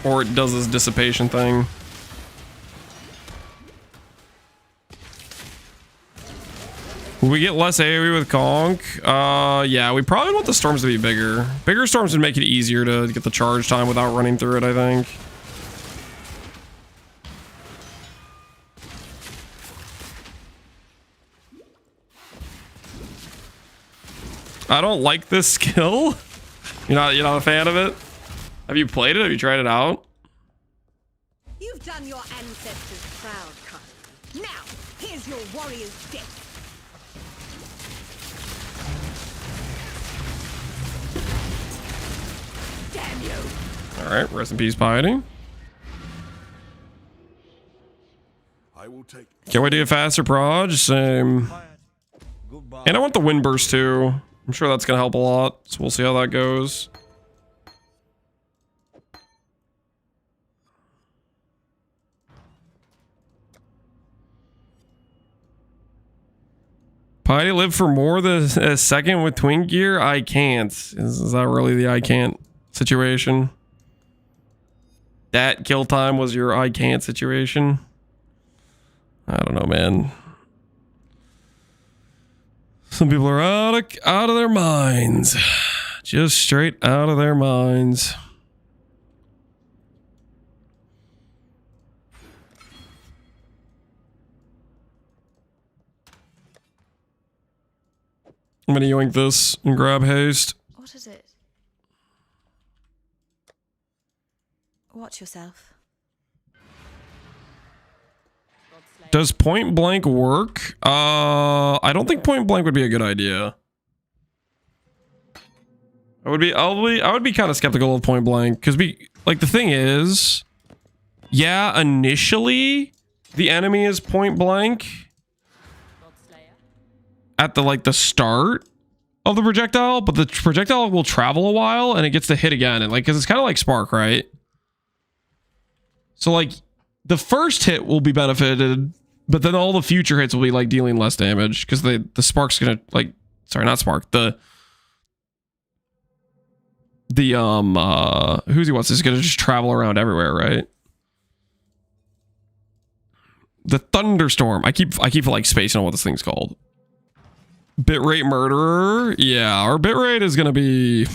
[SPEAKER 1] Or it does this dissipation thing. Will we get less AoE with Conk? Yeah, we probably want the storms to be bigger. Bigger storms would make it easier to get the charge time without running through it, I think. I don't like this skill. You're not a fan of it? Have you played it? Have you tried it out?
[SPEAKER 6] You've done your ancestors proud, Kyle. Now, here's your warrior's death. Damn you!
[SPEAKER 1] All right, rest in peace, Piety.
[SPEAKER 3] I will take.
[SPEAKER 1] Can't wait to get faster, Proj. Same. And I want the wind burst too. I'm sure that's gonna help a lot. So we'll see how that goes. Piety live for more than a second with twin gear? I can't. Is that really the I can't situation? That kill time was your I can't situation? I don't know, man. Some people are out of their minds. Just straight out of their minds. I'm gonna yoink this and grab haste.
[SPEAKER 6] What is it? Watch yourself.
[SPEAKER 1] Does point blank work? I don't think point blank would be a good idea. I would be kind of skeptical of point blank because the thing is, yeah, initially the enemy is point blank at the start of the projectile, but the projectile will travel a while and it gets to hit again, and because it's kind of like spark, right? So the first hit will be benefited, but then all the future hits will be dealing less damage because the spark's gonna sorry, not spark, the who's he wants is gonna just travel around everywhere, right? The thunderstorm. I keep spacing on what this thing's called. Bitrate murderer. Yeah, our bitrate is gonna be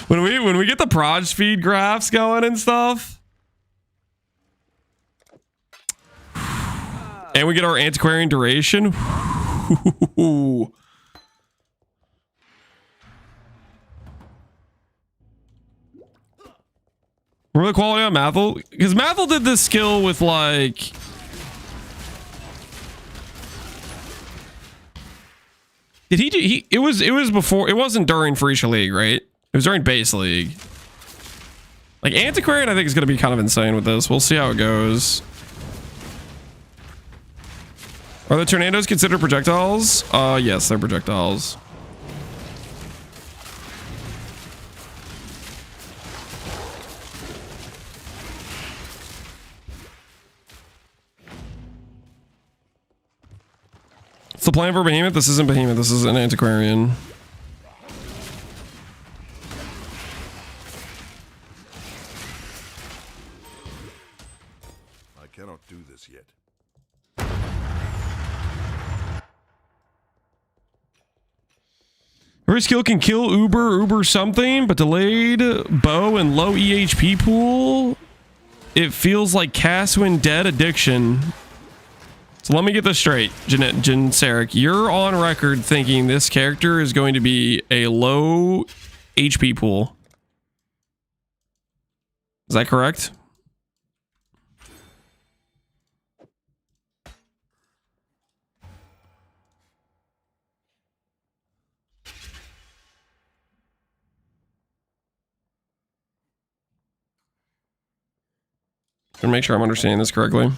[SPEAKER 1] when we get the proj speed graphs going and stuff. And we get our antiquarian duration. Remember the quality on Mathel? Because Mathel did this skill with did he do it was before, it wasn't during Freesia League, right? It was during base league. Antiquarian I think is gonna be kind of insane with this. We'll see how it goes. Are the tornadoes considered projectiles? Yes, they're projectiles. It's the plan for Behemoth? This isn't Behemoth, this is an Antiquarian.
[SPEAKER 3] I cannot do this yet.
[SPEAKER 1] Every skill can kill Uber something, but delayed bow and low EHP pool. It feels like Caswin dead addiction. So let me get this straight, Jin Sarek. You're on record thinking this character is going to be a low HP pool. Is that correct? To make sure I'm understanding this correctly.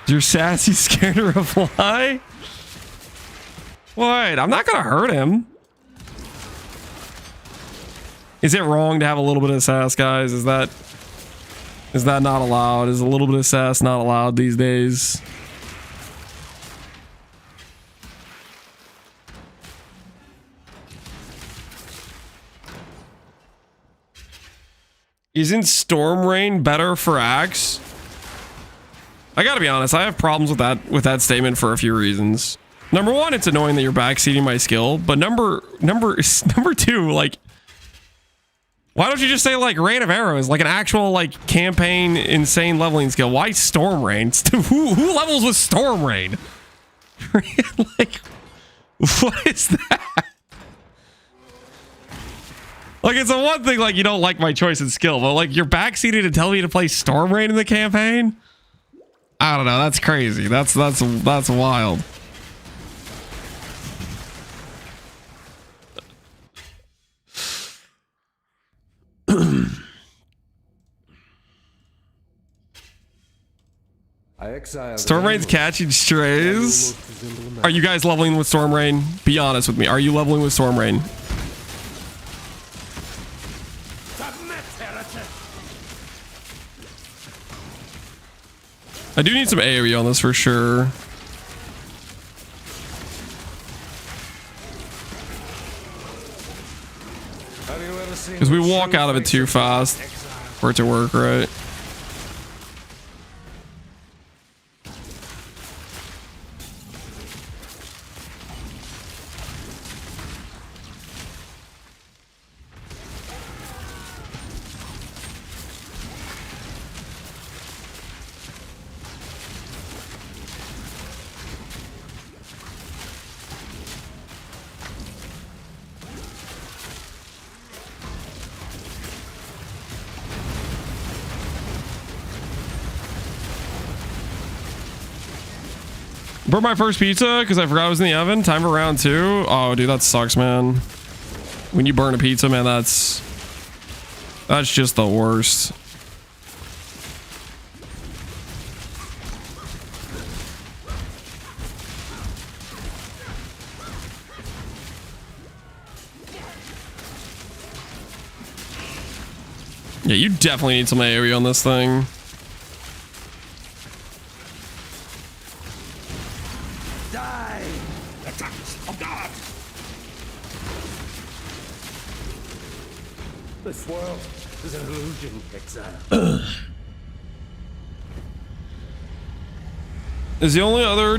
[SPEAKER 1] You're sassy, scared to reply? What? I'm not gonna hurt him. Is it wrong to have a little bit of sass, guys? Is that not allowed? Is a little bit of sass not allowed these days? Isn't Storm Rain better for Axe? I gotta be honest, I have problems with that statement for a few reasons. Number one, it's annoying that you're backseating my skill, but number two, why don't you just say Rain of Arrows, an actual campaign insane leveling skill? Why Storm Rain? Who levels with Storm Rain? What is that? Like, it's a one thing, like, you don't like my choice in skill, but, like, you're backseated to tell me to play Stormrain in the campaign? I don't know. That's crazy. That's wild. Stormrain's catching strays. Are you guys leveling with Stormrain? Be honest with me. Are you leveling with Stormrain? I do need some AoE on this for sure. Because we walk out of it too fast for it to work, right? Burnt my first pizza because I forgot it was in the oven. Time for round 2. Oh, dude, that sucks, man. When you burn a pizza, man, that's just the worst. Yeah, you definitely need some AoE on this thing.
[SPEAKER 9] This world is an illusion, Exile.
[SPEAKER 1] Is the only other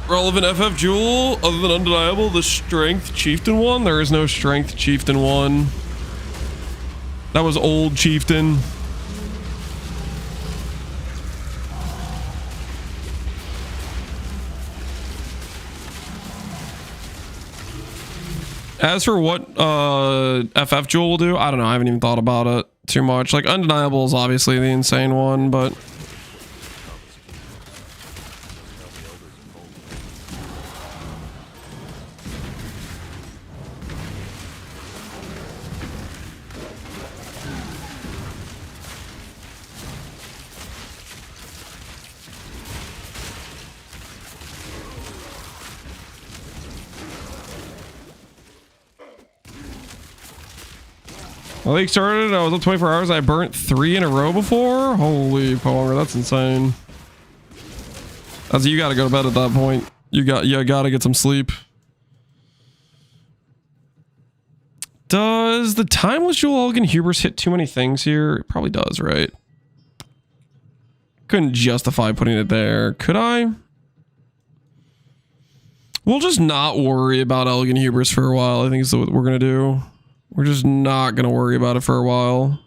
[SPEAKER 1] relevant FF jewel other than undeniable the strength chieftain one? There is no strength chieftain one. That was old chieftain. As for what FF jewel will do, I don't know. I haven't even thought about it too much. Like, undeniable is obviously the insane one, but I think started, I was up 24 hours, I burnt 3 in a row before? Holy power, that's insane. That's, you gotta go to bed at that point. You gotta get some sleep. Does the timeless jewel Elgin Hubris hit too many things here? It probably does, right? Couldn't justify putting it there, could I? We'll just not worry about Elgin Hubris for a while, I think is what we're gonna do. We're just not going to worry about it for a while.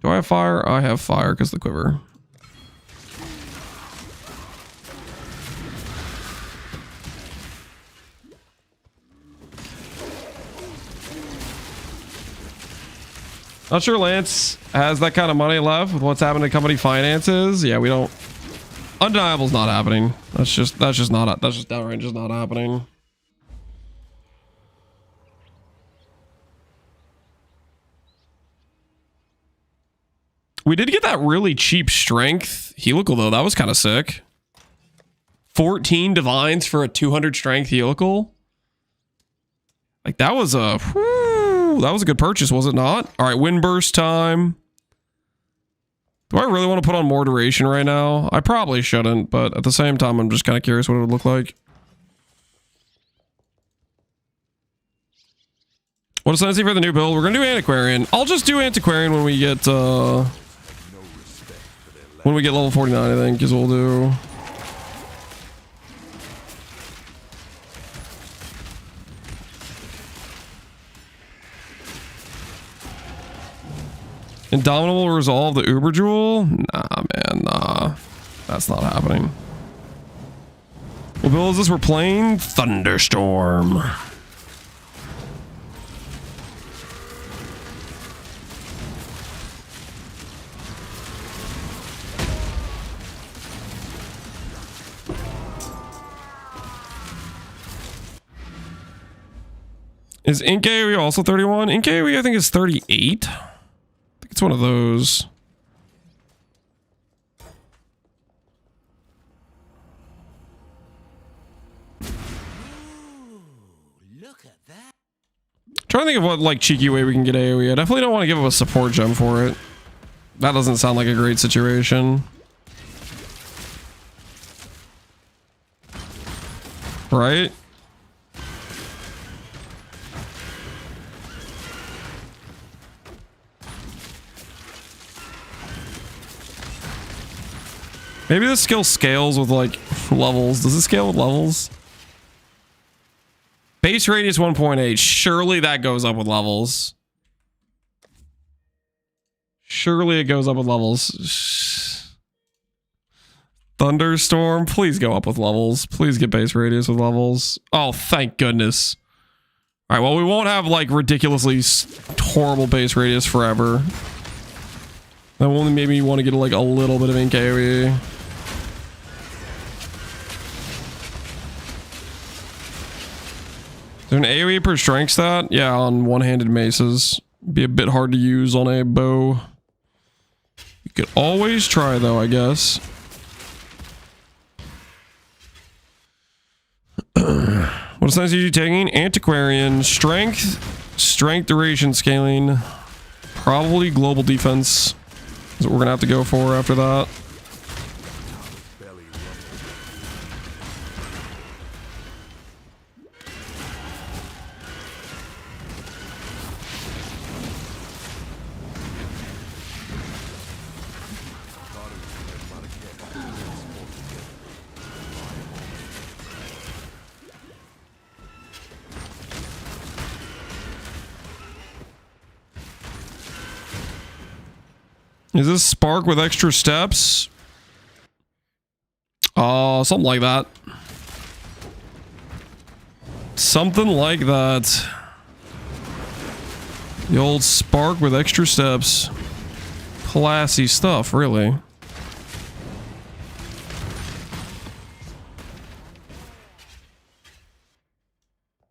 [SPEAKER 1] Do I have fire? I have fire because the quiver. Not sure Lance has that kind of money left with what's happening to company finances. Yeah, we don't. Undeniable's not happening. That's just downright just not happening. We did get that really cheap strength helical though. That was kind of sick. 14 divines for a 200 strength helical. Like that was a good purchase, was it not? All right, wind burst time. Do I really want to put on more duration right now? I probably shouldn't, but at the same time, I'm just kind of curious what it would look like. What ascendancy for the new build? We're going to do Antiquarian. I'll just do Antiquarian when we get level 49, I think, is what we'll do. Indomitable will resolve the Uber Jewel? Nah, man, nah. That's not happening. What build is this? We're playing Thunderstorm. Is Ink AoE also 31? Ink AoE I think is 38. I think it's one of those. Trying to think of what like cheeky way we can get AoE. I definitely don't want to give up a support gem for it. That doesn't sound like a great situation. Right? Maybe this skill scales with like levels. Does it scale with levels? Base radius 1.8. Surely that goes up with levels. Surely it goes up with levels. Thunderstorm, please go up with levels. Please get base radius with levels. Oh, thank goodness. All right, well, we won't have like ridiculously horrible base radius forever. That only made me want to get like a little bit of ink AoE. Is there an AoE per strength stat? Yeah, on one-handed maces. Be a bit hard to use on a bow. You could always try though, I guess. What assignments are you taking? Antiquarian, strength duration scaling, probably global defense is what we're gonna have to go for after that. Is this spark with extra steps? Something like that. Something like that. The old spark with extra steps. Classy stuff, really.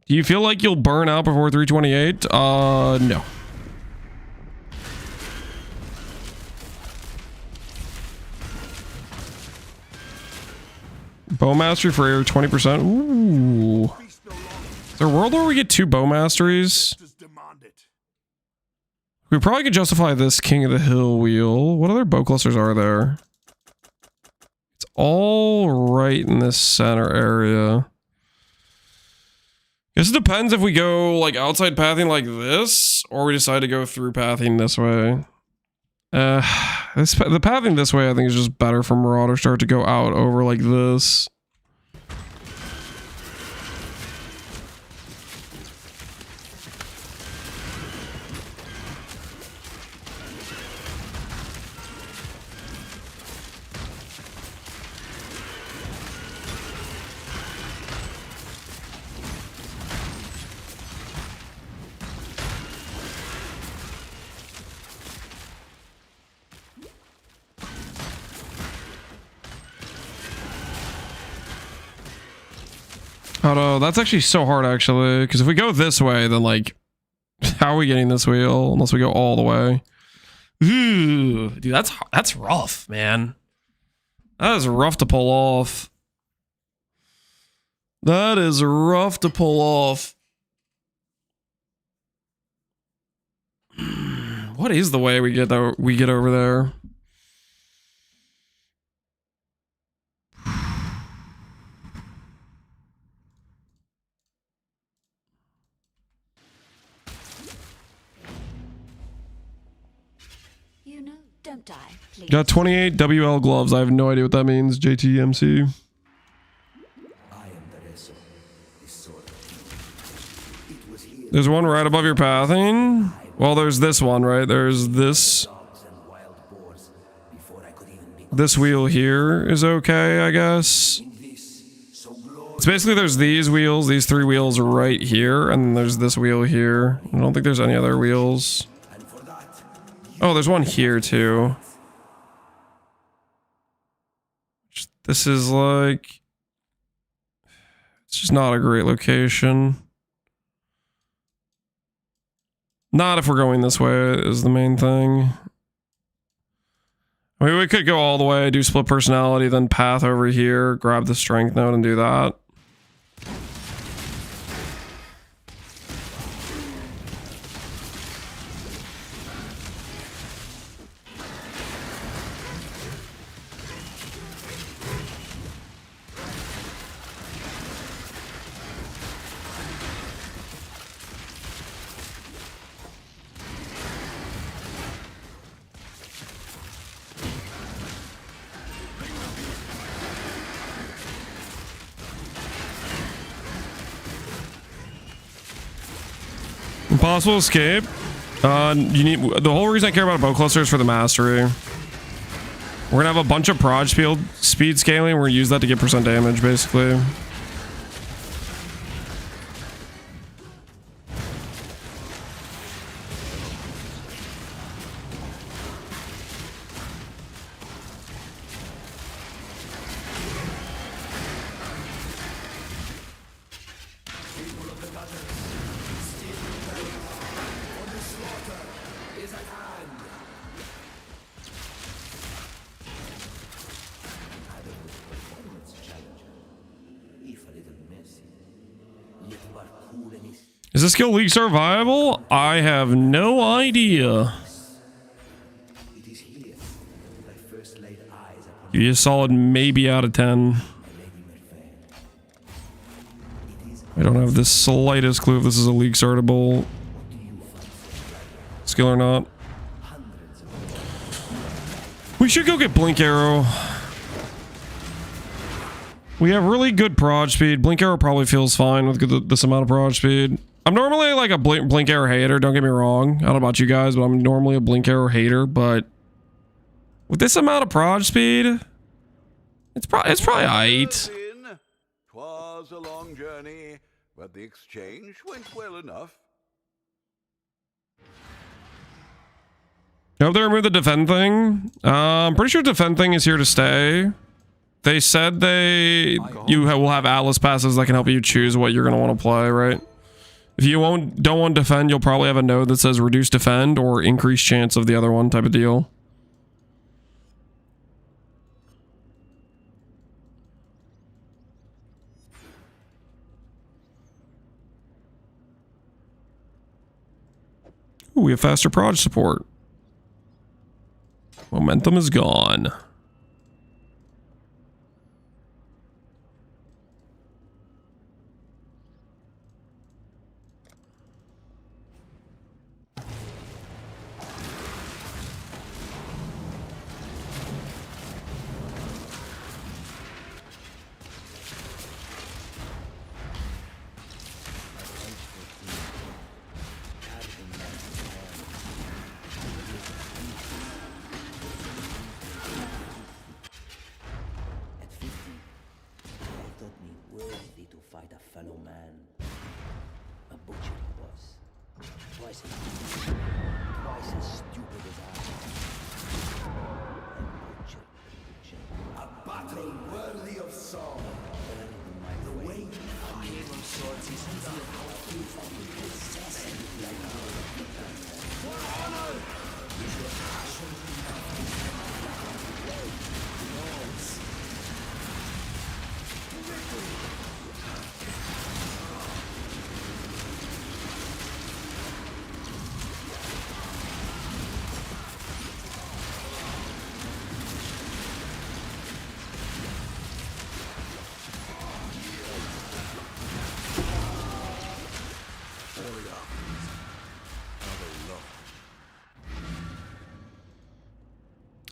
[SPEAKER 1] Do you feel like you'll burn out before 328? No. Bow mastery for air 20%. Ooh. Is there a world where we get 2 bow masteries? We probably could justify this King of the Hill wheel. What other bow clusters are there? It's all right in this center area. Guess it depends if we go like outside pathing like this, or we decide to go through pathing this way. The pathing this way I think is just better for Marauder Start to go out over like this. Oh no, that's actually so hard actually, because if we go this way, then like, how are we getting this wheel unless we go all the way? Ooh, dude, that's rough, man. That is rough to pull off. That is rough to pull off. What is the way we get over there?
[SPEAKER 6] Don't die, please.
[SPEAKER 1] Got 28 WL gloves. I have no idea what that means. JTMC. There's one right above your pathing. Well, there's this one, right? There's this. This wheel here is okay, I guess. It's basically there's these wheels, these 3 wheels are right here, and then there's this wheel here. I don't think there's any other wheels. Oh, there's one here too. This is like... It's just not a great location. Not if we're going this way is the main thing. I mean, we could go all the way, do split personality, then path over here, grab the strength node and do that. Impossible escape. You need the whole reason I care about a bow cluster is for the mastery. We're gonna have a bunch of prod speed scaling. We're gonna use that to get percent damage, basically. Is this skill league survival? I have no idea. Give you a solid maybe out of 10. I don't have the slightest clue if this is a league startable skill or not. We should go get Blink Arrow. We have really good prod speed. Blink Arrow probably feels fine with this amount of prod speed. I'm normally like a Blink Arrow hater, don't get me wrong. I don't know about you guys, but I'm normally a Blink Arrow hater, but with this amount of prod speed, it's probably aight.
[SPEAKER 3] Twas a long journey, but the exchange went well enough.
[SPEAKER 1] I hope they remove the defend thing. I'm pretty sure defend thing is here to stay. They said you will have Atlas passes that can help you choose what you're going to want to play, right? If you don't want defend, you'll probably have a node that says reduce defend or increase chance of the other one type of deal. Ooh, we have faster prod support. Momentum is gone.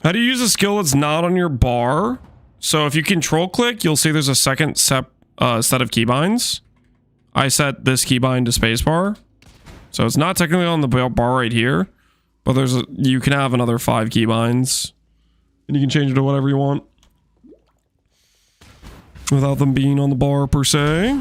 [SPEAKER 1] How do you use a skill that's not on your bar? So if you control click, you'll see there's a second set of keybinds. I set this keybind to spacebar. So it's not technically on the bar right here, but you can have another 5 keybinds and you can change it to whatever you want. without them being on the bar per se.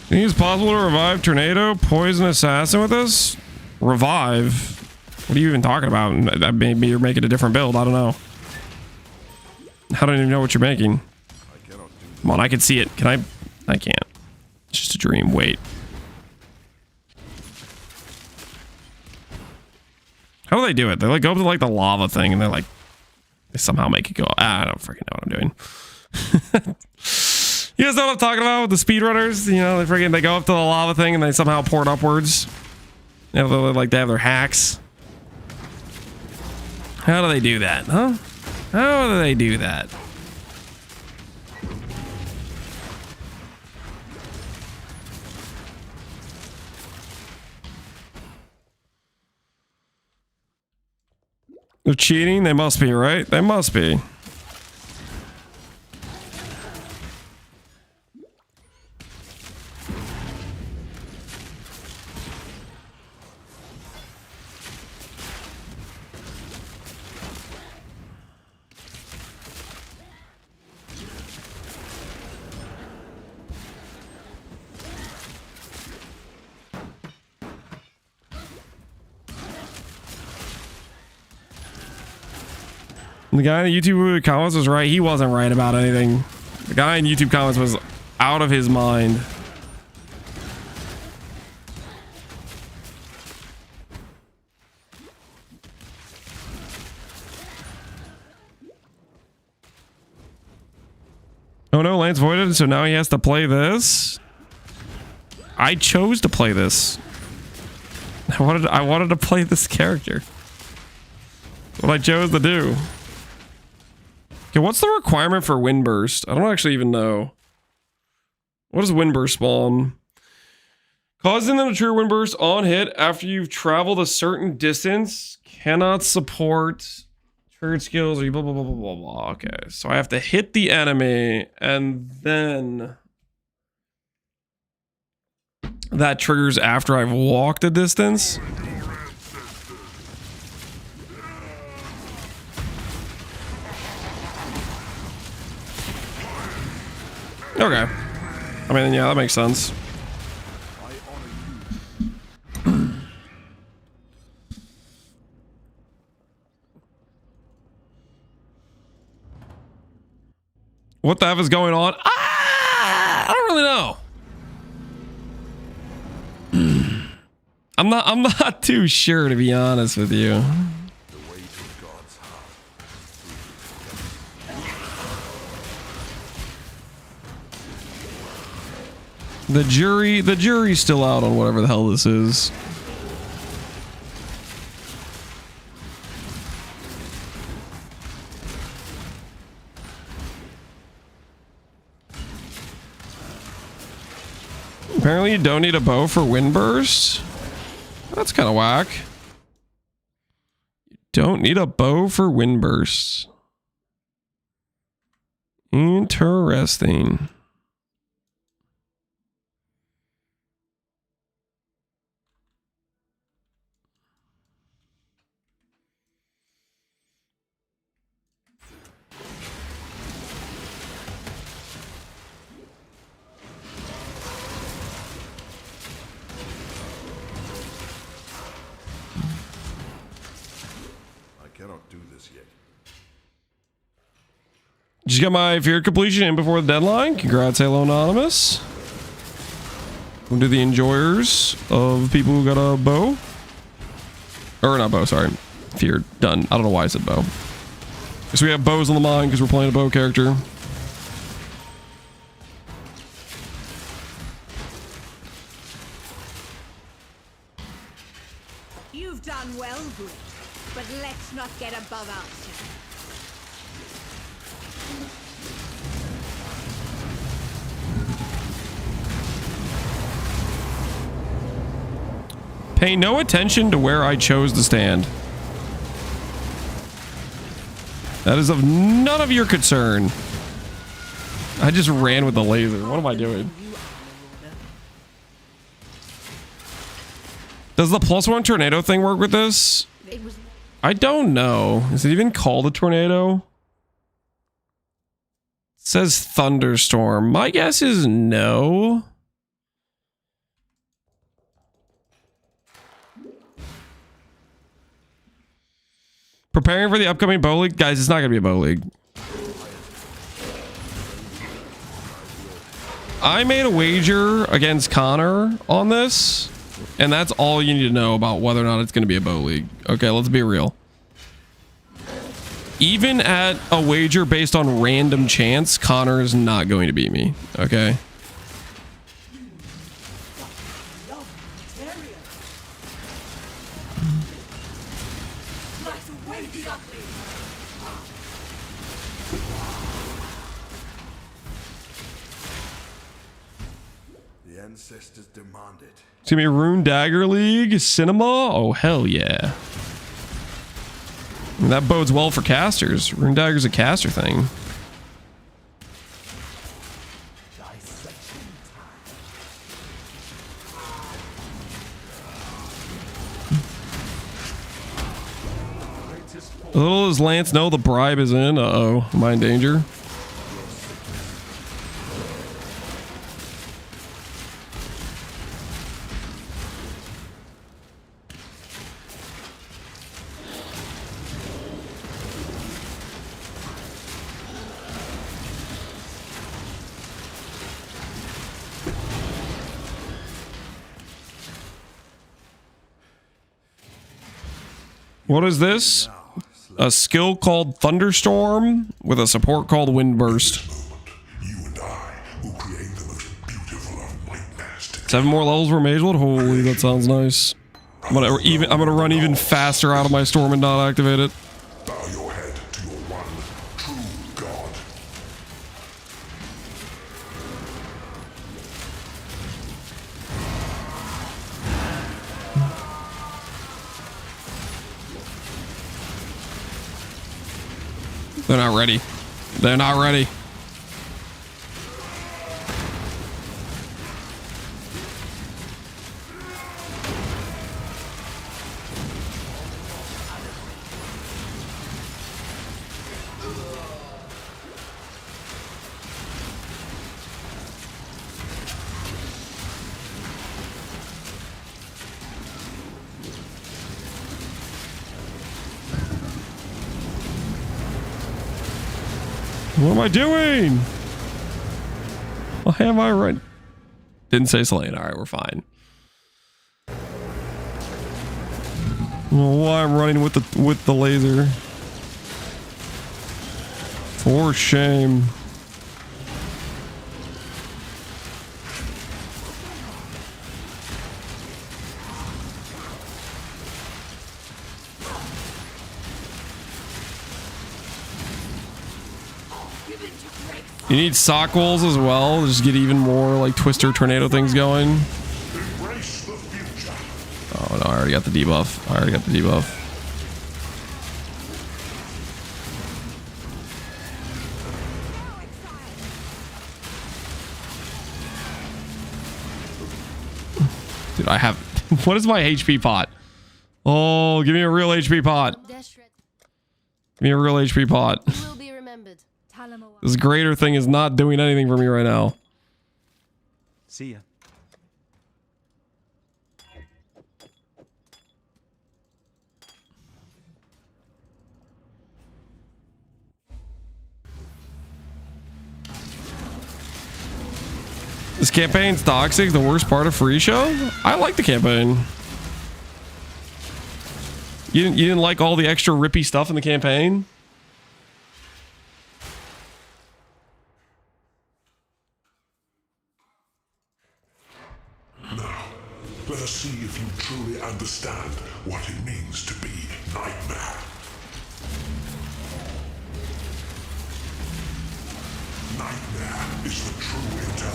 [SPEAKER 1] Think it's possible to revive Tornado, Poison Assassin with this? Revive? What are you even talking about? Maybe you're making a different build. I don't know. I don't even know what you're making. Come on, I can see it. Can I? I can't. It's just a dream. Wait. How do they do it? They like go up to like the lava thing and they're like, they somehow make it go. I don't freaking know what I'm doing. You guys know what I'm talking about with the speedrunners? You know, they go up to the lava thing and they somehow port upwards. They have their hacks. How do they do that, huh? How do they do that? They're cheating? They must be, right? They must be. The guy in the YouTube comments was right. He wasn't right about anything. The guy in YouTube comments was out of his mind. Oh no, Lance voided, so now he has to play this. I chose to play this. I wanted to play this character. What I chose to do. Okay, what's the requirement for Windburst? I don't actually even know. What does Windburst spawn? Causing them to trigger Windburst on hit after you've traveled a certain distance. Cannot support triggered skills or blah, blah, blah, blah, blah, blah. Okay, so I have to hit the enemy and then that triggers after I've walked a distance. Okay. I mean, yeah, that makes sense. What the F is going on? I don't really know. I'm not too sure, to be honest with you. The jury's still out on whatever the hell this is. Apparently you don't need a bow for Windburst. That's kind of whack. You don't need a bow for Windburst. Interesting. Just got my fear completion in before the deadline. Congrats, Halo Anonymous. We'll do the enjoyers of people who got a bow. Or not bow, sorry. Fear done. I don't know why I said bow. So we have bows on the mind because we're playing a bow character.
[SPEAKER 6] You've done well, Brit, but let's not get above ourselves.
[SPEAKER 1] Pay no attention to where I chose to stand. That is of none of your concern. I just ran with the laser. What am I doing? Does the +1 tornado thing work with this? I don't know. Is it even called a tornado? It says thunderstorm. My guess is no. Preparing for the upcoming bow league? Guys, it's not going to be a bow league. I made a wager against Connor on this, and that's all you need to know about whether or not it's going to be a bow league. Okay, let's be real. Even at a wager based on random chance, Connor is not going to beat me. Okay?
[SPEAKER 3] The ancestors demand it.
[SPEAKER 1] It's gonna be Rune Dagger League Cinema. Oh hell yeah! And that bodes well for casters. Rune Dagger's a caster thing. Little does Lance know the bribe is in. Uh-oh. Am I in danger? What is this? A skill called Thunderstorm with a support called Windburst.
[SPEAKER 8] You and I will create the most beautiful of white masters.
[SPEAKER 1] 7 more levels for Magelord. Holy, that sounds nice. I'm gonna run even faster out of my storm and not activate it.
[SPEAKER 8] Bow your head to your one true god.
[SPEAKER 1] They're not ready. They're not ready. What am I doing? Why am I right? Didn't say Slain. All right, we're fine. Well, why I'm running with the laser? For shame. You need sock rolls as well. Just get even more like twister tornado things going. Oh no, I already got the debuff. I already got the debuff. Dude, I have... What is my HP pot? Oh, give me a real HP pot. Give me a real HP pot. This greater thing is not doing anything for me right now.
[SPEAKER 7] See ya.
[SPEAKER 1] This campaign's toxic, the worst part of free show? I like the campaign. You didn't like all the extra rippy stuff in the campaign?
[SPEAKER 8] understand what it means to be Nightmare. Nightmare is the true eternal.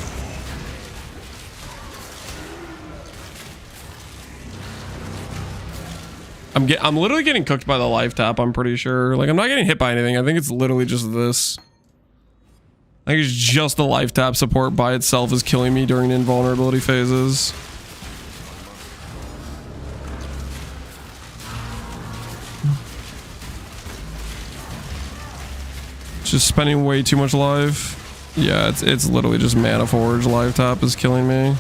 [SPEAKER 1] I'm literally getting cooked by the life tap, I'm pretty sure. Like, I'm not getting hit by anything. I think it's literally just this. I think it's just the life tap support by itself is killing me during invulnerability phases. Just spending way too much life. Yeah, it's literally just Mana Forge life tap is killing me.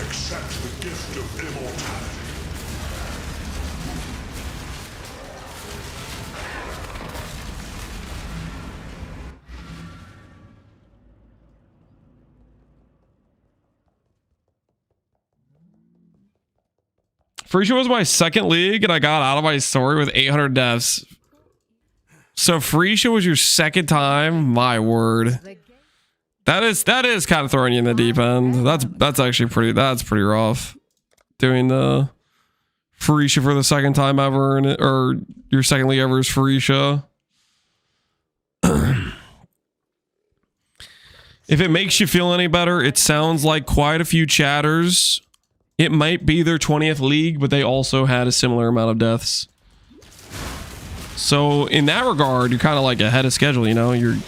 [SPEAKER 8] Accept the gift of immortality.
[SPEAKER 1] Freesia was my second league, and I got out of my story with 800 deaths. So Freesia was your second time? My word. That is kind of throwing you in the deep end. That's actually pretty rough. Doing the Freesia for the second time ever, or your second league ever is Freesia. If it makes you feel any better, it sounds like quite a few chatters. It might be their 20th league, but they also had a similar amount of deaths. So in that regard, you're kind of like ahead of schedule, you know? You're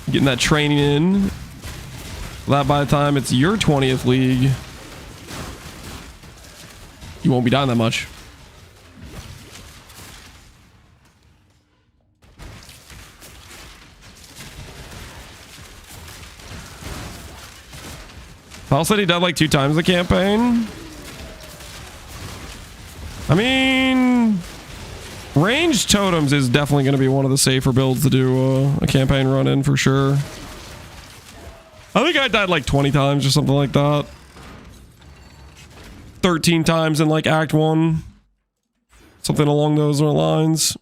[SPEAKER 1] getting that training in. That by the time it's your 20th league, you won't be dying that much. Paul said he died like 2 times the campaign. I mean, ranged totems is definitely going to be one of the safer builds to do a campaign run in for sure. I think I died like 20 times or something like that. 13 times in like Act 1. Something along those lines.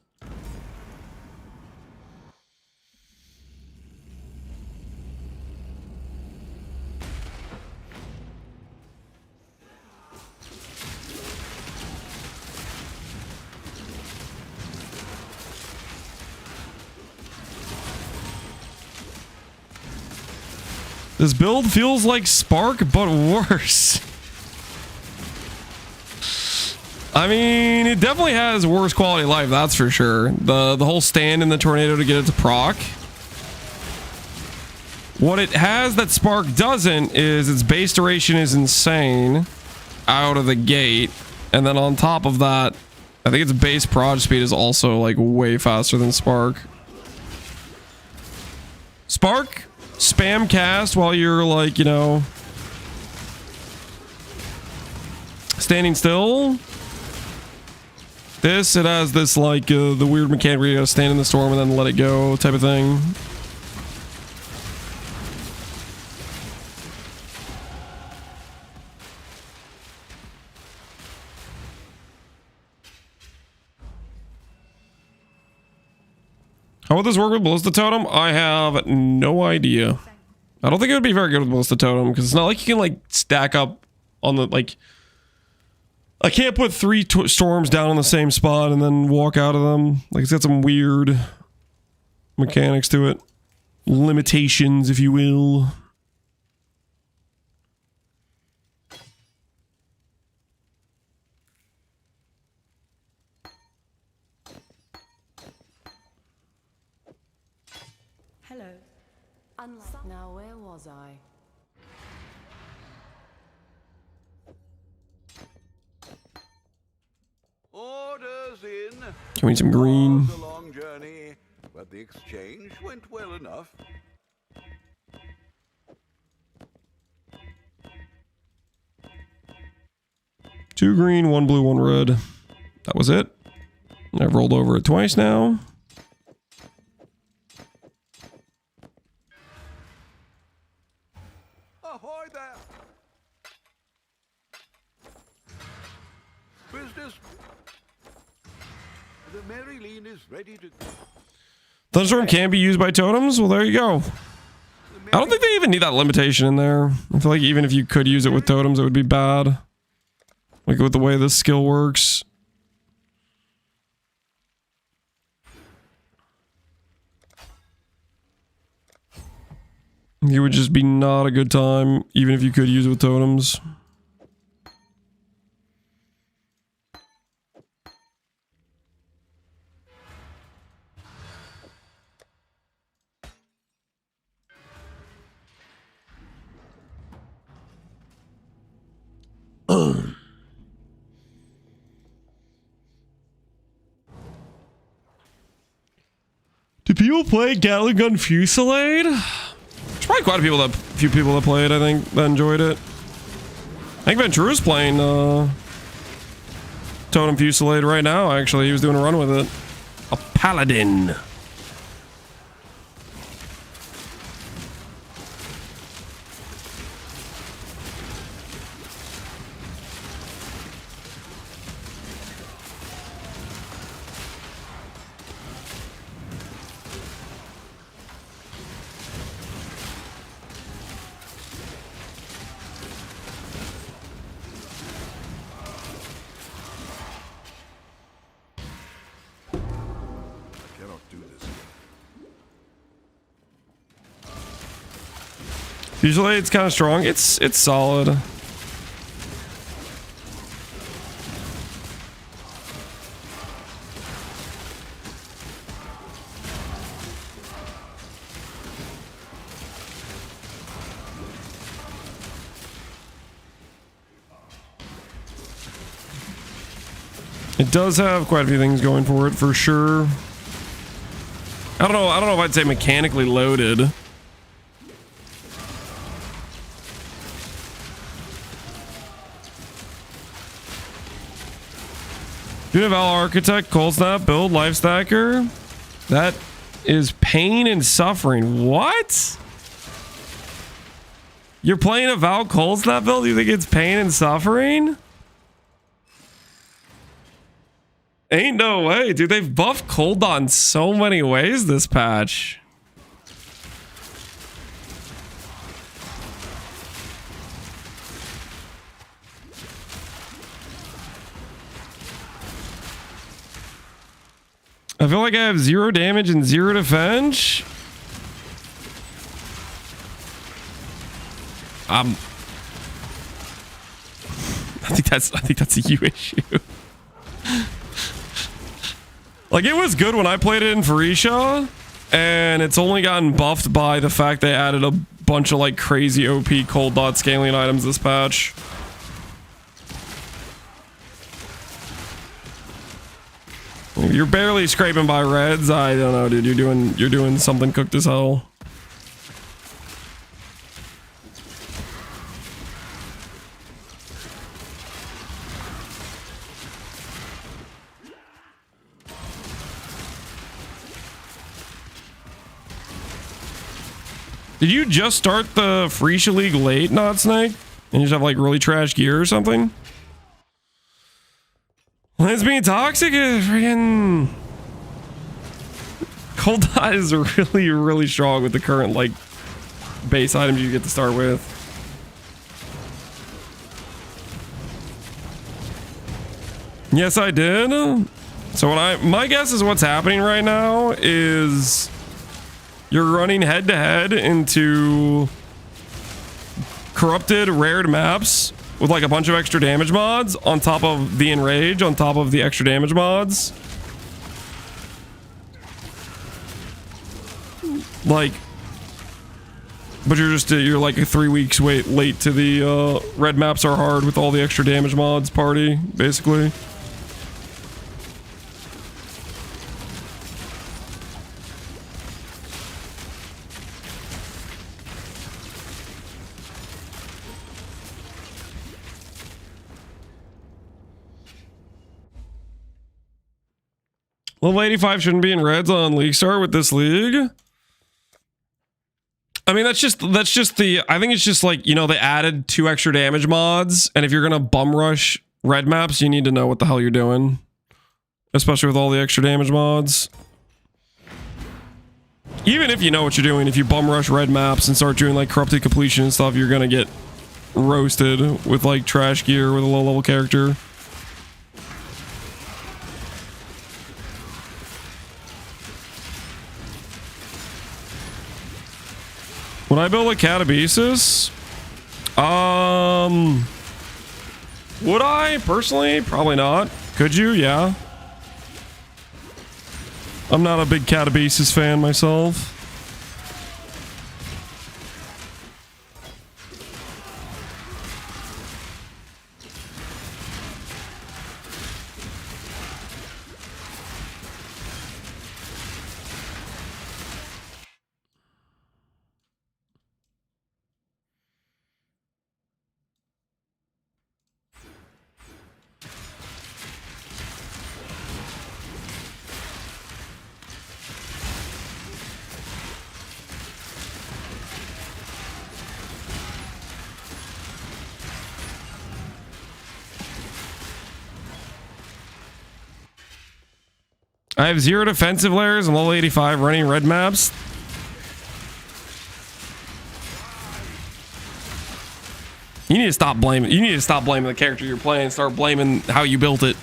[SPEAKER 1] This build feels like Spark, but worse. I mean, it definitely has worse quality of life, that's for sure. The whole stand in the tornado to get it to proc. What it has that Spark doesn't is its base duration is insane out of the gate. And then on top of that, I think its base prod speed is also like way faster than Spark. Spark, spam cast while you're like, you know, standing still. This, it has this like the weird mechanic where you gotta stand in the storm and then let it go type of thing. How would this work with Ballista Totem? I have no idea. I don't think it would be very good with Ballista Totem because it's not like you can like stack up on the like. I can't put 3 storms down on the same spot and then walk out of them. Like it's got some weird mechanics to it, limitations, if you will.
[SPEAKER 6] Hello.
[SPEAKER 10] Unlike now, where was I?
[SPEAKER 11] Orders in.
[SPEAKER 1] Give me some green.
[SPEAKER 11] It was a long journey, but the exchange went well enough.
[SPEAKER 1] Two green, 1 blue, 1 red. That was it. I've rolled over it twice now.
[SPEAKER 11] Ahoy there! Business. The Maryleen is ready to go.
[SPEAKER 1] Thunderstorm can be used by totems? Well, there you go.
[SPEAKER 11] The
[SPEAKER 1] I don't think they even need that limitation in there. I feel like even if you could use it with totems, it would be bad. Like with the way this skill works. It would just be not a good time, even if you could use it with totems. Do people play Gatling Gun Fusillade? There's probably quite a few people that play it, I think, that enjoyed it. I think Ventura's playing Totem Fusillade right now, actually. He was doing a run with it. A Paladin. Usually it's kind of strong. It's solid. It does have quite a few things going for it, for sure. I don't know if I'd say mechanically loaded. You have Val Architect, Cold Snap, Build, Life Stacker. That is pain and suffering. What? You're playing a Val Cold Snap build? You think it's pain and suffering? Ain't no way, dude. They've buffed Coldon so many ways this patch. I feel like I have 0 damage and 0 defense. I think that's a you issue. Like, it was good when I played it in Pharisha, and it's only gotten buffed by the fact they added a bunch of like crazy OP cold dot scaling items this patch. You're barely scraping by reds. I don't know, dude. You're doing something cooked as hell. Did you just start the Freesia League late, Not Snake? And you just have like really trash gear or something? It's being toxic is freaking Cold Dot is really strong with the current like base items you get to start with. Yes, I did. So my guess is what's happening right now is you're running head to head into corrupted rared maps with like a bunch of extra damage mods on top of the enrage, on top of the extra damage mods. Like, but you're like 3 weeks late to the red maps are hard with all the extra damage mods party, basically. Level 85 shouldn't be in reds on League Start with this league. I mean, that's just the, I think it's just like, you know, they added 2 extra damage mods, and if you're gonna bum rush red maps, you need to know what the hell you're doing. Especially with all the extra damage mods. Even if you know what you're doing, if you bum rush red maps and start doing like corrupted completion and stuff, you're gonna get roasted with like trash gear with a low level character. Would I build a catabasis? Would I personally? Probably not. Could you? Yeah. I'm not a big catabasis fan myself. I have 0 defensive layers and level 85 running red maps. You need to stop blaming. You need to stop blaming the character you're playing and start blaming how you built it.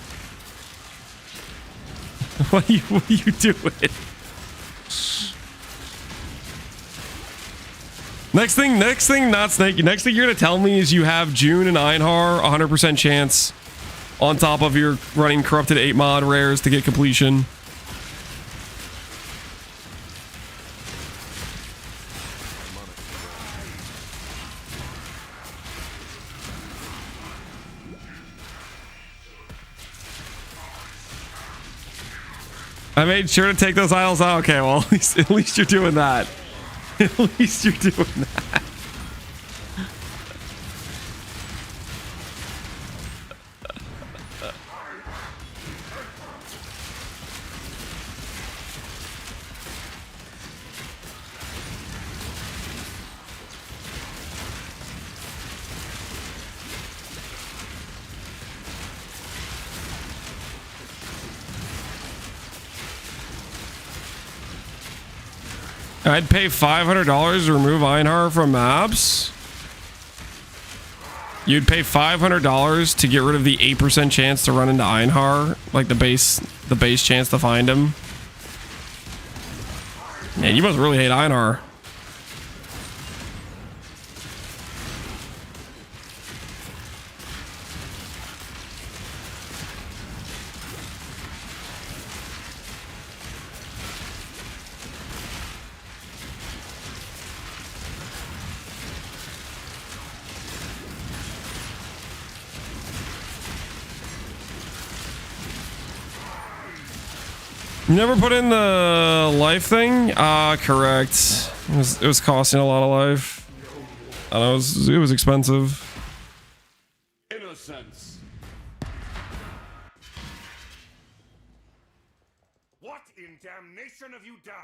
[SPEAKER 1] What are you doing? Next thing, not Snakey. Next thing you're gonna tell me is you have June and Einhar 100% chance on top of your running corrupted 8 mod rares to get completion. I made sure to take those idols out. Okay, well, at least you're doing that. At least you're doing that. I'd pay $500 to remove Einhar from maps. You'd pay $500 to get rid of the 8% chance to run into Einhar, like the base chance to find him. Man, you must really hate Einhar. You never put in the life thing? Correct. It was costing a lot of life. I know it was expensive.
[SPEAKER 2] Innocence. What in damnation have you done?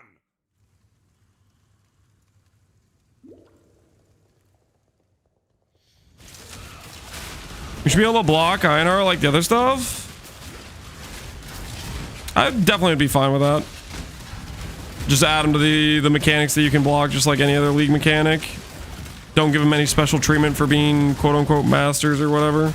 [SPEAKER 1] You should be able to block Einhar like the other stuff. I definitely would be fine with that. Just add him to the mechanics that you can block just like any other league mechanic. Don't give him any special treatment for being quote-unquote masters or whatever.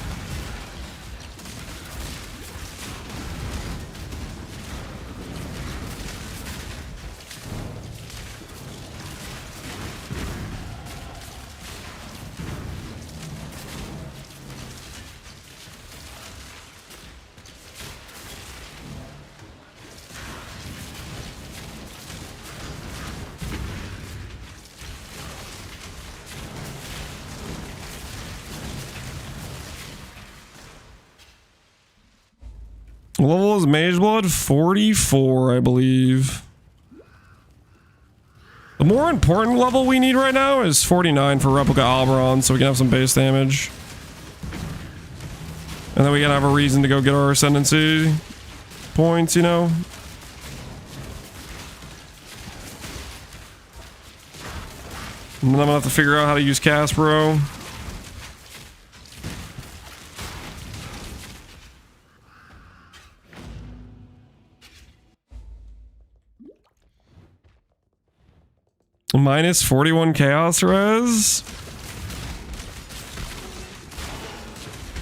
[SPEAKER 1] What level is Mage Blood? 44, I believe. The more important level we need right now is 49 for Replica Alberon, so we can have some base damage. And then we can have a reason to go get our Ascendancy points, you know? And then I'm gonna have to figure out how to use Caspero. Minus 41 chaos res.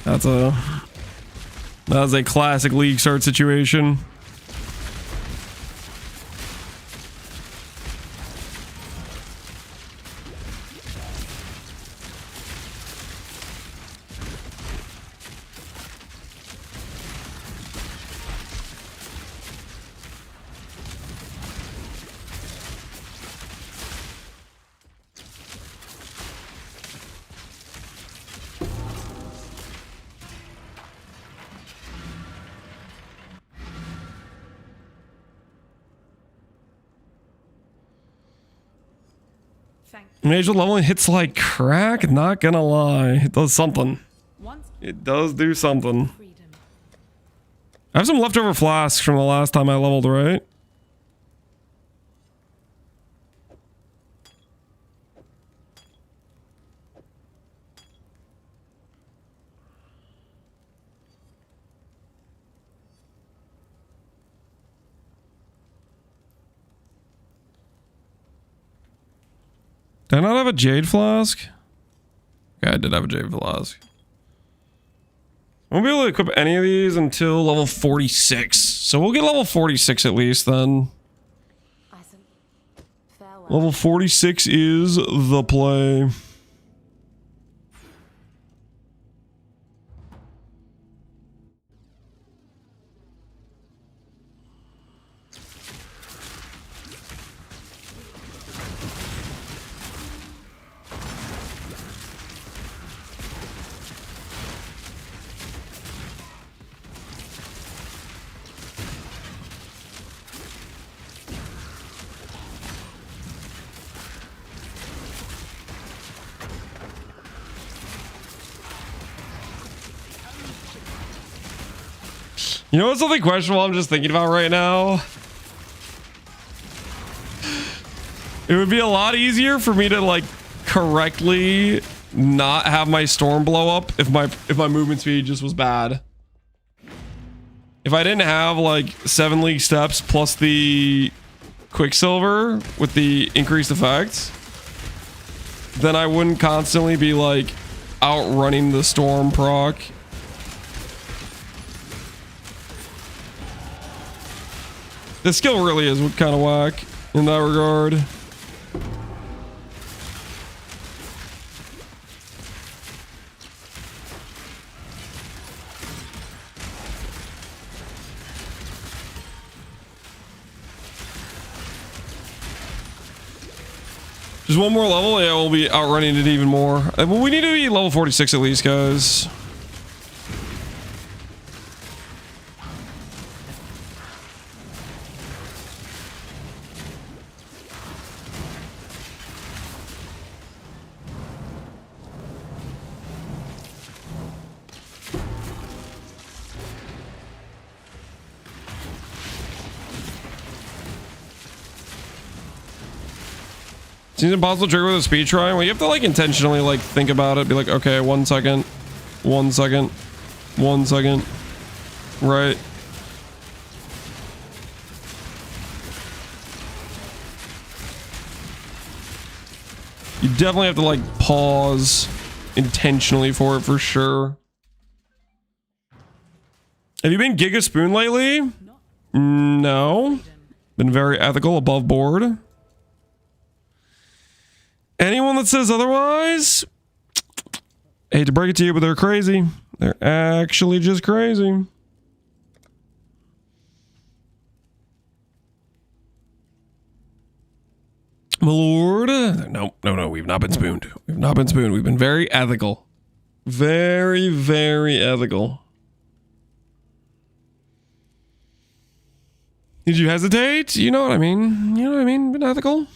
[SPEAKER 1] That's a classic league start situation. Mage level hits like crack, not gonna lie. It does something. It does do something. I have some leftover flasks from the last time I leveled, right? Did I not have a jade flask? Yeah, I did have a jade flask. I won't be able to equip any of these until level 46. So we'll get level 46 at least then. Level 46 is the play. You know what's something questionable I'm just thinking about right now? It would be a lot easier for me to like correctly not have my storm blow up if my movement speed just was bad. If I didn't have like 7 league steps plus the Quicksilver with the increased effects, then I wouldn't constantly be like outrunning the storm proc. The skill really is kind of whack in that regard. Just one more level, yeah, we'll be outrunning it even more. Well, we need to be level 46 at least, guys. Seems impossible to trigger with a speed try. Well, you have to like intentionally like think about it. Be like, okay, 1 second, 1 second, 1 second. Right. You definitely have to like pause intentionally for it for sure. Have you been Giga Spoon lately? No. Been very ethical, above board. Anyone that says otherwise, hate to break it to you, but they're crazy. They're actually just crazy. My lord. No, we've not been spooned. We've not been spooned. We've been very ethical. Very, very ethical. Did you hesitate? You know what I mean? You know what I mean? Been ethical?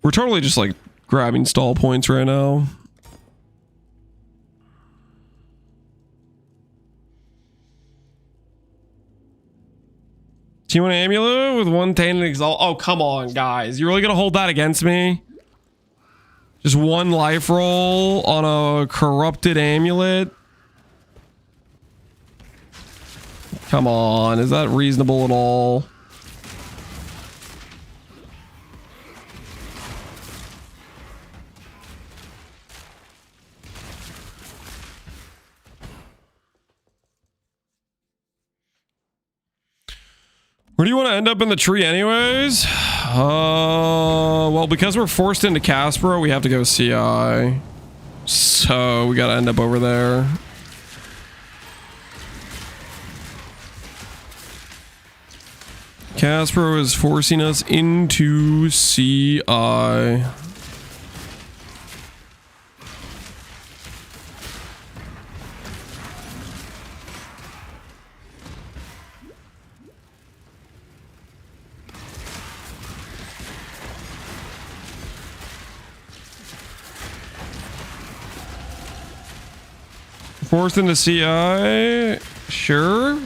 [SPEAKER 1] We're totally just like grabbing stall points right now. Do you want an amulet with 1 tainted exalt? Oh, come on, guys. You really gonna hold that against me? Just 1 life roll on a corrupted amulet? Come on, is that reasonable at all? Where do you want to end up in the tree anyways? Well, because we're forced into Caspero, we have to go CI. So we gotta end up over there. Caspero is forcing us into CI. Forced into CI, sure.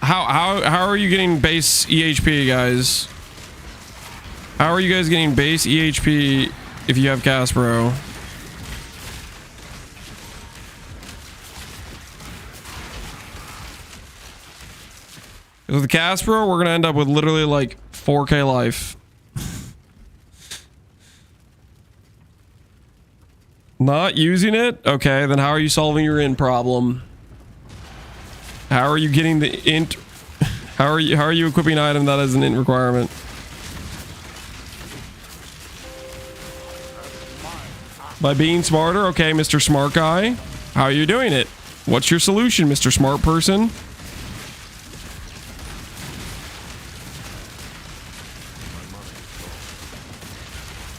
[SPEAKER 1] How are you getting base EHP, guys? How are you guys getting base EHP if you have Caspero? With the Caspero, we're gonna end up with literally like 4K life. Not using it? Okay, then how are you solving your int problem? How are you getting the int? How are you equipping an item that is an int requirement? By being smarter? Okay, Mr. Smart Guy. How are you doing it? What's your solution, Mr. Smart Person?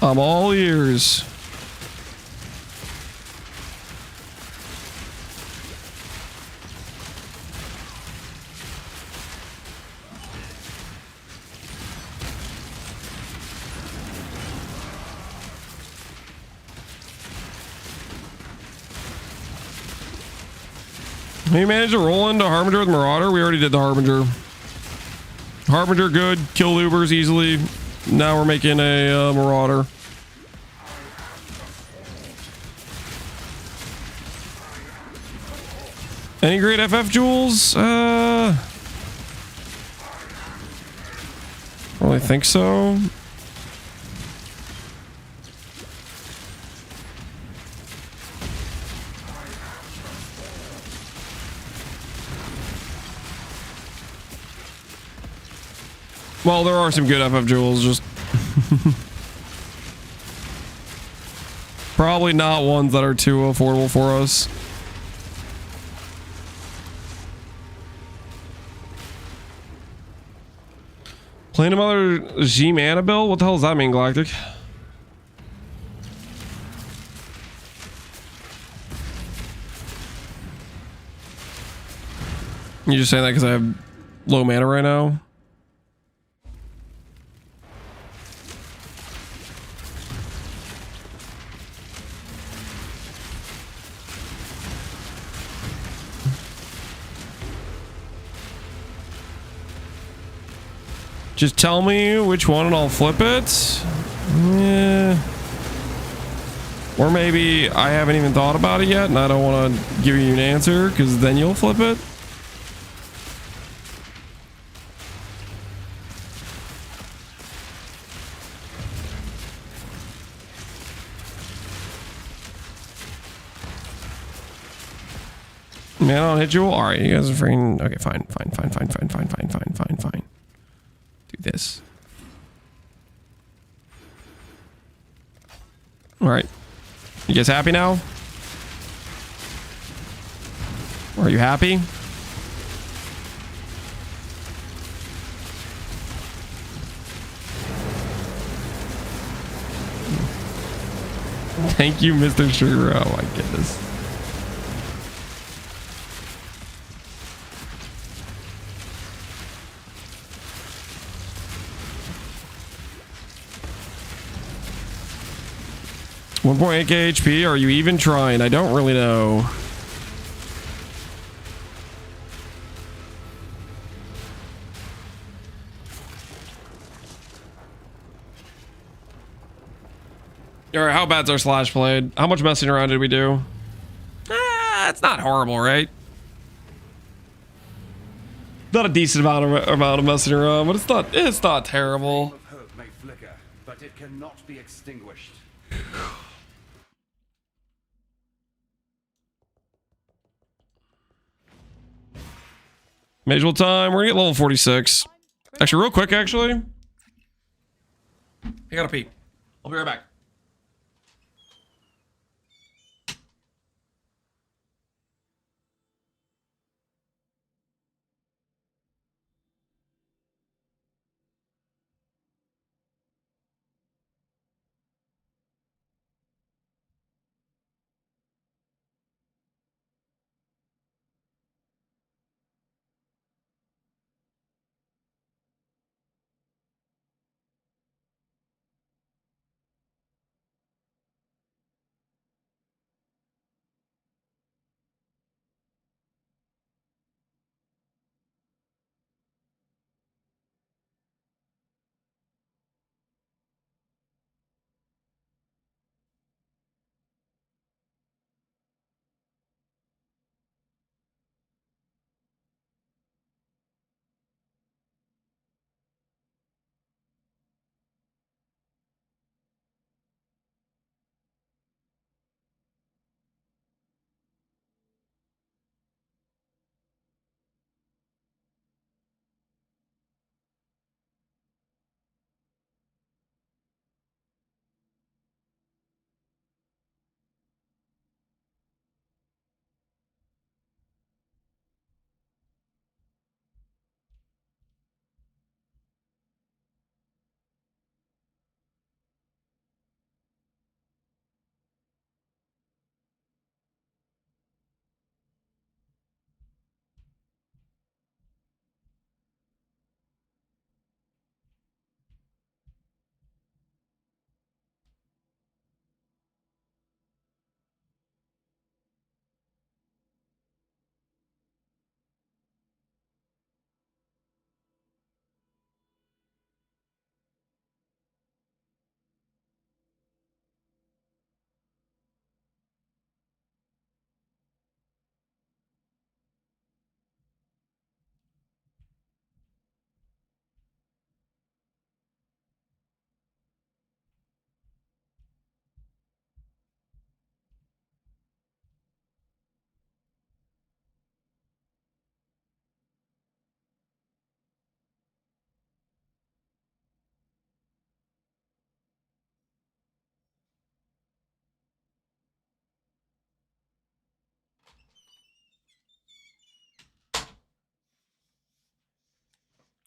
[SPEAKER 1] I'm all ears. We managed to roll into Harbinger with Marauder. We already did the Harbinger. Harbinger good. Kill Ubers easily. Now we're making a Marauder. Any great FF jewels? I don't really think so. Well, there are some good FF jewels, just probably not ones that are too affordable for us. Playing another G mana build? What the hell does that mean, Galactic? You just saying that because I have low mana right now? Just tell me which one and I'll flip it. Yeah. Or maybe I haven't even thought about it yet and I don't want to give you an answer because then you'll flip it. Man, I'll hit you. All right, you guys are freaking. Okay, fine. Do this. All right. You guys happy now? Are you happy? Thank you, Mr. Sugar. Oh my goodness. .8k HP. Are you even trying? I don't really know. Alright, how bad's our slash played? How much messing around did we do? It's not horrible, right? Not a decent amount of messing around, but it's not terrible.
[SPEAKER 12] Of hope may flicker, but it cannot be extinguished.
[SPEAKER 1] Major time. We're gonna get level 46. Actually, real quick, actually. I gotta pee. I'll be right back.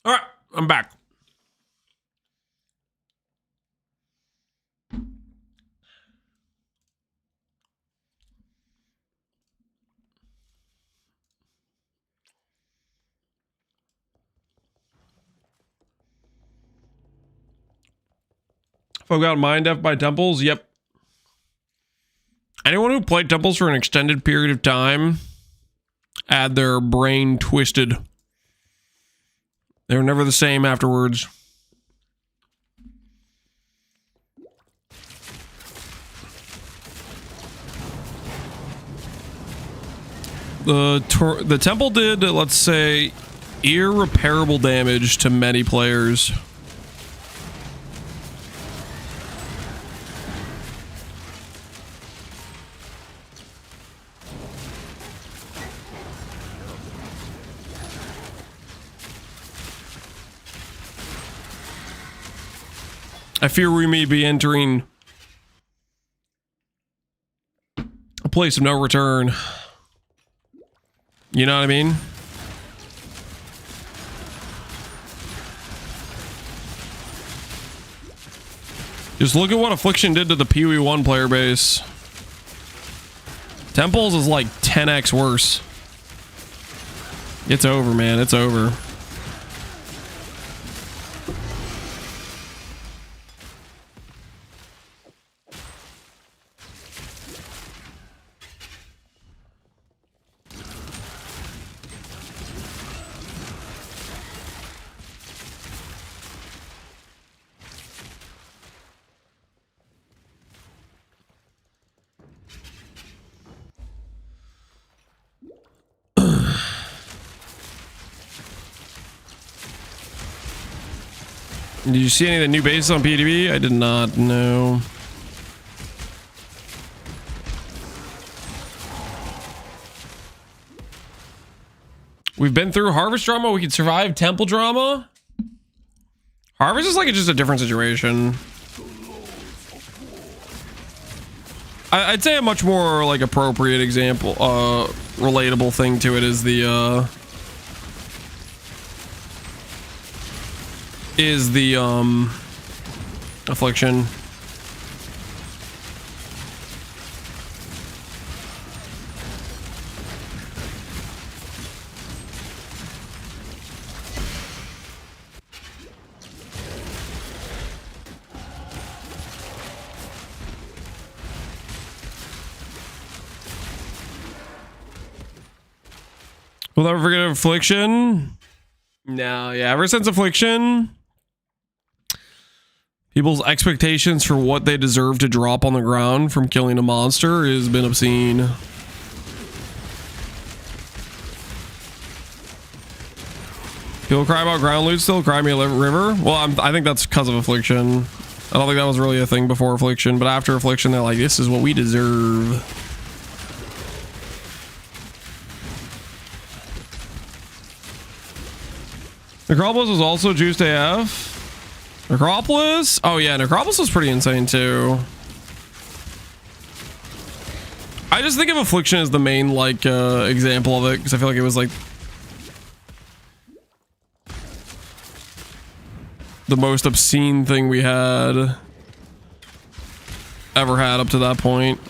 [SPEAKER 1] All right, I'm back. Folk got mind F by temples? Yep. Anyone who played temples for an extended period of time had their brain twisted. They were never the same afterwards. The temple did, let's say, irreparable damage to many players. I fear we may be entering a place of no return. You know what I mean? Just look at what Affliction did to the Pee Wee 1 player base. Temples is like 10x worse. It's over, man. It's over. Did you see any of the new bases on PDB? I did not, no. We've been through Harvest drama. We can survive Temple drama. Harvest is like just a different situation. I'd say a much more like appropriate example, relatable thing to it is the Affliction. We'll never forget Affliction. No, yeah, ever since Affliction, people's expectations for what they deserve to drop on the ground from killing a monster has been obscene. People cry about ground loot still, cry me a river. Well, I think that's because of Affliction. I don't think that was really a thing before Affliction, but after Affliction, they're like, this is what we deserve. Necropolis was also juiced AF. Necropolis? Oh yeah, Necropolis was pretty insane too. I just think of Affliction as the main like example of it because I feel like it was like the most obscene thing we had ever had up to that point.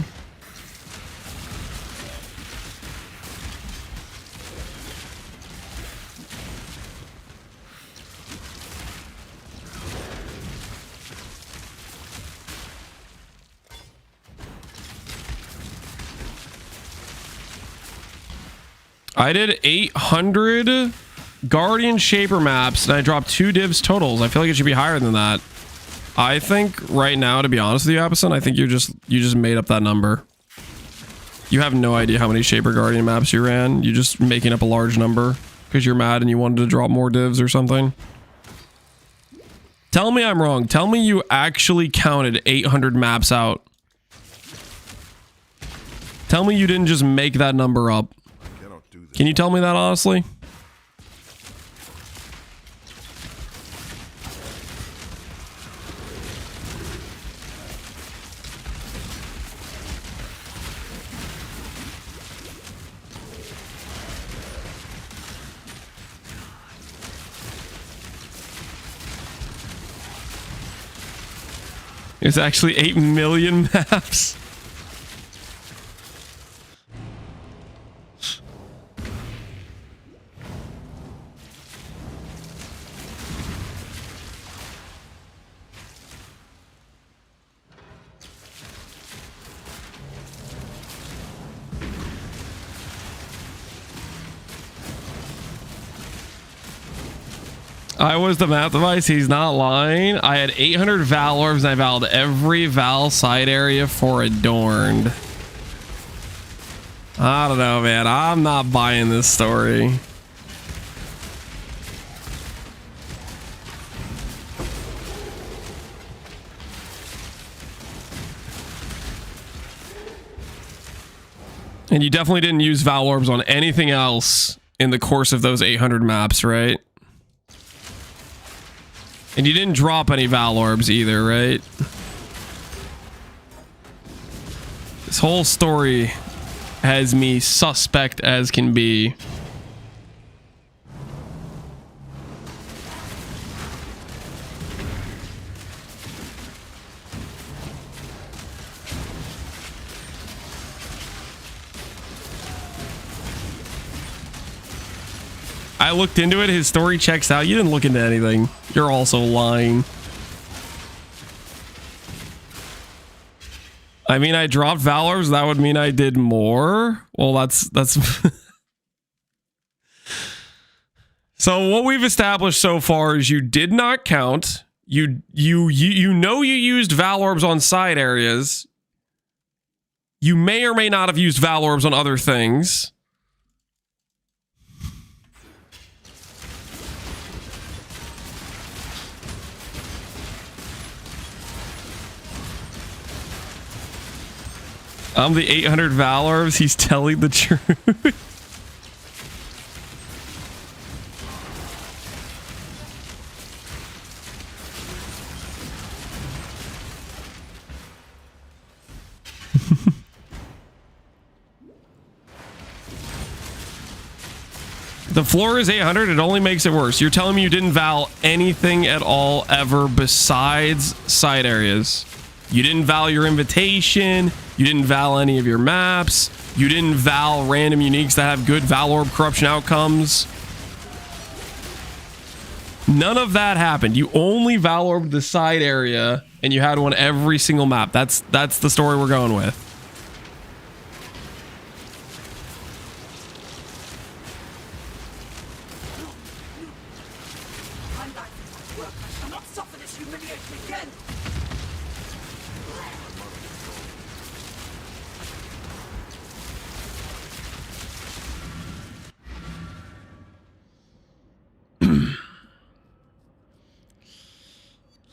[SPEAKER 1] I did 800 Guardian Shaper maps and I dropped 2 divs totals. I feel like it should be higher than that. I think right now, to be honest with you, Apison, I think you just made up that number. You have no idea how many Shaper Guardian maps you ran. You're just making up a large number because you're mad and you wanted to drop more divs or something. Tell me I'm wrong. Tell me you actually counted 800 maps out. Tell me you didn't just make that number up. Can you tell me that honestly? It's actually 8 million maps. I was the map device. He's not lying. I had 800 Val orbs and I valed every Val side area for Adorned. I don't know, man. I'm not buying this story. And you definitely didn't use Val orbs on anything else in the course of those 800 maps, right? And you didn't drop any Val orbs either, right? This whole story has me suspect as can be. I looked into it. His story checks out. You didn't look into anything. You're also lying. I mean, I dropped Valors. That would mean I did more. Well, that's so what we've established so far is you did not count. You know you used Val orbs on side areas. You may or may not have used Val orbs on other things. I'm the 800 Valors. He's telling the truth. The floor is 800. It only makes it worse. You're telling me you didn't val anything at all ever besides side areas. You didn't val your invitation. You didn't val any of your maps. You didn't val random uniques that have good Val Orb corruption outcomes. None of that happened. You only Val Orbed the side area, and you had one every single map. That's the story we're going with.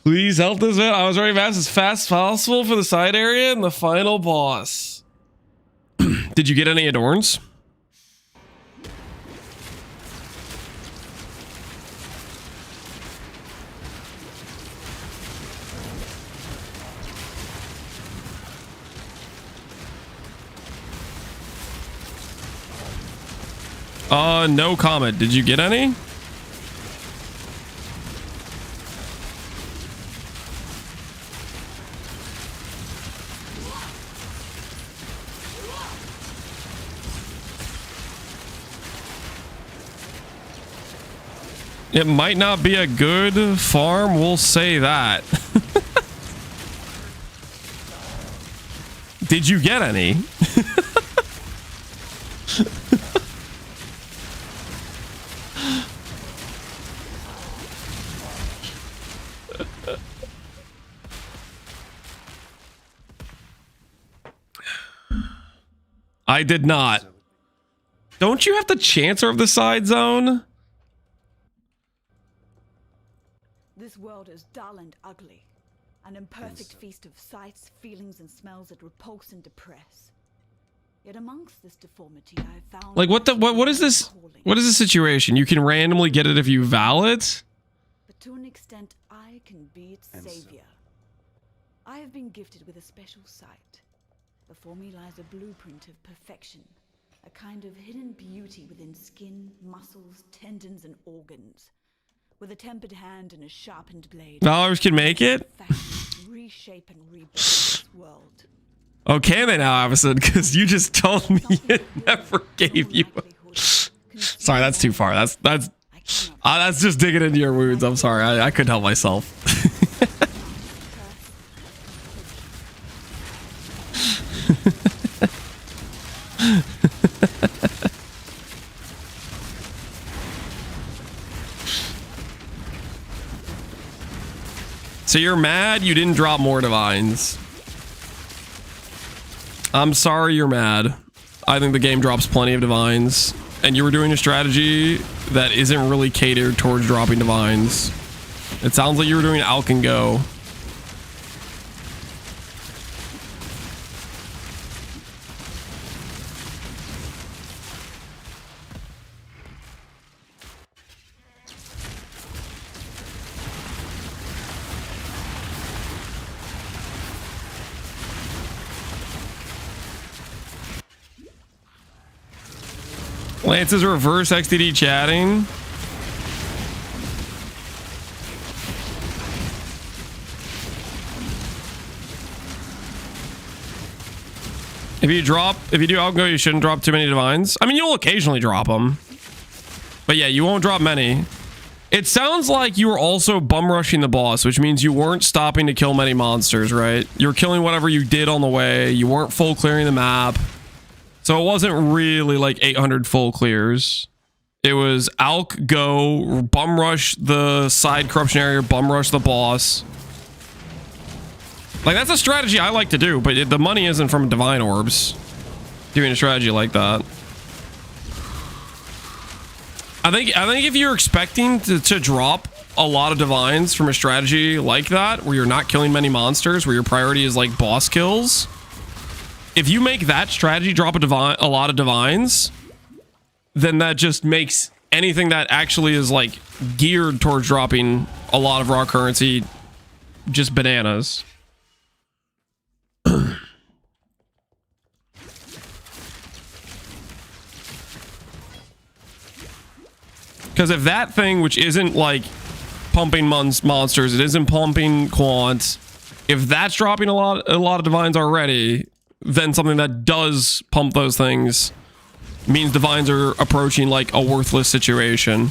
[SPEAKER 1] Please help this man. I was ready as fast as possible for the side area and the final boss. Did you get any adorns? No comment. Did you get any? It might not be a good farm, we'll say that. Did you get any? I did not. Don't you have the Chancer of the Side Zone?
[SPEAKER 6] This world is dull and ugly. An imperfect feast of sights, feelings, and smells that repulse and depress. Yet amongst this deformity, I have found...
[SPEAKER 1] Like, what is this? What is the situation? You can randomly get it if you vow it?
[SPEAKER 6] But to an extent, I can be its savior. I have been gifted with a special sight. Before me lies a blueprint of perfection. A kind of hidden beauty within skin, muscles, tendons, and organs. With a tempered hand and a sharpened blade.
[SPEAKER 1] Valors can make it?
[SPEAKER 6] Reshape and rebuild this world.
[SPEAKER 1] Oh, can they now, Avison? Because you just told me it never gave you. Sorry, that's too far. That's just digging into your wounds. I'm sorry. I couldn't help myself. So you're mad you didn't drop more divines. I'm sorry you're mad. I think the game drops plenty of divines. And you were doing a strategy that isn't really catered towards dropping divines. It sounds like you were doing Alk and Go. Lance is reverse XDD chatting. If you do Algo, you shouldn't drop too many divines. I mean, you'll occasionally drop them. But yeah, you won't drop many. It sounds like you were also bum rushing the boss, which means you weren't stopping to kill many monsters, right? You were killing whatever you did on the way. You weren't full clearing the map. So it wasn't really like 800 full clears. It was Alk, Go, bum rush the side corruption area, bum rush the boss. Like, that's a strategy I like to do, but the money isn't from divine orbs. Doing a strategy like that. I think if you're expecting to drop a lot of divines from a strategy like that, where you're not killing many monsters, where your priority is like boss kills, if you make that strategy drop a lot of divines, then that just makes anything that actually is like geared towards dropping a lot of raw currency just bananas. Because if that thing, which isn't like pumping monsters, it isn't pumping quants, if that's dropping a lot of divines already, then something that does pump those things means divines are approaching like a worthless situation.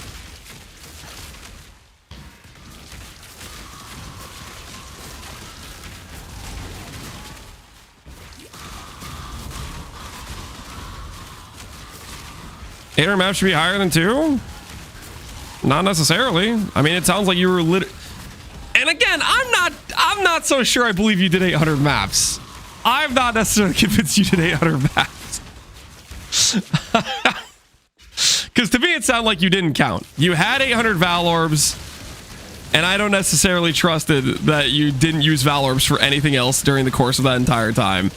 [SPEAKER 1] Eight maps should be higher than 2? Not necessarily. I mean, it sounds like you were and again, I'm not so sure I believe you did 800 maps. I'm not necessarily convinced you did 800 maps. Because to me, it sounded like you didn't count. You had 800 Val Orbs, and I don't necessarily trusted that you didn't use Val Orbs for anything else during the course of that entire time.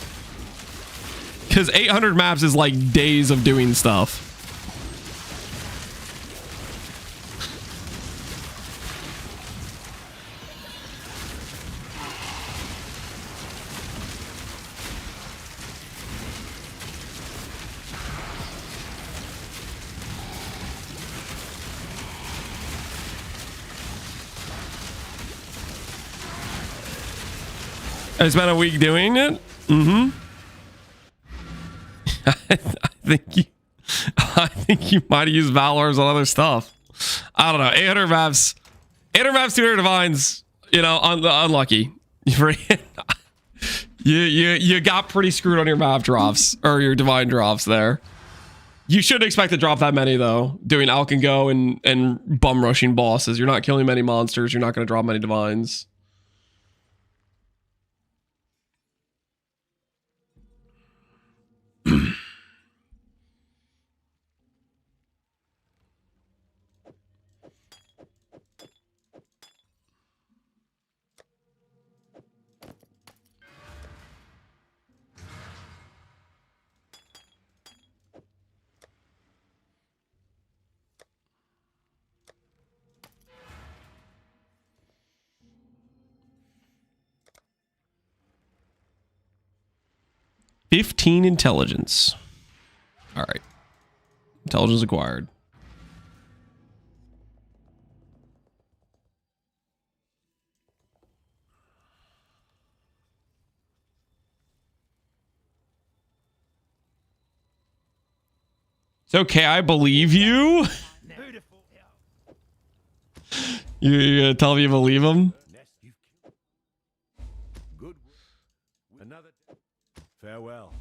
[SPEAKER 1] Because 800 maps is like days of doing stuff. I spent a week doing it. Mm-hmm. I think you might have used Valors on other stuff. I don't know. 800 maps, 200 divines. You know, unlucky. You got pretty screwed on your map drops or your divine drops there. You shouldn't expect to drop that many though. Doing Alk and Go and bum rushing bosses. You're not killing many monsters. You're not going to drop many divines. $15 intelligence. All right. Intelligence acquired. It's okay, I believe you. You gonna tell me you believe him?
[SPEAKER 3] Good. Another. Farewell.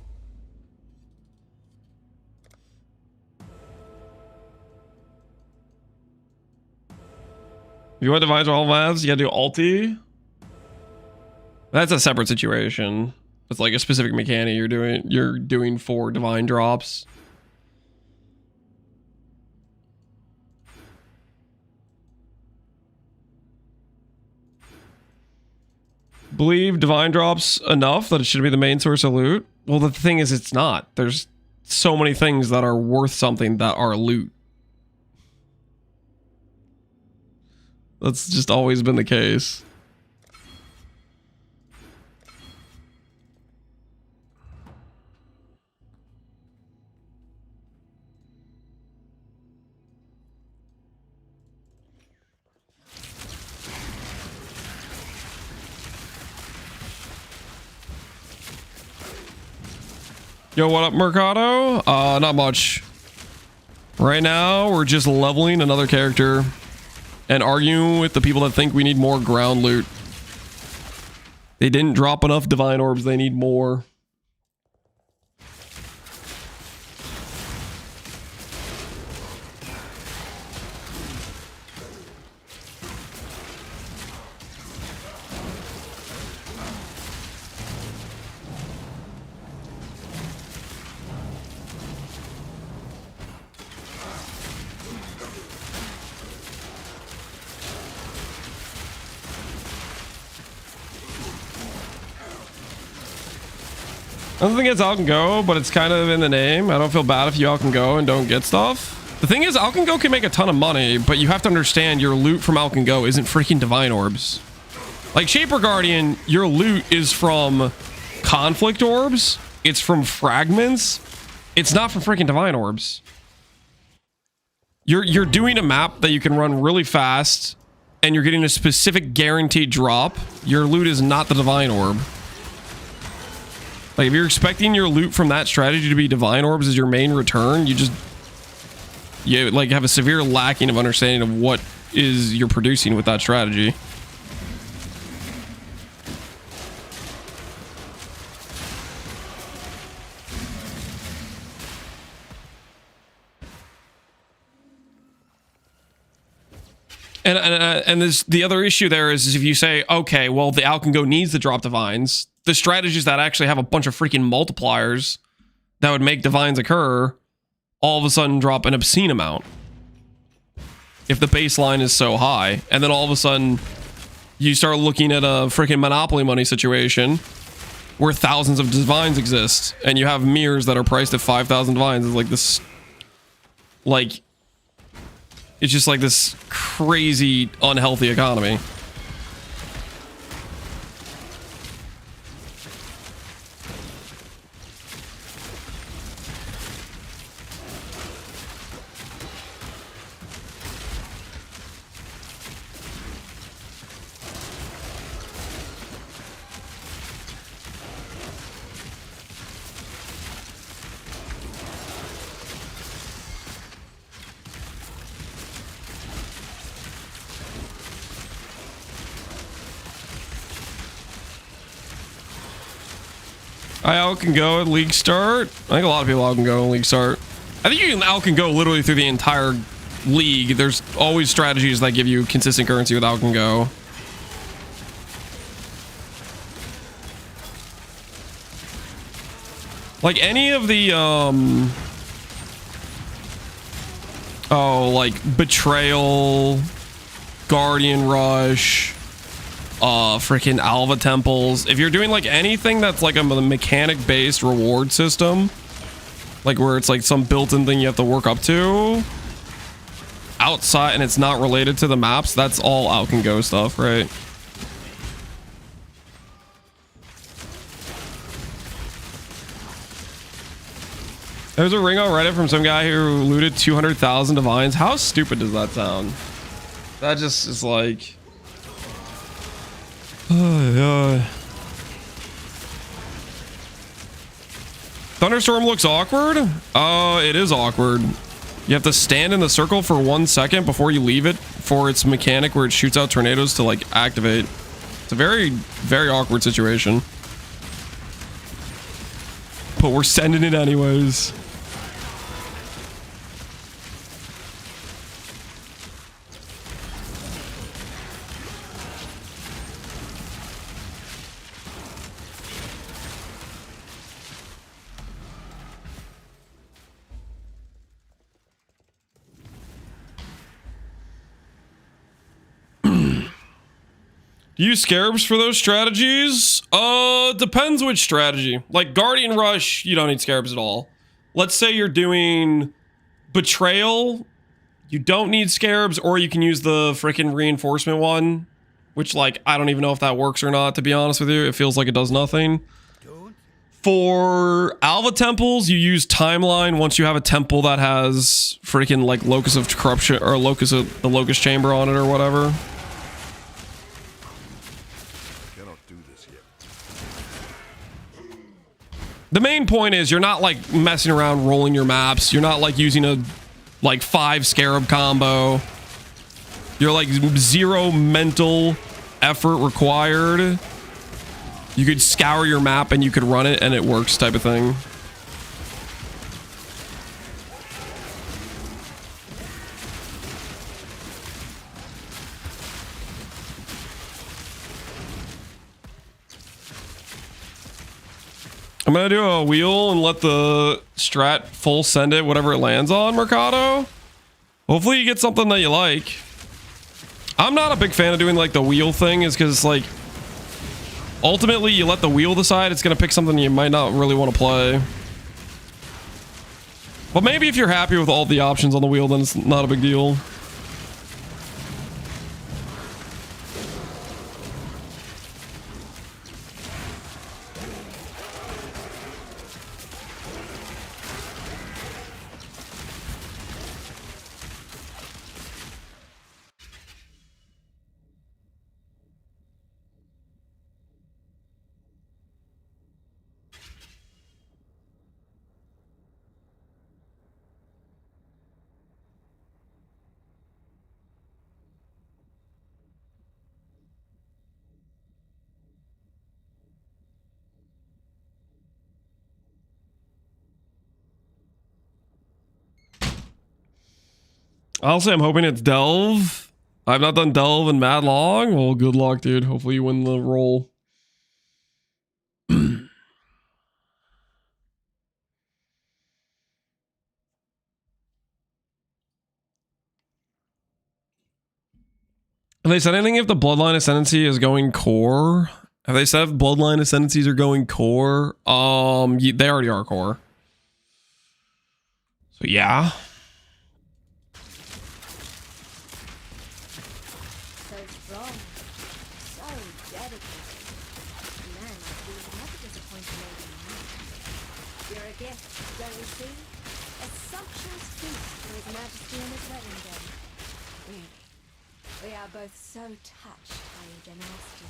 [SPEAKER 1] If you want divines or all maps, you gotta do ulti. That's a separate situation. It's like a specific mechanic you're doing for divine drops. Believe divine drops enough that it should be the main source of loot. Well, the thing is, it's not. There's so many things that are worth something that are loot. That's just always been the case. Yo, what up, Mercado? Not much. Right now, we're just leveling another character and arguing with the people that think we need more ground loot. They didn't drop enough divine orbs. They need more. I don't think it's All Can Go, but it's kind of in the name. I don't feel bad if you All Can Go and don't get stuff. The thing is, All Can Go can make a ton of money, but you have to understand your loot from All Can Go isn't freaking Divine Orbs. Like Shaper Guardian, your loot is from Conflict Orbs. It's from Fragments. It's not from freaking Divine Orbs. You're doing a map that you can run really fast, and you're getting a specific guaranteed drop. Your loot is not the Divine Orb. Like, if you're expecting your loot from that strategy to be Divine Orbs as your main return, you like have a severe lacking of understanding of what is you're producing with that strategy. And this, the other issue there is if you say, okay, well, the All Can Go needs to drop Divines, the strategies that actually have a bunch of freaking multipliers that would make Divines occur, all of a sudden drop an obscene amount. If the baseline is so high, and then all of a sudden you start looking at a freaking Monopoly money situation where thousands of Divines exist, and you have mirrors that are priced at 5,000 Divines. It's like this, like, it's just like this crazy, unhealthy economy. I All Can Go at League Start. I think a lot of people All Can Go at League Start. I think you can All Can Go literally through the entire league. There's always strategies that give you consistent currency with All Can Go. Like any of the like Betrayal, Guardian Rush, freaking Alva Temples. If you're doing like anything that's like a mechanic based reward system, like where it's like some built-in thing you have to work up to outside and it's not related to the maps, that's all All Can Go stuff, right? There's a ring on Reddit from some guy who looted 200,000 Divines. How stupid does that sound? That just is like, Thunderstorm looks awkward. It is awkward. You have to stand in the circle for 1 second before you leave it for its mechanic where it shoots out tornadoes to like activate. It's a very, very awkward situation. But we're sending it anyways. Use Scarabs for those strategies? Depends which strategy. Like Guardian Rush, you don't need Scarabs at all. Let's say you're doing Betrayal, you don't need Scarabs, or you can use the freaking reinforcement one, which like, I don't even know if that works or not, to be honest with you. It feels like it does nothing. For Alva Temples, you use Timeline once you have a temple that has freaking like Locus of Corruption, or Locus of the Locust Chamber on it or whatever. The main point is you're not like messing around rolling your maps. You're not like using a like 5 Scarab combo. You're like 0 mental effort required. You could scour your map and you could run it and it works type of thing. I'm gonna do a wheel and let the strat full send it whatever it lands on, Mercado. Hopefully you get something that you like. I'm not a big fan of doing like the wheel thing, is because like Ultimately, you let the wheel decide. It's going to pick something you might not really want to play. But maybe if you're happy with all the options on the wheel, then it's not a big deal. Honestly, I'm hoping it's Delve. I've not done Delve in mad long. Well, good luck, dude. Hopefully you win the roll. Have they said anything if the Bloodline Ascendancy is going core? Have they said if Bloodline Ascendancies are going core? They already are core. So yeah.
[SPEAKER 10] Both so touched by your generosity.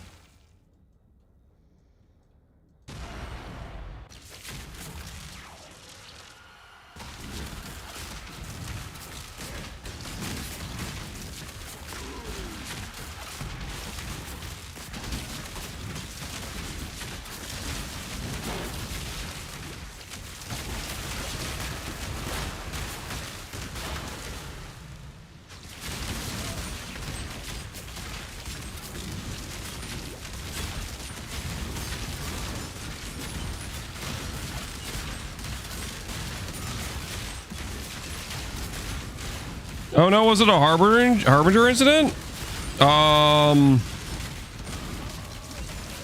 [SPEAKER 1] Oh no, was it a Harbinger incident?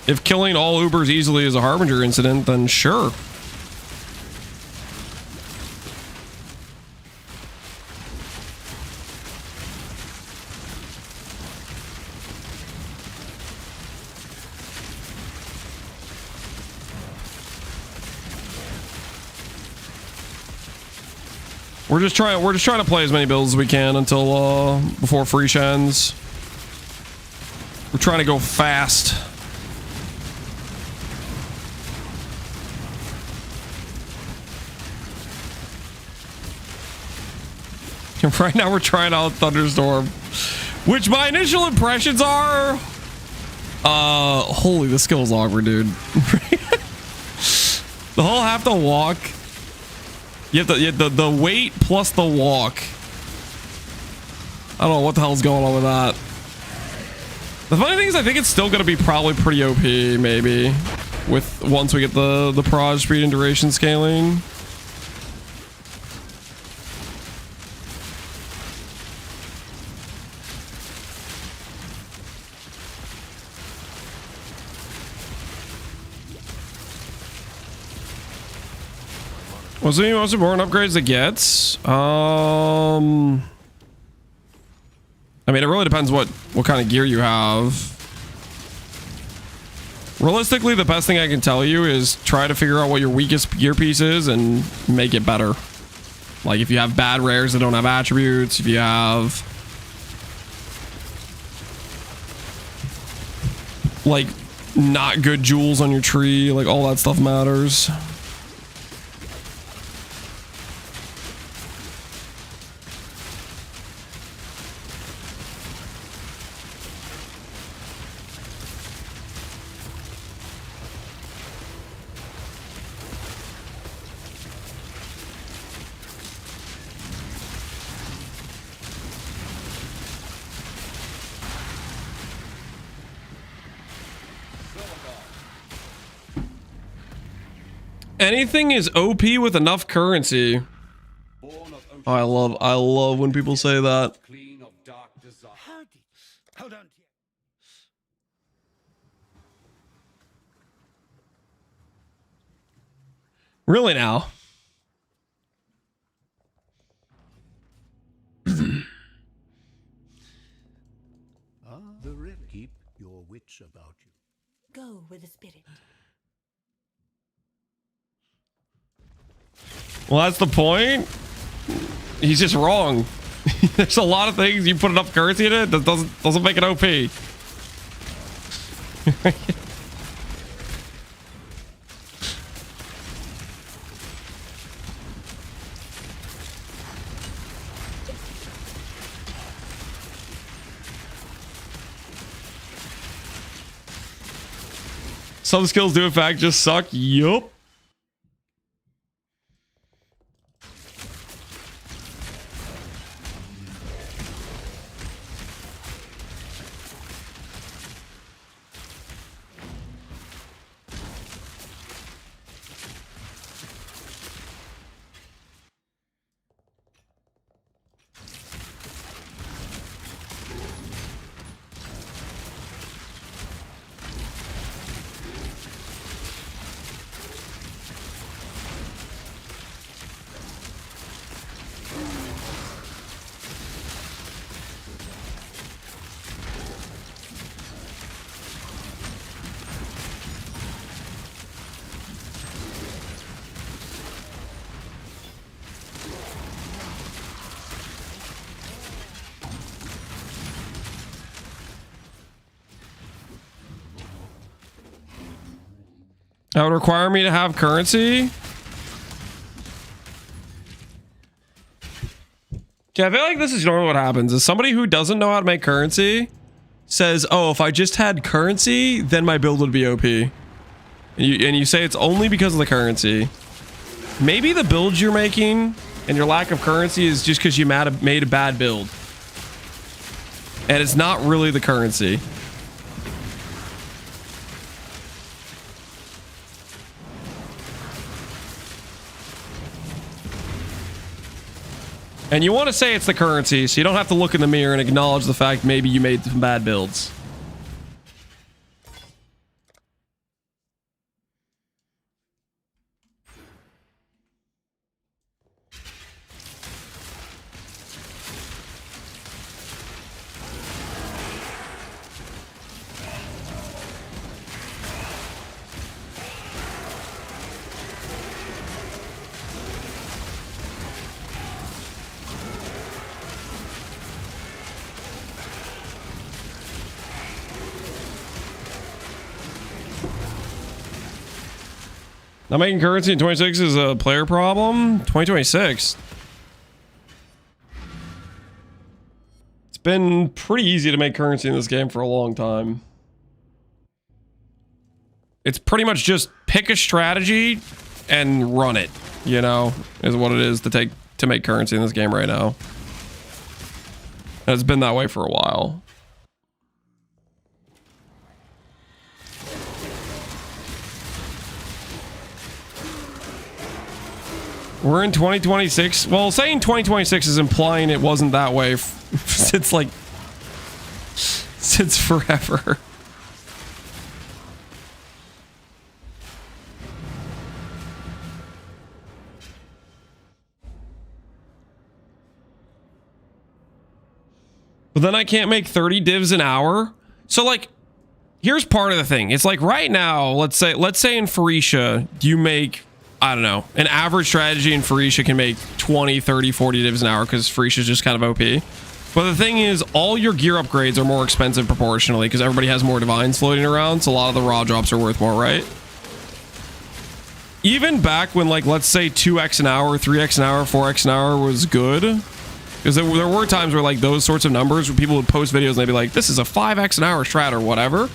[SPEAKER 1] If killing all Ubers easily is a Harbinger incident, then sure. We're just trying to play as many builds as we can until before Freesh ends. We're trying to go fast. Right now we're trying out Thunderstorm, which my initial impressions are holy, the skill's awkward, dude. The whole have to walk. You have the weight plus the walk. I don't know what the hell's going on with that. The funny thing is I think it's still gonna be probably pretty OP, maybe, with once we get the proj speed and duration scaling. What's the most important upgrades it gets? I mean, it really depends what kind of gear you have. Realistically, the best thing I can tell you is try to figure out what your weakest gear piece is and make it better. Like if you have bad rares that don't have attributes, if you have like not good jewels on your tree, like all that stuff matters. Anything is OP with enough currency. I love when people say that.
[SPEAKER 7] Hold on.
[SPEAKER 1] Really now?
[SPEAKER 5] The river. Keep your wits about you.
[SPEAKER 6] Go with the spirit.
[SPEAKER 1] Well, that's the point. He's just wrong. There's a lot of things you put enough currency in it that doesn't make it OP. Some skills do in fact just suck. Yup. That would require me to have currency. Okay, I feel like this is normally what happens. Is somebody who doesn't know how to make currency says, oh, if I just had currency, then my build would be OP. And you say it's only because of the currency. Maybe the build you're making and your lack of currency is just because you made a bad build. And it's not really the currency. And you want to say it's the currency, so you don't have to look in the mirror and acknowledge the fact maybe you made some bad builds. Not making currency in 26 is a player problem. 2026. It's been pretty easy to make currency in this game for a long time. It's pretty much just pick a strategy and run it, you know, is what it is to make currency in this game right now. And it's been that way for a while. We're in 2026. Well, saying 2026 is implying it wasn't that way since forever. But then I can't make 30 divs an hour. So like, here's part of the thing. It's like right now, let's say in Phorecia, you make, I don't know, an average strategy in Phorecia can make 20, 30, 40 divs an hour because Phorecia is just kind of OP. But the thing is, all your gear upgrades are more expensive proportionally because everybody has more divines floating around, so a lot of the raw drops are worth more, right? Even back when, like, let's say 2x an hour, 3x an hour, 4x an hour was good, because there were times where, like, those sorts of numbers where people would post videos and they'd be like, this is a 5x an hour strat or whatever.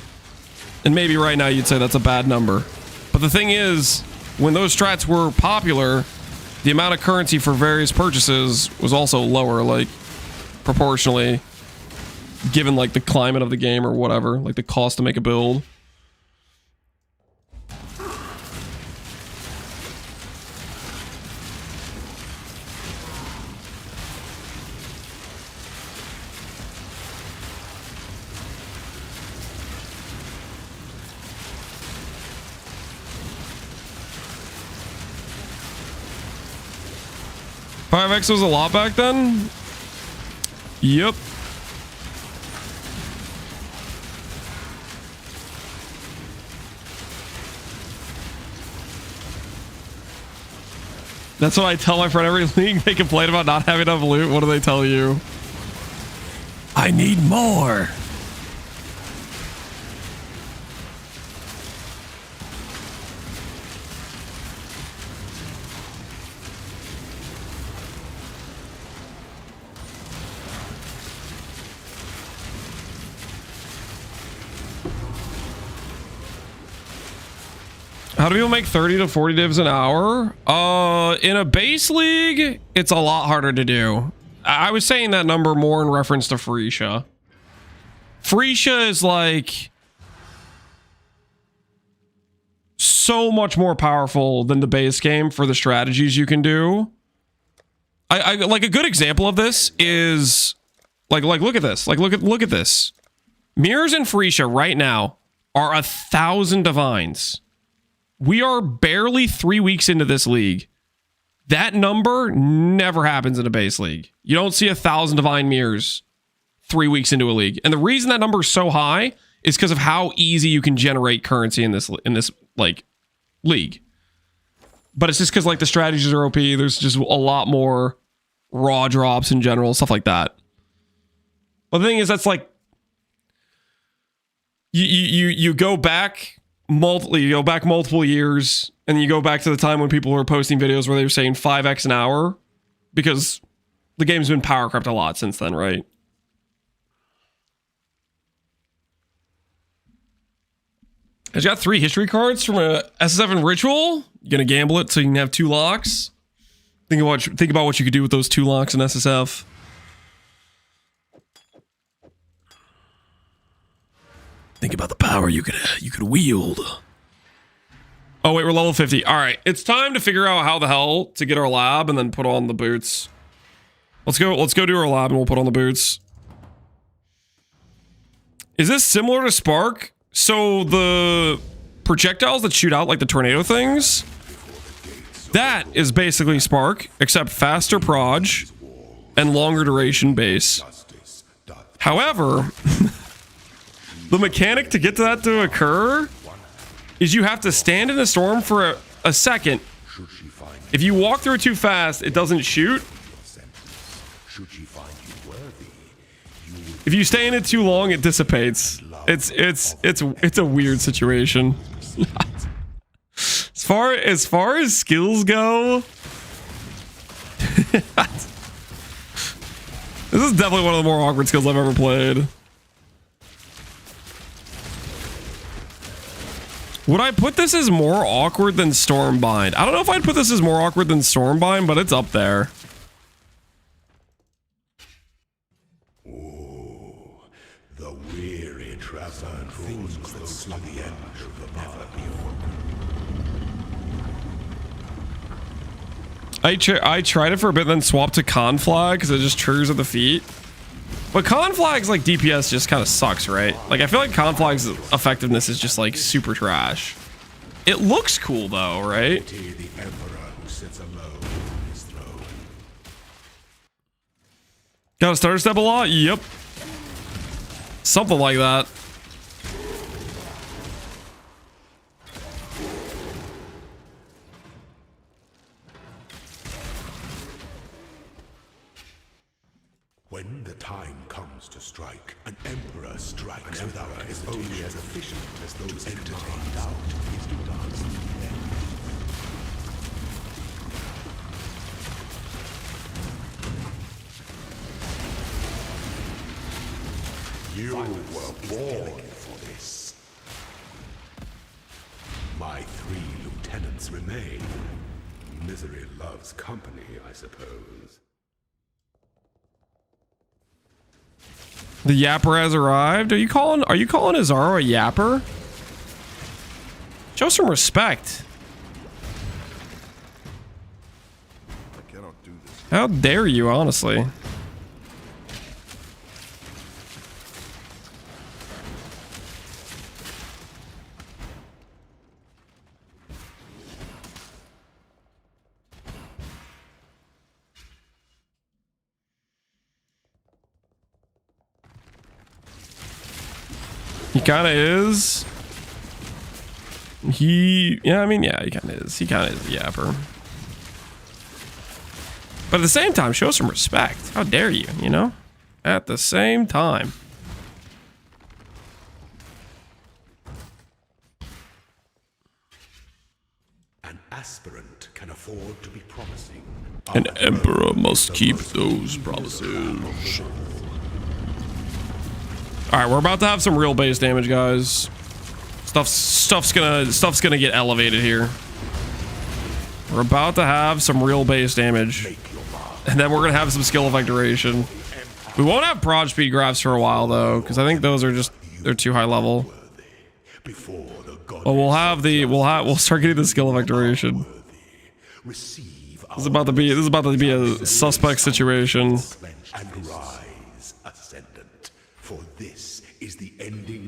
[SPEAKER 1] And maybe right now you'd say that's a bad number. But the thing is, when those strats were popular, the amount of currency for various purchases was also lower, like proportionally, given like the climate of the game or whatever, like the cost to make a build. 5x was a lot back then? Yep. That's what I tell my friend every league. They complain about not having enough loot. What do they tell you? I need more. How do people make 30 to 40 divs an hour? In a base league, it's a lot harder to do. I was saying that number more in reference to Freesia. Freesia is like so much more powerful than the base game for the strategies you can do. I like a good example of this is like look at this. Like look at this. Mirrors in Freesia right now are 1,000 divines. We are barely 3 weeks into this league. That number never happens in a base league. You don't see 1,000 divine mirrors 3 weeks into a league. And the reason that number is so high is because of how easy you can generate currency in this like league. But it's just because like the strategies are OP. There's just a lot more raw drops in general, stuff like that. But the thing is, that's like you go back. You go back multiple years, and then you go back to the time when people were posting videos where they were saying 5x an hour, because the game's been power crept a lot since then, right? I just got 3 history cards from a SS7 ritual. You gonna gamble it so you can have 2 locks? Think about what you could do with those 2 locks in SSF. Think about the power you could wield. Oh wait, we're level 50. All right, it's time to figure out how the hell to get our lab and then put on the boots. Let's go do our lab and we'll put on the boots. Is this similar to Spark? So the projectiles that shoot out like the tornado things, that is basically Spark, except faster proj and longer duration base. However, the mechanic to get to that to occur is you have to stand in a storm for a second. If you walk through it too fast, it doesn't shoot. If you stay in it too long, it dissipates. It's a weird situation. As far as skills go, this is definitely one of the more awkward skills I've ever played. Would I put this as more awkward than Stormbind? I don't know if I'd put this as more awkward than Stormbind, but it's up there.
[SPEAKER 8] Oh, the weary traveler things close to the end will never be over.
[SPEAKER 1] I tried it for a bit, then swapped to Conflag because it just triggers at the feet. But Conflag's like DPS just kind of sucks, right? Like I feel like Conflag's effectiveness is just like super trash. It looks cool though, right? Got a starter step a lot? Yep. Something like that.
[SPEAKER 8] When the time comes to strike, an emperor strikes without hesitation. Only as efficient as those entertain doubt is to dance to the end. You were born for this. My 3 lieutenants remain. Misery loves company, I suppose.
[SPEAKER 1] The yapper has arrived. Are you calling Azaro a yapper? Show some respect.
[SPEAKER 3] I cannot do this.
[SPEAKER 1] How dare you, honestly? He kind of is. Yeah, I mean, yeah, he kind of is. He kind of is a yapper. But at the same time, show some respect. How dare you, you know? At the same time.
[SPEAKER 8] An aspirant can afford to be promising.
[SPEAKER 1] An emperor must keep those promises. All right, we're about to have some real base damage, guys. Stuff's gonna get elevated here. We're about to have some real base damage, and then we're gonna have some skill effect duration. We won't have prod speed graphs for a while though, because I think those are they're too high level. But we'll start getting the skill effect duration. This is about to be a suspect situation.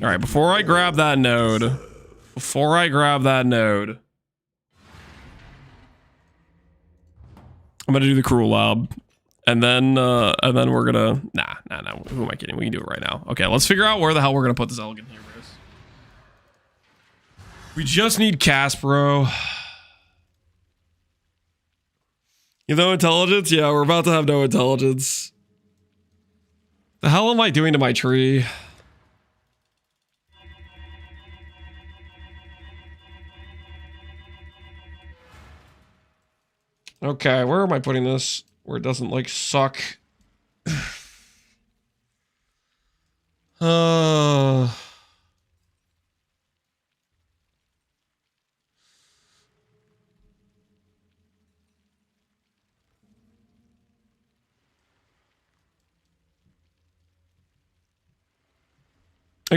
[SPEAKER 1] All right, before I grab that node, I'm gonna do the cruel lab, and then we're gonna nah. Who am I kidding? We can do it right now. Okay, let's figure out where the hell we're gonna put this elegant here, Bruce. We just need cast, bro. You know, intelligence? Yeah, we're about to have no intelligence. The hell am I doing to my tree? Okay, where am I putting this? Where it doesn't, like, suck. I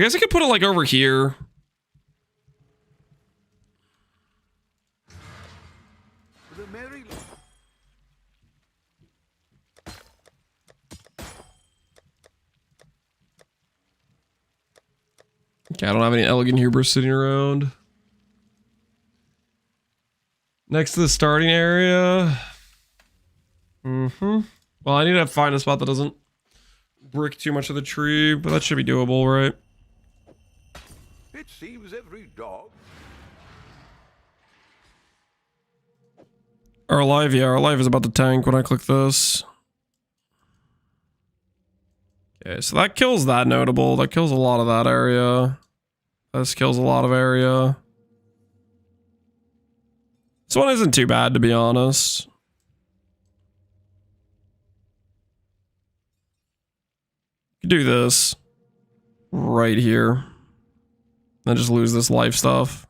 [SPEAKER 1] guess I could put it, like, over here. Okay, I don't have any elegant hubris sitting around. Next to the starting area. Well, I need to find a spot that doesn't brick too much of the tree, but that should be doable, right?
[SPEAKER 11] It seems every dog.
[SPEAKER 1] Our live, yeah, our live is about to tank when I click this. Okay, so that kills that notable. That kills a lot of that area. This kills a lot of area. This one isn't too bad, to be honest. You do this right here. Then just lose this life stuff.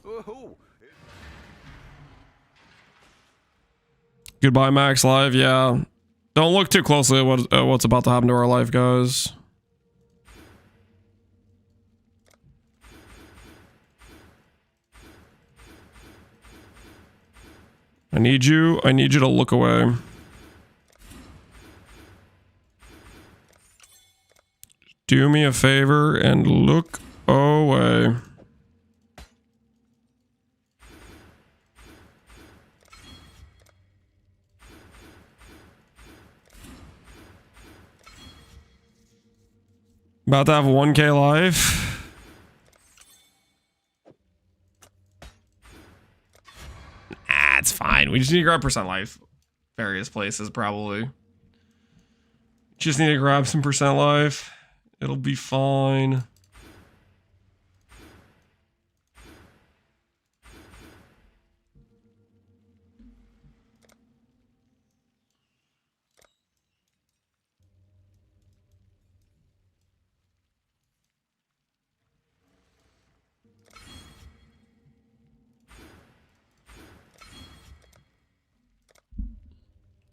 [SPEAKER 11] Oh.
[SPEAKER 1] Goodbye, Max Live. Yeah. Don't look too closely at what's about to happen to our life, guys. I need you to look away. Do me a favor and look away. About to have 1K life. Ah, it's fine. We just need to grab percent life. Various places, probably. Just need to grab some percent life. It'll be fine.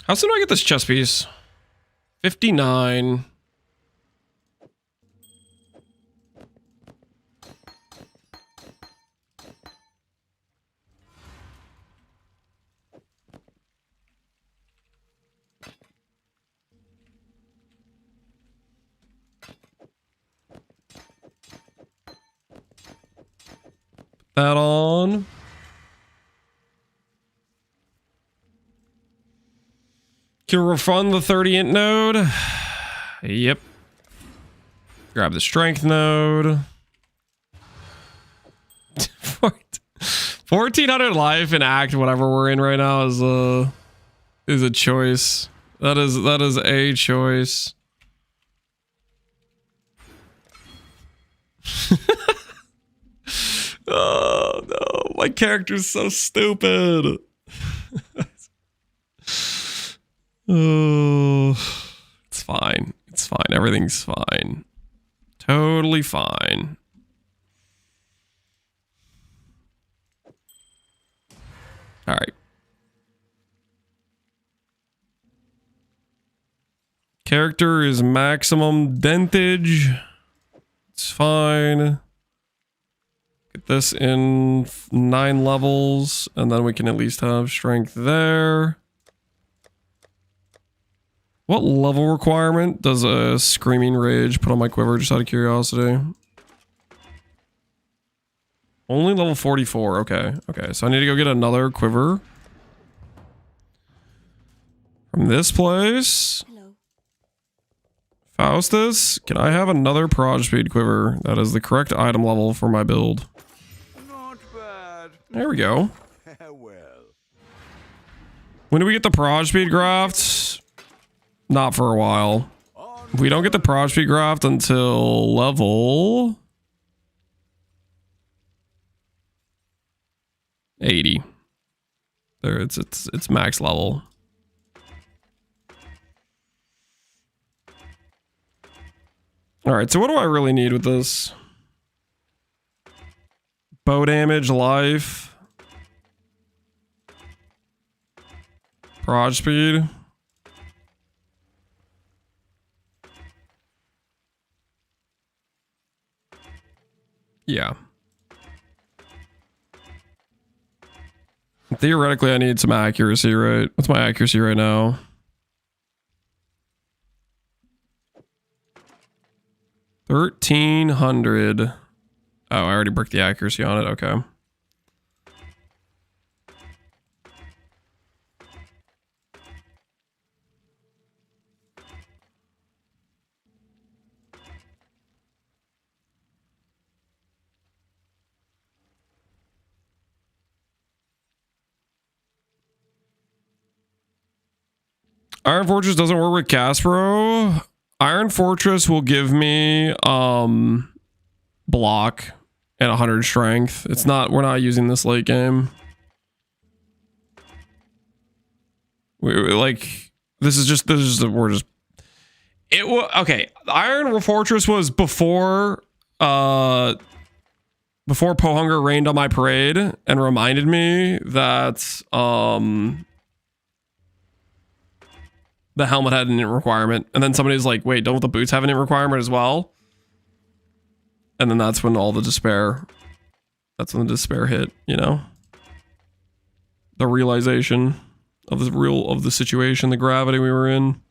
[SPEAKER 1] How soon do I get this chess piece? 59. that on. Can refund the 30int node. Yep. Grab the strength node. 1400 life and act whatever we're in right now is a choice. That is a choice. Oh no, my character's so stupid. Oh, it's fine. It's fine. Everything's fine. Totally fine. All right. Character is maximum dentage. It's fine. Get this in 9 levels, and then we can at least have strength there. What level requirement does a Screaming Rage put on my quiver, just out of curiosity? Only level 44. Okay. Okay. So I need to go get another quiver. From this place.
[SPEAKER 10] Hello.
[SPEAKER 1] Faustus, can I have another Proj Speed quiver? That is the correct item level for my build.
[SPEAKER 11] Not bad.
[SPEAKER 1] There we go.
[SPEAKER 11] Well.
[SPEAKER 1] When do we get the Proj Speed graft? Not for a while. We don't get the Proj Speed graft until level 80. There, it's max level. All right, so what do I really need with this? Bow damage, life, Proj speed. Yeah. Theoretically, I need some accuracy, right? What's my accuracy right now? $1,300. Oh, I already bricked the accuracy on it. Okay. Iron Fortress doesn't work with Caspero. Iron Fortress will give me block and 100 strength. It's not, we're not using this late game. Like this is just we're just it was okay. Iron Fortress was before Pohunger rained on my parade and reminded me that the helmet had an int requirement, and then somebody's like, wait, don't the boots have an int requirement as well? And then that's when the despair hit, you know? The realization of the situation, the gravity we were in.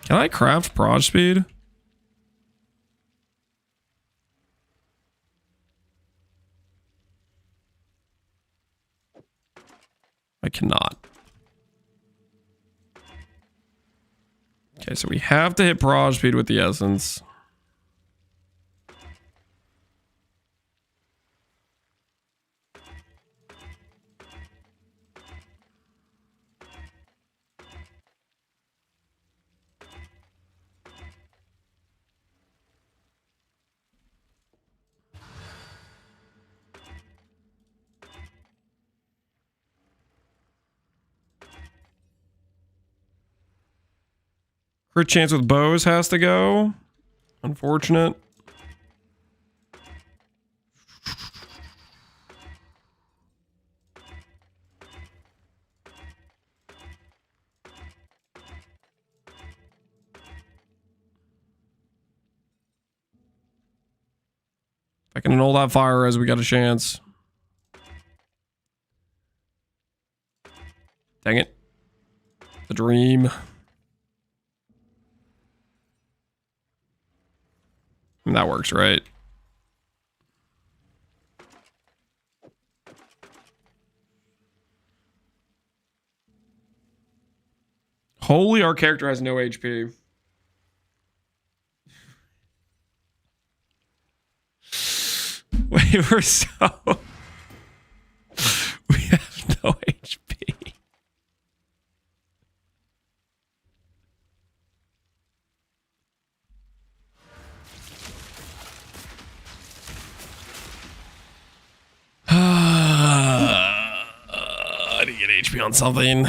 [SPEAKER 1] Can I craft Proj speed? I cannot. Okay, so we have to hit Proj speed with the essence. Crit chance with bows has to go. Unfortunate. If I can annul that fire as we got a chance. Dang it. The dream. And that works, right? Holy, our character has no HP. Wait, we're so... we have no HP. I need to get HP on something.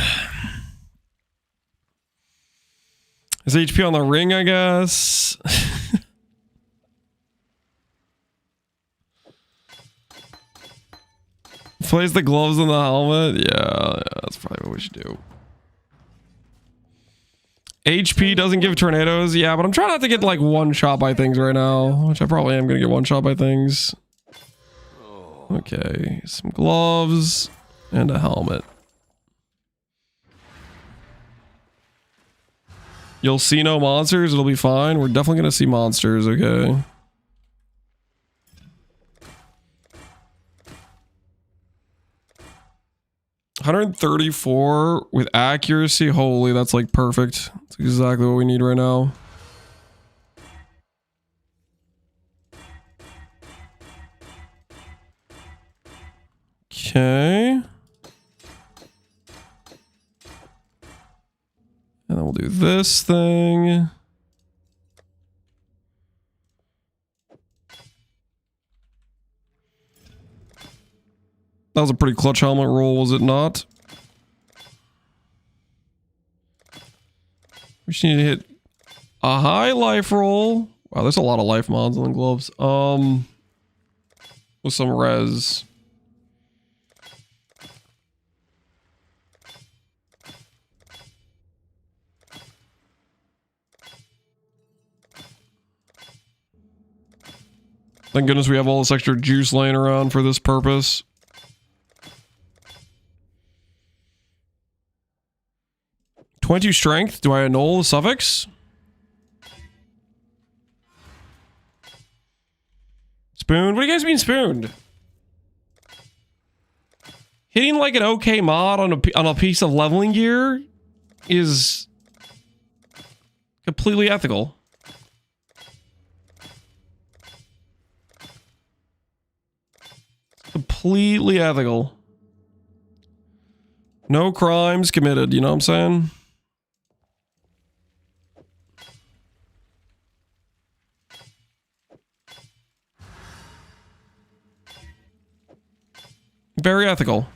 [SPEAKER 1] Is HP on the ring, I guess? Place the gloves on the helmet? Yeah, that's probably what we should do. HP doesn't give tornadoes? Yeah, but I'm trying not to get like one shot by things right now, which I probably am going to get one shot by things. Okay, some gloves and a helmet. You'll see no monsters, it'll be fine. We're definitely going to see monsters, okay? $134 with accuracy. Holy, that's like perfect. That's exactly what we need right now. Okay. And then we'll do this thing. That was a pretty clutch helmet roll, was it not? We just need to hit a high life roll. Wow, there's a lot of life mods on the gloves. With some res. Thank goodness we have all this extra juice laying around for this purpose. $22 strength. Do I annul the suffix? Spoon? What do you guys mean spooned? Hitting like an okay mod on a piece of leveling gear is completely ethical. Completely ethical. No crimes committed, you know what I'm saying? Very ethical.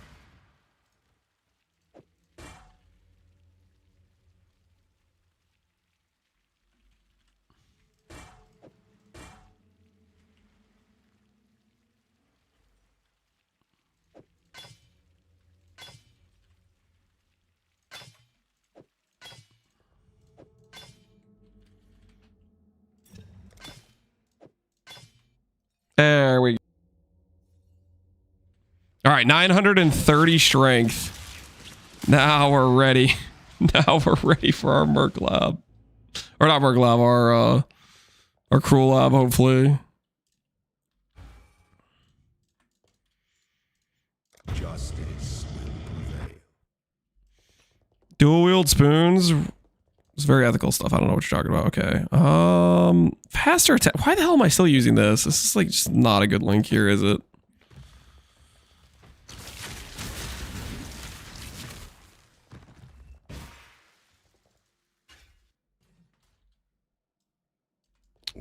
[SPEAKER 1] There we go. All right, 930 strength. Now we're ready. Now we're ready for our Merc Lab. Or not Merc Lab, our Cruel Lab, hopefully.
[SPEAKER 8] Justice will prevail.
[SPEAKER 1] Dual wield spoons. It's very ethical stuff. I don't know what you're talking about. Okay. Faster attack. Why the hell am I still using this? This is like just not a good link here, is it?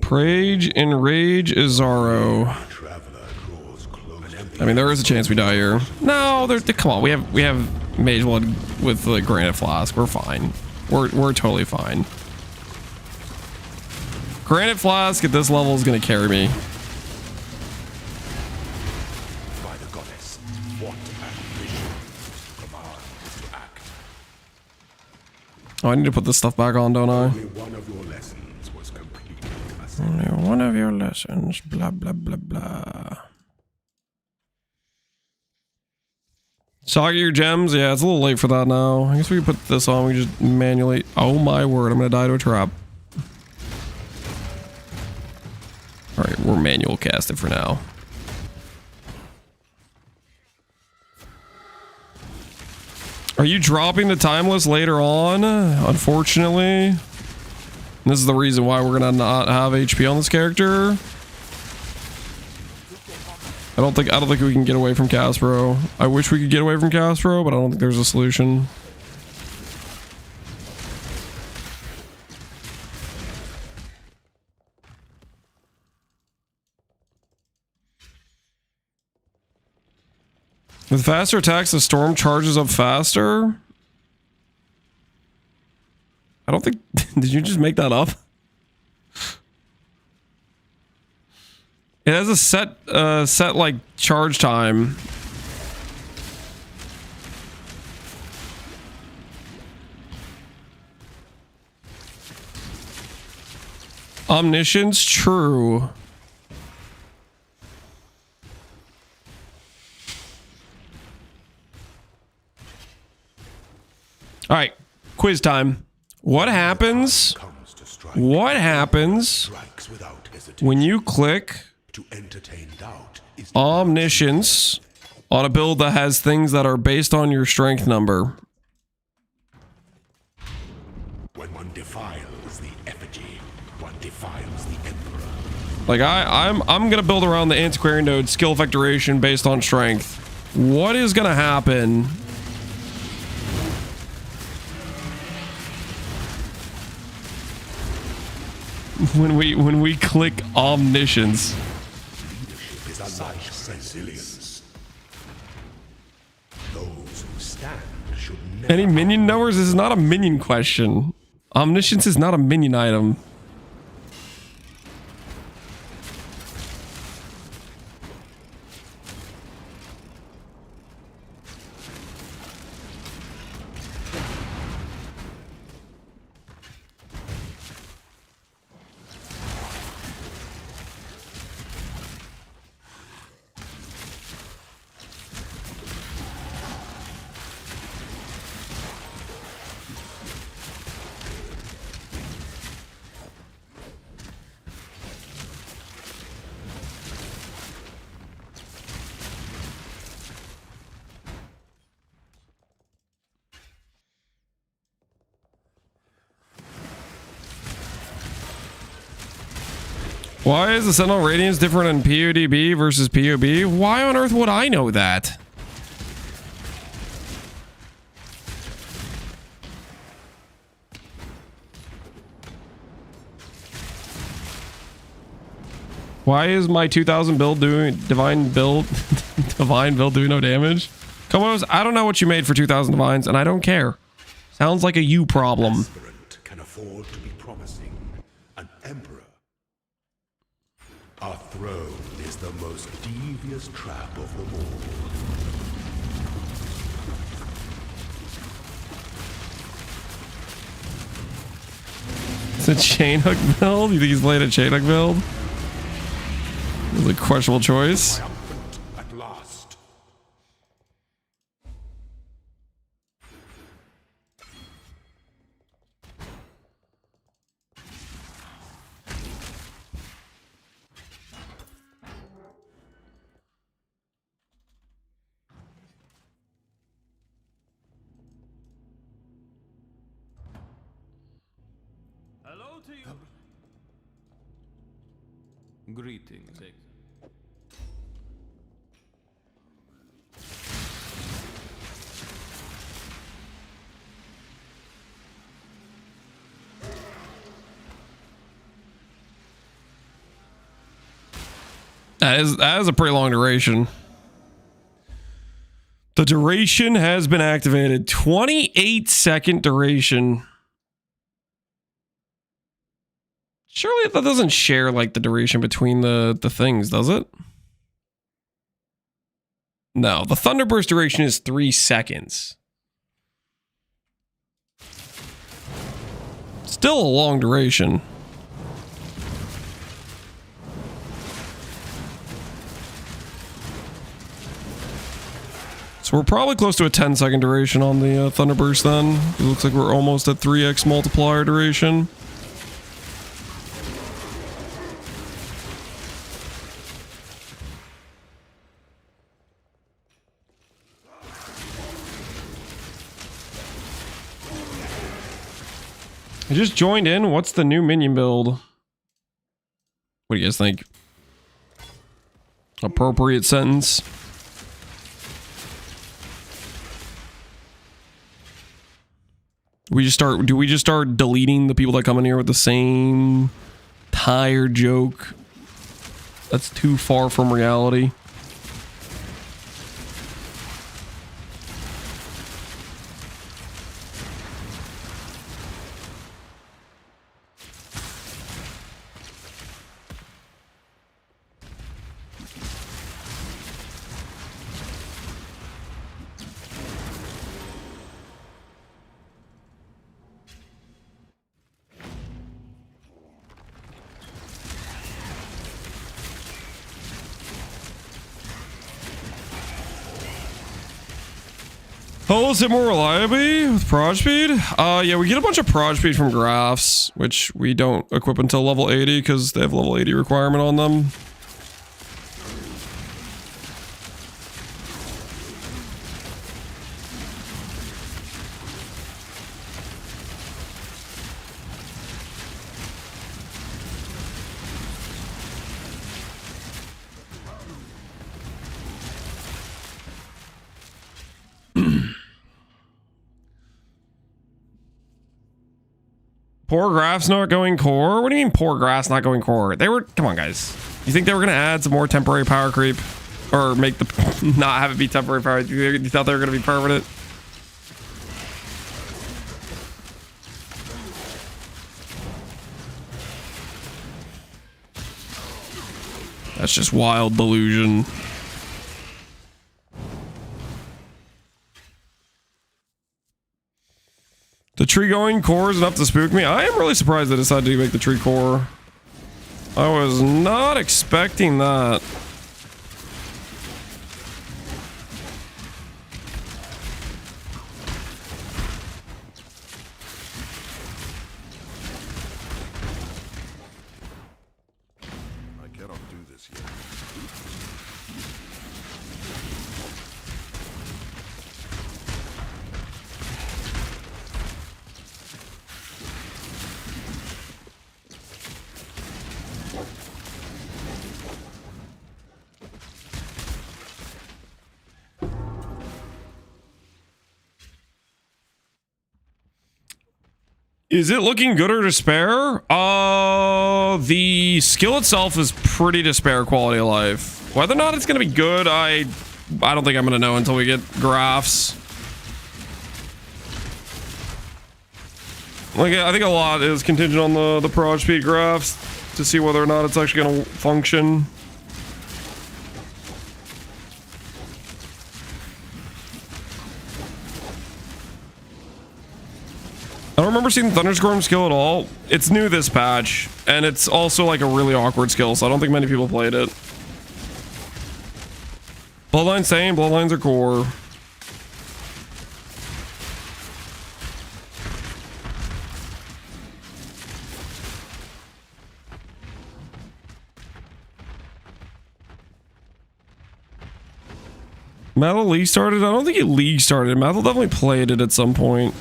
[SPEAKER 1] Prage, Enrage, Izaro. I mean, there is a chance we die here. No, come on. We have Mage Blood with the Granite Flask. We're fine. We're totally fine. Granite Flask at this level is gonna carry me.
[SPEAKER 8] By the goddess, what ambition command to act.
[SPEAKER 1] Oh, I need to put this stuff back on, don't I?
[SPEAKER 8] Only one of your lessons was completed.
[SPEAKER 1] Only one of your lessons. Blah blah blah blah. Socket your gems? Yeah, it's a little late for that now. I guess we can put this on. We just manually... Oh my word, I'm gonna die to a trap. Alright, we're manual cast it for now. Are you dropping the timeless later on? Unfortunately. This is the reason why we're gonna not have HP on this character. I don't think we can get away from Castro. I wish we could get away from Castro, but I don't think there's a solution. With faster attacks, the storm charges up faster. I don't think... Did you just make that up? It has a set like charge time. Omniscience, true. All right, quiz time. What happens? What happens when you click Omniscience on a build that has things that are based on your strength number?
[SPEAKER 8] When one defiles the effigy, one defiles the emperor.
[SPEAKER 1] Like I'm gonna build around the antiquarian node skill effect duration based on strength. What is gonna happen when we click Omniscience? Any minion numbers? This is not a minion question. Omniscience is not a minion item. Why is the Sentinel Radiance different in PODB versus POB? Why on earth would I know that? Why is my 2000 build doing divine build doing no damage? Comos, I don't know what you made for 2000 divines, and I don't care. Sounds like a you problem.
[SPEAKER 8] Can afford to be promising an emperor. Our throne is the most devious trap of them all.
[SPEAKER 1] It's a chain hook build? You think he's playing a chain hook build? It was a questionable choice.
[SPEAKER 8] At last.
[SPEAKER 13] Hello to you. Greetings, Exile.
[SPEAKER 1] That is a pretty long duration. The duration has been activated. 28-second duration. Surely that doesn't share like the duration between the things, does it? No, the Thunderburst duration is 3 seconds. Still a long duration. So we're probably close to a 10-second duration on the Thunderburst then. It looks like we're almost at 3x multiplier duration. I just joined in. What's the new minion build? What do you guys think? Appropriate sentence. Do we just start deleting the people that come in here with the same tired joke? That's too far from reality. Oh, is it more reliably with proj speed? Yeah, we get a bunch of proj speed from graphs, which we don't equip until level 80 because they have level 80 requirement on them. Poor graphs not going core? What do you mean poor graphs not going core? They were, come on guys. You think they were gonna add some more temporary power creep? Or make the, not have it be temporary power? You thought they were gonna be permanent? That's just wild delusion. The tree going core is enough to spook me. I am really surprised they decided to make the tree core. I was not expecting that.
[SPEAKER 3] I cannot do this yet.
[SPEAKER 1] Is it looking good or despair? The skill itself is pretty despair quality of life. Whether or not it's gonna be good, I don't think I'm gonna know until we get graphs. Like, I think a lot is contingent on the proj speed graphs to see whether or not it's actually gonna function. I don't remember seeing the Thunderstorm skill at all. It's new this patch, and it's also like a really awkward skill, so I don't think many people played it. Bloodline's same, Bloodlines are core. Metal League started? I don't think it League started. Metal definitely played it at some point.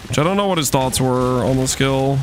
[SPEAKER 1] Which I don't know what his thoughts were on the skill.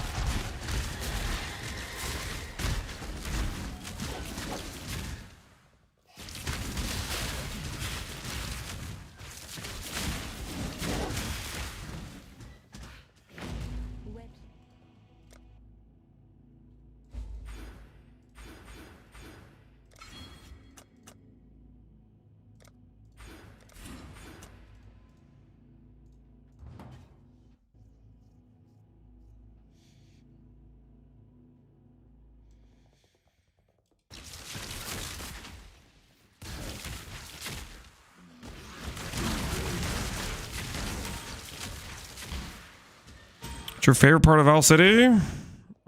[SPEAKER 1] What's your favorite part of Owl City?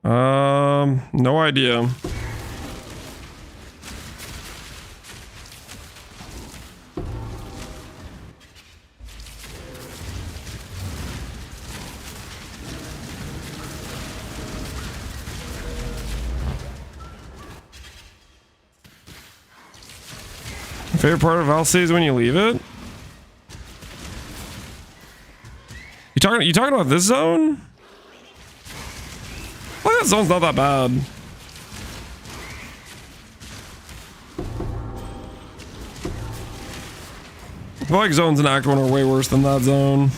[SPEAKER 1] No idea. Favorite part of Valsay is when you leave it? You talking about this zone? Well, that zone's not that bad. I feel like zones in Act 1 are way worse than that zone.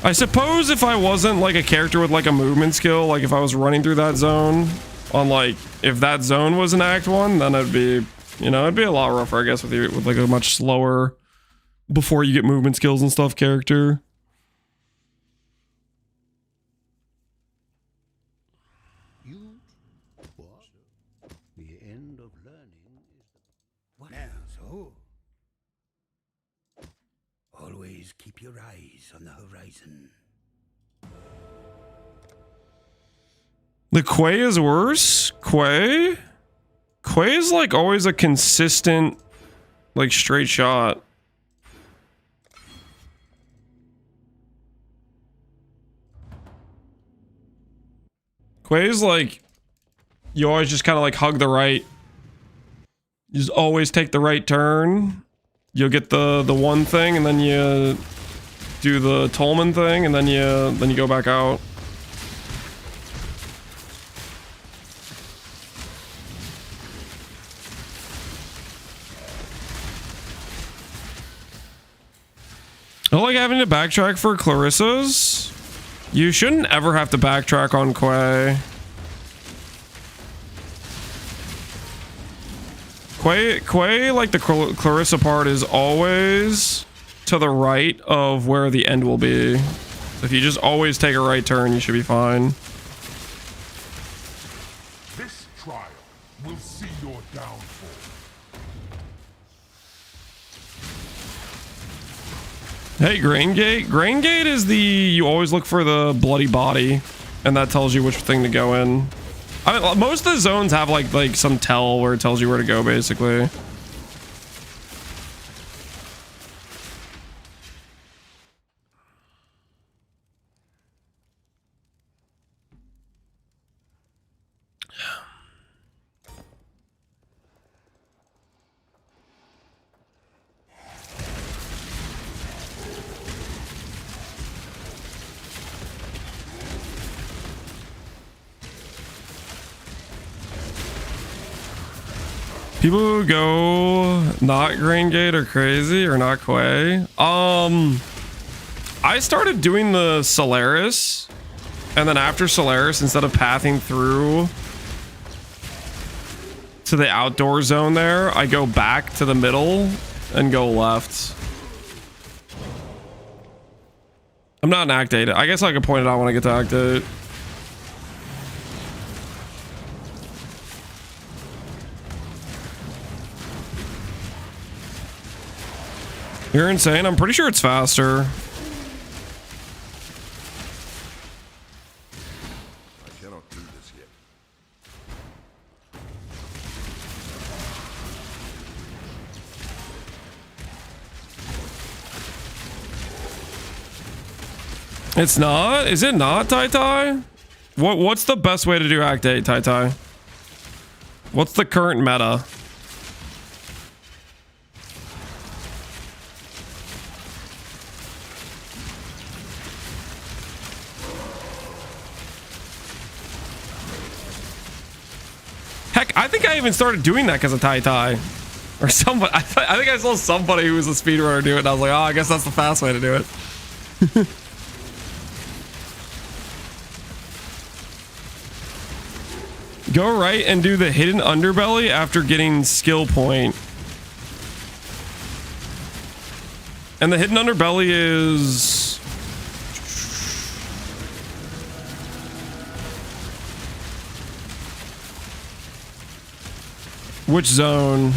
[SPEAKER 1] I suppose if I wasn't like a character with like a movement skill, like if I was running through that zone on like, if that zone was in Act 1, then it'd be, you know, it'd be a lot rougher, I guess, with like a much slower before you get movement skills and stuff character.
[SPEAKER 9] The end of learning is what now, so? Always keep your eyes on the horizon.
[SPEAKER 1] The Quay is worse? Quay is like always a consistent, like straight shot. Quay is like, you always just kind of like hug the right. You just always take the right turn. You'll get the one thing, and then you do the Tolman thing, and then you go back out. I don't like having to backtrack for Clarissa's. You shouldn't ever have to backtrack on Quay. Quay, like the Clarissa part, is always to the right of where the end will be. If you just always take a right turn, you should be fine.
[SPEAKER 2] This trial will see your downfall.
[SPEAKER 1] Hey, Grain Gate. Grain Gate is the, you always look for the bloody body, and that tells you which thing to go in. I mean, most of the zones have like some tell where it tells you where to go, basically. People who go not Grain Gate are crazy, or not Quay. I started doing the Solaris, and then after Solaris, instead of pathing through to the outdoor zone there, I go back to the middle and go left. I'm not in Act 8. I guess I could point it out when I get to Act 8. You're insane. I'm pretty sure it's faster.
[SPEAKER 3] I cannot do this yet.
[SPEAKER 1] It's not? Is it not, Tai Tai? What's the best way to do Act 8, Tai Tai? What's the current meta? Heck, I think I even started doing that because of Tai Tai. Or somebody. I think I saw somebody who was a speedrunner do it, and I was like, oh, I guess that's the fast way to do it. Go right and do the hidden underbelly after getting skill point. And the hidden underbelly is... which zone?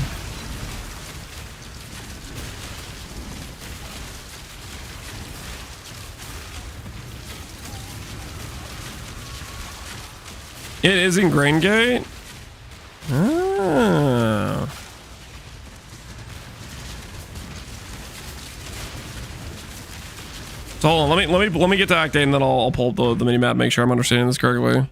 [SPEAKER 1] It is in Grain Gate? Ah. So hold on, let me get to Act 8 and then I'll pull up the mini map, make sure I'm understanding this correctly.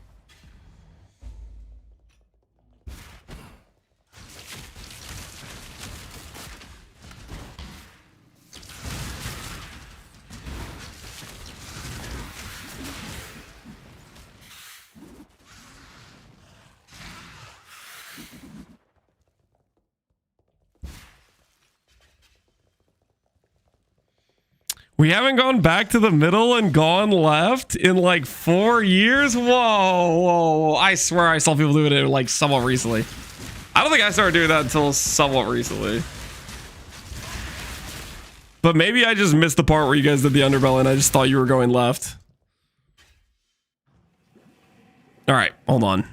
[SPEAKER 1] We haven't gone back to the middle and gone left in like 4 years? Whoa. I swear I saw people doing it like somewhat recently. I don't think I started doing that until somewhat recently. But maybe I just missed the part where you guys did the underbelly and I just thought you were going left. All right, hold on.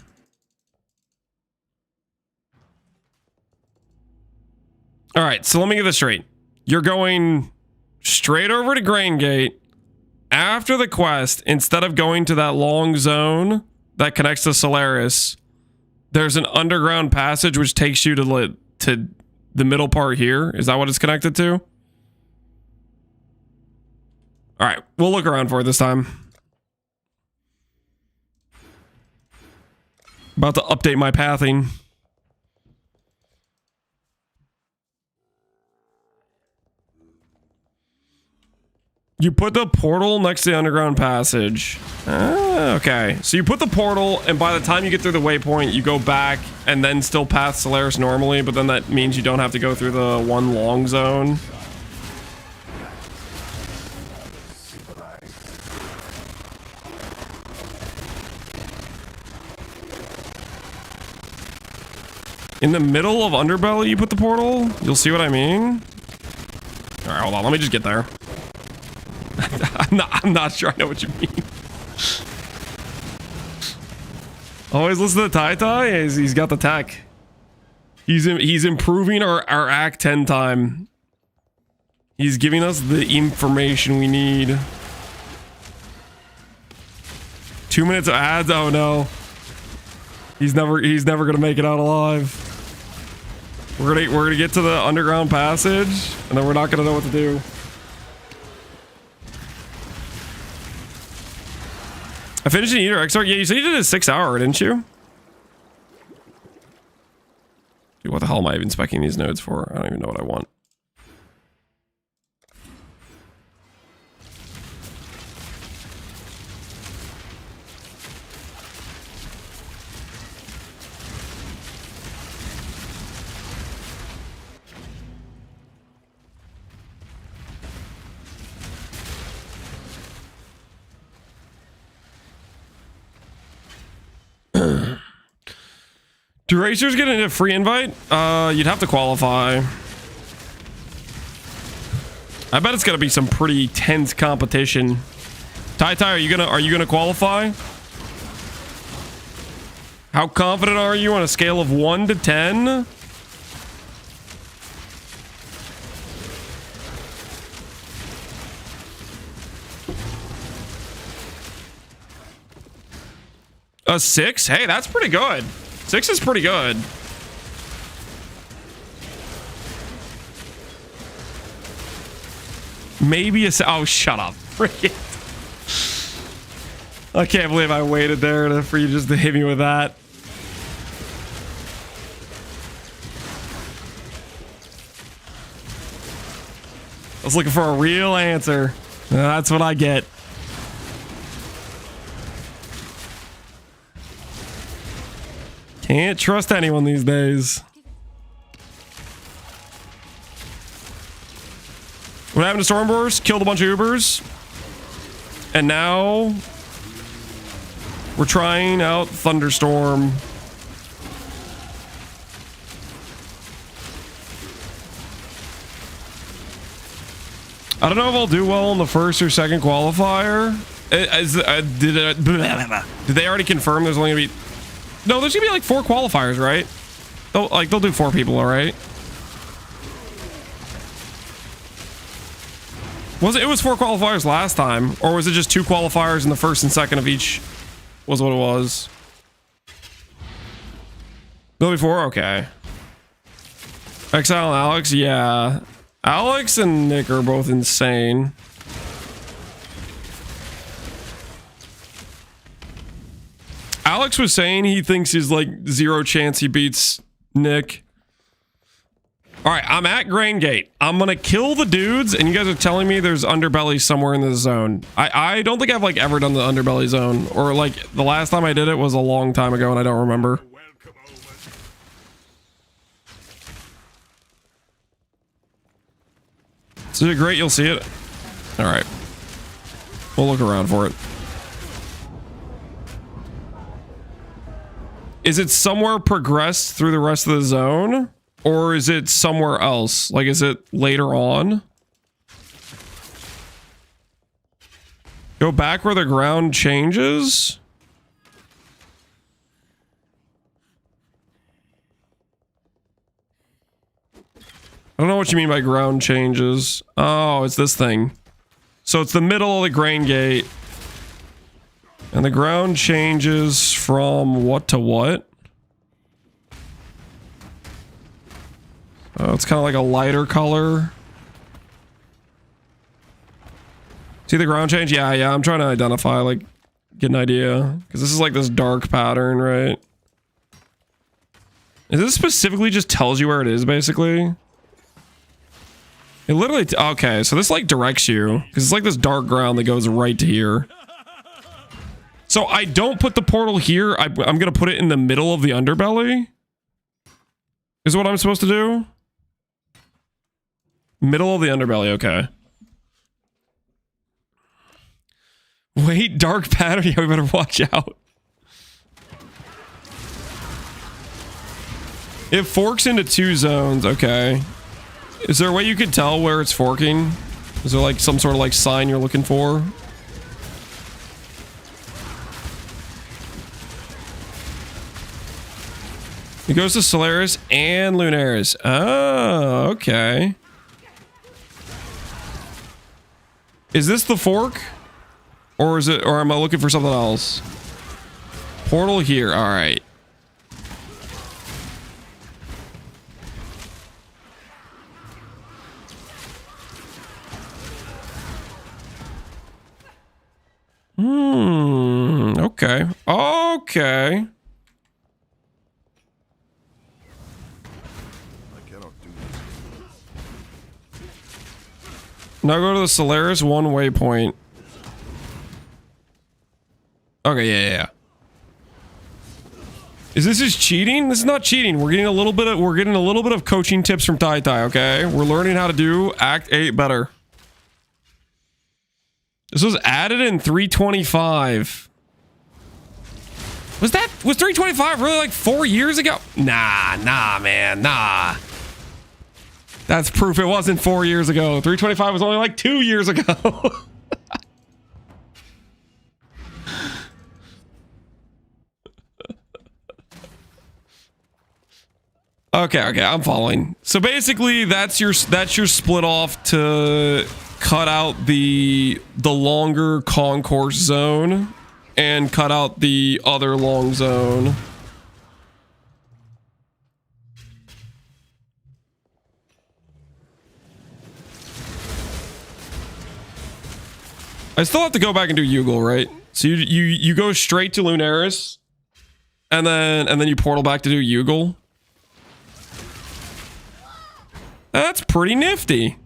[SPEAKER 1] All right, so let me get this straight. You're going straight over to Grain Gate after the quest. Instead of going to that long zone that connects to Solaris, there's an underground passage which takes you to the middle part here. Is that what it's connected to? All right, we'll look around for it this time. About to update my pathing. You put the portal next to the underground passage. Okay. So you put the portal, and by the time you get through the waypoint, you go back and then still path Solaris normally, but then that means you don't have to go through the one long zone. In the middle of Underbelly, you put the portal? You'll see what I mean? All right, hold on. Let me just get there. I'm not sure I know what you mean. Always listen to Tai. He's got the tech. He's improving our Act 10 time. He's giving us the information we need. 2 minutes of ads. Oh no. He's never gonna make it out alive. We're gonna get to the underground passage, and then we're not gonna know what to do. I finished an Eater Exart. Yeah, you said you did a 6 hour, didn't you? Dude, what the hell am I even specing these nodes for? I don't even know what I want. Do racers get a free invite? You'd have to qualify. I bet it's gonna be some pretty tense competition. Tai, are you gonna qualify? How confident are you on a scale of 1 to 10? A 6? Hey, that's pretty good. 6 is pretty good. Maybe a... Oh, shut up. Frick. I can't believe I waited there for you just to hit me with that. I was looking for a real answer. That's what I get. Can't trust anyone these days. What happened to Stormburst? Killed a bunch of Ubers. And now we're trying out Thunderstorm. I don't know if I'll do well in the first or second qualifier. Did they already confirm there's only gonna be... No, there's gonna be like 4 qualifiers, right? They'll do 4 people, all right? It was 4 qualifiers last time, or was it just 2 qualifiers in the first and second of each? Was what it was. No, before? Okay. Exile and Alex, yeah. Alex and Nick are both insane. Alex was saying he thinks he's like 0 chance he beats Nick. All right, I'm at Grain Gate. I'm gonna kill the dudes, and you guys are telling me there's underbelly somewhere in the zone. I don't think I've like ever done the underbelly zone, or like the last time I did it was a long time ago, and I don't remember. Is it great? You'll see it. All right, we'll look around for it. Is it somewhere progressed through the rest of the zone? Or is it somewhere else? Like, is it later on? Go back where the ground changes? I don't know what you mean by ground changes. Oh, it's this thing. So it's the middle of the grain gate. And the ground changes from what to what? Oh, it's kind of like a lighter color. See the ground change? Yeah, I'm trying to identify, like, get an idea. Because this is like this dark pattern, right? Is this specifically just tells you where it is, basically? It literally... okay, so this, like, directs you. Because it's like this dark ground that goes right to here. So I don't put the portal here. I'm going to put it in the middle of the underbelly. Is what I'm supposed to do? Middle of the underbelly, okay. Wait, dark pattern? Yeah, we better watch out. It forks into 2 zones, okay. Is there a way you could tell where it's forking? Is there like some sort of like sign you're looking for? It goes to Solaris and Lunaris. Oh, okay. Is this the fork? Or is it, or am I looking for something else? Portal here, alright. Okay. Okay. Now go to the Solaris 1 waypoint. Okay, yeah. Is this just cheating? This is not cheating. We're getting a little bit of coaching tips from Tai Tai, okay? We're learning how to do Act 8 better. This was added in 325. Was 325 really like 4 years ago? Nah, man, nah. That's proof it wasn't 4 years ago. 325 was only like 2 years ago. Okay, I'm following. So basically, that's your split off to cut out the longer concourse zone and cut out the other long zone. I still have to go back and do Yugal, right? So you go straight to Lunaris, and then you portal back to do Yugal. That's pretty nifty.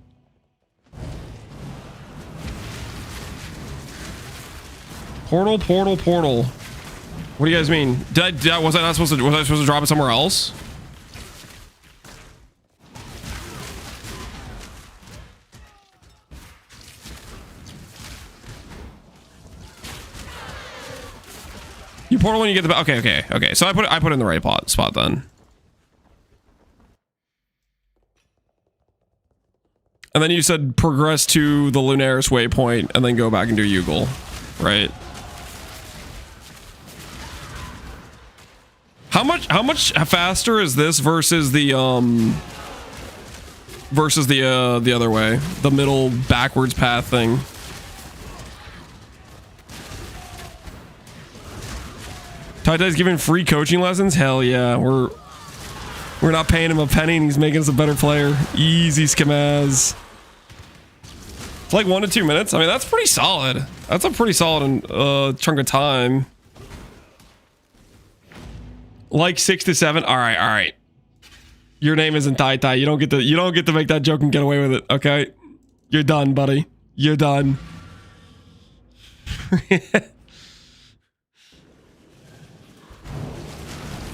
[SPEAKER 1] Portal. What do you guys mean? Was I supposed to drop it somewhere else? You portal when you get the okay. So I put it in the right spot then. And then you said progress to the Lunaris waypoint and then go back and do Yugal, right? How much faster is this versus the other way, the middle backwards path thing? Tai Tai's giving free coaching lessons? Hell yeah, we're not paying him a penny and he's making us a better player. Easy Skamaz. It's like 1 to 2 minutes. I mean, that's pretty solid. That's a pretty solid chunk of time. Like 6 to 7. All right, all right. Your name isn't Tai Tai. You don't get to make that joke and get away with it. Okay, you're done, buddy. You're done. This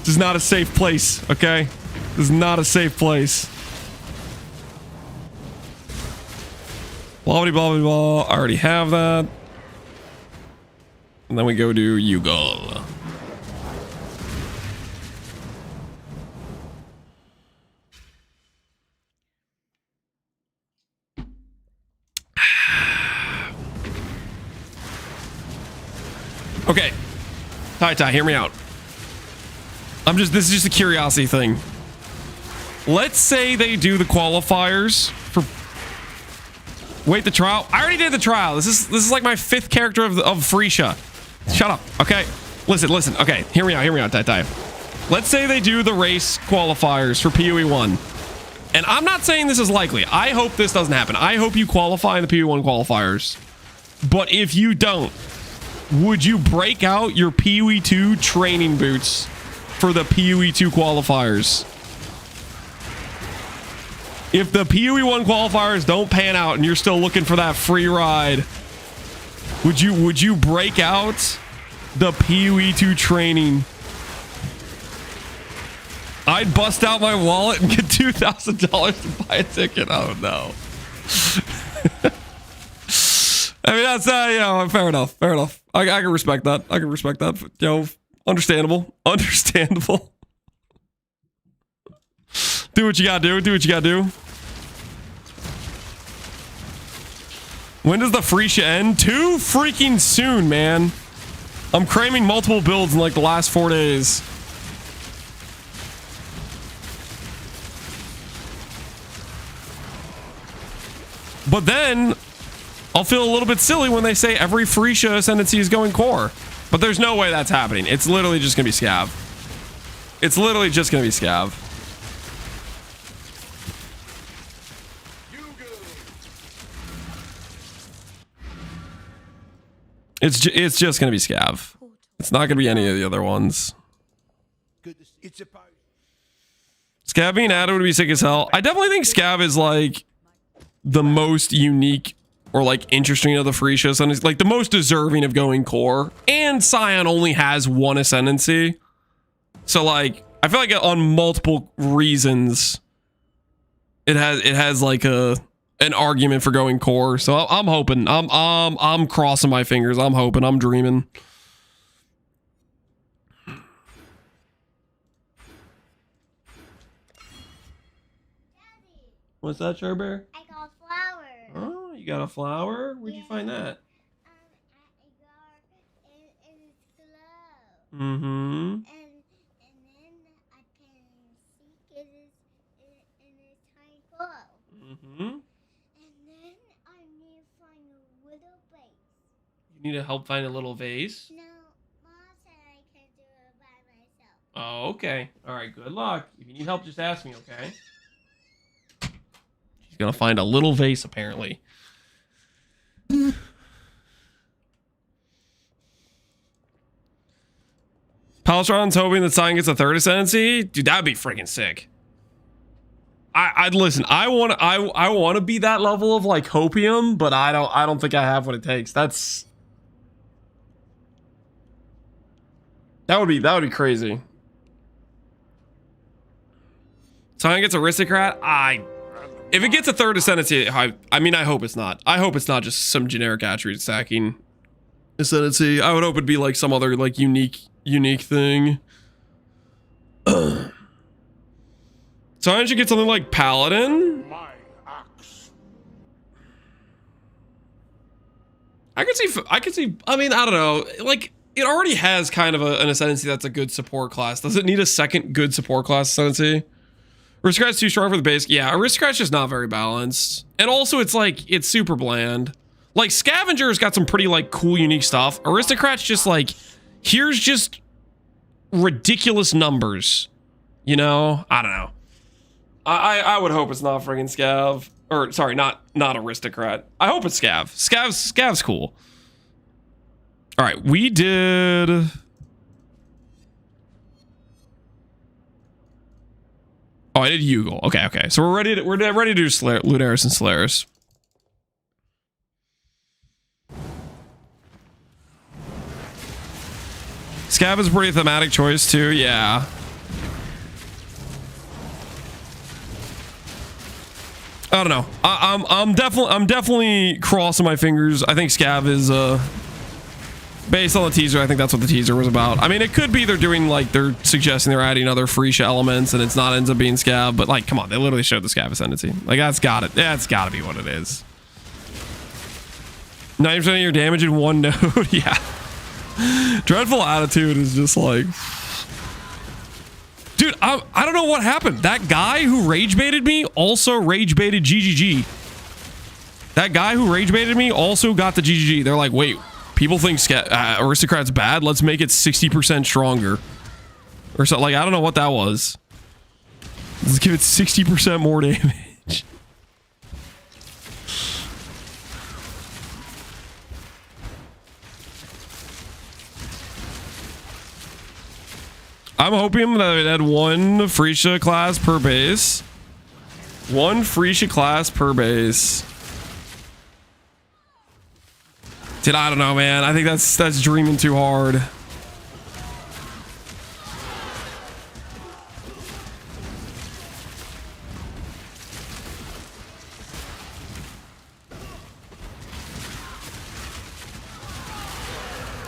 [SPEAKER 1] is not a safe place. Okay, this is not a safe place. Blah blah blah blah. I already have that. And then we go to Yugal. Okay, Tai, hear me out. This is just a curiosity thing. Let's say they do the qualifiers for... Wait, the trial? I already did the trial. This is like my 5th character of Freesia. Shut up, okay? Listen, okay, hear me out, Tai. Let's say they do the race qualifiers for PoE 1. And I'm not saying this is likely. I hope this doesn't happen. I hope you qualify in the PoE 1 qualifiers. But if you don't, would you break out your PoE 2 training boots for the PoE 2 qualifiers? If the PoE 1 qualifiers don't pan out and you're still looking for that free ride, would you break out the PoE 2 training? I'd bust out my wallet and get $2,000 to buy a ticket. Oh no. I mean, that's fair enough. I can respect that. Understandable. Do what you gotta do. When does the Freesia end? Too freaking soon, man. I'm cramming multiple builds in like the last 4 days. But then I'll feel a little bit silly when they say every Freesia Ascendancy is going core. But there's no way that's happening. It's literally just gonna be Scav. It's just gonna be Scav. It's not gonna be any of the other ones. Scav being added would be sick as hell. I definitely think Scav is like the most unique or like interesting of the Freesia Ascendancy, like the most deserving of going core. And Scion only has 1 Ascendancy, so like I feel like on multiple reasons it has like an argument for going core. So I'm hoping, I'm crossing my fingers. I'm hoping, I'm dreaming. What's that, Charbear?
[SPEAKER 14] I got a flower.
[SPEAKER 1] Oh, you got a flower? Where'd you find that?
[SPEAKER 14] At in its glow.
[SPEAKER 1] Mm-hmm.
[SPEAKER 14] And then I can see it in its tiny glow.
[SPEAKER 1] Mm-hmm.
[SPEAKER 14] And then I need to find a little vase.
[SPEAKER 1] You need to help find a little vase?
[SPEAKER 14] No, Mom said I can do it by myself.
[SPEAKER 1] Oh, okay. All right, good luck. If you need help, just ask me, okay? She's gonna find a little vase, apparently. Palestron's hoping that Scion gets a 3rd Ascendancy? Dude, that'd be freaking sick. I'd listen. I want to be that level of like hopium, but I don't think I have what it takes. That would be crazy. Scion gets Aristocrat. If it gets a 3rd Ascendancy, I mean, I hope it's not. I hope it's not just some generic attribute stacking Ascendancy. I would hope it'd be like some other like unique thing. Scion should get something like Paladin. I could see. I mean, I don't know. Like, it already has kind of an Ascendancy that's a good support class. Does it need a second good support class Ascendancy? Aristocrat's too strong for the base. Yeah, Aristocrat's just not very balanced. And also, it's like, it's super bland. Like, Scavenger's got some pretty, like, cool, unique stuff. Aristocrat's just like, here's just ridiculous numbers. You know? I don't know. I would hope it's not friggin' Scav. Or, sorry, not Aristocrat. I hope it's Scav. Scav's cool. All right, we did... Oh, I did Yugal. Okay, okay. So we're ready to do Lunaris and Solaris. Scav is a pretty thematic choice too. Yeah. I don't know. I'm definitely crossing my fingers. I think Scav is based on the teaser. I think that's what the teaser was about. I mean, it could be they're doing like they're suggesting they're adding other Freesia elements, and it's not ends up being Scav. But like, come on, they literally showed the Scav Ascendancy. Like that's got it. That's got to be what it is. 90% of your damage in one node. Yeah. Dreadful Attitude is just like, dude, I don't know what happened. That guy who rage baited me also rage baited GGG. That guy who rage baited me also got the GGG. They're like, wait, people think Aristocrat's bad. Let's make it 60% stronger. Or something. Like, I don't know what that was. Let's give it 60% more damage. I'm hoping that it had one Freesia class per base. One Freesia class per base. Dude, I don't know, man. I think that's dreaming too hard.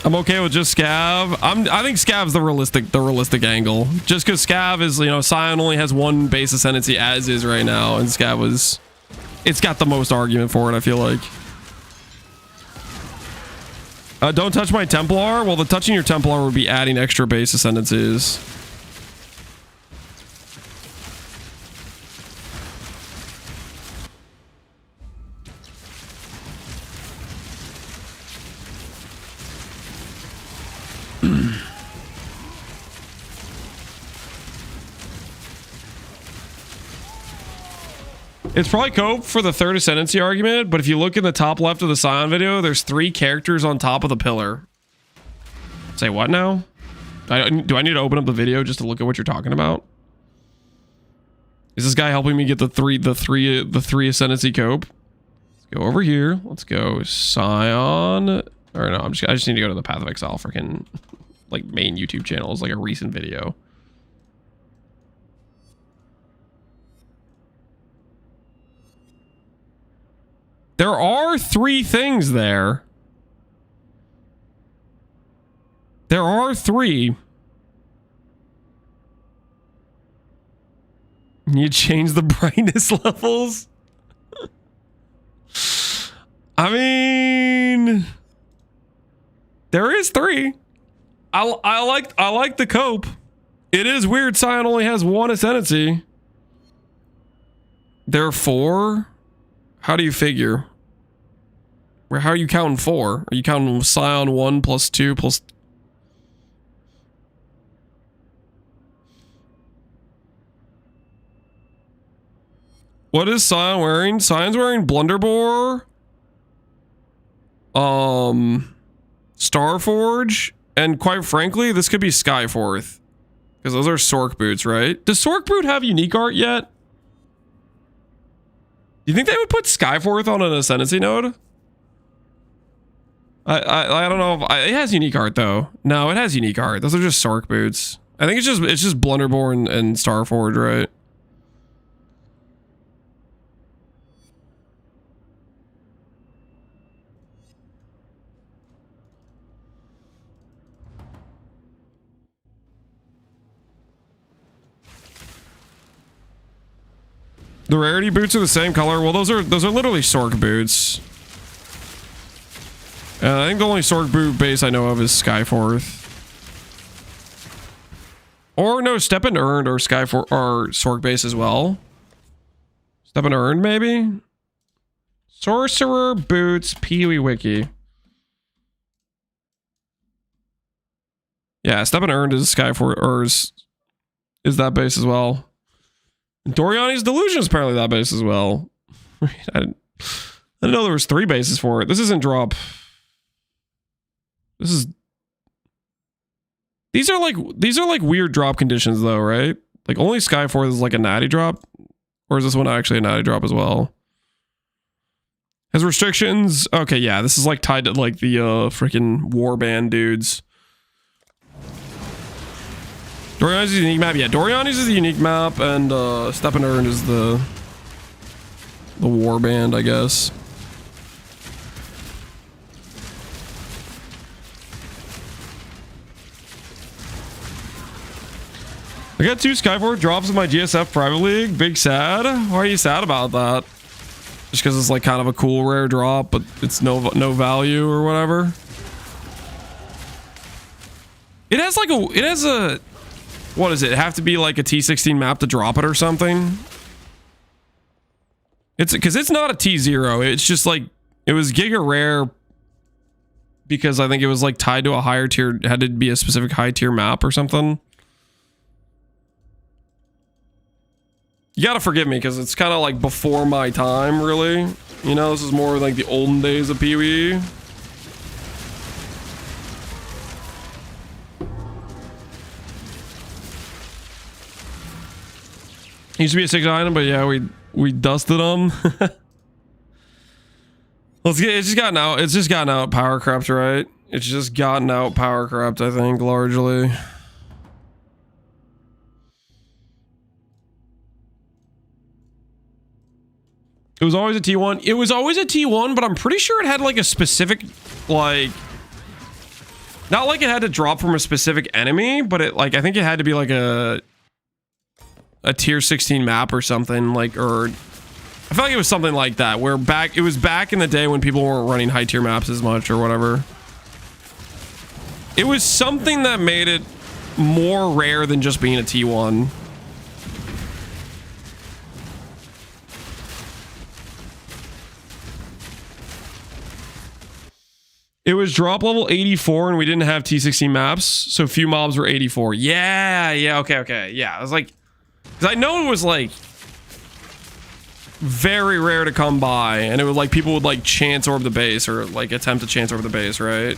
[SPEAKER 1] I'm okay with just Scav. I think Scav's the realistic angle. Just because Scav is, you know, Scion only has one base ascendancy as is right now, and Scav was, it's got the most argument for it, I feel like. Don't touch my Templar. Well, the touching your Templar would be adding extra base ascendancies. It's probably Cope for the third Ascendancy argument, but if you look in the top left of the Scion video, there's 3 characters on top of the pillar. Say what now? Do I need to open up the video just to look at what you're talking about? Is this guy helping me get the three Ascendancy Cope? Let's go over here. Let's go Scion. Or no, I just need to go to the Path of Exile freaking like main YouTube channel. It's like a recent video. There are 3 things there. There are 3. You change the brightness levels? I mean, there is 3. I like the Cope. It is weird Scion only has 1 Ascendancy. There are 4? How do you figure? How are you counting 4? Are you counting Scion 1 plus 2 plus... What is Scion wearing? Scion's wearing Blunderbore, Starforge, and quite frankly, this could be Skyforth. Because those are Sork boots, right? Does Sork boot have unique art yet? Do you think they would put Skyforth on an Ascendancy node? I don't know if it has unique art though. No, it has unique art. Those are just Sork boots. I think it's just Blunderbore and Starforge, right? The rarity boots are the same color. Well, those are literally Sork boots. I think the only Sork boot base I know of is Skyforth. Or no, Step and Earned or Skyforth or Sork base as well. Step and Earned maybe. Sorcerer boots Pee-wee Wiki. Yeah, Step and Earned is Skyforth or is that base as well. Doriani's Delusion is apparently that base as well. I didn't know there was 3 bases for it. This isn't drop. These are like weird drop conditions though, right? Like only Skyforth is like a natty drop, or is this one actually a natty drop as well? Has restrictions? Okay, yeah, this is like tied to like the freaking warband dudes. Doriani's is a unique map. Yeah, Doriani's is a unique map, and Step and Earn is the warband, I guess. I got 2 Skyforth drops in my GSF private league. Big sad. Why are you sad about that? Just because it's like kind of a cool rare drop, but it's no value or whatever. It has like a what does it have to be, like a T16 map to drop it or something? It's because it's not a T0. It's just like it was Giga Rare because I think it was like tied to a higher tier, had to be a specific high tier map or something. You gotta forgive me because it's kind of like before my time, really. You know, this is more like the olden days of PoE. Used to be a 6 item, but yeah, we dusted them. It's just gotten out. It's just gotten out power crept, right? It's just gotten out power crept, I think, largely. It was always a T1. It was always a T1, but I'm pretty sure it had like a specific, like, not like it had to drop from a specific enemy, but it like, I think it had to be like a tier 16 map or something, like, or I feel like it was something like that, where it was back in the day when people weren't running high tier maps as much or whatever. It was something that made it more rare than just being a T1. It was drop level 84 and we didn't have T16 maps, so few mobs were 84. Yeah, okay. Yeah, I was like, because I know it was like very rare to come by, and it was like people would like chance orb the base or like attempt to chance orb the base, right?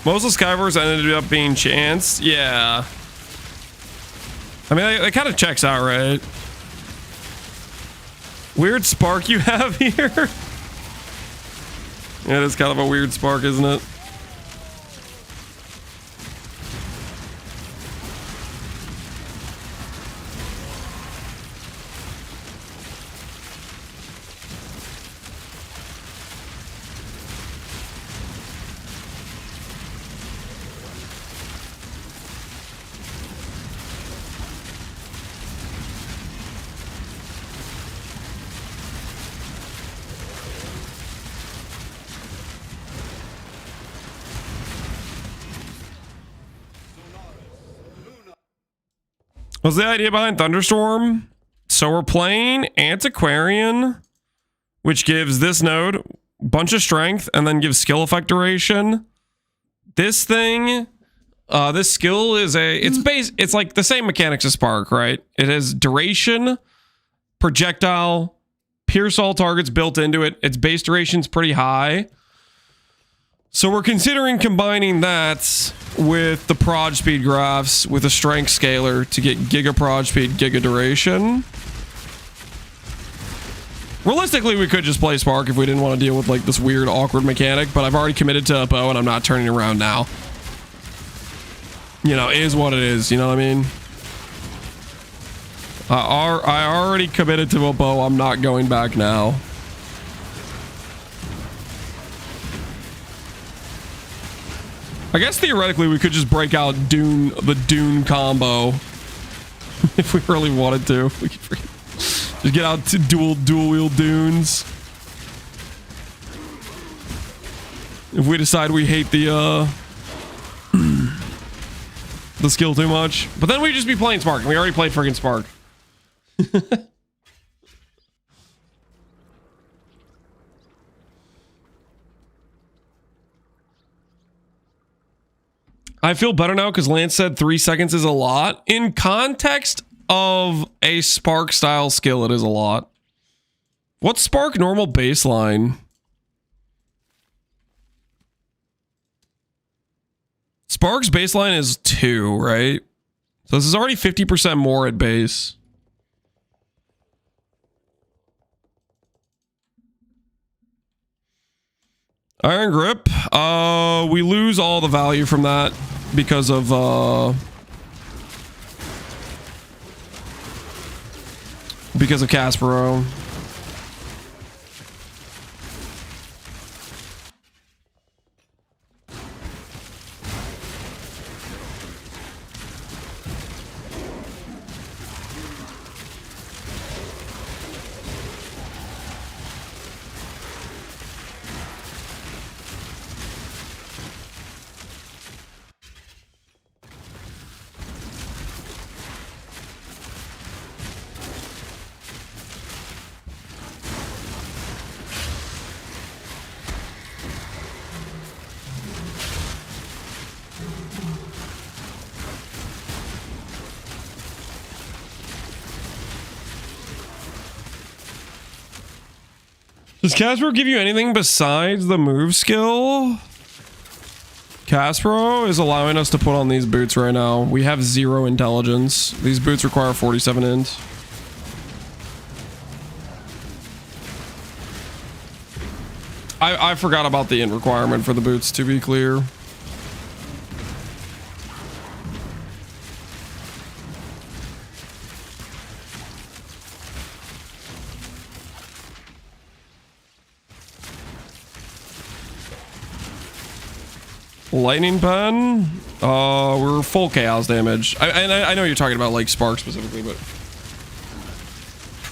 [SPEAKER 1] Most of the Skyverse ended up being chance. Yeah. I mean, it kind of checks out, right? Weird spark you have here. Yeah, it is kind of a weird spark, isn't it? What's the idea behind Thunderstorm? So we're playing Antiquarian, which gives this node a bunch of strength and then gives skill effect duration. This thing, this skill is it's like the same mechanics as Spark, right? It has duration, projectile, pierce all targets built into it. Its base duration's pretty high. So we're considering combining that with the prod speed graphs with a strength scaler to get giga prod speed, giga duration. Realistically, we could just play Spark if we didn't want to deal with like this weird awkward mechanic, but I've already committed to a bow and I'm not turning around now. You know, it is what it is, you know what I mean? I already committed to a bow, I'm not going back now. I guess theoretically we could just break out the Dune combo if we really wanted to. We could just get out to dual wheel Dunes. If we decide we hate the skill too much. But then we'd just be playing Spark, and we already played friggin' Spark. I feel better now because Lance said 3 seconds is a lot. In context of a Spark style skill, it is a lot. What's Spark normal baseline? Spark's baseline is 2, right? So this is already 50% more at base. Iron Grip. We lose all the value from that because of Caspero. Does Caspero give you anything besides the move skill? Caspero is allowing us to put on these boots right now. We have 0 intelligence. These boots require 47 int. I forgot about the int requirement for the boots, to be clear. Lightning pen. We're full chaos damage. I know you're talking about like Spark specifically, but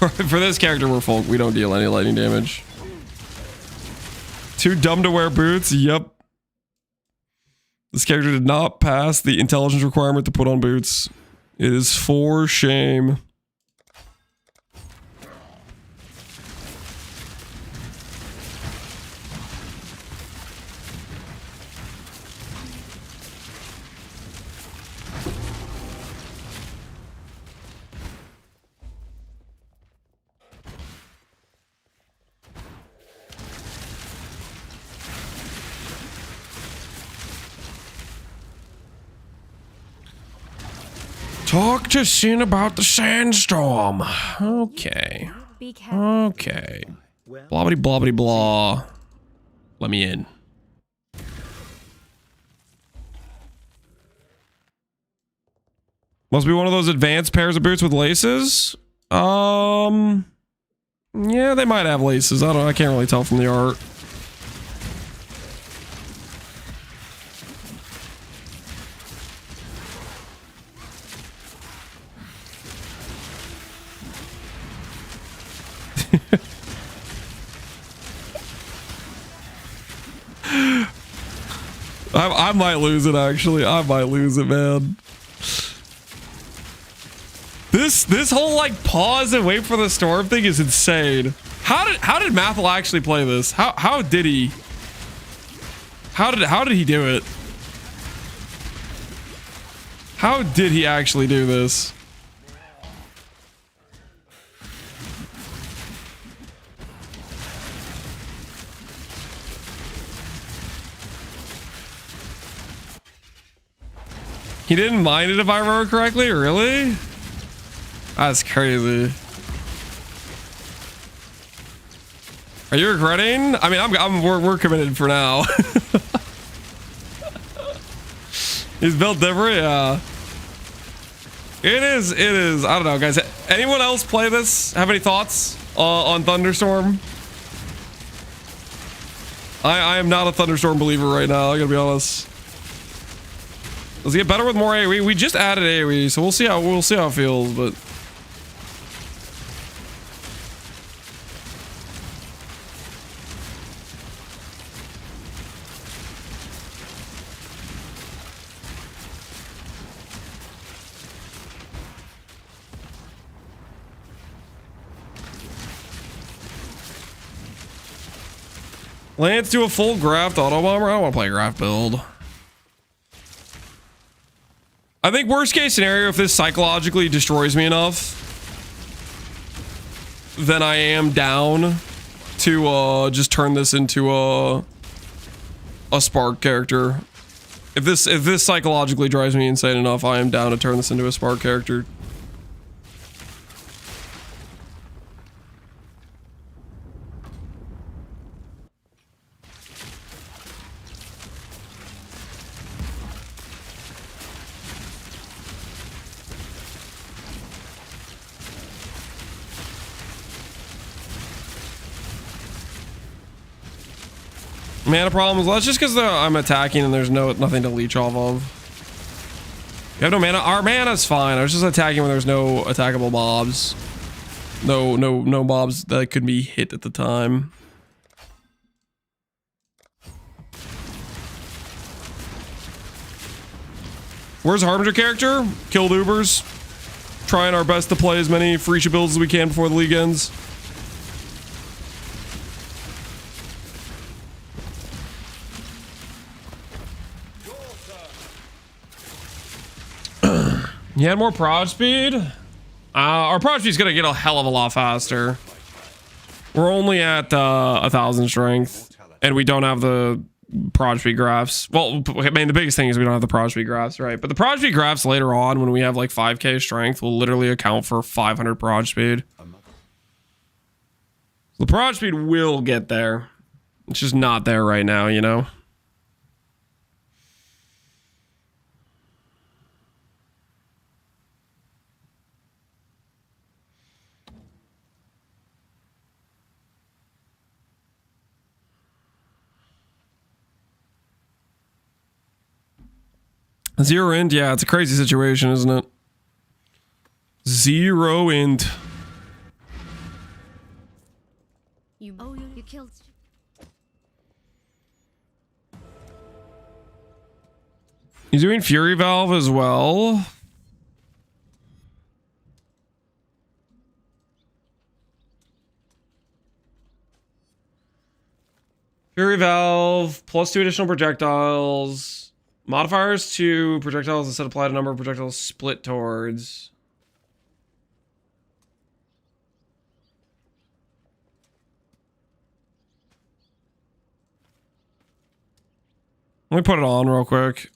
[SPEAKER 1] for this character we're full. We don't deal any lightning damage. Too dumb to wear boots. Yep. This character did not pass the intelligence requirement to put on boots. It is for shame. Talk to Sin about the sandstorm. Okay. Okay. Blobbity blobbity blah. Let me in. Must be one of those advanced pairs of boots with laces. Yeah, they might have laces. I can't really tell from the art. I might lose it, actually. I might lose it, man. This whole like pause and wait for the storm thing is insane. How did Mathel actually play this? How did he do it? How did he actually do this? He didn't mind it if I remember correctly? Really? That's crazy. Are you regretting? I mean, we're committed for now. He's built different, yeah. It is. I don't know, guys. Anyone else play this? Have any thoughts on Thunderstorm? I am not a Thunderstorm believer right now, I gotta be honest. Does it get better with more AoE? We just added AoE, so we'll see how it feels, but Lance do a full graft auto bomber? I don't want to play a graft build. I think worst case scenario, if this psychologically destroys me enough, then I am down to just turn this into a Spark character. If this psychologically drives me insane enough, I am down to turn this into a Spark character. Mana problems. Well, that's just because I'm attacking and there's nothing to leech off of. You have no mana. Our mana's fine. I was just attacking when there's no attackable mobs. No mobs that could be hit at the time. Where's Harbinger character? Killed Ubers. Trying our best to play as many Freesia builds as we can before the league ends. You had more prod speed? Our prod speed's gonna get a hell of a lot faster. We're only at 1,000 strength, and we don't have the prod speed graphs. Well, I mean, the biggest thing is we don't have the prod speed graphs, right? But the prod speed graphs later on, when we have like 5k strength, will literally account for 500 prod speed. The prod speed will get there. It's just not there right now, you know? Zero int, yeah, it's a crazy situation, isn't it? Zero int.
[SPEAKER 10] You killed.
[SPEAKER 1] He's doing Fury Valve as well. Fury Valve plus 2 additional projectiles. Modifiers to projectiles instead apply to number of projectiles split towards. Let me put it on real quick.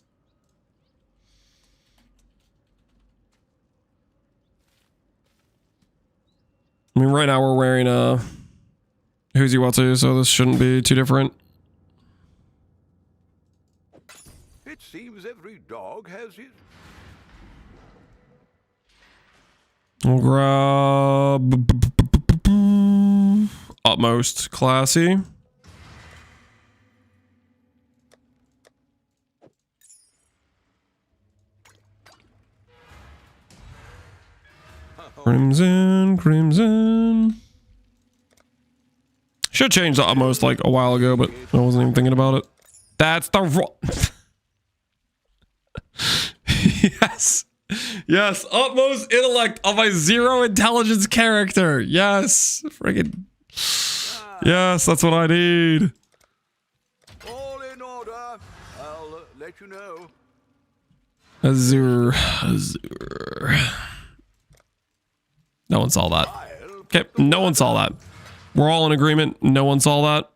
[SPEAKER 1] I mean, right now we're wearing a Who's Watu, so this shouldn't be too different.
[SPEAKER 11] It seems every dog has his.
[SPEAKER 1] We'll grab Utmost classy. Crimson. Should change the Utmost like a while ago, but I wasn't even thinking about it. That's the wrong. Yes, utmost intellect of a 0 intelligence character. Yes, friggin'. Yes, that's what I need.
[SPEAKER 11] All in order. I'll let you know.
[SPEAKER 1] Azure. No one saw that. Okay, no one saw that. We're all in agreement. No one saw that.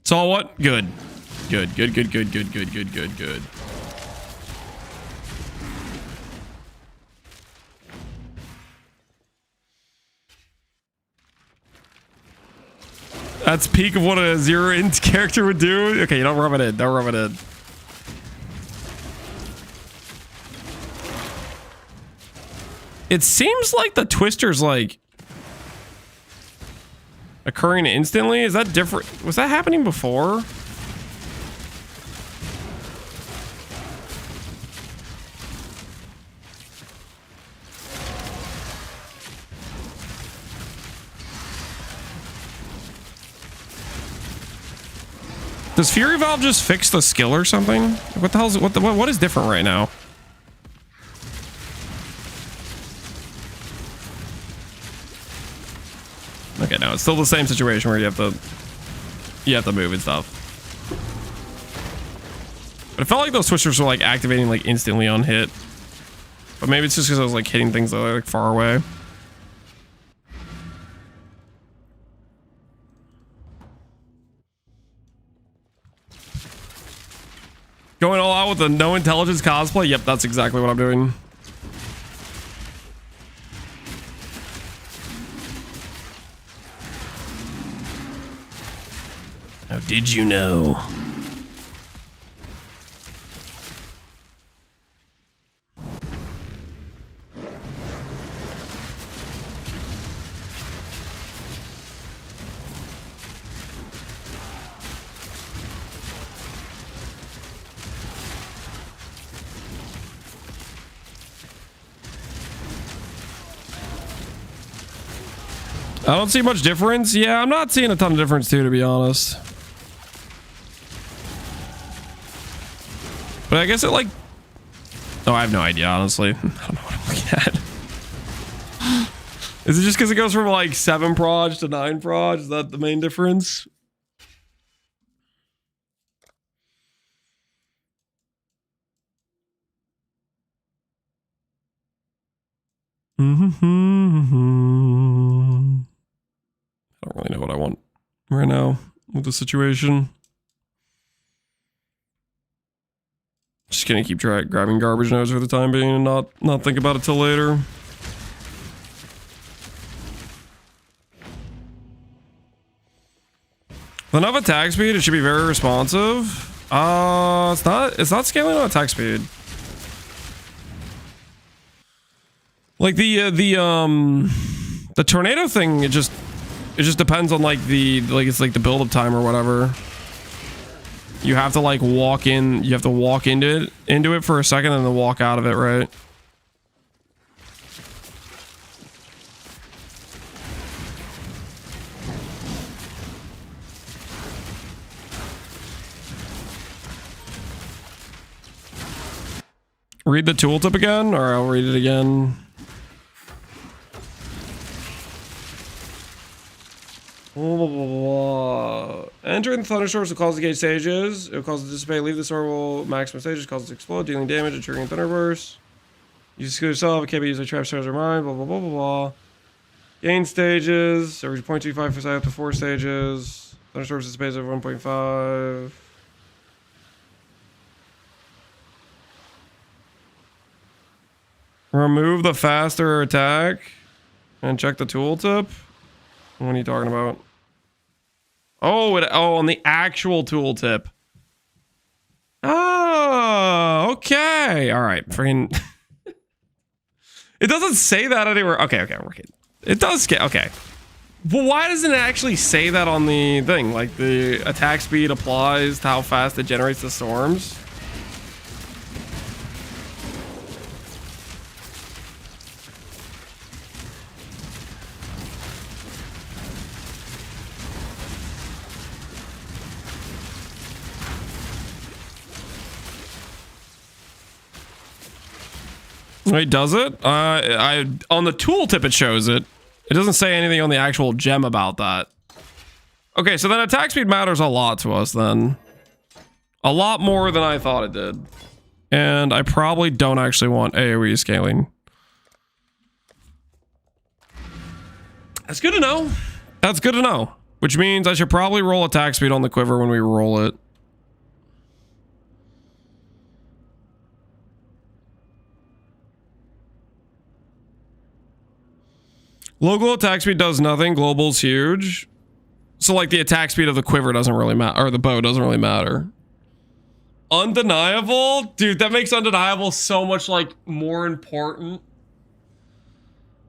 [SPEAKER 1] Saw what? Good. Good. That's peak of what a 0 int character would do. Okay, don't rub it in. Don't rub it in. It seems like the twister's like occurring instantly. Is that different? Was that happening before? Does Fury Valve just fix the skill or something? What the hell is what is different right now? Okay, no, it's still the same situation where you have to move and stuff. But it felt like those twisters were like activating like instantly on hit. But maybe it's just because I was like hitting things that are like far away. Going all out with the no intelligence cosplay? Yep, that's exactly what I'm doing. How did you know? I don't see much difference. Yeah, I'm not seeing a ton of difference too, to be honest. But I guess it like... Oh, I have no idea, honestly. I don't know what I'm looking at. Is it just because it goes from like 7 proj to 9 proj? Is that the main difference? I don't really know what I want right now with the situation. Just gonna keep grabbing garbage nodes for the time being and not think about it till later. With enough attack speed, it should be very responsive. It's not scaling on attack speed. Like the tornado thing, it just depends on like it's like the build up time or whatever. You have to like walk in, you have to walk into it for a second and then walk out of it, right? Read the tooltip again, or I'll read it again. Entering the thunderstorms will cause the gauge stages. It will cause it to dissipate. Leave the storm will maximum stages. Cause it to explode, dealing damage and triggering thunderburst. Use skill yourself. It can't be used like trap stars or mine. Blah blah blah blah blah. Gain stages. Average 0.25 for side up to 4 stages. Thunderstorms dissipates over 1.5. Remove the faster attack and check the tooltip. What are you talking about? Oh, on the actual tooltip. Oh, okay. All right. Freaking. It doesn't say that anywhere. Okay, we're kidding. It does get okay. Well, why doesn't it actually say that on the thing? Like the attack speed applies to how fast it generates the storms. Wait, does it? On the tooltip it shows it. It doesn't say anything on the actual gem about that. Okay, so then attack speed matters a lot to us then. A lot more than I thought it did. And I probably don't actually want AoE scaling. That's good to know. That's good to know. Which means I should probably roll attack speed on the quiver when we roll it. Local attack speed does nothing. Global's huge. So like the attack speed of the quiver doesn't really matter, or the bow doesn't really matter. Undeniable? Dude, that makes undeniable so much like more important.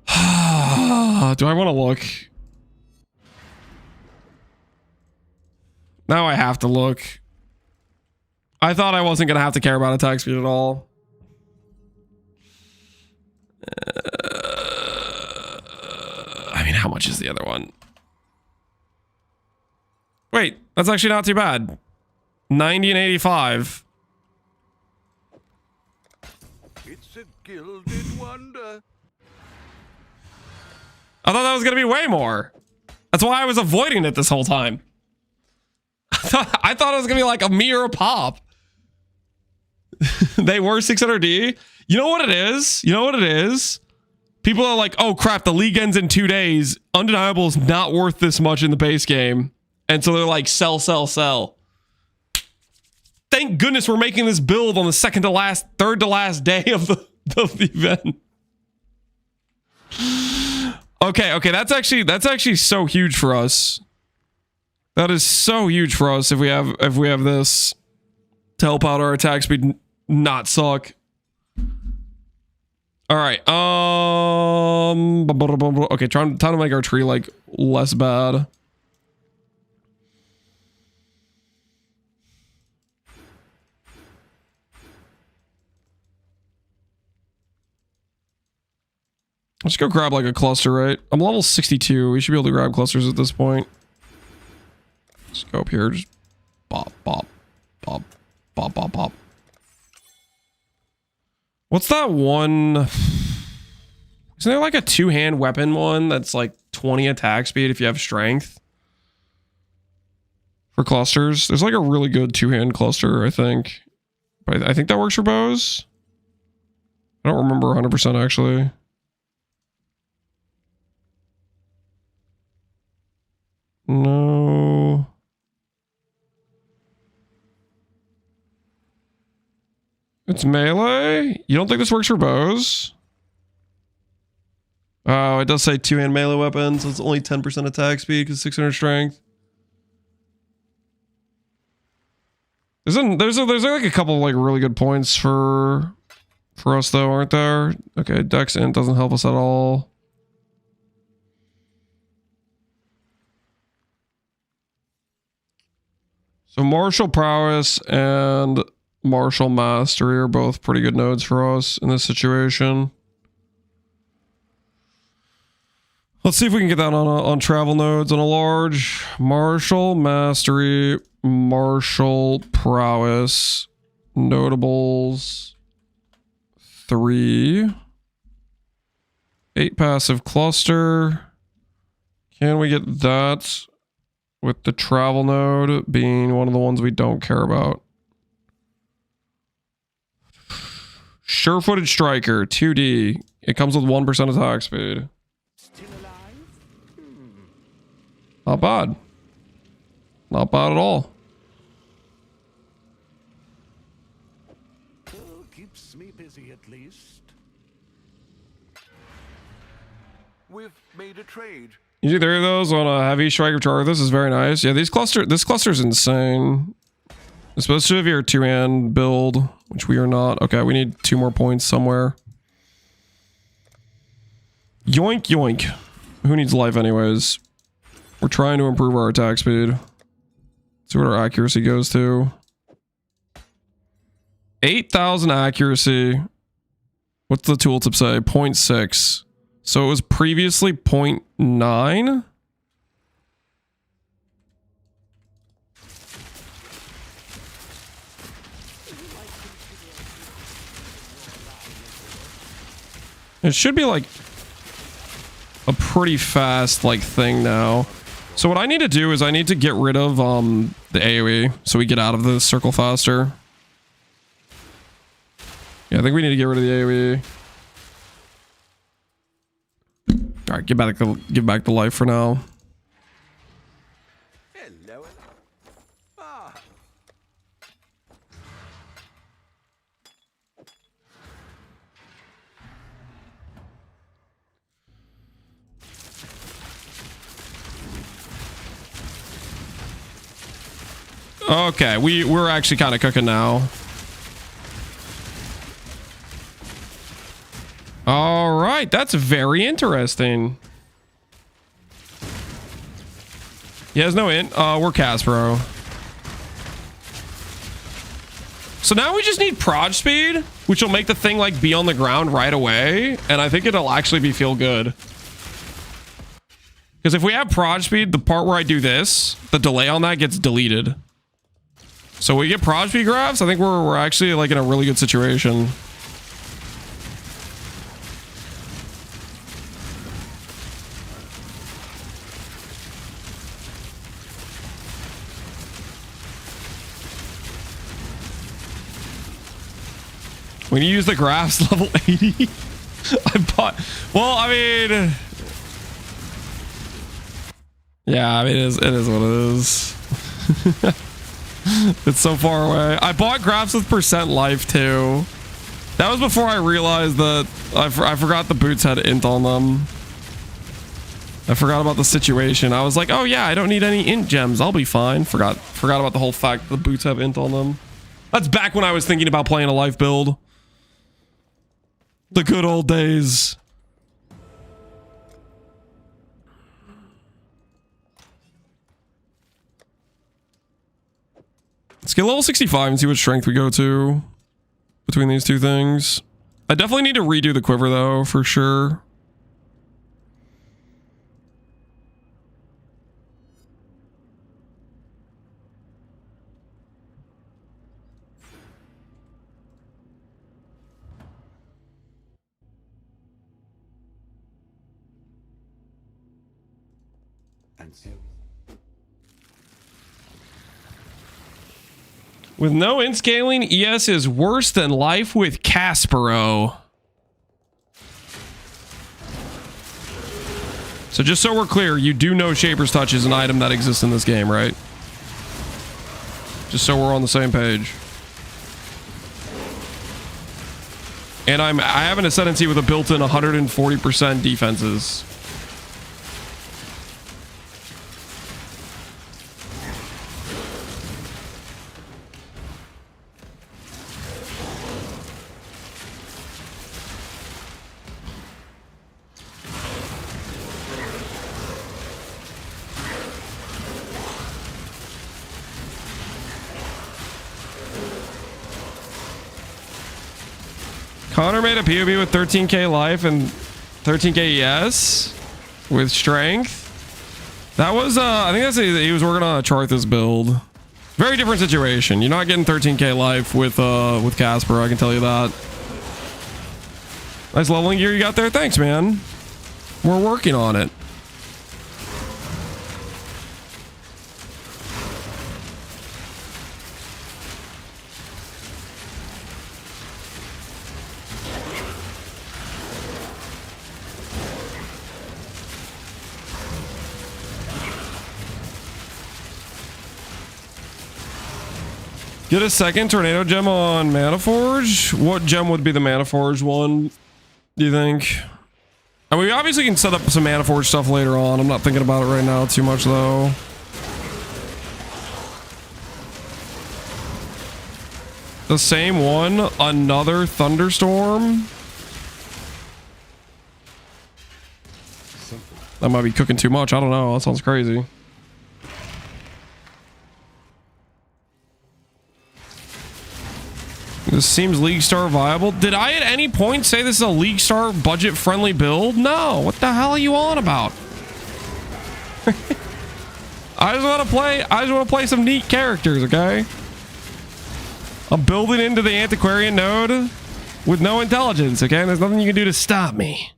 [SPEAKER 1] Do I want to look? Now I have to look. I thought I wasn't going to have to care about attack speed at all. I mean, how much is the other one? Wait, that's actually not too bad. 90 and 85.
[SPEAKER 11] It's a gilded wonder.
[SPEAKER 1] I thought that was going to be way more. That's why I was avoiding it this whole time. I thought it was going to be like a mere pop. They were 600D. You know what it is? You know what it is? People are like, oh crap, the league ends in 2 days. Undeniable is not worth this much in the base game. And so they're like, sell, sell, sell. Thank goodness we're making this build on the third to last day of the event. Okay, that's actually so huge for us. That is so huge for us if we have this to help out our attack speed not suck. All right. Okay, time to make our tree like less bad. Let's go grab like a cluster, right? I'm level 62. We should be able to grab clusters at this point. Let's go up here. Just bop, bop, bop, bop, bop, bop. What's that one? Isn't there like a two-hand weapon one that's like 20 attack speed if you have strength? For clusters? There's like a really good two-hand cluster, I think. But I think that works for bows. I don't remember 100% actually. No. It's melee? You don't think this works for bows? Oh, it does say two-hand melee weapons. So it's only 10% attack speed because 600 strength. There's like a couple of like really good points for us though, aren't there? Okay, Dex Int doesn't help us at all. So Martial Prowess and Martial Mastery are both pretty good nodes for us in this situation. Let's see if we can get that on travel nodes on a large. Martial Mastery, Martial Prowess, Notables, 3, 8 passive cluster. Can we get that with the travel node being one of the ones we don't care about? Sure-footed Striker, 2D. It comes with 1% attack speed. Not bad. Not bad at all.
[SPEAKER 8] Well, keeps me busy at least.
[SPEAKER 11] We've made a trade.
[SPEAKER 1] You do 3 of those on a heavy striker charge. This is very nice. Yeah, this cluster's insane. Especially if you're a two-hand build, which we are not. Okay, we need 2 more points somewhere. Yoink, yoink. Who needs life anyways? We're trying to improve our attack speed. See what our accuracy goes to. 8,000 accuracy. What's the tooltip say? 0.6. So it was previously 0.9? It should be like a pretty fast like thing now. So what I need to do is I need to get rid of the AoE so we get out of the circle faster. Yeah, I think we need to get rid of the AoE. All right, give back the life for now.
[SPEAKER 11] Hello. Ah.
[SPEAKER 1] Okay, we're actually kind of cooking now. All right, that's very interesting. He has no int. We're Caspero. So now we just need proj speed, which will make the thing like be on the ground right away, and I think it'll actually feel good. Because if we have proj speed, the part where I do this, the delay on that gets deleted. So we get Proj P graphs. I think we're actually like in a really good situation. When you use the graphs level 80, I bought. Well, I mean, yeah, I mean, it is what it is. It's so far away. I bought graphs with percent life too. That was before I realized that I forgot the boots had int on them. I forgot about the situation. I was like, oh yeah, I don't need any int gems. I'll be fine. Forgot about the whole fact that the boots have int on them. That's back when I was thinking about playing a life build. The good old days. Let's get level 65 and see what strength we go to between these two things. I definitely need to redo the quiver though, for sure. With no int scaling, ES is worse than life with Caspero. So just so we're clear, you do know Shaper's Touch is an item that exists in this game, right? Just so we're on the same page. And I have an Ascendancy with a built-in 140% defenses. Connor made a POB with 13k life and 13k ES with strength. That was, I think he was working on a Charthus build. Very different situation. You're not getting 13k life with Casper, I can tell you that. Nice leveling gear you got there. Thanks, man. We're working on it. Get a second tornado gem on Mana Forge. What gem would be the Mana Forge one, do you think? And we obviously can set up some Mana Forge stuff later on. I'm not thinking about it right now too much though. The same one, another thunderstorm. That might be cooking too much. I don't know. That sounds crazy. This seems League Star viable. Did I at any point say this is a League Star budget friendly build? No. What the hell are you on about? I just want to play some neat characters, okay? I'm building into the antiquarian node with no intelligence, okay? And there's nothing you can do to stop me.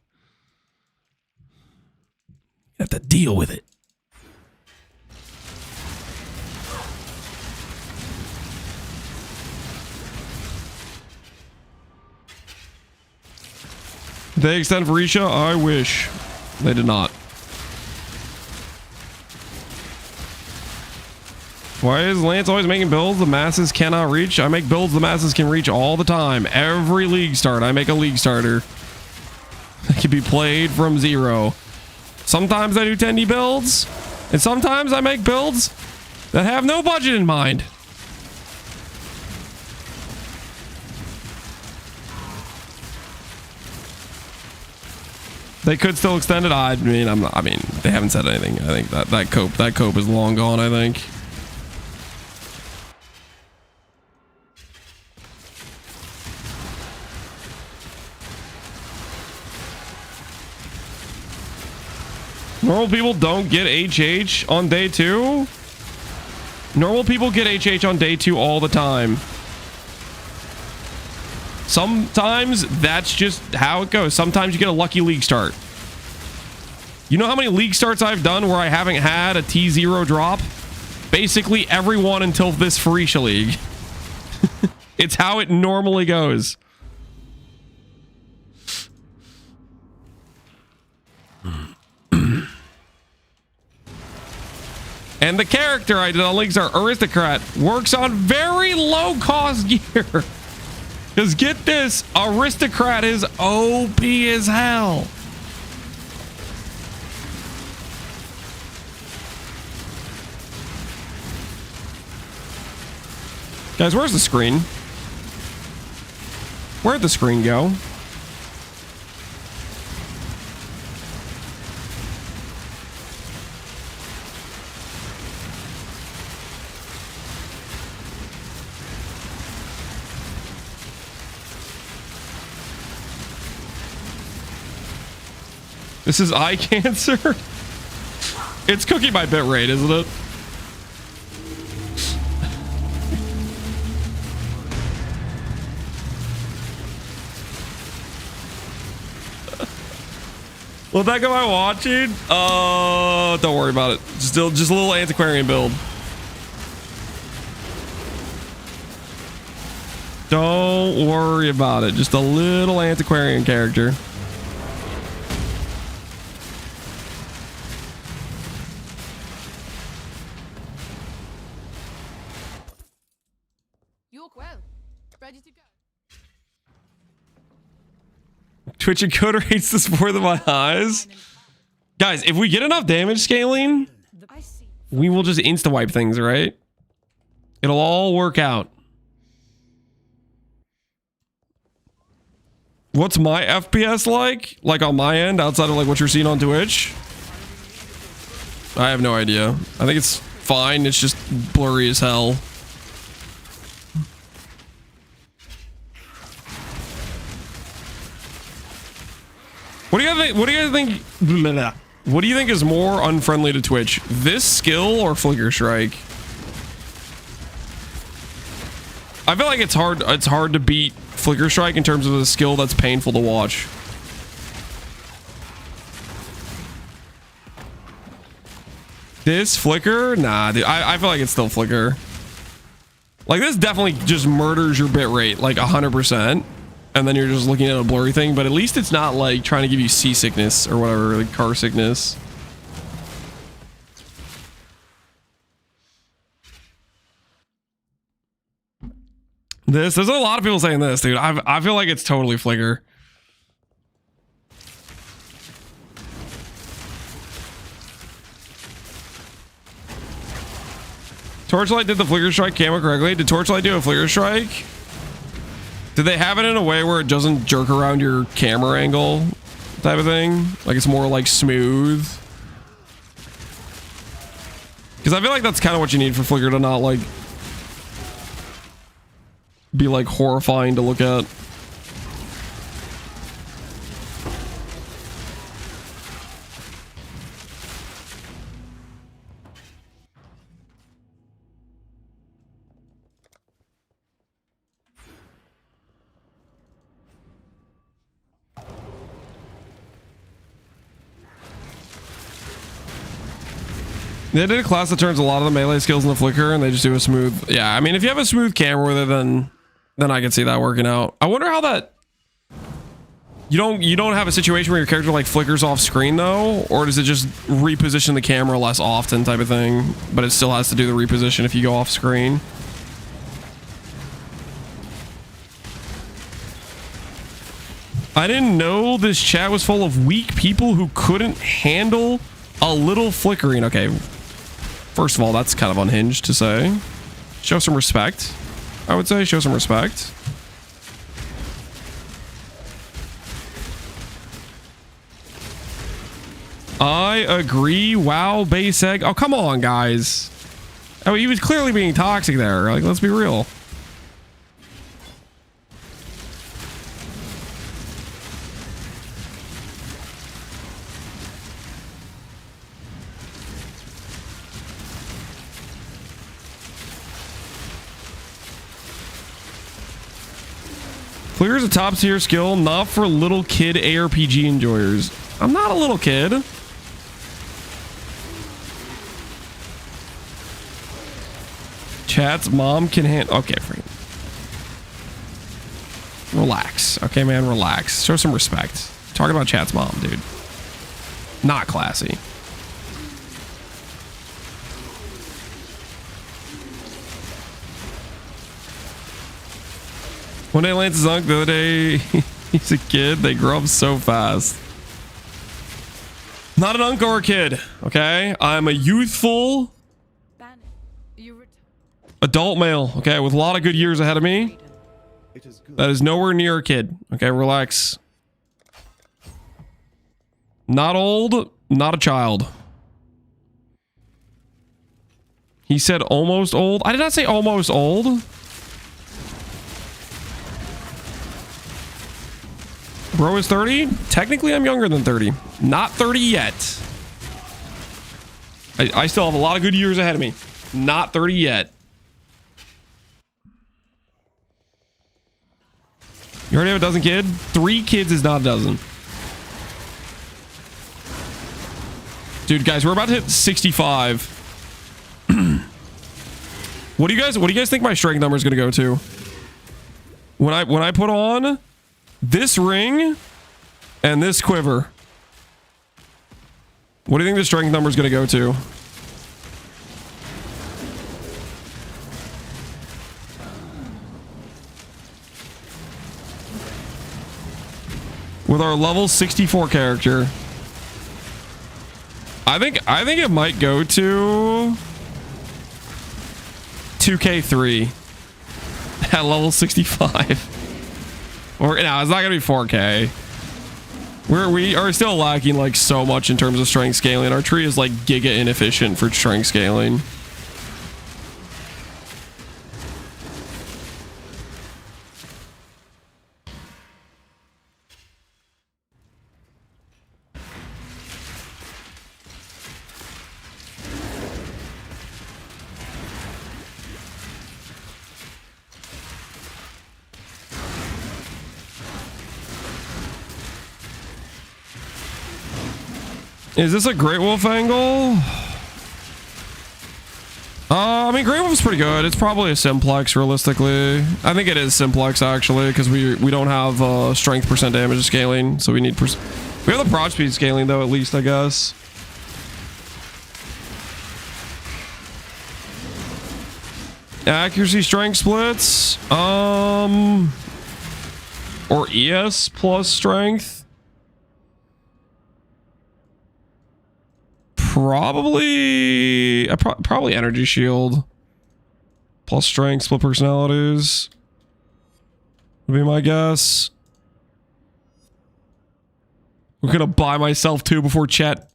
[SPEAKER 1] You have to deal with it. They extend Varisha? I wish. They did not. Why is Lance always making builds the masses cannot reach? I make builds the masses can reach all the time. Every league start, I make a league starter. That can be played from zero. Sometimes I do 10D builds, and sometimes I make builds that have no budget in mind. They could still extend it. I mean, they haven't said anything. I think that cope is long gone, I think. Normal people don't get HH on day 2? Normal people get HH on day 2 all the time. Sometimes that's just how it goes. Sometimes you get a lucky league start. You know how many league starts I've done where I haven't had a T0 drop? Basically every one until this Farisha League. It's how it normally goes. And the character I did on Leagues are Aristocrat works on very low cost gear. Because get this, Aristocrat is OP as hell. Guys, where's the screen? Where'd the screen go? This is eye cancer? It's cooking my bit rate, isn't it? What the heck am I watching? Oh, don't worry about it. Just a little antiquarian build. Don't worry about it. Just a little antiquarian character. Twitch encoder hates this more than my eyes. Guys, if we get enough damage scaling, we will just insta-wipe things, right? It'll all work out. What's my FPS like? Like on my end, outside of like what you're seeing on Twitch? I have no idea. I think it's fine. It's just blurry as hell. What do you think? What do you think? What do you think is more unfriendly to Twitch? This skill or Flicker Strike? I feel like it's hard to beat Flicker Strike in terms of a skill that's painful to watch. This Flicker? Nah, dude, I feel like it's still Flicker. Like this definitely just murders your bit rate like 100%. And then you're just looking at a blurry thing, but at least it's not like trying to give you seasickness or whatever, like car sickness. There's a lot of people saying this, dude. I feel like it's totally Flicker. Torchlight did the Flicker Strike camo correctly. Did Torchlight do a Flicker Strike? Did they have it in a way where it doesn't jerk around your camera angle type of thing? Like it's more like smooth? Because I feel like that's kind of what you need for Flicker to not like be like horrifying to look at. They did a class that turns a lot of the melee skills into Flicker, and they just do a smooth. Yeah, I mean, if you have a smooth camera with it, then I can see that working out. I wonder how that. You don't have a situation where your character like flickers off screen though, or does it just reposition the camera less often type of thing? But it still has to do the reposition if you go off screen. I didn't know this chat was full of weak people who couldn't handle a little flickering. Okay. First of all, that's kind of unhinged to say. Show some respect. I would say show some respect. I agree. Wow, base egg. Oh, come on, guys. Oh, he was clearly being toxic there. Like, let's be real. Clear is a top tier skill, not for little kid ARPG enjoyers. I'm not a little kid. Chat's mom can handle. Okay, freaking. Relax. Okay, man, relax. Show some respect. Talking about chat's mom, dude. Not classy. One day Lance is Unk, the other day he's a kid. They grow up so fast. Not an Unk or a kid, okay? I'm a youthful adult male, okay, with a lot of good years ahead of me. That is nowhere near a kid. Okay, relax. Not old, not a child. He said almost old. I did not say almost old. Bro is 30. Technically, I'm younger than 30. Not 30 yet. I still have a lot of good years ahead of me. Not 30 yet. You already have a dozen kids? 3 kids is not a dozen. Dude, guys, we're about to hit 65. What do you guys think my strength number is going to go to? When I put on this ring and this quiver, what do you think the strength number is going to go to? With our level 64 character, I think it might go to 2K3 at level 65. Or no, it's not gonna be 4K. We are still lacking like so much in terms of strength scaling. Our tree is like giga inefficient for strength scaling. Is this a Great Wolf angle? I mean, Great Wolf's pretty good. It's probably a simplex, realistically. I think it is simplex, actually, because we don't have strength percent damage scaling, so we need... We have the prop speed scaling, though, at least, I guess. Accuracy strength splits. Or ES plus strength. Probably energy shield plus strength, split personalities would be my guess. I'm gonna buy myself too before chat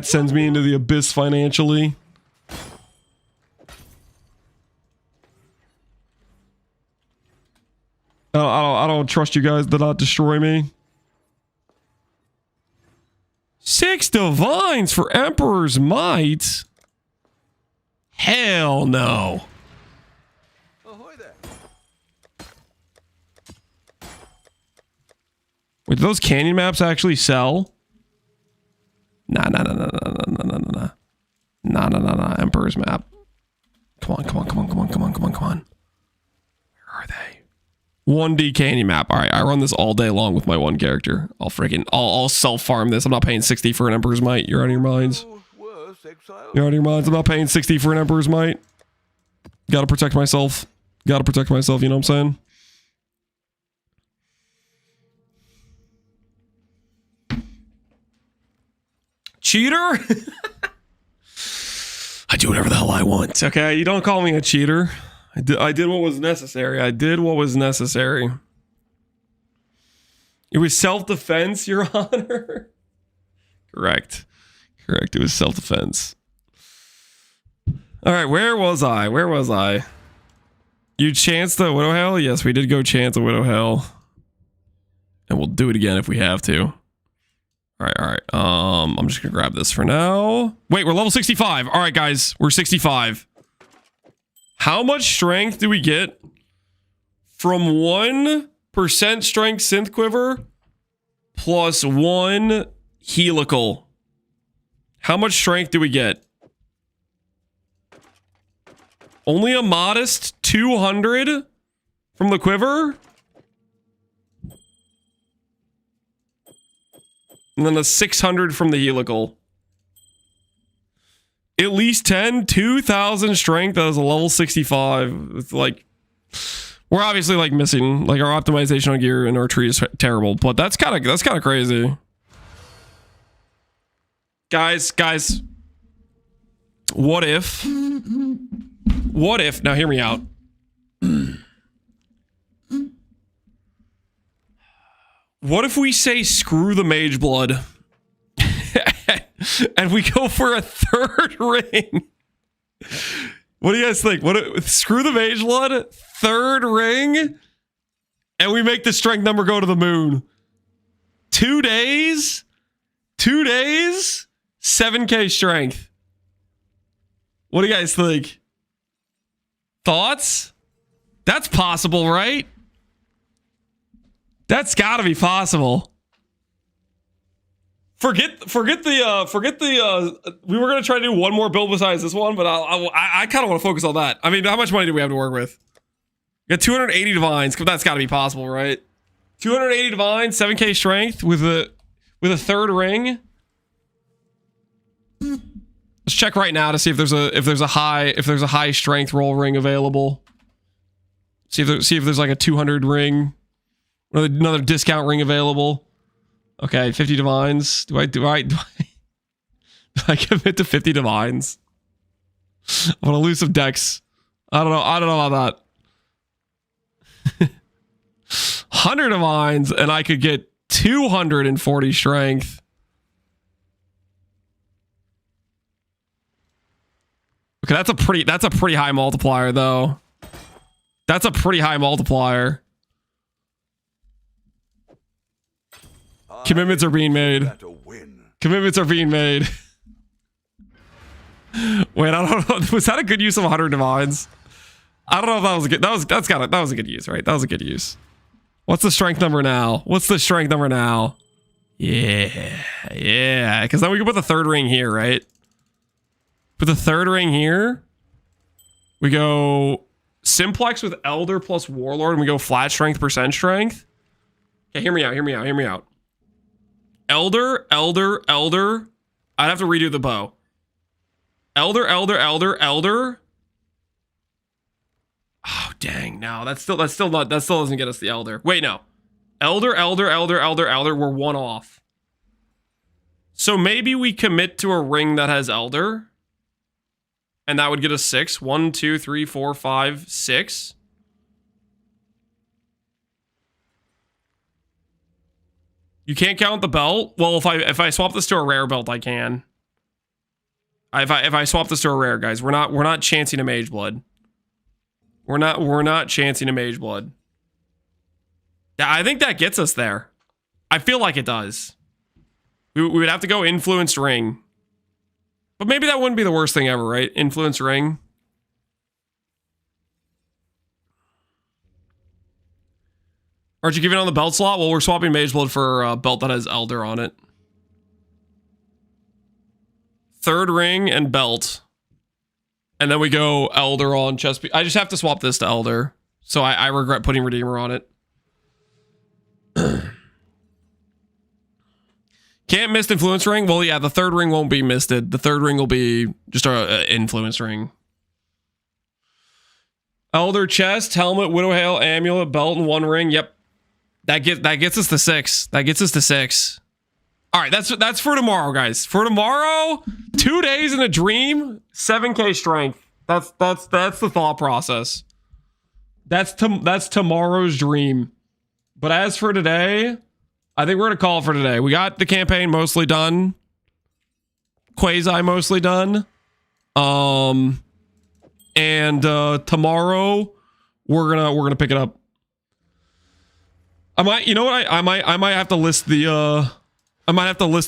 [SPEAKER 1] sends me into the abyss financially. I don't trust you guys to not destroy me. 6 divines for Emperor's Might? Hell no.
[SPEAKER 11] Ahoy there.
[SPEAKER 1] Wait, do those canyon maps actually sell? Nah. Emperor's Map. Come on. Where are they? 1D canyon map. All right, I run this all day long with my one character. I'll self-farm this. I'm not paying 60 for an Emperor's Might. You're out of your minds. You're out of your minds. I'm not paying 60 for an Emperor's Might. Gotta protect myself. You know what I'm saying? Cheater? I do whatever the hell I want. Okay, you don't call me a cheater. I did what was necessary. It was self-defense, Your Honor. Correct. It was self-defense. All right, where was I? You chanced the Widow Hell? Yes, we did go chance the Widow Hell. And we'll do it again if we have to. All right. I'm just gonna grab this for now. Wait, we're level 65. All right, guys, we're 65. How much strength do we get from 1% strength synth quiver plus 1 helical. How much strength do we get? Only a modest 200 from the quiver? And then a 600 from the helical. At least 10, 2,000 strength. That was a level 65. It's like, we're obviously like missing, like our optimization on gear and our tree is terrible, but that's kind of crazy. Guys, what if, now hear me out. What if we say screw the mage blood and we go for a 3rd ring? What do you guys think? Screw the mage blood, 3rd ring, and we make the strength number go to the moon. 2 days, 7K strength. What do you guys think? Thoughts? That's possible, right? That's gotta be possible. Forget the we were gonna try to do one more build besides this one, but I kind of want to focus on that. I mean, how much money do we have to work with? We got 280 divines. That's gotta be possible, right? 280 divines, 7K strength with a 3rd ring. Let's check right now to see if there's a high strength roll ring available. See if there's like a 200 ring. Another discount ring available. Okay, 50 divines. Do I commit to 50 divines? I'm gonna lose some decks. I don't know about that. 100 divines and I could get 240 strength. Okay, that's a pretty high multiplier though. That's a pretty high multiplier. Commitments are being made. Commitments are being made. Wait, I don't know. Was that a good use of 100 divines? I don't know if that was a good. That was a good use, right? That was a good use. What's the strength number now? Yeah. Because then we can put the 3rd ring here, right? Put the 3rd ring here. We go simplex with Elder plus Warlord, and we go flat strength, percent strength. Okay, hear me out. Elder. I'd have to redo the bow. Elder. Oh, dang. No, that still doesn't get us the Elder. Wait, no. Elder. We're 1 off. So maybe we commit to a ring that has Elder. And that would get us 6. 1, 2, 3, 4, 5, 6. You can't count the belt? Well, if I swap this to a rare belt, I can. If I swap this to a rare, guys, we're not chancing a mage blood. We're not chancing a mage blood. Yeah, I think that gets us there. I feel like it does. We would have to go influenced ring. But maybe that wouldn't be the worst thing ever, right? Influenced ring. Aren't you giving on the belt slot? Well, we're swapping mage blood for a belt that has Elder on it. 3rd ring and belt. And then we go Elder on chest piece. I just have to swap this to Elder. So I regret putting Redeemer on it. Can't miss influence ring? Well, yeah, the 3rd ring won't be misted. The 3rd ring will be just a influence ring. Elder chest, helmet, Widow Hail, amulet, belt, and 1 ring. Yep. That gets us to 6. That gets us to 6. All right, that's for tomorrow, guys. For tomorrow, 2 days in a dream, 7K strength. That's the thought process. That's tomorrow's dream. But as for today, I think we're gonna call it for today. We got the campaign mostly done. Quasi mostly done. And tomorrow we're gonna pick it up. I might have to list the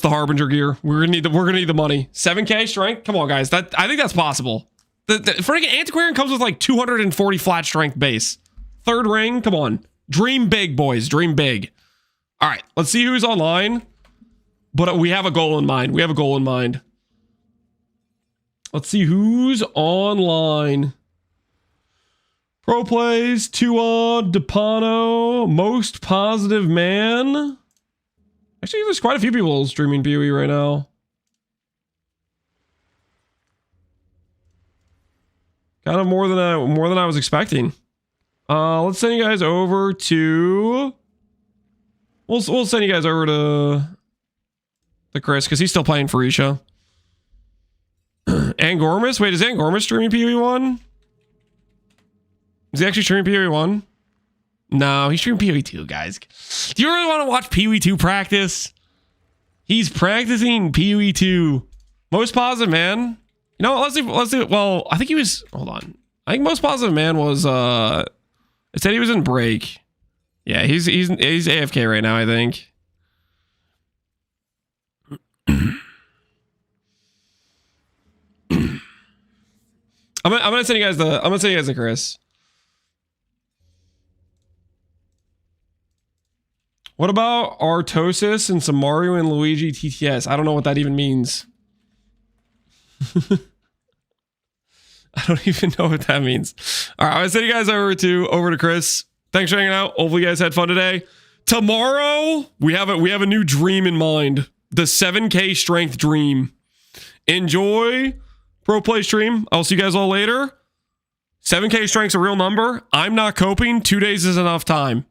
[SPEAKER 1] Harbinger gear. We're gonna need the money. 7K strength. Come on, guys. I think that's possible. The freaking Antiquarian comes with like 240 flat strength base. Third ring. Come on. Dream big, boys. Dream big. All right. Let's see who's online. But we have a goal in mind. We have a goal in mind. Let's see who's online. Pro plays, Tuan, Depano, most positive man. Actually, there's quite a few people streaming PoE right now. Kind of more than I was expecting. Let's send you guys over to. We'll send you guys over to Chris because he's still playing Farisha. Angormus? Wait, is Angormus streaming PoE 1? Is he actually streaming PoE 1? No, he's streaming PoE 2, guys. Do you really want to watch PoE 2 practice? He's practicing PoE 2. Most positive man. You know what? Let's do it. Well, I think he was. Hold on. I think most positive man was. It said he was in break. Yeah, he's AFK right now, I think. I'm gonna send you guys the Chris. What about Artosis and some Mario and Luigi TTS? I don't know what that even means. I don't even know what that means. All right, I'm gonna send you guys over to Chris. Thanks for hanging out. Hopefully you guys had fun today. Tomorrow we have a new dream in mind. The 7K strength dream. Enjoy pro play stream. I'll see you guys all later. 7K strength's a real number. I'm not coping. 2 days is enough time.